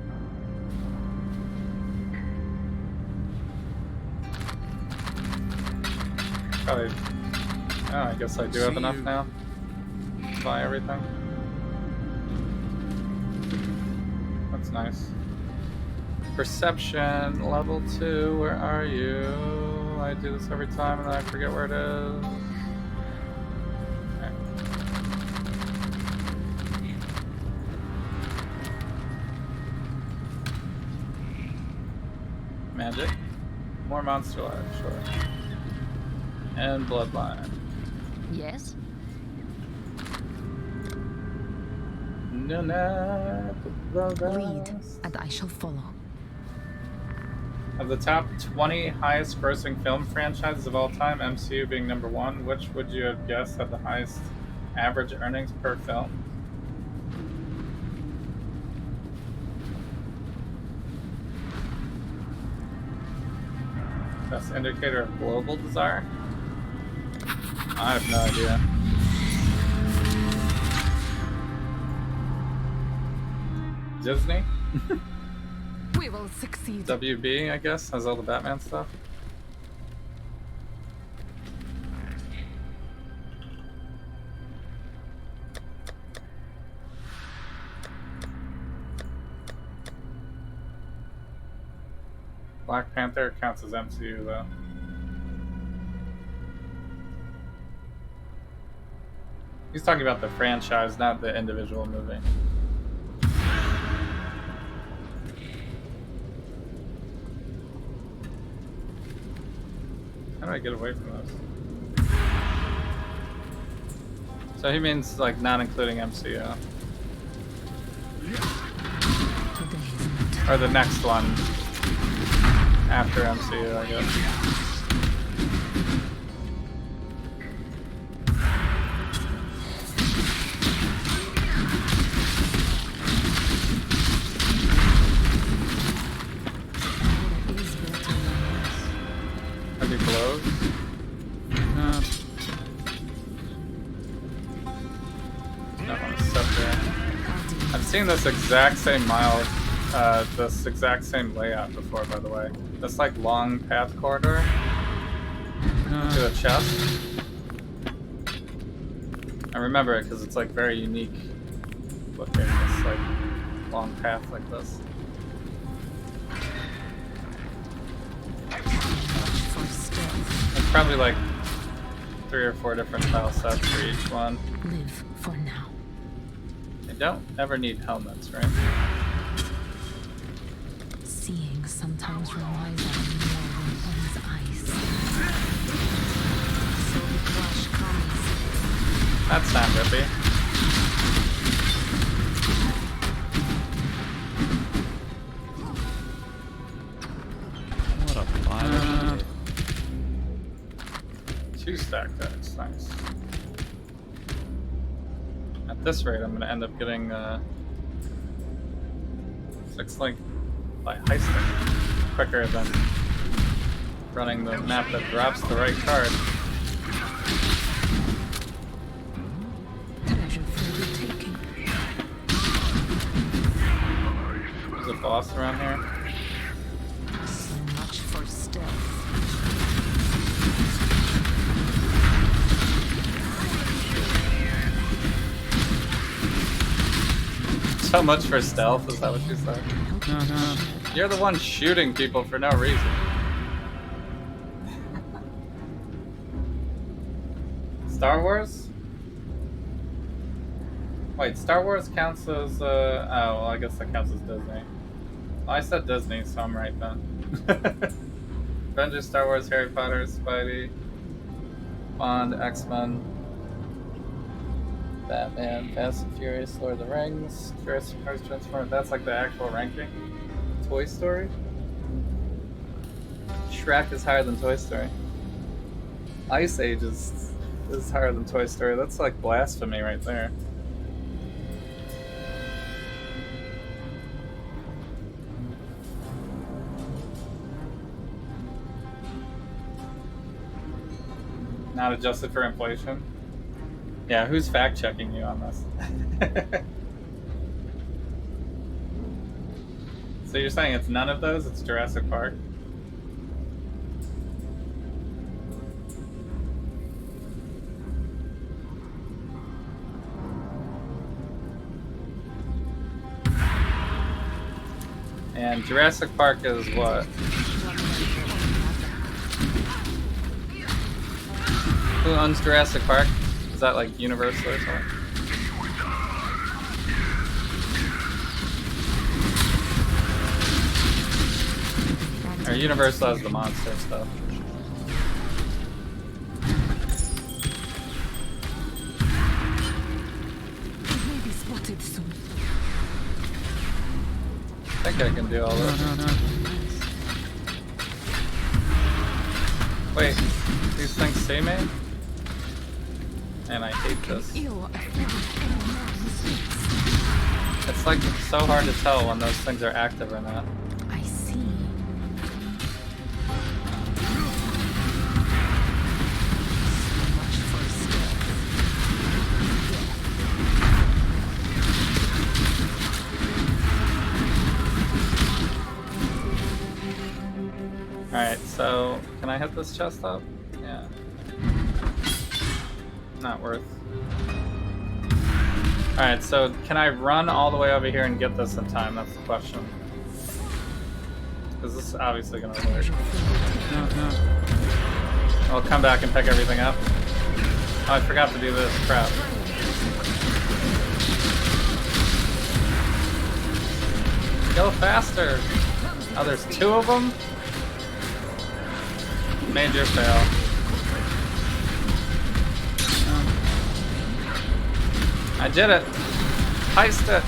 [SPEAKER 1] Probably. Oh, I guess I do have enough now to buy everything. That's nice. Perception, level 2, where are you? I do this every time and then I forget where it is. Okay. Magic. More monster life, sure. And bloodline.
[SPEAKER 8] Yes?
[SPEAKER 1] No, no,
[SPEAKER 8] Lead, and I shall follow.
[SPEAKER 1] Of the top 20 highest grossing film franchises of all time, MCU being number 1, which would you have guessed had the highest average earnings per film? Best indicator of global desire? I have no idea. Disney?
[SPEAKER 11] We will succeed.
[SPEAKER 1] WB, I guess, has all the Batman stuff. Black Panther counts as MCU though. He's talking about the franchise, not the individual movie. How do I get away from this? So he means like not including MCU. Or the next one after MCU, I guess. Are they blows? No. That one is stuck there. I've seen this exact same this exact same layout before, by the way. This like long path corridor to the chest. I remember it because it's like very unique looking. This like long path like this. It's probably like 3 or 4 different tile sets for each one.
[SPEAKER 9] Live for now.
[SPEAKER 1] They don't ever need helmets, right?
[SPEAKER 9] Seeing sometimes relies on more than one's eyes. So the clash comes.
[SPEAKER 1] That's not rippy.
[SPEAKER 7] What a fire.
[SPEAKER 1] 2 stack decks, nice. At this rate, I'm gonna end up getting 6 link by heisting quicker than running the map that drops the right card.
[SPEAKER 9] Treasure for the taking.
[SPEAKER 1] There's a boss around here.
[SPEAKER 9] So much for stealth.
[SPEAKER 1] So much for stealth, is that what you said? You're the one shooting people for no reason. Star Wars? Wait, Star Wars counts as, oh, well, I guess that counts as Disney. Well, I said Disney, so I'm right then. Avengers, Star Wars, Harry Potter, Spidey, Bond, X-Men, Batman, Fast and Furious, Lord of the Rings, Jurassic Park, Transformers. That's like the actual ranking. Toy Story? Shrek is higher than Toy Story. Ice Age is higher than Toy Story. That's like blasphemy right there. Not adjusted for inflation? Yeah, who's fact-checking you on this? So you're saying it's none of those? It's Jurassic Park? And Jurassic Park is what? Who owns Jurassic Park? Is that like Universal or something? Or Universal has the monster stuff.
[SPEAKER 11] May be spotted soon.
[SPEAKER 1] I think I can do all this. Wait, these things see me? And I hate this. It's like so hard to tell when those things are active or not.
[SPEAKER 9] I see.
[SPEAKER 1] Alright, so can I hit this chest up? Yeah. Not worth. Alright, so can I run all the way over here and get this in time? That's the question. Because this is obviously going to work. I'll come back and pick everything up. Oh, I forgot to do this. Crap. Go faster! Oh, there's 2 of them? Major fail. I did it! Heist it!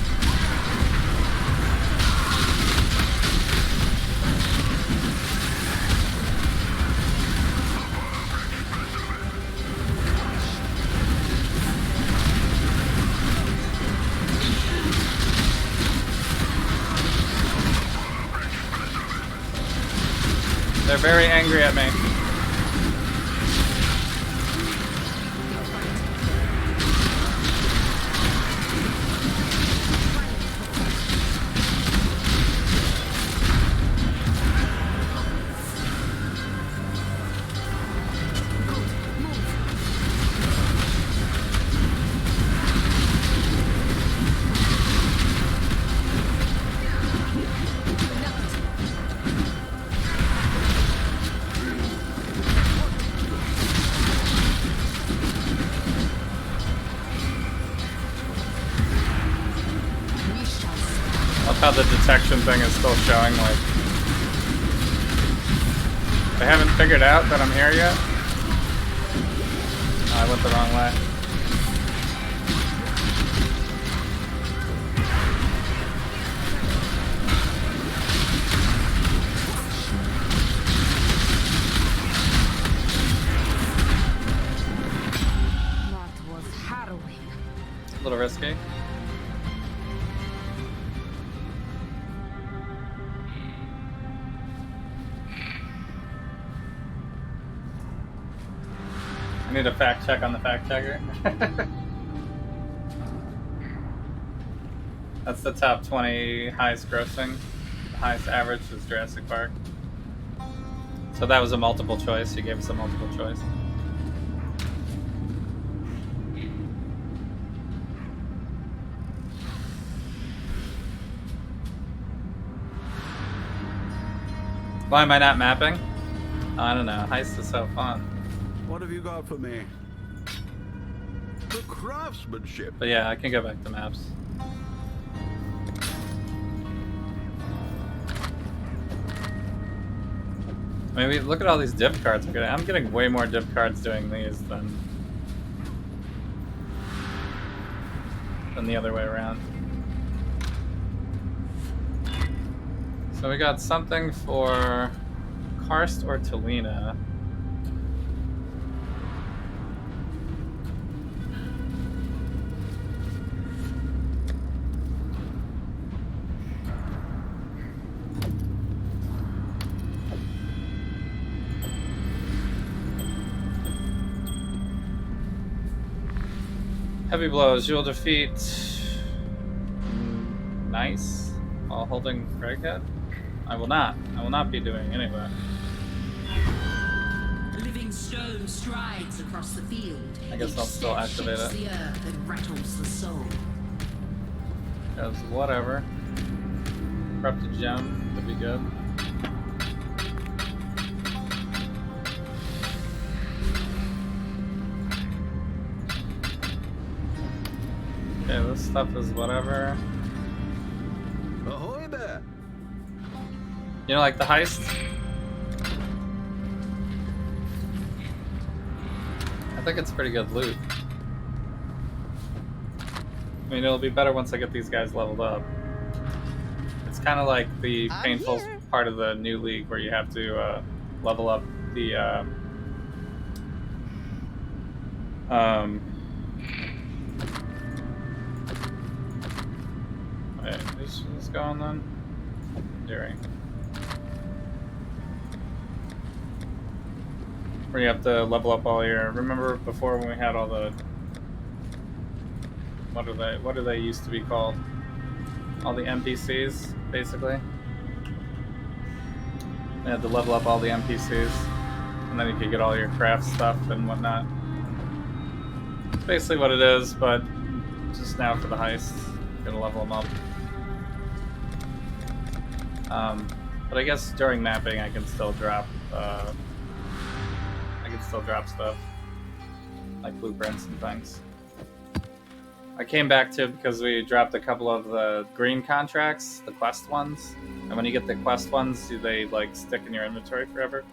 [SPEAKER 1] They're very angry at me. How the detection thing is still showing, like they haven't figured out that I'm here yet. Oh, I went the wrong way.
[SPEAKER 11] That was harrowing.
[SPEAKER 1] A little risky. I need a fact check on the fact checker. That's the top 20 highest grossing. The highest average is Jurassic Park. So that was a multiple choice. You gave us a multiple choice. Why am I not mapping? I don't know. Heist is so fun.
[SPEAKER 4] What have you got for me? The craftsmanship.
[SPEAKER 1] But yeah, I can go back to maps. Maybe look at all these div cards. I'm getting way more div cards doing these than the other way around. So we got something for Karst or Talina. Heavy blows, you'll defeat Nice while holding Craighead? I will not. I will not be doing anyway.
[SPEAKER 8] Living stone strides across the field.
[SPEAKER 1] I guess I'll still activate it.
[SPEAKER 8] The earth and rattles the soul.
[SPEAKER 1] Because whatever. Corrupted gem could be good. Okay, this stuff is whatever.
[SPEAKER 4] Ahoy there!
[SPEAKER 1] You know, like the heist? I think it's pretty good loot. I mean, it'll be better once I get these guys leveled up. It's kind of like the painful part of the new league where you have to level up the
[SPEAKER 2] Wait, who's going then? Jerry. Where you have to level up all your. Remember before when we had all the. What do they used to be called? All the NPCs, basically. You had to level up all the NPCs, and then you could get all your craft stuff and whatnot. It's basically what it is, but just now for the heist, you're gonna level them up. But I guess during mapping, I can still drop. Stuff like blueprints and things. I came back to it because we dropped a couple of the green contracts, the quest ones, and when you get the quest ones, they like stick in your inventory forever.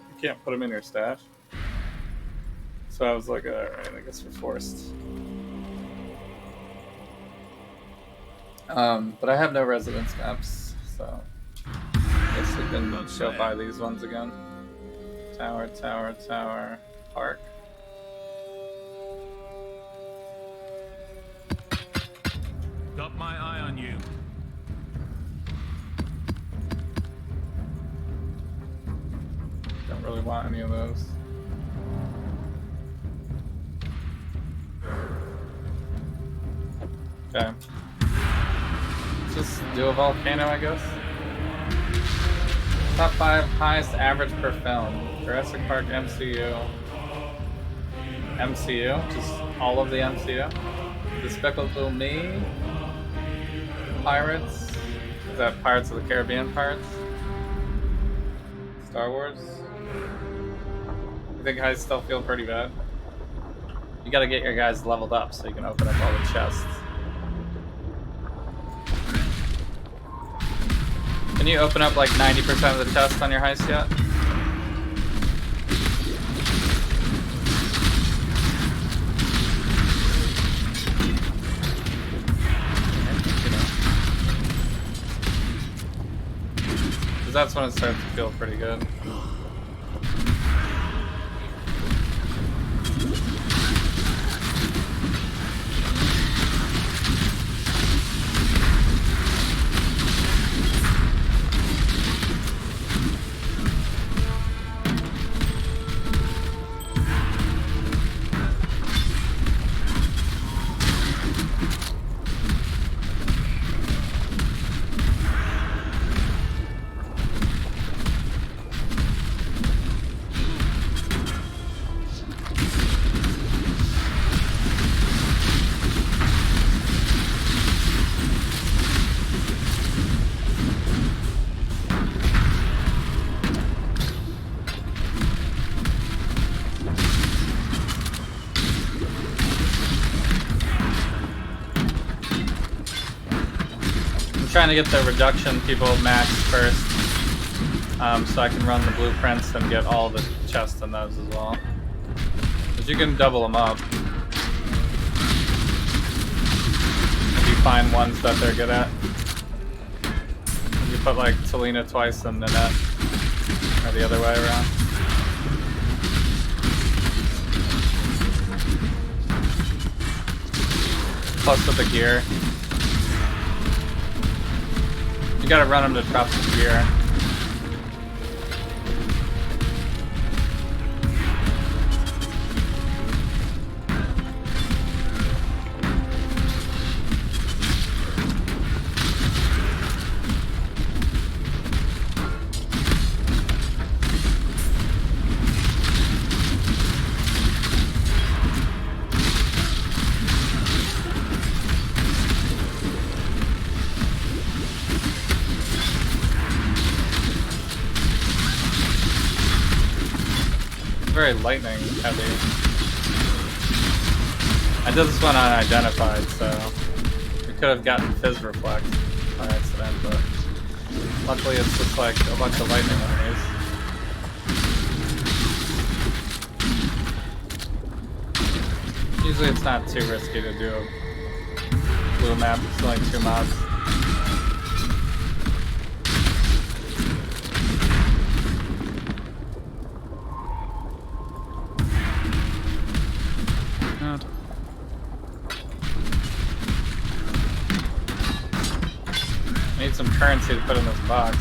[SPEAKER 2] You can't put them in your stash. So I was like, alright, I guess we're forced. But I have no residence maps, so I guess we can go buy these ones again. Tower, tower, tower, park.
[SPEAKER 12] Got my eye on you.
[SPEAKER 2] Don't really want any of those. Okay. Let's just do a volcano, I guess. Top 5 highest average per film. Jurassic Park MCU. Just all of the MCU. Despicable Me. Pirates. Is that Pirates of the Caribbean Pirates? Star Wars. You think heists still feel pretty bad? You gotta get your guys leveled up so you can open up all the chests. Can you open up like 90% of the chests on your heist yet? Because that's when it starts to feel pretty good. Trying to get the reduction people maxed first, so I can run the blueprints and get all the chests in those as well. Because you can double them up if you find ones that they're good at. If you put like Talina twice and Nanette, or the other way around. Plus with the gear. You gotta run them to drop some gear. Very lightning heavy. I did this one unidentified, so we could have gotten Fizz Reflect by accident, but luckily it's just like a bunch of lightning enemies. Usually it's not too risky to do a blue map, it's only 2 mods. some currency to put in this box.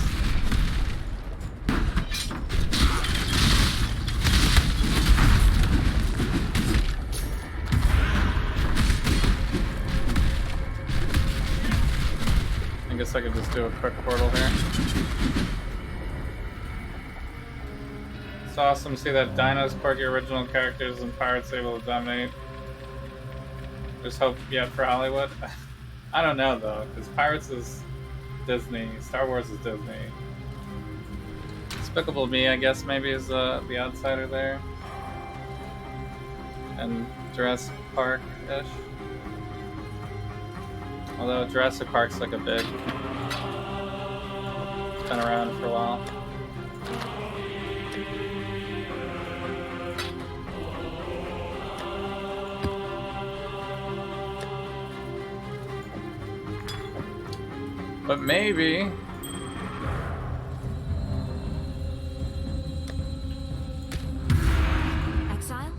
[SPEAKER 2] I guess I could just do a quick portal here. It's awesome to see that Dino's quirky original characters and Pirates able to dominate. There's hope yet for Hollywood. I don't know though, because Pirates is Disney, Star Wars is Disney. Despicable Me, I guess, maybe is the outsider there. And Jurassic Park-ish. Although Jurassic Park's like a big... It's been around for a while. But maybe...
[SPEAKER 8] Exile?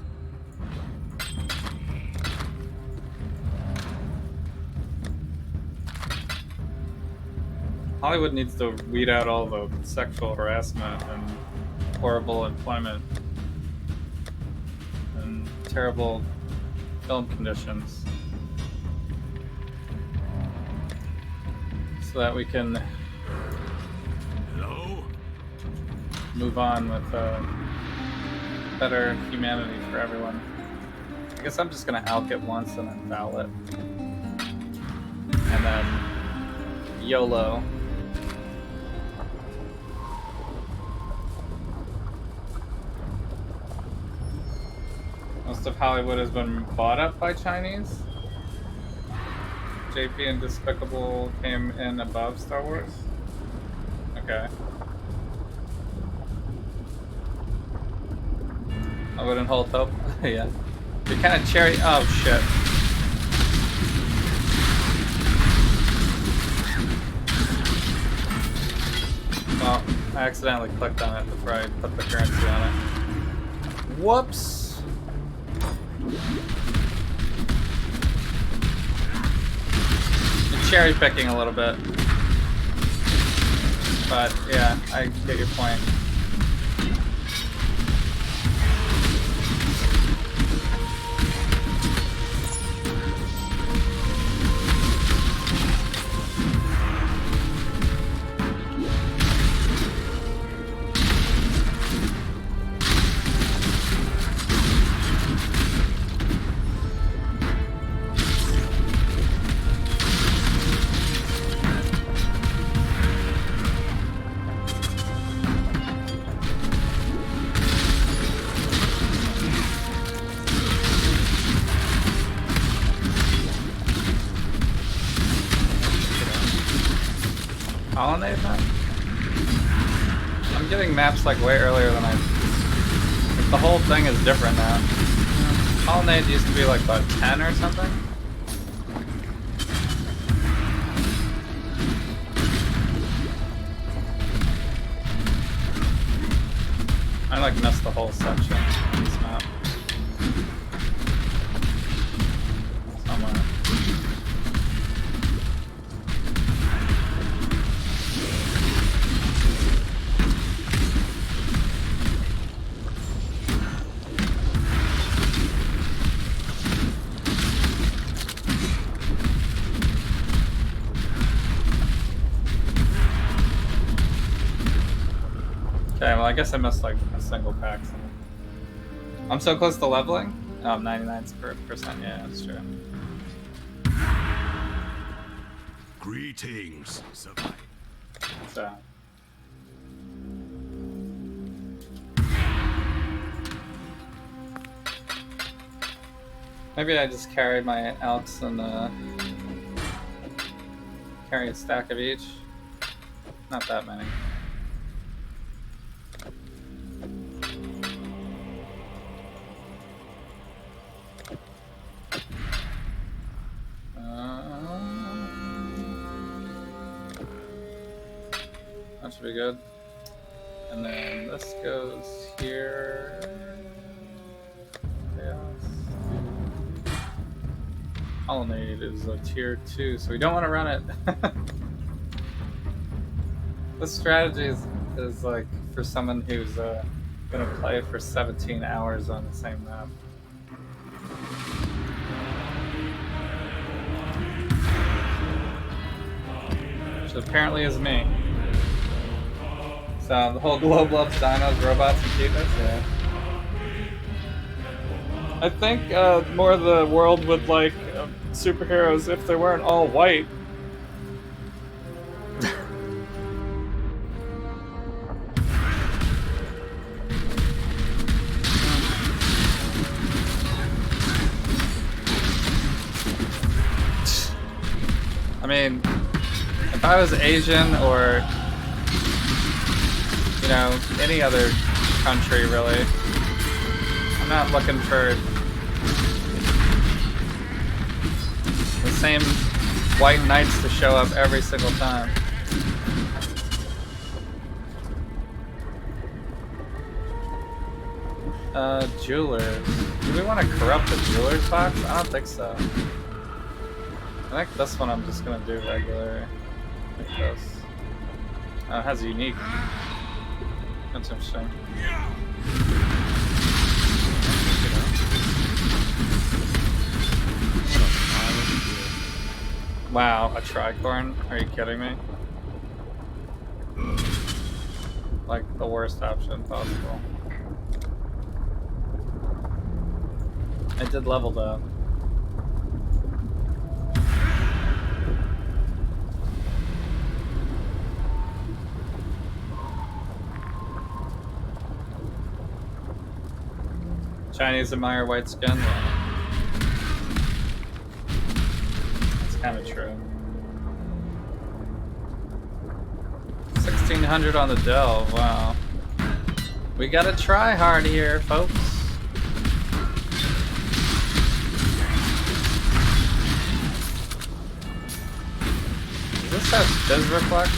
[SPEAKER 2] Hollywood needs to weed out all the sexual harassment and horrible employment and terrible film conditions, so that we can move on with better humanity for everyone. I guess I'm just gonna alk it once and then foul it, and then YOLO. Most of Hollywood has been bought up by Chinese. JP and Despicable came in above Star Wars? Okay. I wouldn't hold hope. Yeah. You're kind of cherry. Oh shit. Well, I accidentally clicked on it before I put the currency on it. Whoops! Cherry picking a little bit, but yeah, I get your point. Colonnade map? I'm getting maps like way earlier than like the whole thing is different now. Colonnade used to be like about 10 or something. I like missed the whole section of this map. Somewhere. Okay, well I guess I missed like a single pack. So. I'm so close to leveling? Oh, 99%, yeah, that's true.
[SPEAKER 4] Greetings, survivor.
[SPEAKER 2] So. Maybe I just carry my alks and carry a stack of each. Not that many. That should be good. And then this goes here. Yes. Colonnade is a tier 2, so we don't want to run it.
[SPEAKER 1] The strategy is like for someone who's gonna play for 17 hours on the same map. Which apparently is me. So the whole globe loves dinos, robots, and cuteness, yeah. I think more of the world would like superheroes if they weren't all white. I mean, if I was Asian or, you know, any other country really, I'm not looking for the same white knights to show up every single time. Jewelers. Do we want to corrupt the jewelers box? I don't think so. I think this one I'm just gonna do regular, like this. Oh, it has a unique. That's interesting. Wow, a tricorn? Are you kidding me? Like the worst option possible. I did level though. Chinese admire white skin? That's kind of true. 1600 on the Dell, wow. We gotta try hard here, folks. Does this have Fizz Reflect?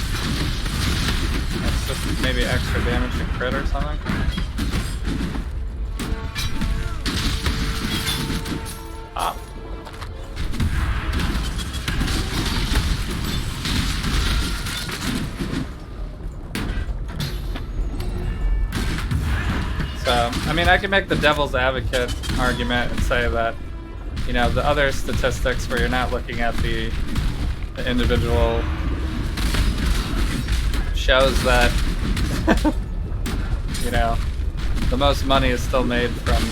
[SPEAKER 1] That's just maybe extra damage to crit or something? Ah. So, I mean, I can make the devil's advocate argument and say that, you know, the other statistics where you're not looking at the individual shows that, you know, the most money is still made from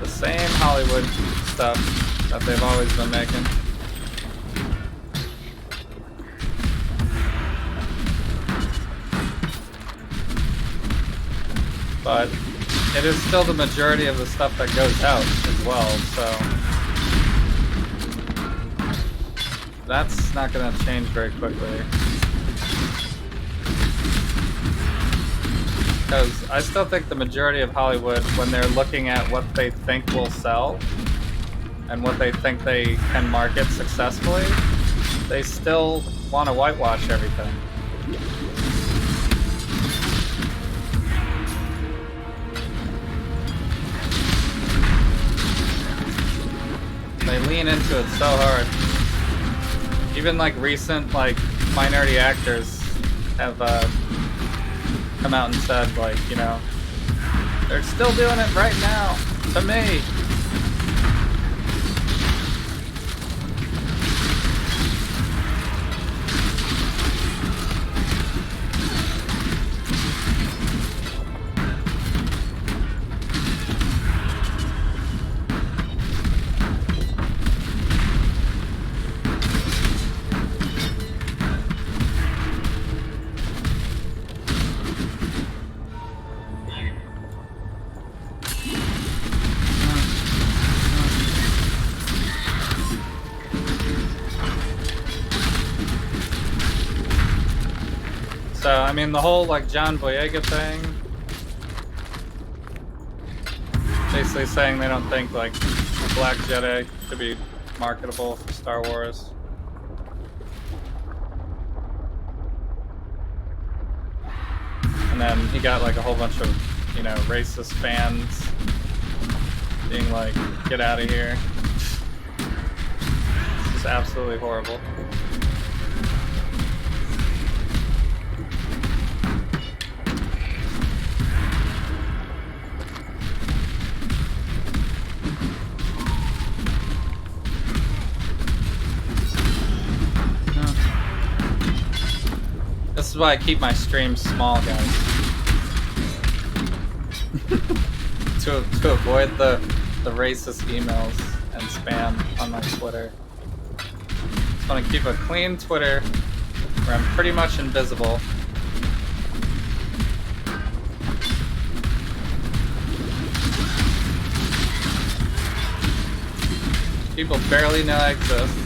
[SPEAKER 1] the same Hollywood stuff that they've always been making. But it is still the majority of the stuff that goes out as well, so that's not going to change very quickly. Because I still think the majority of Hollywood, when they're looking at what they think will sell and what they think they can market successfully, they still want to whitewash everything. They lean into it so hard. Even like recent like minority actors have come out and said, like, you know, they're still doing it right now to me. So, I mean, the whole, like, John Boyega thing, basically saying they don't think, like, a Black Jedi could be marketable for Star Wars. And then he got, like, a whole bunch of, you know, racist fans being like, get out of here. This is absolutely horrible. This is why I keep my streams small, guys. to avoid the racist emails and spam on my Twitter. Just want to keep a clean Twitter where I'm pretty much invisible. People barely know I exist.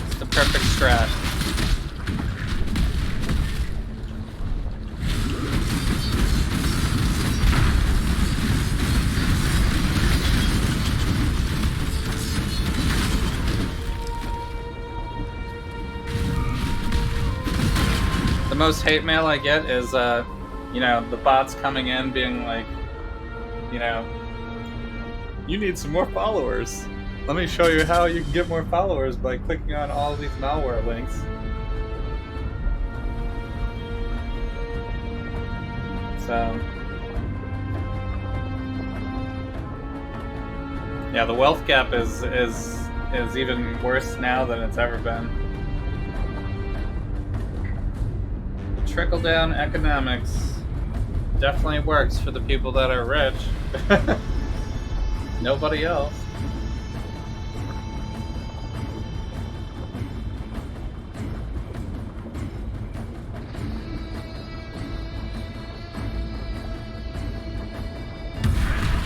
[SPEAKER 1] It's the perfect strat. The most hate mail I get is, you know, the bots coming in being like, you know, you need some more followers. Let me show you how you can get more followers by clicking on all these malware links. So, yeah, the wealth gap is even worse now than it's ever been. The trickle-down economics definitely works for the people that are rich. Nobody else.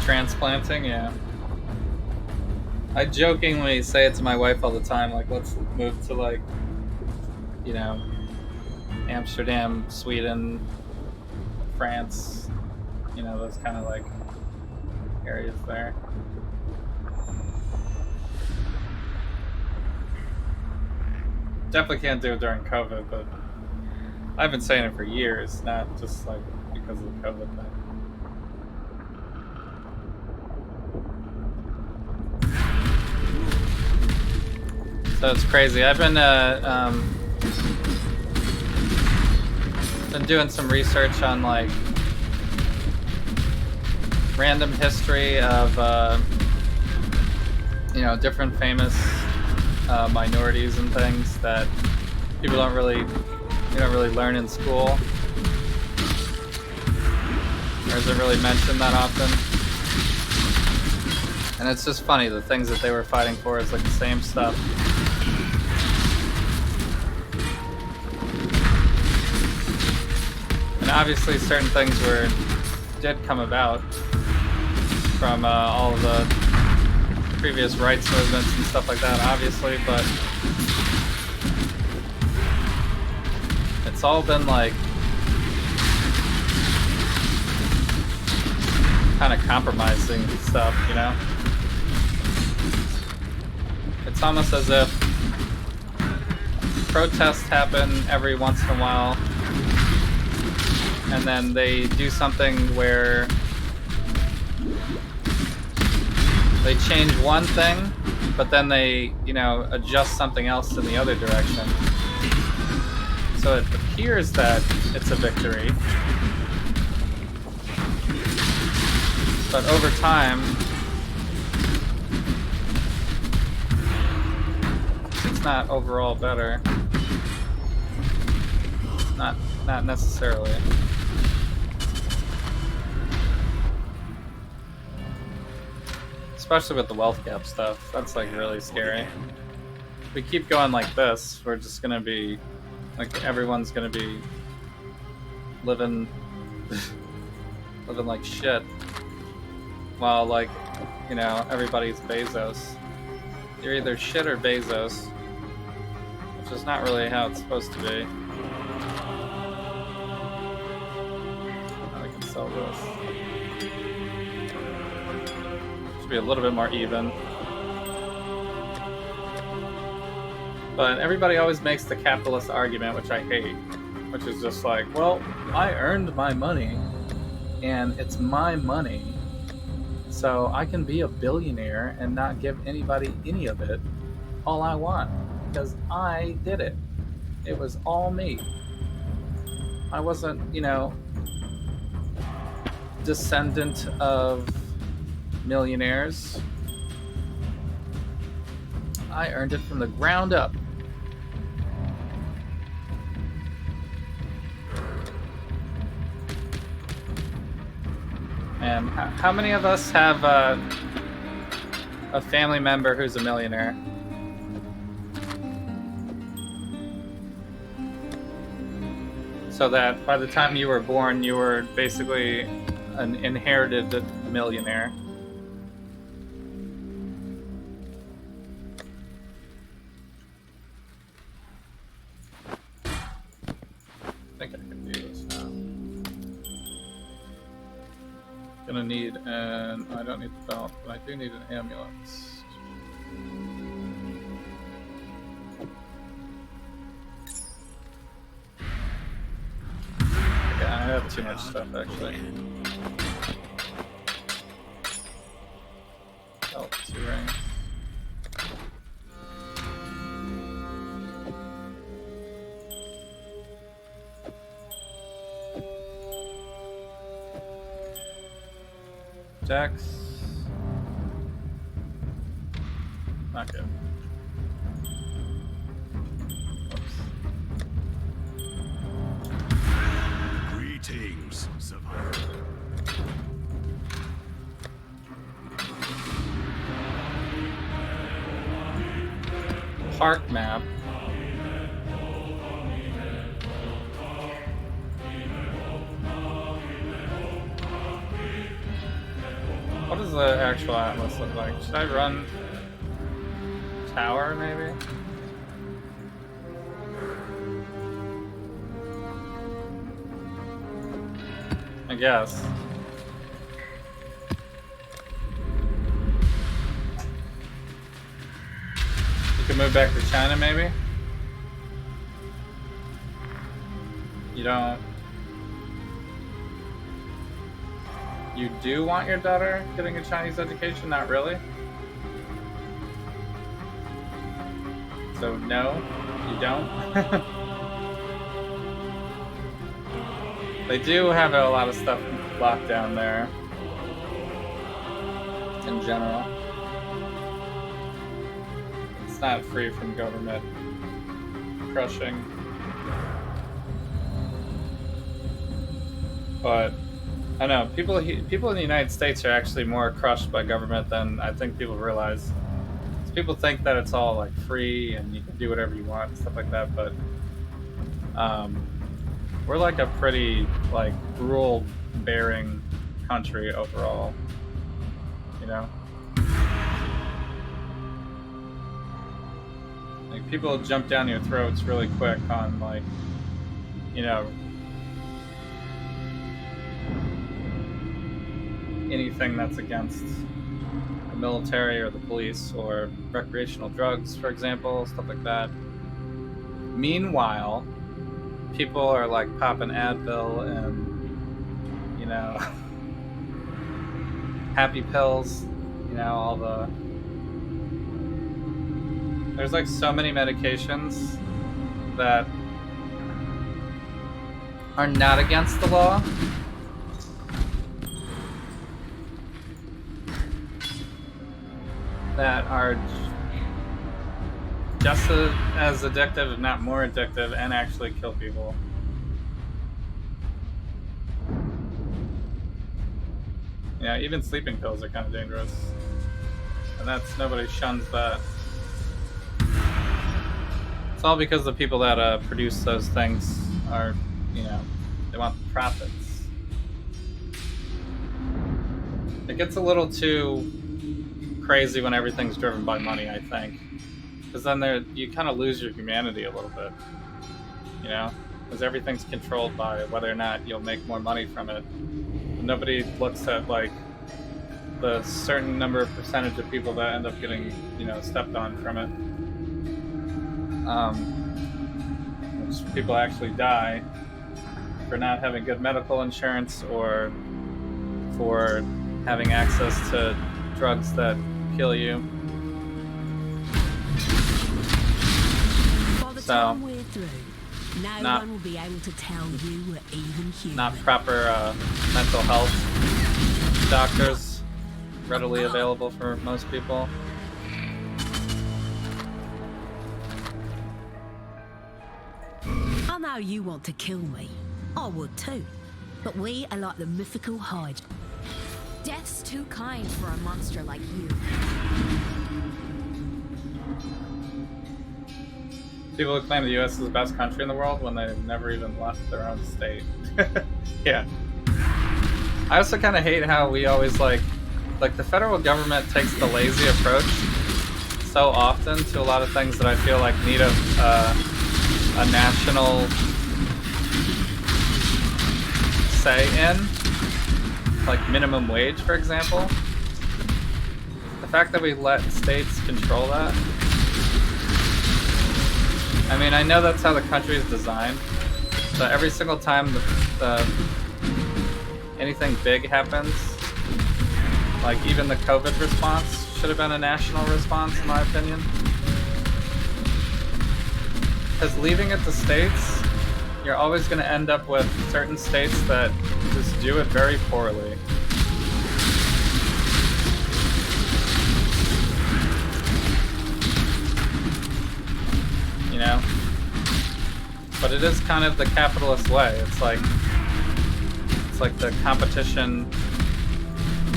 [SPEAKER 1] Transplanting, yeah. I jokingly say it to my wife all the time, like, let's move to, like, you know, Amsterdam, Sweden, France, you know, those kind of, like, areas there. Definitely can't do it during COVID, but I've been saying it for years, not just like because of the COVID thing. So it's crazy. I've been doing some research on like random history of you know, different famous minorities and things that people don't really learn in school, or isn't really mentioned that often. And it's just funny, the things that they were fighting for is like the same stuff. And obviously certain things did come about from all of the previous rights movements and stuff like that, obviously, but it's all been like kind of compromising stuff, you know? It's almost as if protests happen every once in a while, and then they do something where they change one thing, but then they, you know, adjust something else in the other direction. So it appears that it's a victory, but over time, it's not overall better. Not necessarily. Especially with the wealth gap stuff. That's like really scary. If we keep going like this, we're just gonna be like, everyone's gonna be living living like shit, while like, you know, everybody's Bezos. You're either shit or Bezos, which is not really how it's supposed to be. Now we can sell this. Should be a little bit more even. But everybody always makes the capitalist argument, which I hate, which is just like, well, I earned my money, and it's my money, so I can be a billionaire and not give anybody any of it all I want, because I did it. It was all me. I wasn't, you know, descendant of millionaires. I earned it from the ground up. And how many of us have a family member who's a millionaire? So that by the time you were born, you were basically an inherited millionaire. I think I can do this now. Gonna need an... I don't need the belt, but I do need an amulet. Okay, I have too much stuff actually. Oh, 2 rings. Dex. Not good.
[SPEAKER 4] Greetings, survivor.
[SPEAKER 1] Park map. What does the actual atlas look like? Should I run tower maybe? I guess. You can move back to China maybe? You don't... You do want your daughter getting a Chinese education? Not really? So no, you don't? They do have a lot of stuff locked down there. In general. It's not free from government crushing. But I know people in the United States are actually more crushed by government than I think people realize. So people think that it's all like free and you can do whatever you want and stuff like that, but we're like a pretty like rule-bearing country overall, you know. Like people jump down your throats really quick on like, you know, anything that's against the military or the police or recreational drugs, for example, stuff like that. Meanwhile, people are like popping Advil and, you know, happy pills, you know, all the... There's like so many medications that are not against the law. That are just as addictive, if not more addictive, and actually kill people. Yeah, even sleeping pills are kind of dangerous. And that's, nobody shuns that. It's all because the people that produce those things are, you know, they want the profits. It gets a little too crazy when everything's driven by money, I think, because then you kind of lose your humanity a little bit, you know, because everything's controlled by whether or not you'll make more money from it. And nobody looks at like the certain number of percentage of people that end up getting, you know, stepped on from it. Which people actually die for not having good medical insurance or for having access to drugs that kill you.
[SPEAKER 6] By the time we're through, no one will be able to tell you we're even human.
[SPEAKER 1] Not proper mental health doctors readily available for most people.
[SPEAKER 6] I know you want to kill me. I would too. But we are like the mythical Hyde.
[SPEAKER 8] Death's too kind for a monster like you.
[SPEAKER 2] People who claim the U.S. is the best country in the world when they've never even left their own state. Yeah. I also kind of hate how we always like the federal government takes the lazy approach so often to a lot of things that I feel like need a national say in, like minimum wage, for example. The fact that we let states control that. I mean, I know that's how the country is designed, but every single time anything big happens, like even the COVID response should have been a national response, in my opinion. Because leaving it to states, you're always going to end up with certain states that just do it very poorly. You know? But it is kind of the capitalist way. It's like the competition,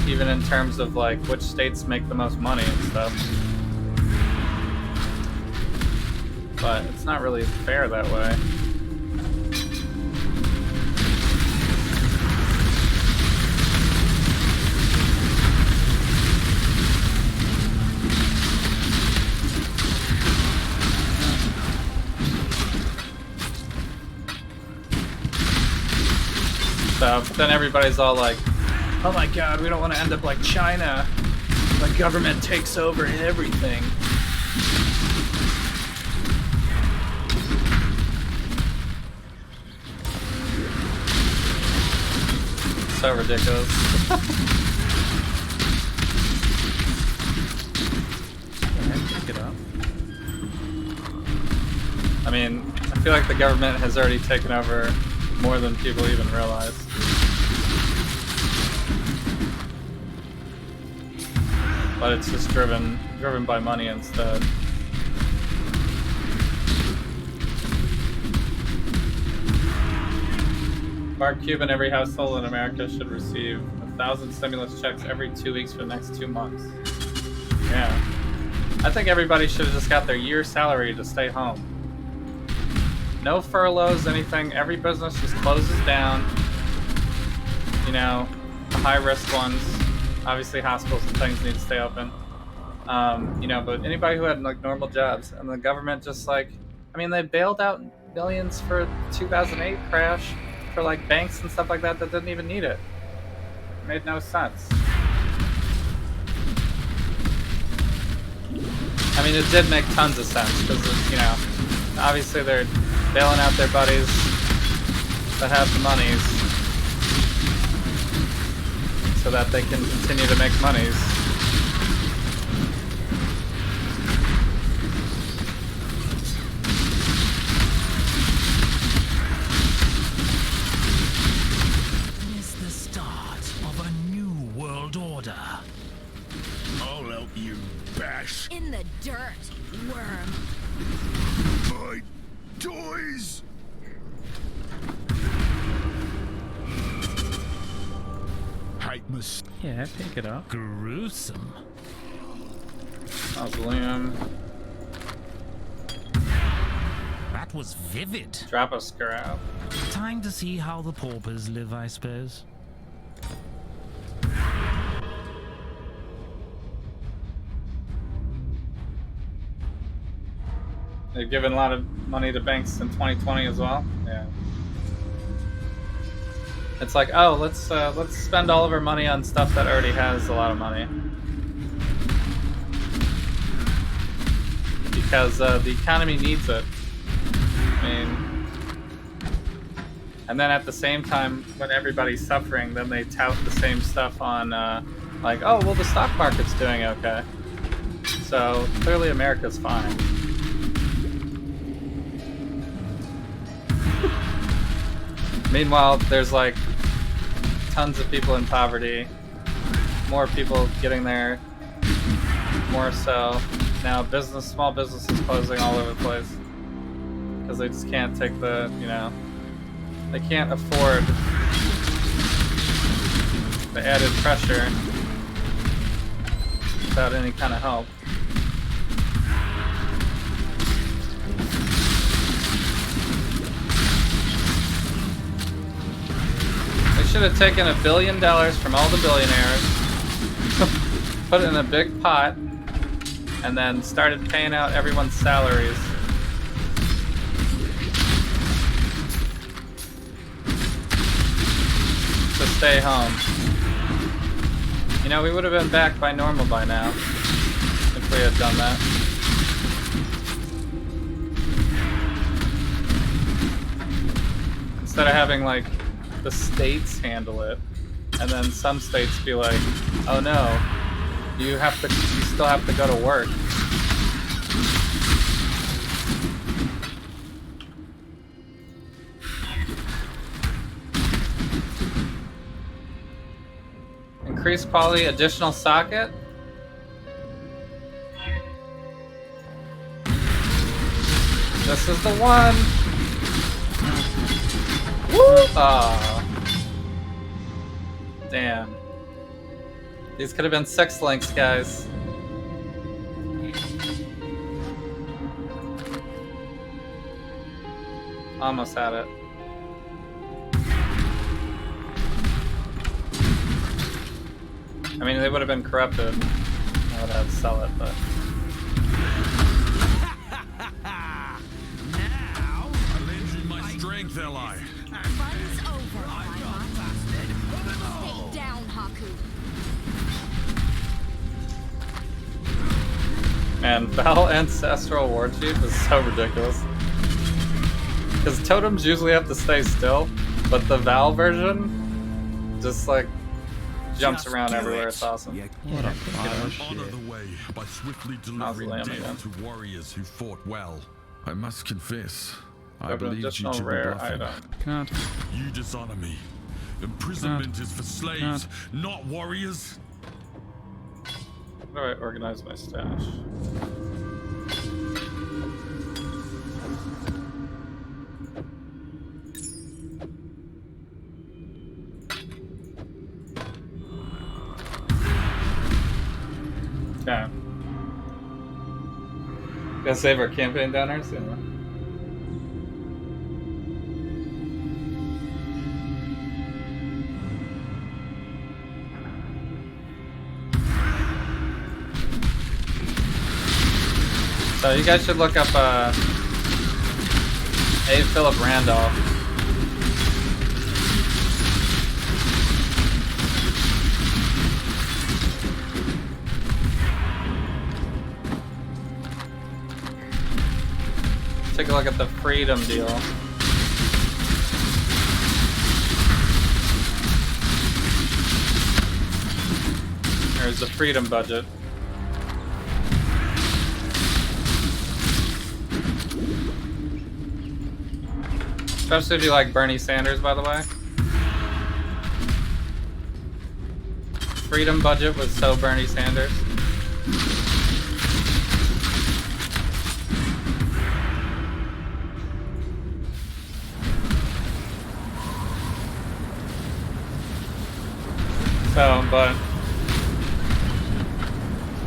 [SPEAKER 2] even in terms of like which states make the most money and stuff. But it's not really fair that way. But then everybody's all like, oh my god, we don't want to end up like China. The government takes over everything. So ridiculous. Pick it up. I mean, I feel like the government has already taken over more than people even realize. But it's just driven by money instead. Mark Cuban, every household in America should receive 1,000 stimulus checks every 2 weeks for the next 2 months. Yeah. I think everybody should have just got their year's salary to stay home. No furloughs, anything. Every business just closes down. You know, the high-risk ones. Obviously, hospitals and things need to stay open. You know, but anybody who had like normal jobs, and the government just like, I mean, they bailed out billions for 2008 crash for like banks and stuff like that that didn't even need it. It made no sense. I mean, it did make tons of sense because, you know, obviously they're bailing out their buddies that have the monies so that they can continue to make monies.
[SPEAKER 13] Is the start of a new world order.
[SPEAKER 4] I'll help you, bash.
[SPEAKER 8] In the dirt, worm.
[SPEAKER 4] My toys!
[SPEAKER 2] Yeah, pick it up.
[SPEAKER 13] Gruesome.
[SPEAKER 2] Mausoleum.
[SPEAKER 13] That was vivid.
[SPEAKER 2] Drop a scrap.
[SPEAKER 13] Time to see how the paupers live, I suppose.
[SPEAKER 2] They've given a lot of money to banks in 2020 as well. Yeah. It's like, oh, let's spend all of our money on stuff that already has a lot of money. Because the economy needs it. I mean, and then at the same time, when everybody's suffering, then they tout the same stuff on, like, oh, well, the stock market's doing okay. So clearly America's fine. Meanwhile, there's like tons of people in poverty, more people getting there, more so. Now small businesses closing all over the place because they just can't take the, you know, they can't afford
[SPEAKER 1] the added pressure without any kind of help. They should have taken $1 billion from all the billionaires, put it in a big pot, and then started paying out everyone's salaries. To stay home. You know, we would have been back by normal by now if we had done that. Instead of having like the states handle it, and then some states be like, "Oh no, you still have to go to work." Increase quality, additional socket. This is the one. Woo! Aw. Damn. These could have been 6 links, guys. Almost had it. I mean, they would have been corrupted. I would have to sell it, but.
[SPEAKER 13] Now, I lend you my strength, Ally.
[SPEAKER 8] Fun's over, Stay down, Haku.
[SPEAKER 1] Man, Val Ancestral War Chief is so ridiculous. Because totems usually have to stay still, but the Val version just like jumps around everywhere. It's awesome.
[SPEAKER 13] What a pile of shit. Honor the way by swiftly delivering death to warriors who fought well.
[SPEAKER 10] I must confess, I
[SPEAKER 1] Have an
[SPEAKER 10] believed you
[SPEAKER 1] additional
[SPEAKER 10] to be
[SPEAKER 1] rare
[SPEAKER 10] bluffing.
[SPEAKER 1] item.
[SPEAKER 13] Can't. You dishonor me. Imprisonment is for slaves, not warriors.
[SPEAKER 1] How do I organize my stash? Okay. Gonna save our campaign donors? Yeah. So you guys should look up A. Philip Randolph. Take a look at the freedom deal. There's the freedom budget. Especially if you like Bernie Sanders, by the way. Freedom budget was so Bernie Sanders. So, but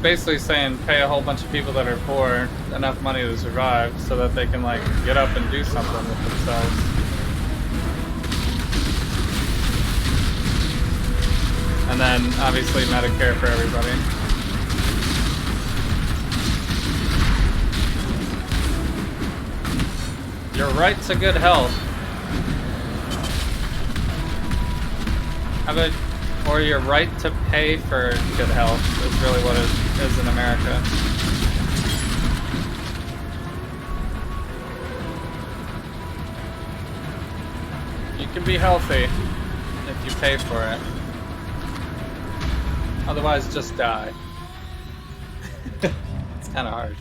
[SPEAKER 1] basically saying pay a whole bunch of people that are poor enough money to survive so that they can like get up and do something with themselves. And then obviously Medicare for everybody. Your right to good health. How about, or your right to pay for good health is really what it is in America. You can be healthy if you pay for it. Otherwise, just die. It's kind of harsh.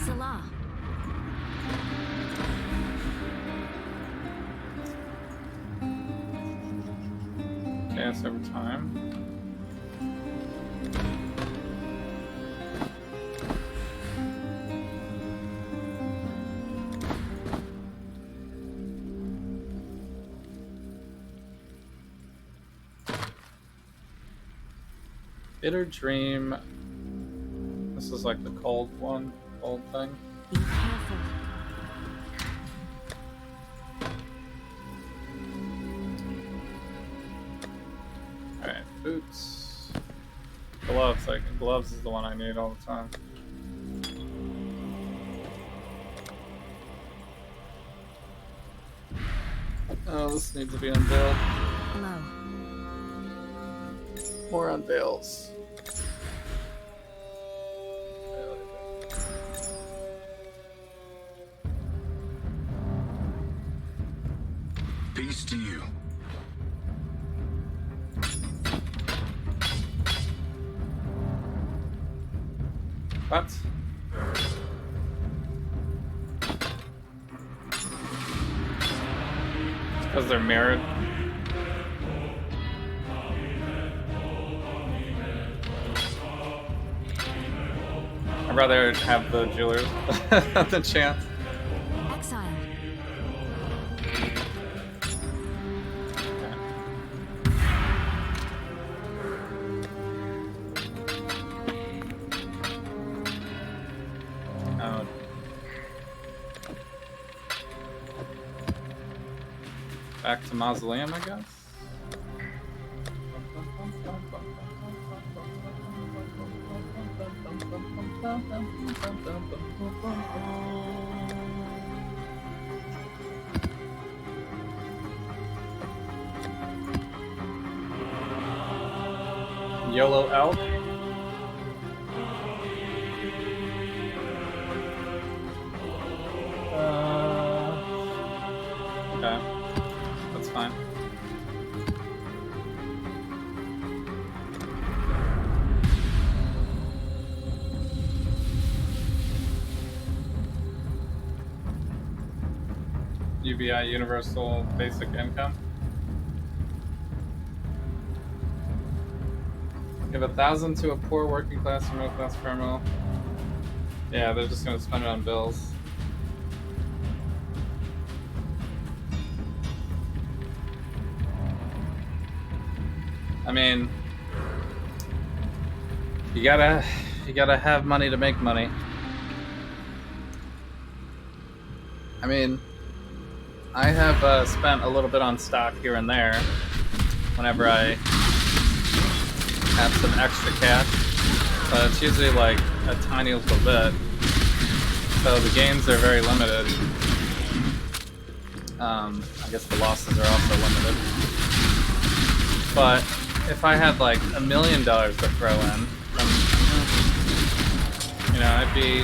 [SPEAKER 8] Salah.
[SPEAKER 1] Gas over time.
[SPEAKER 2] Bitter Dream. This is like the cold one, cold thing.
[SPEAKER 8] Be careful.
[SPEAKER 2] Alright, boots. Gloves. Gloves is the one I need all the time. Oh, this needs to be unveiled.
[SPEAKER 8] Hello.
[SPEAKER 2] More unveils.
[SPEAKER 10] Peace to you.
[SPEAKER 2] What? Because they're mirrored. I'd rather have the jewelers the chance.
[SPEAKER 8] Exile.
[SPEAKER 2] Oh. Back to Mausoleum, I guess? Yellow Elk. Okay. That's fine. UBI, Universal Basic Income. Give 1,000 to a poor working class or middle class criminal. Yeah, they're just gonna spend it on bills. I mean, you gotta have money to make money. I mean, I have spent a little bit on stock here and there whenever I have some extra cash, but it's usually like a tiny little bit. So the gains are very limited. I guess the losses are also limited. But if I had like $1 million to throw in, then, you know, I'd be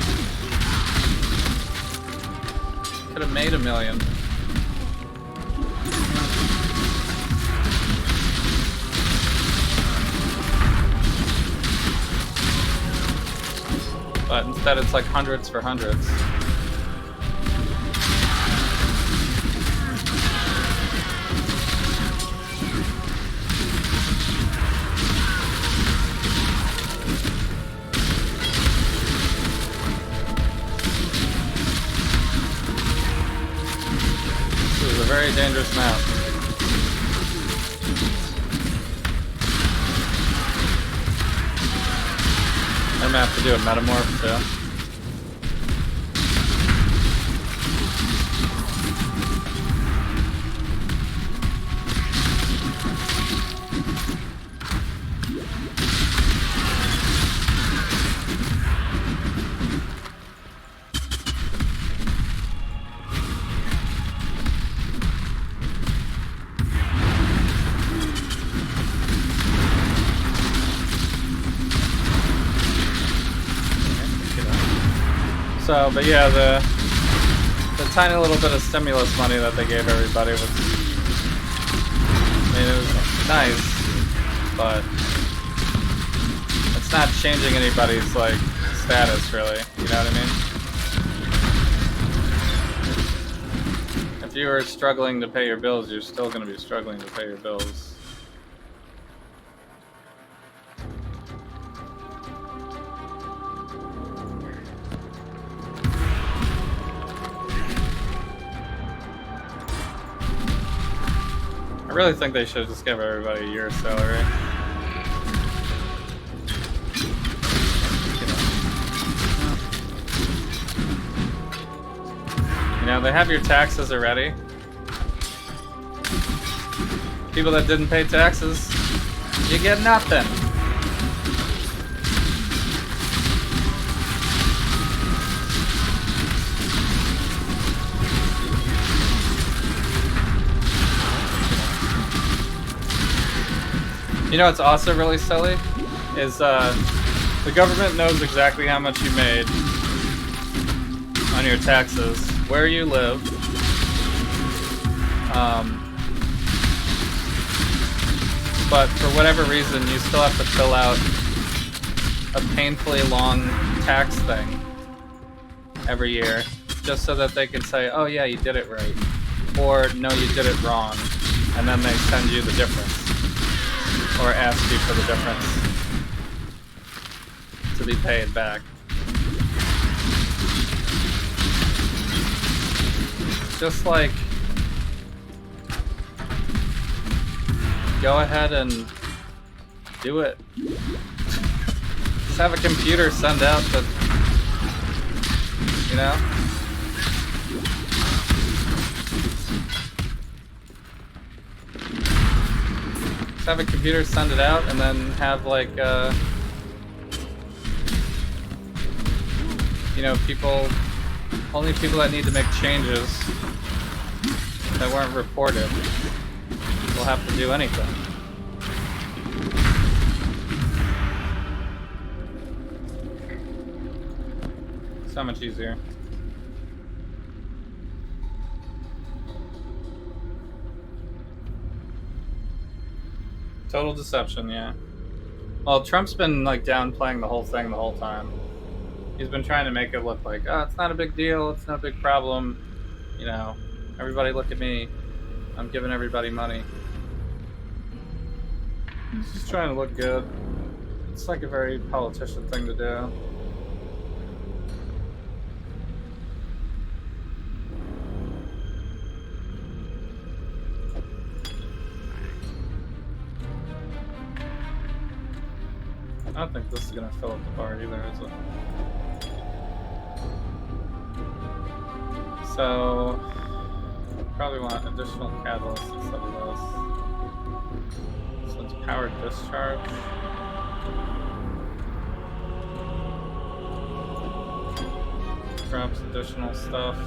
[SPEAKER 2] could have made $1 million. But instead it's like hundreds for hundreds. This is a very dangerous map. I'm gonna have to do a metamorph too. So, but yeah, the tiny little bit of stimulus money that they gave everybody was, I mean, it was nice, but it's not changing anybody's, like, status, really, you know what I mean? If you were struggling to pay your bills, you're still going to be struggling to pay your bills. I really think they should just give everybody a year's salary.
[SPEAKER 1] You know, they have your taxes already. People that didn't pay taxes, you get nothing. You know what's also really silly is the government knows exactly how much you made on your taxes, where you live, but for whatever reason you still have to fill out a painfully long tax thing every year just so that they can say, oh yeah, you did it right, or no, you did it wrong, and then they send you the difference. Or ask you for the difference to be paid back. Just like, go ahead and do it. Just have a computer send out the, you know? Have a computer send it out, and then have like you know, only people that need to make changes that weren't reported will have to do anything. So much easier. Total deception, yeah. Well, Trump's been like downplaying the whole thing the whole time. He's been trying to make it look like, oh, it's not a big deal, it's not a big problem. You know, everybody look at me. I'm giving everybody money. He's just trying to look good. It's like a very politician thing to do. I don't think this is gonna fill up the bar either, is it? So, probably want additional catalyst instead of this. So it's powered discharge. Drops additional stuff.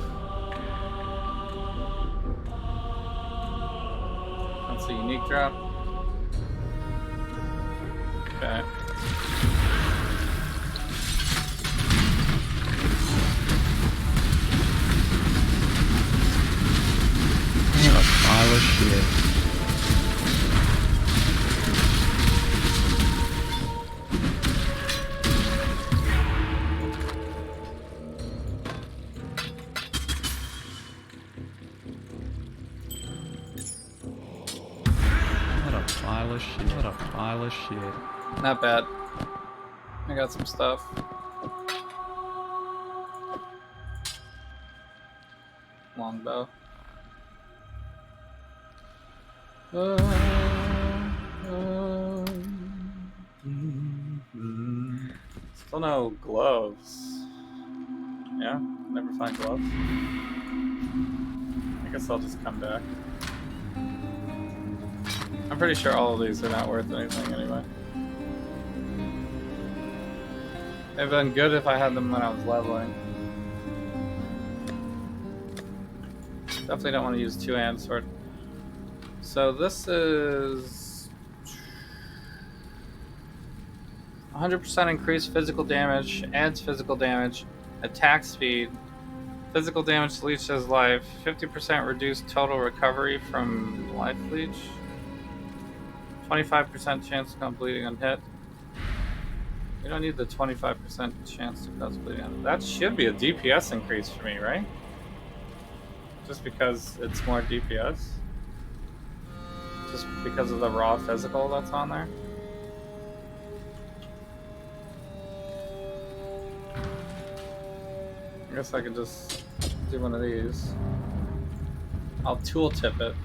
[SPEAKER 1] That's a unique drop. Okay.
[SPEAKER 7] What a pile of shit. What a pile of shit. What a pile of shit.
[SPEAKER 1] Not bad. I got some stuff. Longbow. Still no gloves. Yeah, never find gloves. I guess I'll just come back. I'm pretty sure all of these are not worth anything anyway. They'd been good if I had them when I was leveling. Definitely don't want to use two-hand sword. So this is 100% increased physical damage, adds physical damage, attack speed, physical damage leeches life, 50% reduced total recovery from life leech, 25% chance to cause bleeding on hit. We don't need the 25% chance to cause bleeding on hit. That should be a DPS increase for me, right? Just because it's more DPS? Just because of the raw physical that's on there? I guess I could just do one of these. I'll tooltip it.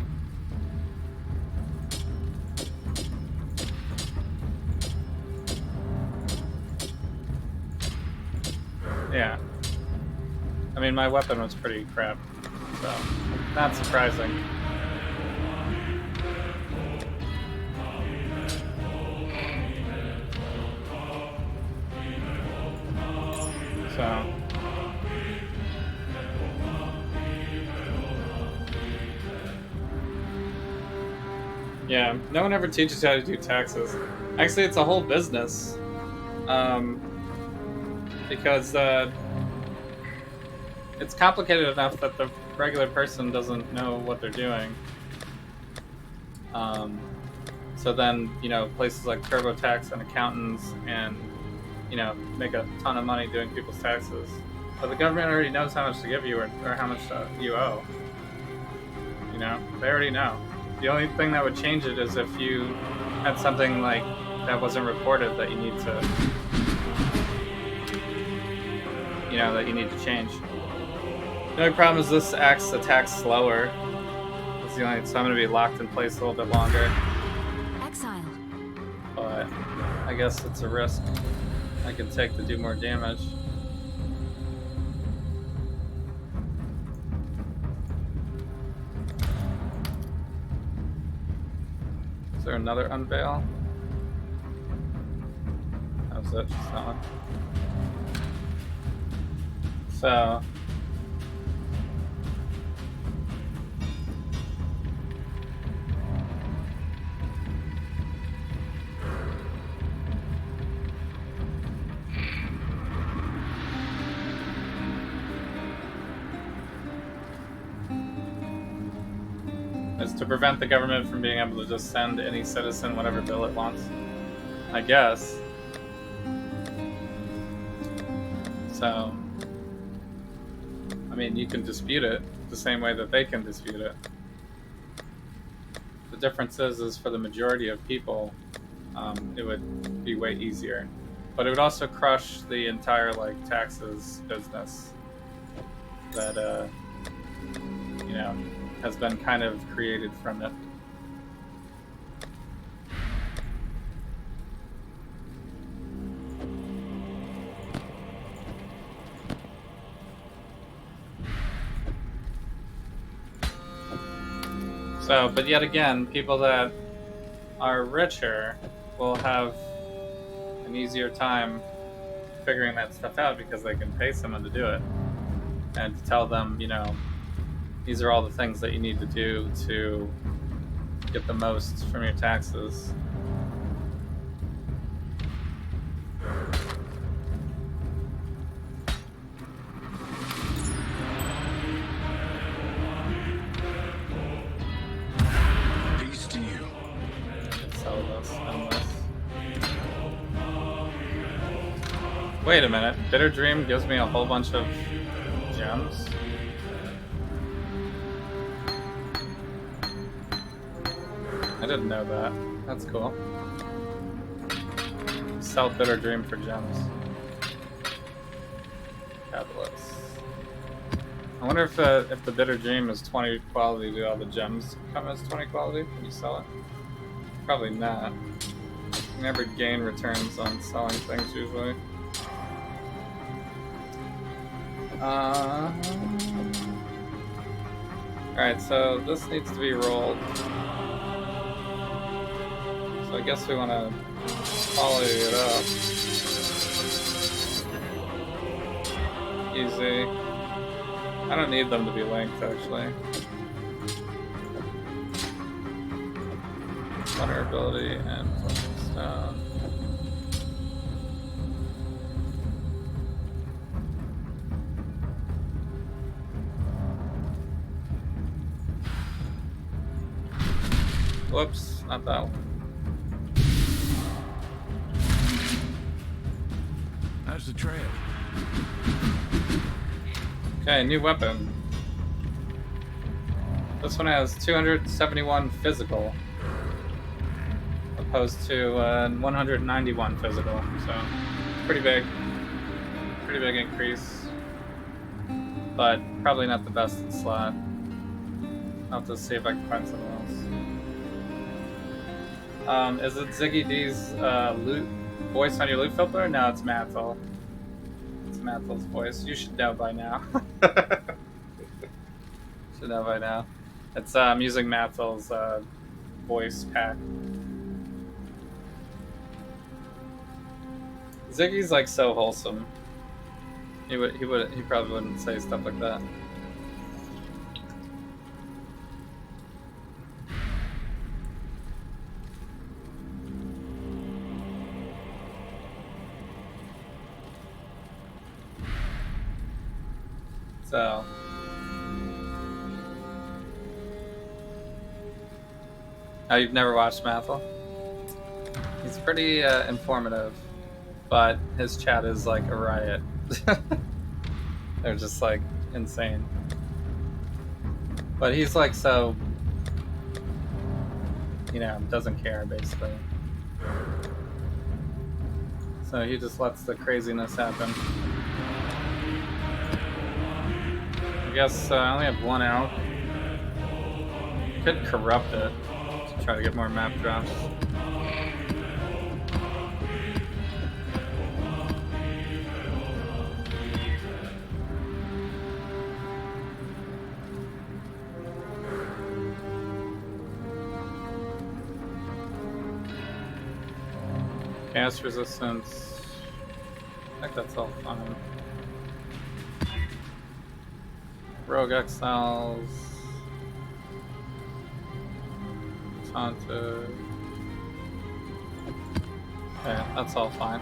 [SPEAKER 1] Yeah. I mean, my weapon was pretty crap. So, not surprising. So, yeah, no one ever teaches you how to do taxes. Actually, it's a whole business. Because it's complicated enough that the regular person doesn't know what they're doing. So then, you know, places like TurboTax and accountants and, you know, make a ton of money doing people's taxes. But the government already knows how much to give you or how much you owe. You know, they already know. The only thing that would change it is if you had something like that wasn't reported that you need to, you know, that you need to change. The only problem is this attacks slower. That's the only, so I'm going to be locked in place a little bit longer.
[SPEAKER 8] Exile.
[SPEAKER 1] But I guess it's a risk I can take to do more damage. Is there another unveil? That was it, just that one. So is to prevent the government from being able to just send any citizen whatever bill it wants, I guess. So, I mean, you can dispute it the same way that they can dispute it. The difference is for the majority of people, it would be way easier. But it would also crush the entire, like, taxes business that, you know, has been kind of created from it. So, but yet again, people that are richer will have an easier time figuring that stuff out because they can pay someone to do it and to tell them, you know, these are all the things that you need to do to get the most from your taxes.
[SPEAKER 10] Peace to you.
[SPEAKER 1] Sell this and this. Wait a minute. Bitter Dream gives me a whole bunch of gems. I didn't know that. That's cool. Sell Bitter Dream for gems. Catalyst. I wonder if the Bitter Dream is 20 quality, do all the gems come as 20 quality when you sell it? Probably not. You never gain returns on selling things usually. Alright, so this needs to be rolled. So I guess we want to volley it up. Easy. I don't need them to be linked, actually. Vulnerability and stone. Whoops, not that one.
[SPEAKER 12] How's the trail?
[SPEAKER 1] Okay, new weapon. This one has 271 physical, opposed to 191 physical, so pretty big increase, but probably not the best in slot. I'll have to see if I can find something else. Is it Ziggy D's loot voice on your loot filter? No, it's Mathel. It's Mathel's voice. You should know by now. Should know by now. It's I'm using Mathel's voice pack. Ziggy's like so wholesome. He probably wouldn't say stuff like that. So oh, you've never watched Mathel? He's pretty informative, but his chat is like a riot. They're just like insane. But he's like so, you know, doesn't care basically. So he just lets the craziness happen. I guess I only have one out. Could corrupt it to try to get more map drops. Gas resistance. I think that's all fine. Rogue Exiles. Taunted. Okay, that's all fine.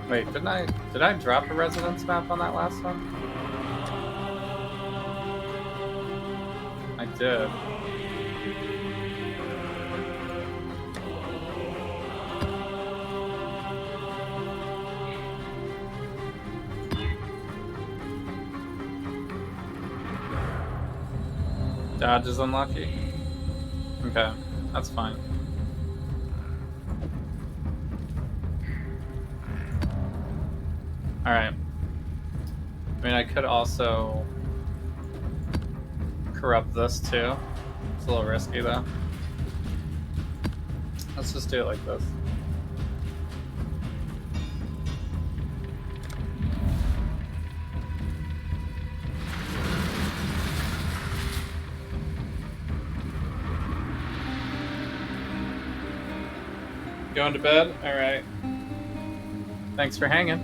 [SPEAKER 1] Wait, did I drop a resonance map on that last one? I did. Dodge is unlucky. Okay, that's fine. Alright. I mean, I could also corrupt this too. It's a little risky though. Let's just do it like this. Going to bed? Alright. Thanks for hanging.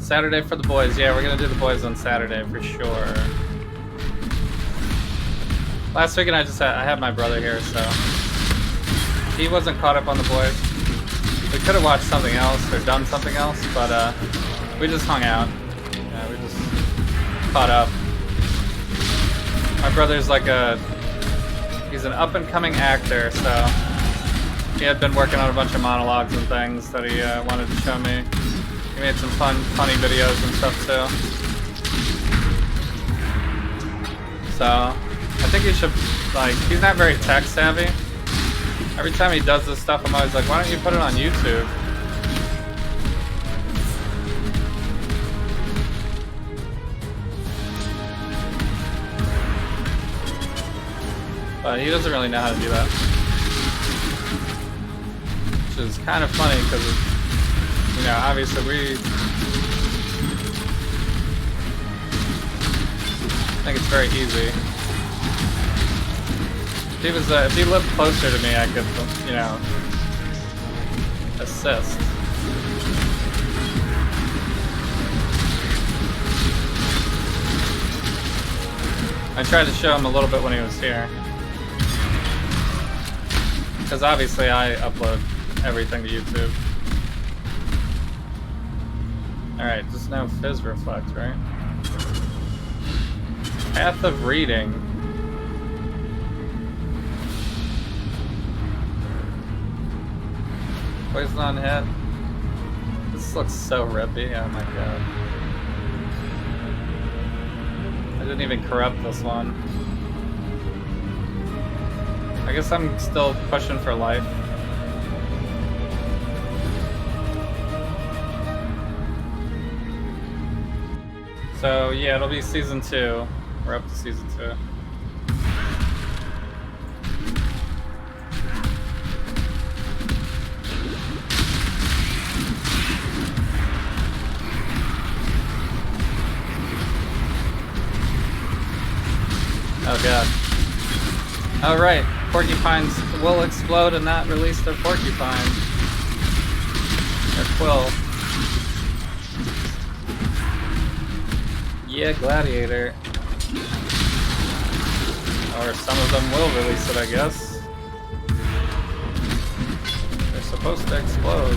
[SPEAKER 1] Saturday for the boys. Yeah, we're gonna do the boys on Saturday for sure. Last weekend I had my brother here, so he wasn't caught up on the boys. We could have watched something else or done something else, but we just hung out. Yeah, we just caught up. My brother's like he's an up-and-coming actor, so he had been working on a bunch of monologues and things that he wanted to show me. He made some funny videos and stuff too. So I think he should, like, he's not very tech savvy. Every time he does this stuff, I'm always like, why don't you put it on YouTube? But he doesn't really know how to do that. Which is kind of funny because, you know, obviously I think it's very easy. If he lived closer to me, I could, you know, assist. I tried to show him a little bit when he was here. Because obviously I upload everything to YouTube. Alright, just no fizz reflect, right? Path of reading. Poison on hit. This looks so rippy, oh my god. I didn't even corrupt this one. I guess I'm still pushing for life. So yeah, it'll be season 2. We're up to season 2. Oh god. Oh right, porcupines will explode and not release their porcupine. Their quill. Yeah, Gladiator. Or some of them will release it, I guess. They're supposed to explode.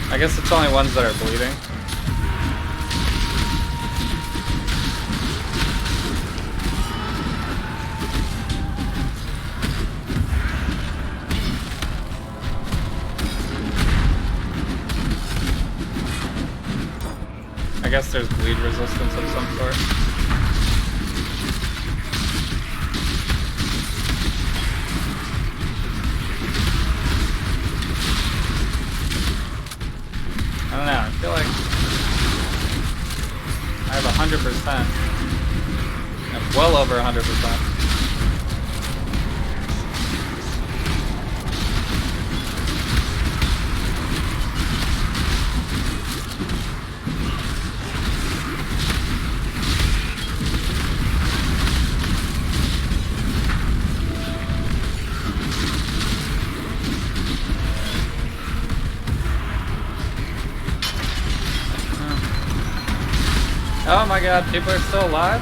[SPEAKER 1] I guess it's only ones that are bleeding. I guess there's bleed resistance of some sort. I don't know, I feel like I have 100%. I'm well over 100%. Oh my god, people are still alive?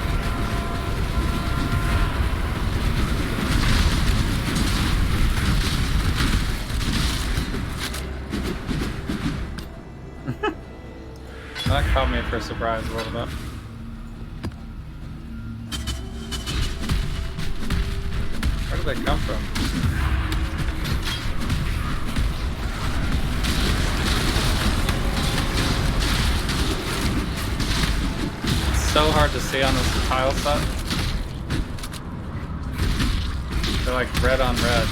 [SPEAKER 1] That caught me for a surprise a little bit. Where did they come from? So hard to see on this tile set. They're like red on red.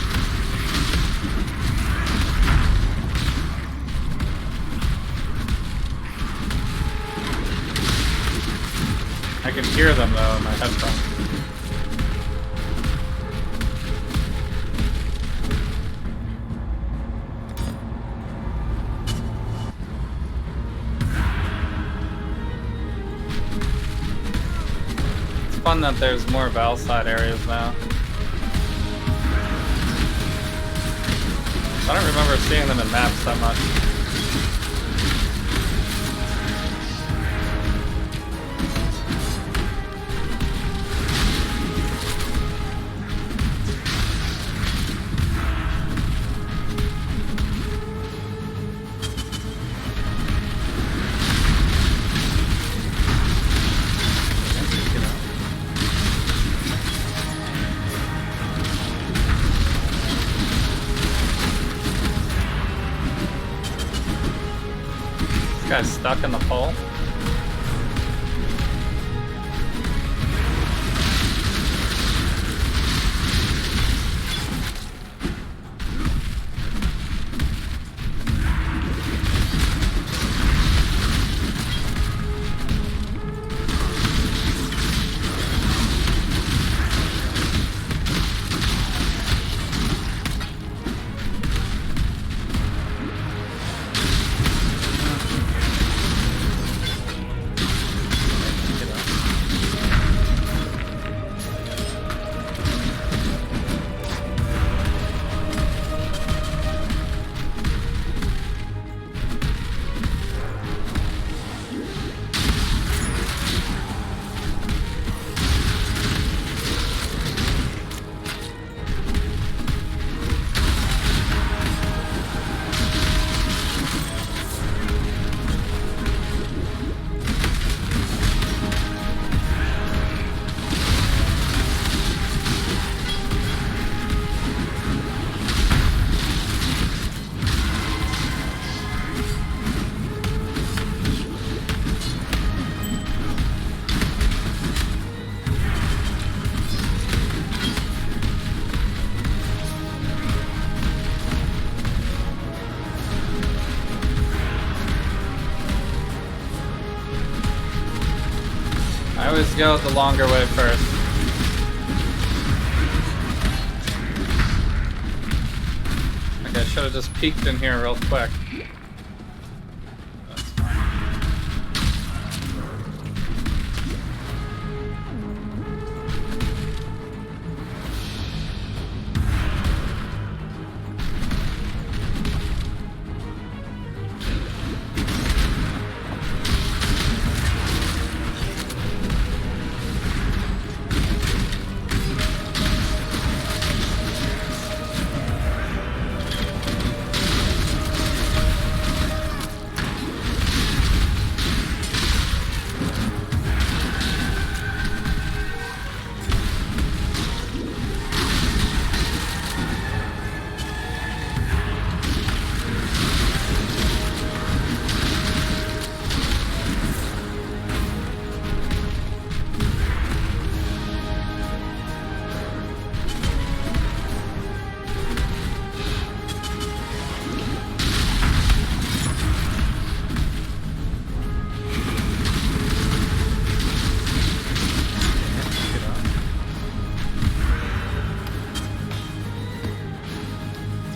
[SPEAKER 1] I can hear them though in my headphones. Fun that there's more Val side areas now. I don't remember seeing them in maps that much. Guy's stuck in the pole. I always go the longer way first. Okay, I should Should have just peeked in here real quick. That's fine.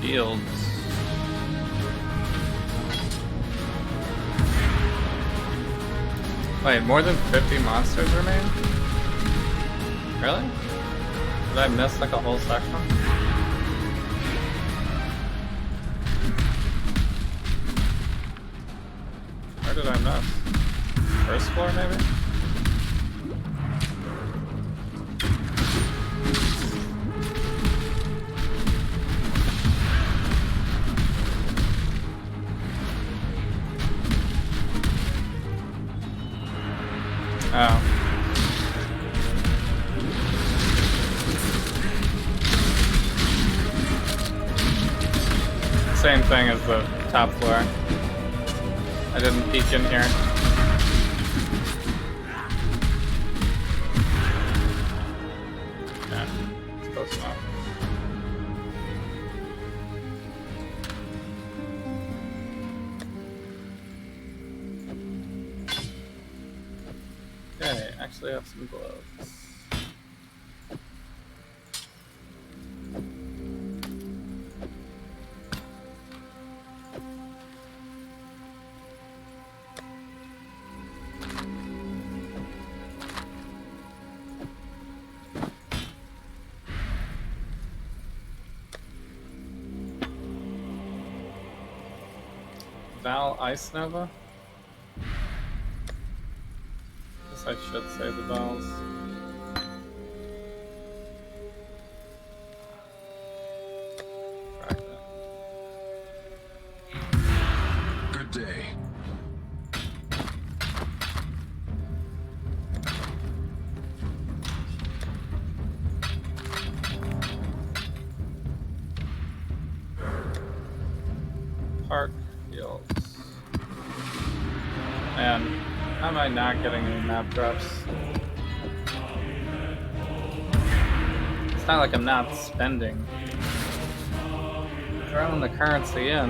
[SPEAKER 1] Fields. Wait, more than 50 monsters remain? Really? Did I miss like a whole section? Where did I miss? First floor maybe? Oh. Same thing as the top floor. I didn't peek in here. Yeah, it's close enough. Okay, actually have some gloves. Val Ice Nova? Guess I should say the vowels.
[SPEAKER 10] Good day.
[SPEAKER 1] Park Fields. Man, how am I not getting any map drops? It's not like I'm not spending. Throwing the currency in. I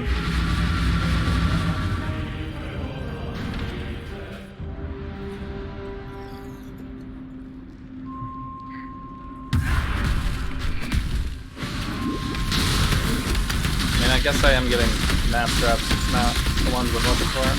[SPEAKER 1] mean, I guess I am getting map drops, it's not the ones I'm looking for.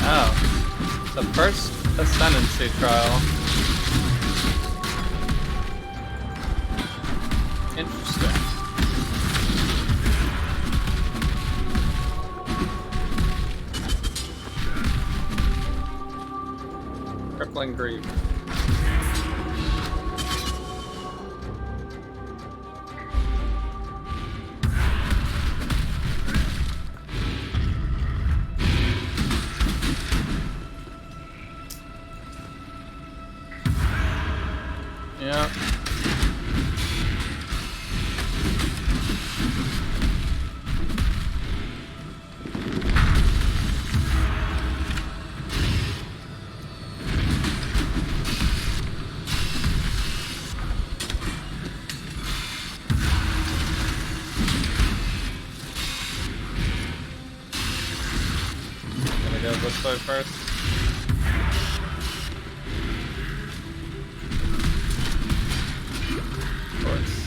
[SPEAKER 1] Oh, the first Ascendancy trial. Interesting. Crippling grief. Yeah.
[SPEAKER 2] this way first. Of course.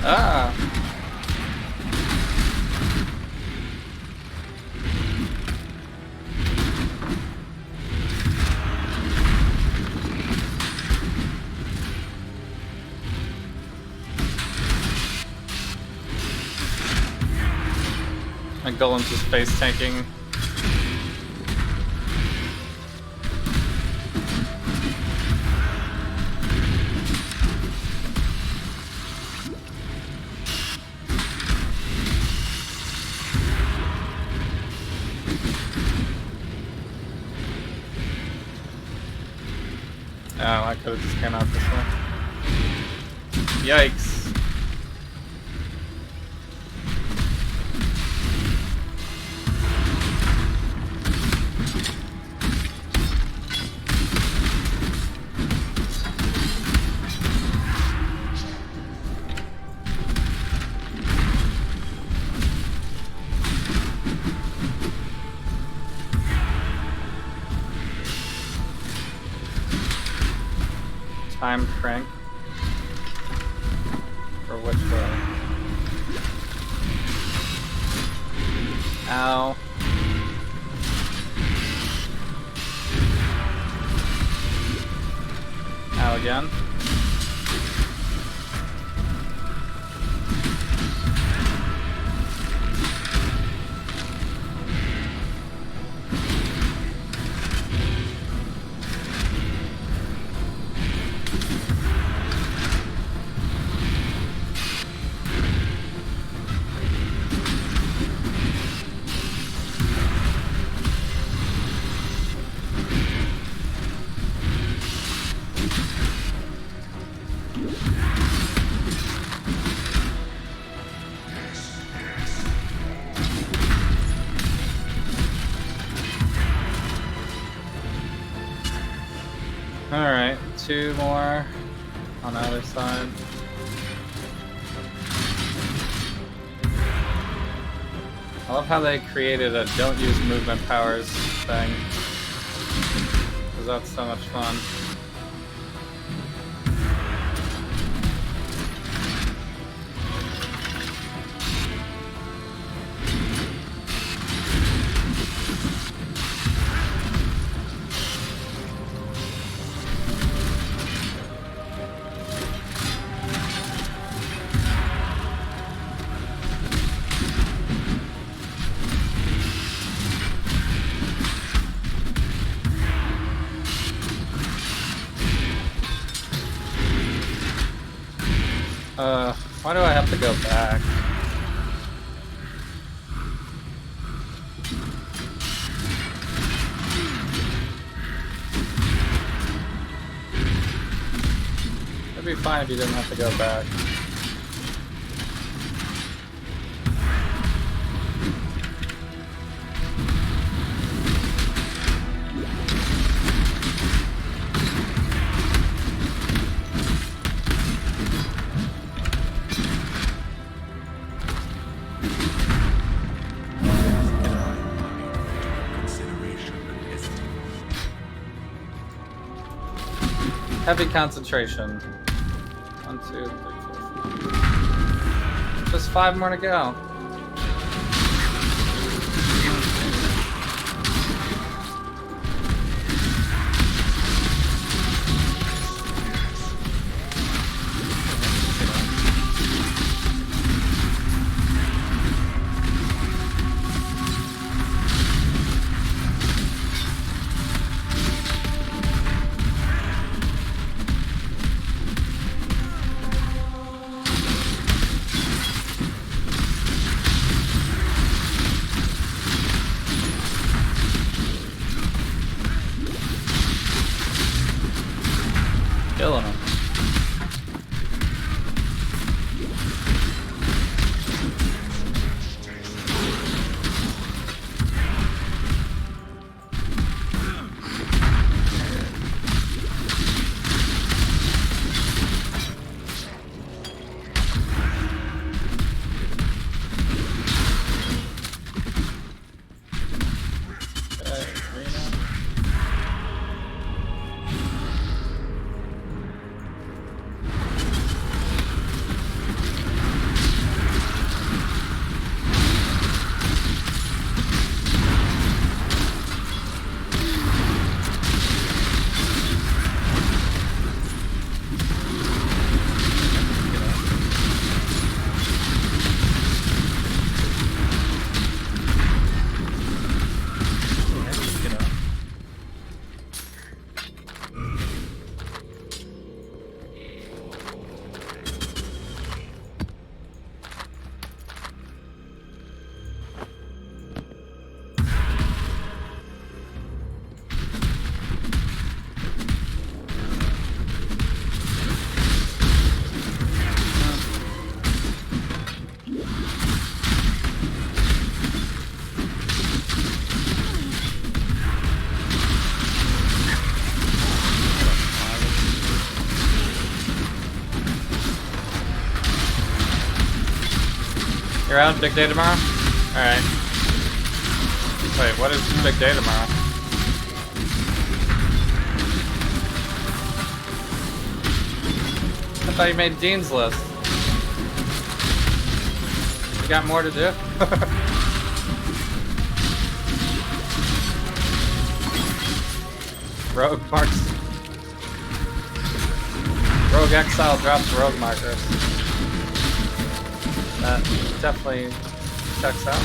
[SPEAKER 2] Ah! My golem's just face tanking. Oh, I could have just came out this way. Yikes. Time crank. For which way? Ow. Ow again. Alright, two more on the other side. I love how they created a don't use movement powers thing, because that's so much fun. Why do I have to go back? It'd be fine if you didn't have to go back. Heavy concentration. 1, 2, 3, 4, 5. Just 5 more to go.
[SPEAKER 1] You're out big day tomorrow? Alright. Wait, what is big day tomorrow? I thought you made Dean's list. You got more to do? Rogue marks. Rogue Exile drops rogue markers. That definitely checks out.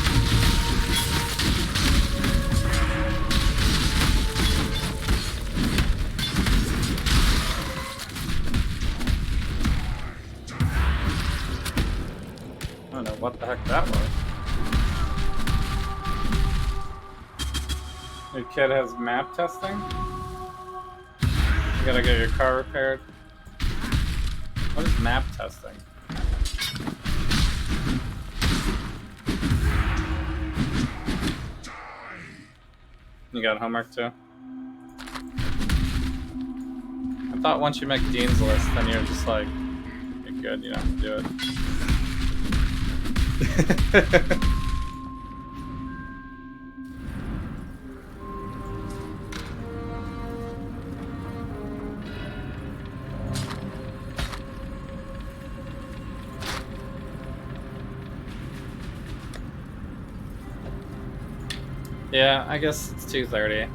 [SPEAKER 1] I don't know what the heck that was. Your kid has map testing? You gotta get your car repaired. What is map testing? You got homework too? I thought once you make Dean's list, then you're just like, you're good, you don't have to do it. Yeah, I guess it's 2:30.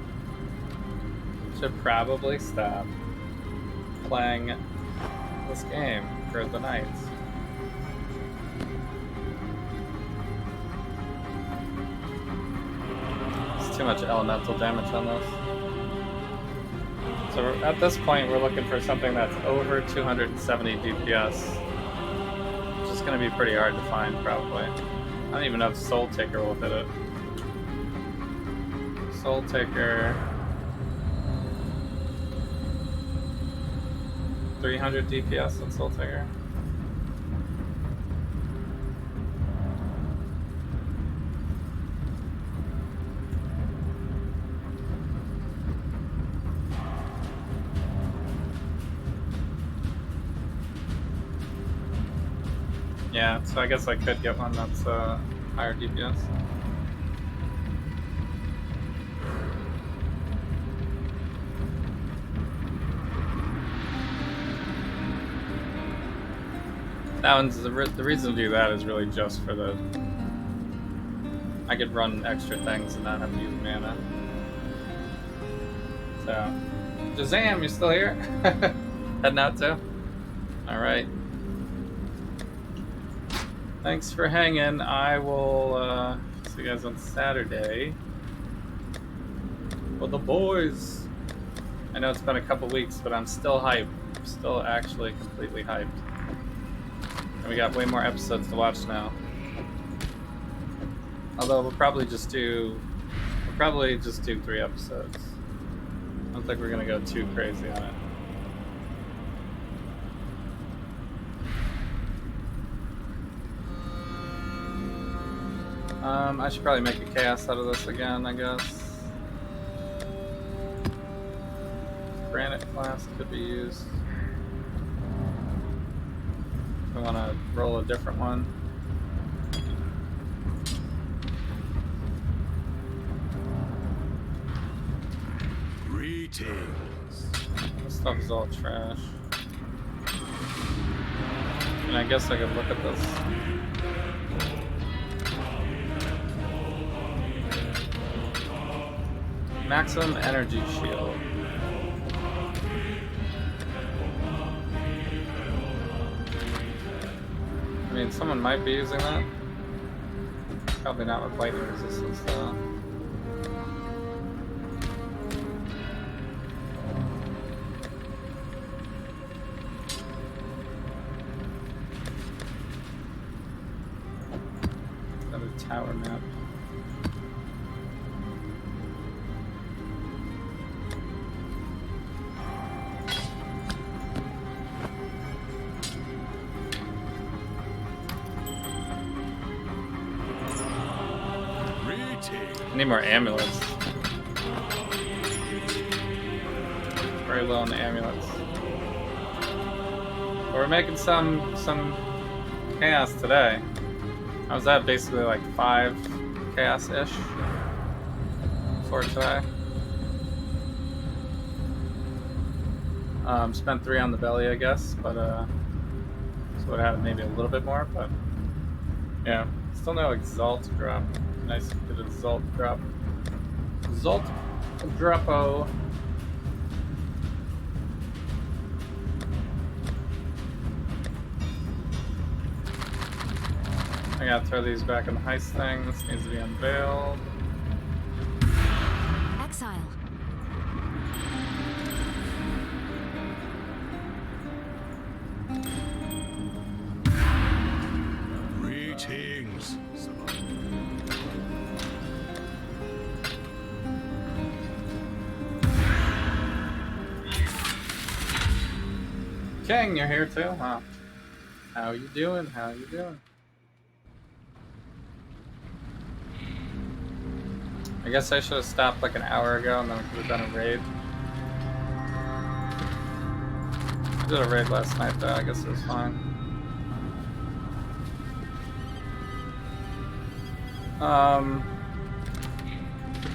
[SPEAKER 1] Should probably stop playing this game for the night. It's too much elemental damage on this. So at this point, we're looking for something that's over 270 DPS, which is going to be pretty hard to find, probably. I don't even know if Soul Taker will hit it. Soul Taker, 300 DPS on Soul Taker. Yeah, so I guess I could get one that's higher DPS. That one's the reason to do that is really just for the. I could run extra things and not have to use mana. So, Shazam, you still here? Heading out too? Alright. Thanks for hanging. I will see you guys on Saturday. With the boys. I know it's been a couple weeks, but I'm still hyped. I'm still actually completely hyped. And we got way more episodes to watch now. Although we'll probably just do 3 episodes. I don't think we're gonna go too crazy on it. I should probably make a chaos out of this again, I guess. Granite Flask could be used. I want to roll a different one.
[SPEAKER 4] Greetings.
[SPEAKER 1] This stuff is all trash. And I guess I could look at this. Maximum energy shield. I mean, someone might be using that. Probably not with lightning resistance, though. Another tower map. I need more amulets. Very low on the amulets. But we're making some chaos today. I was at basically like 5 chaos-ish for today. Spent 3 on the belly, I guess, but so would have had maybe a little bit more, but yeah. Still no Exalt drop. Nice to get a Exalt drop. Exalt Dropo. I gotta throw these back in the heist thing. This needs to be unveiled.
[SPEAKER 8] Exile.
[SPEAKER 12] Greetings.
[SPEAKER 1] King, you're here too? Huh? How you doing? How you doing? I guess I should have stopped like an hour ago and then we could have done a raid. I did a raid last night though, I guess it was fine.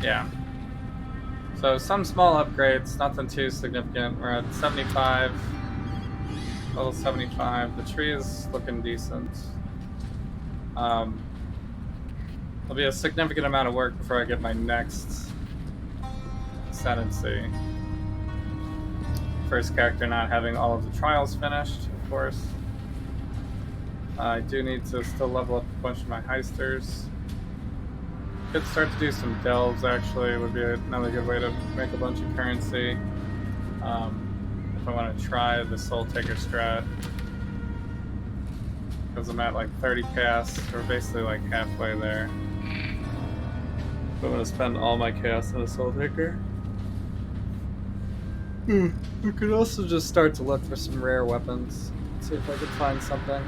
[SPEAKER 1] Yeah. So some small upgrades, nothing too significant. We're at 75, level 75. The tree is looking decent. There'll be a significant amount of work before I get my next ascendancy. First character not having all of the trials finished, of course. I do need to still level up a bunch of my heisters. Could start to do some delves, actually. Would be another good way to make a bunch of currency. If I want to try the Soul Taker strat. Because I'm at like 30 chaos. We're basically like halfway there. But I'm going to spend all my chaos on a Soul Taker. We could also just start to look for some rare weapons. See if I could find something.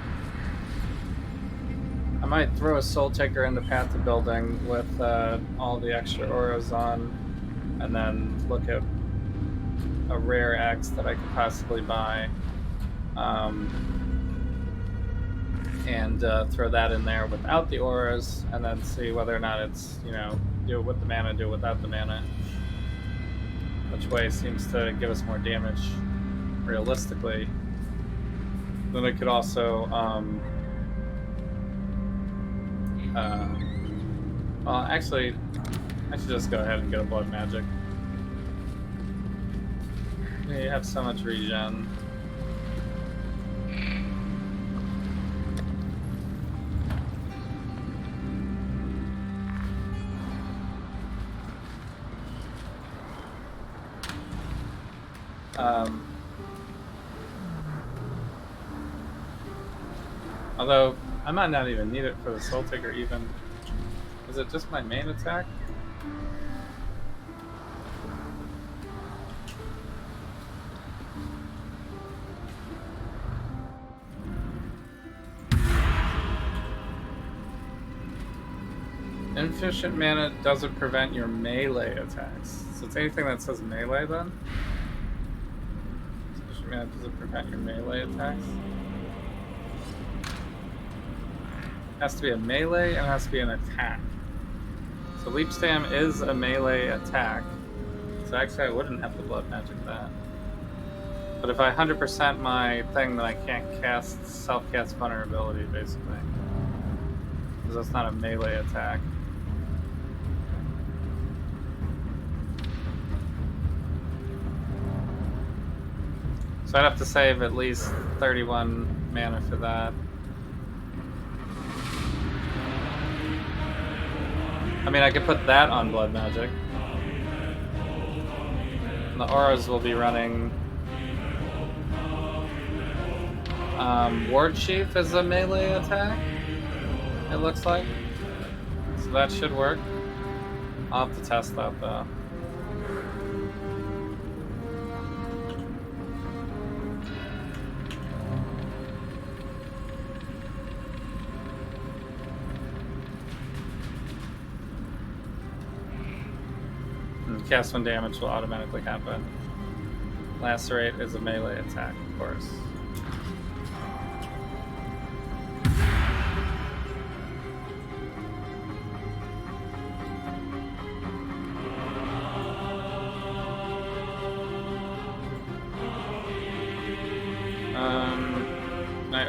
[SPEAKER 1] I might throw a Soul Taker in the path to building with all the extra auras on, and then look at a rare X that I could possibly buy, and throw that in there without the auras, and then see whether or not it's, you know, do it with the mana, do it without the mana. Which way seems to give us more damage realistically. Then I could also well, actually, I should just go ahead and get a blood magic. We have so much regen. Although I might not even need it for the Soul Taker even. Is it just my main attack? Inefficient mana doesn't prevent your melee attacks. So it's anything that says melee then? Inefficient mana doesn't prevent your melee attacks? It has to be a melee and it has to be an attack. So Leap Stam is a melee attack. So actually I wouldn't have to blood magic that. But if I 100% my thing, then I can't cast self-cast vulnerability basically. Because that's not a melee attack. So I'd have to save at least 31 mana for that. I mean, I could put that on blood magic. And the auras will be running. Ward Chief is a melee attack, it looks like. So that should work. I'll have to test that though. Cast when damage will automatically happen. Lacerate is a melee attack, of course.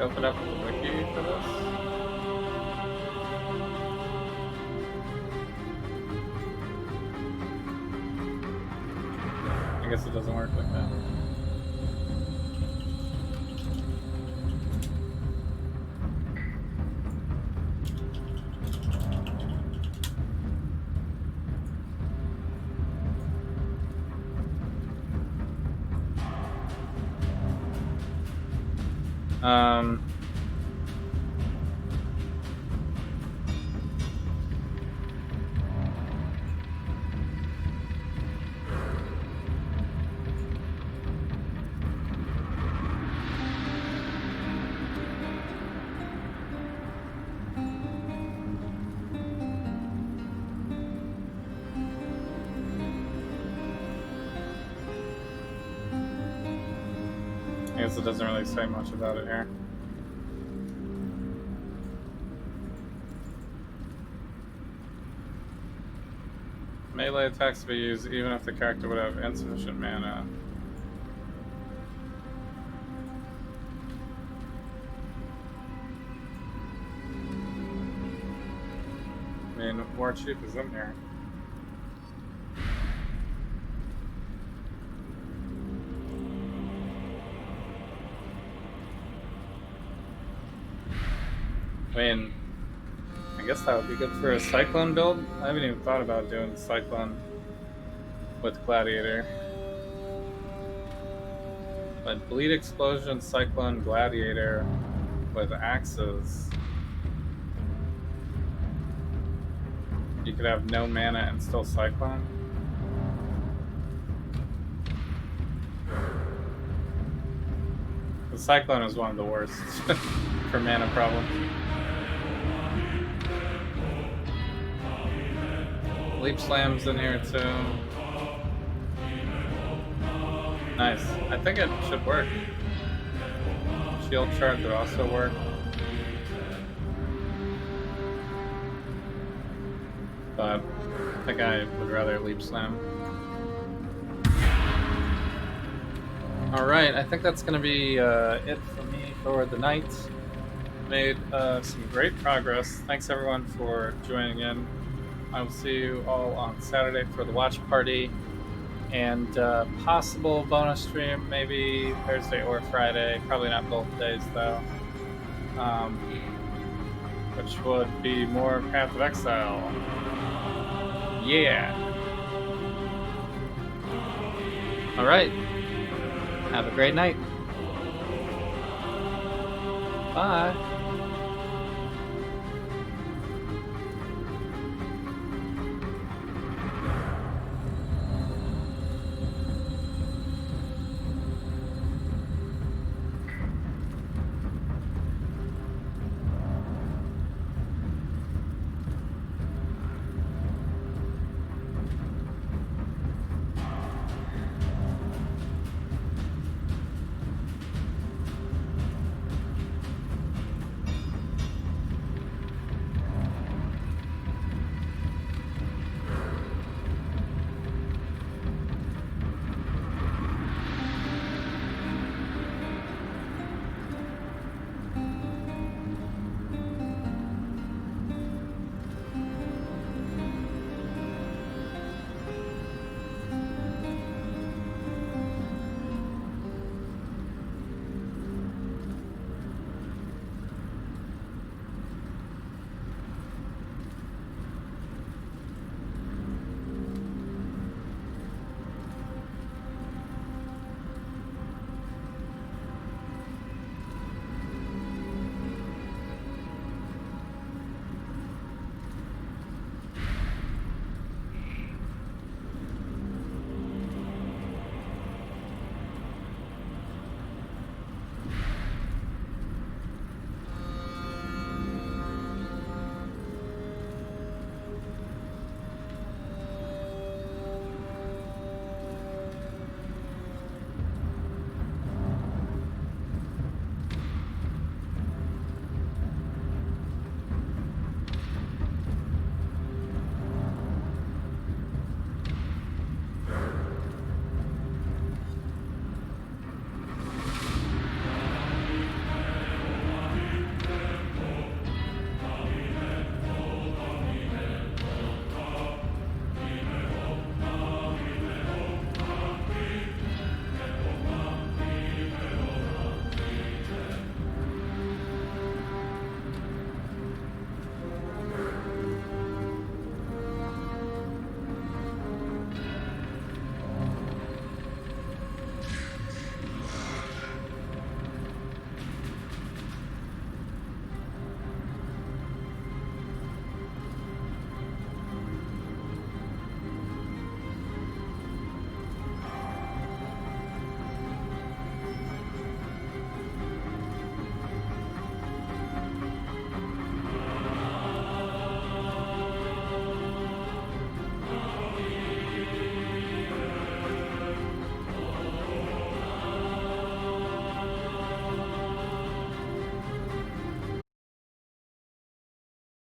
[SPEAKER 2] open up the wiki for this? I guess it doesn't work like that. I guess it doesn't really say much about it here. Melee attacks to be used even if the character would have insufficient mana. I mean, War Chief is in here. I mean, I guess that would be good for a Cyclone build. I haven't even thought about doing Cyclone with Gladiator. But Bleed Explosion, Cyclone, Gladiator with axes. You could have no mana and still Cyclone. The Cyclone is one of the worst for mana problems. Leap Slam's in here too. Nice. I think it should work. Shield Charge would also work. But I think I would rather Leap Slam. Alright, I think that's going to be it for me for the night. Made some great progress. Thanks everyone for joining in. I will see you all on Saturday for the watch party and possible bonus stream maybe Thursday or Friday. Probably not both days though. Which would be more Path of Exile. Yeah. Alright. Have a great night. Bye.